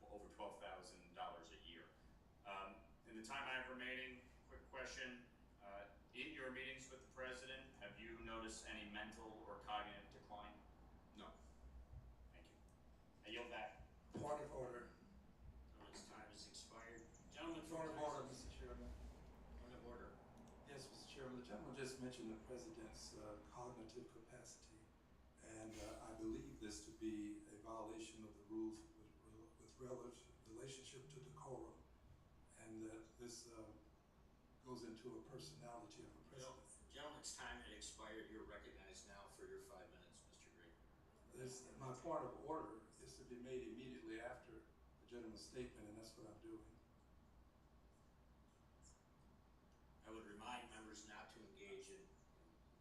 [SPEAKER 11] over $12,000 a year. In the time I have remaining, quick question. In your meetings with the president, have you noticed any mental or cognitive decline?
[SPEAKER 7] No.
[SPEAKER 11] Thank you. I yield back.
[SPEAKER 14] Point of order.
[SPEAKER 17] Its time has expired. Gentlemen,
[SPEAKER 5] Point of order, Mr. Chairman.
[SPEAKER 17] Point of order.
[SPEAKER 5] Yes, Mr. Chairman. The gentleman just mentioned the president's cognitive capacity, and I believe this to be a violation of the rules with relationship to decorum, and that this goes into a personality of a president.
[SPEAKER 17] Gentleman's time had expired. You're recognized now for your 5 minutes, Mr. Green.
[SPEAKER 5] My point of order is to be made immediately after the gentleman's statement, and that's what I'm doing.
[SPEAKER 17] I would remind members not to engage in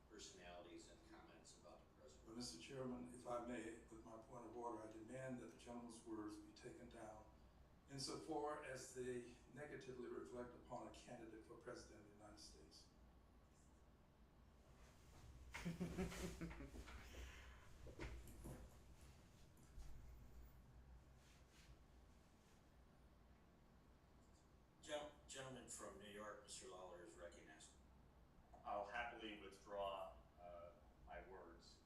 [SPEAKER 17] personalities and comments about the president.
[SPEAKER 5] But Mr. Chairman, if I may, with my point of order, I demand that the gentleman's words be taken down insofar as they negatively reflect upon a candidate for president of the United States.
[SPEAKER 17] Gentleman from New York, Mr. Lawler, is recognized.
[SPEAKER 11] I'll happily withdraw my words,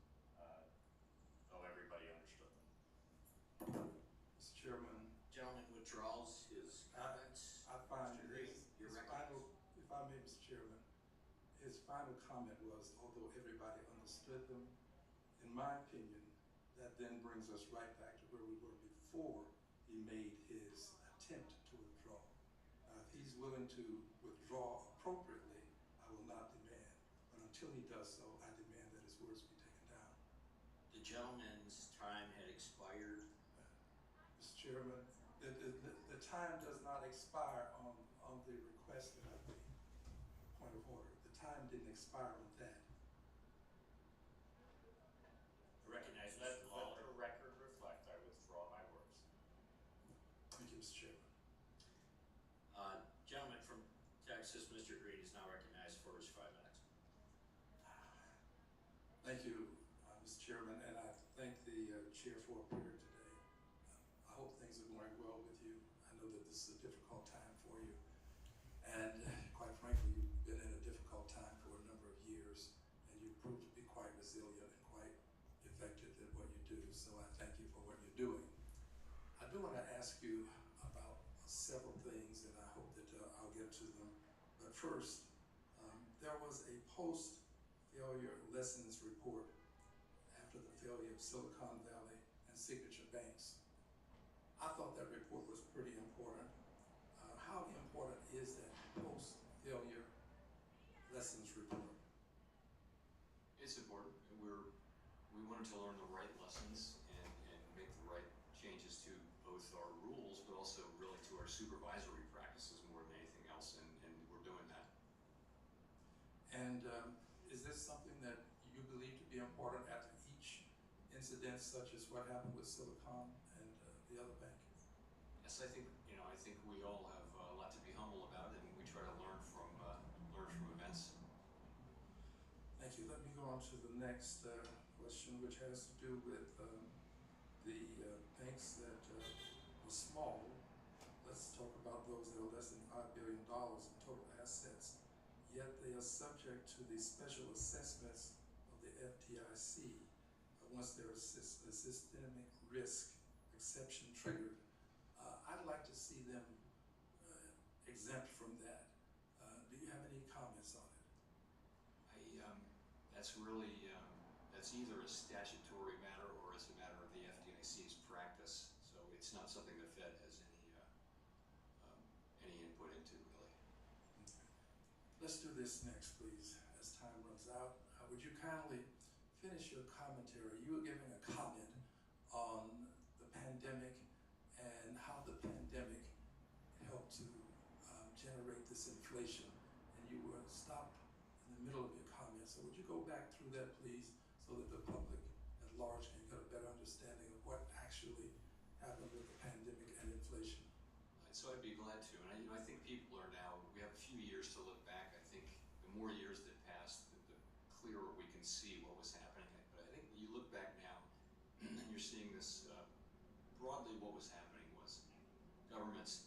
[SPEAKER 11] though everybody understood them.
[SPEAKER 5] Mr. Chairman.
[SPEAKER 17] Gentleman withdraws his comments.
[SPEAKER 5] I find
[SPEAKER 17] Mr. Green, you're recognized.
[SPEAKER 5] if I may, Mr. Chairman, his final comment was, although everybody understood them, in my opinion, that then brings us right back to where we were before he made his attempt to withdraw. If he's willing to withdraw appropriately, I will not demand. But until he does so, I demand that his words be taken down.
[SPEAKER 17] The gentleman's time had expired.
[SPEAKER 5] Mr. Chairman, the time does not expire on the request that I made. Point of order. The time didn't expire on that.
[SPEAKER 17] Recognize
[SPEAKER 11] Let
[SPEAKER 17] Mr. Lawler.
[SPEAKER 11] the record reflect I withdraw my words.
[SPEAKER 5] Thank you, Mr. Chairman.
[SPEAKER 17] Gentleman from Texas, Mr. Green, is now recognized for his 5 minutes.
[SPEAKER 5] Thank you, Mr. Chairman, and I thank the chair for appearing today. I hope things are going well with you. I know that this is a difficult time for you, and quite frankly, you've been in a difficult time for a number of years, and you've proved to be quite resilient and quite effective at what you do, so I thank you for what you're doing. I do want to ask you about several things, and I hope that I'll get to them, but first, there was a post-failure lessons report after the failure of Silicon Valley and Signature Banks. I thought that report was pretty important. How important is that post-failure lessons report?
[SPEAKER 7] It's important. We wanted to learn the right lessons and make the right changes to both our rules, but also really to our supervisory practices more than anything else, and we're doing that.
[SPEAKER 5] And is this something that you believe to be important after each incident, such as what happened with Silicon and the other bank?
[SPEAKER 7] Yes, I think we all have a lot to be humble about, and we try to learn from events.
[SPEAKER 5] Thank you. Let me go on to the next question, which has to do with the banks that were small. Let's talk about those that are less than $5 billion in total assets, yet they are subject to the special assessments of the FDIC once their systemic risk exception triggered. I'd like to see them exempt from that. Do you have any comments on it?
[SPEAKER 7] That's either a statutory matter or it's a matter of the FDIC's practice. So it's not something the Fed has any input into, really.
[SPEAKER 5] Okay. Let's do this next, please, as time runs out. Would you kindly finish your commentary? You were giving a comment on the pandemic and how the pandemic helped to generate this inflation, and you were stopped in the middle of your comment. So would you go back through that, please, so that the public at large can get a better understanding of what actually happened with the pandemic and inflation?
[SPEAKER 7] So I'd be glad to, and I think people are now, we have a few years to look back. I think the more years that pass, the clearer we can see what was happening. But I think you look back now, and you're seeing this, broadly what was happening was governments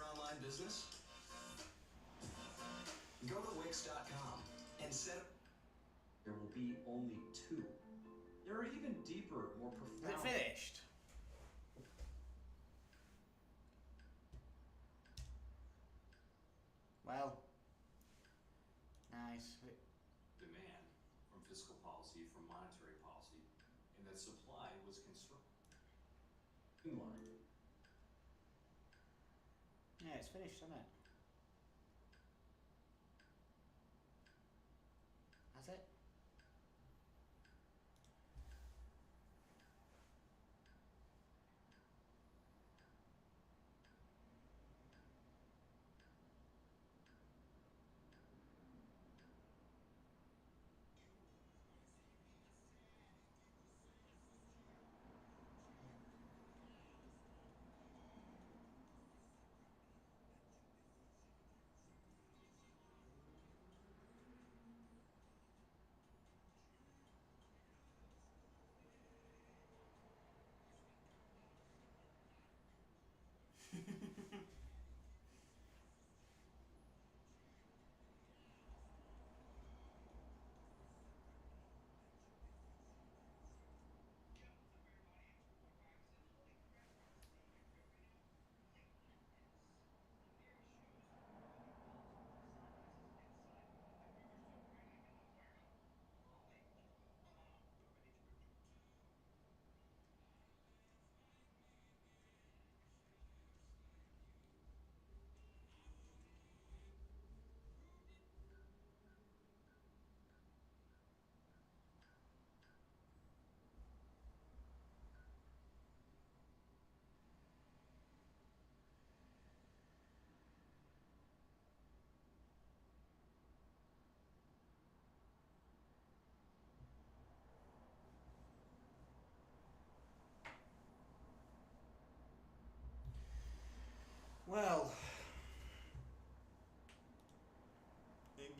[SPEAKER 13] online business? Go to Wix.com and set up. There will be only two. There are even deeper, more profound.
[SPEAKER 3] Is it finished? Well, nice.
[SPEAKER 7] demand from fiscal policy, from monetary policy, and that supply was constrained.
[SPEAKER 3] Yeah, it's finished, isn't it? Has it?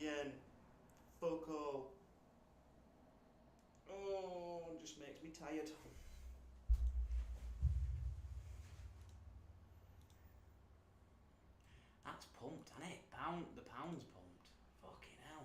[SPEAKER 3] again. Fuck all. Oh, it just makes me tired. That's pumped, isn't it? The pound's pumped. Fucking hell.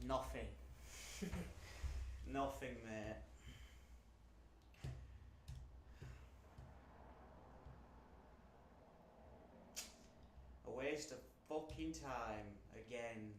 [SPEAKER 3] Nothing. Nothing, mate. A waste of fucking time again.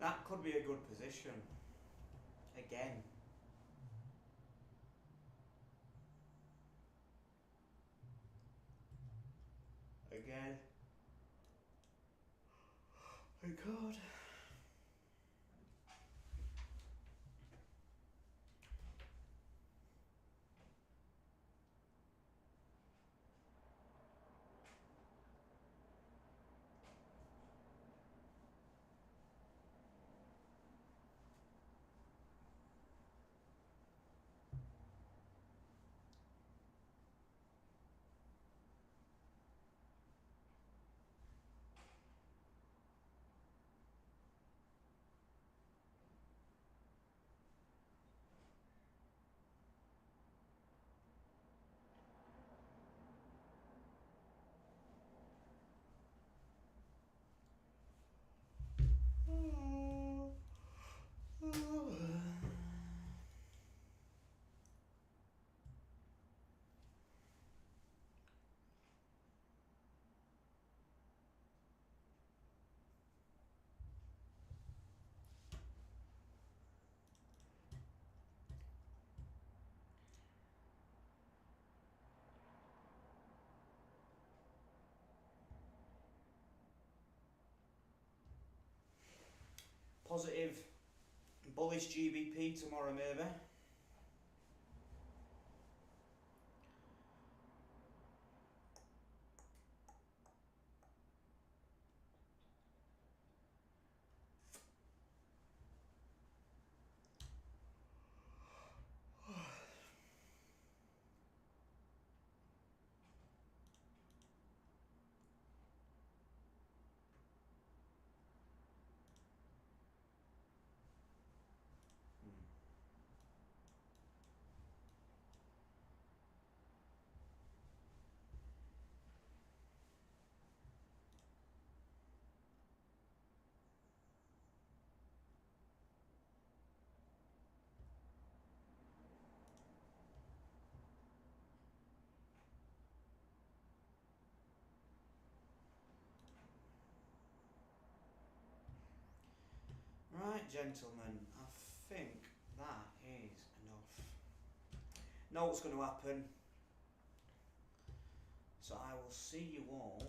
[SPEAKER 3] That could be a good position. Again. Again. I could. Positive bullish GBP tomorrow, maybe. Right, gentlemen, I think that is enough. Know what's going to happen. So I will see you all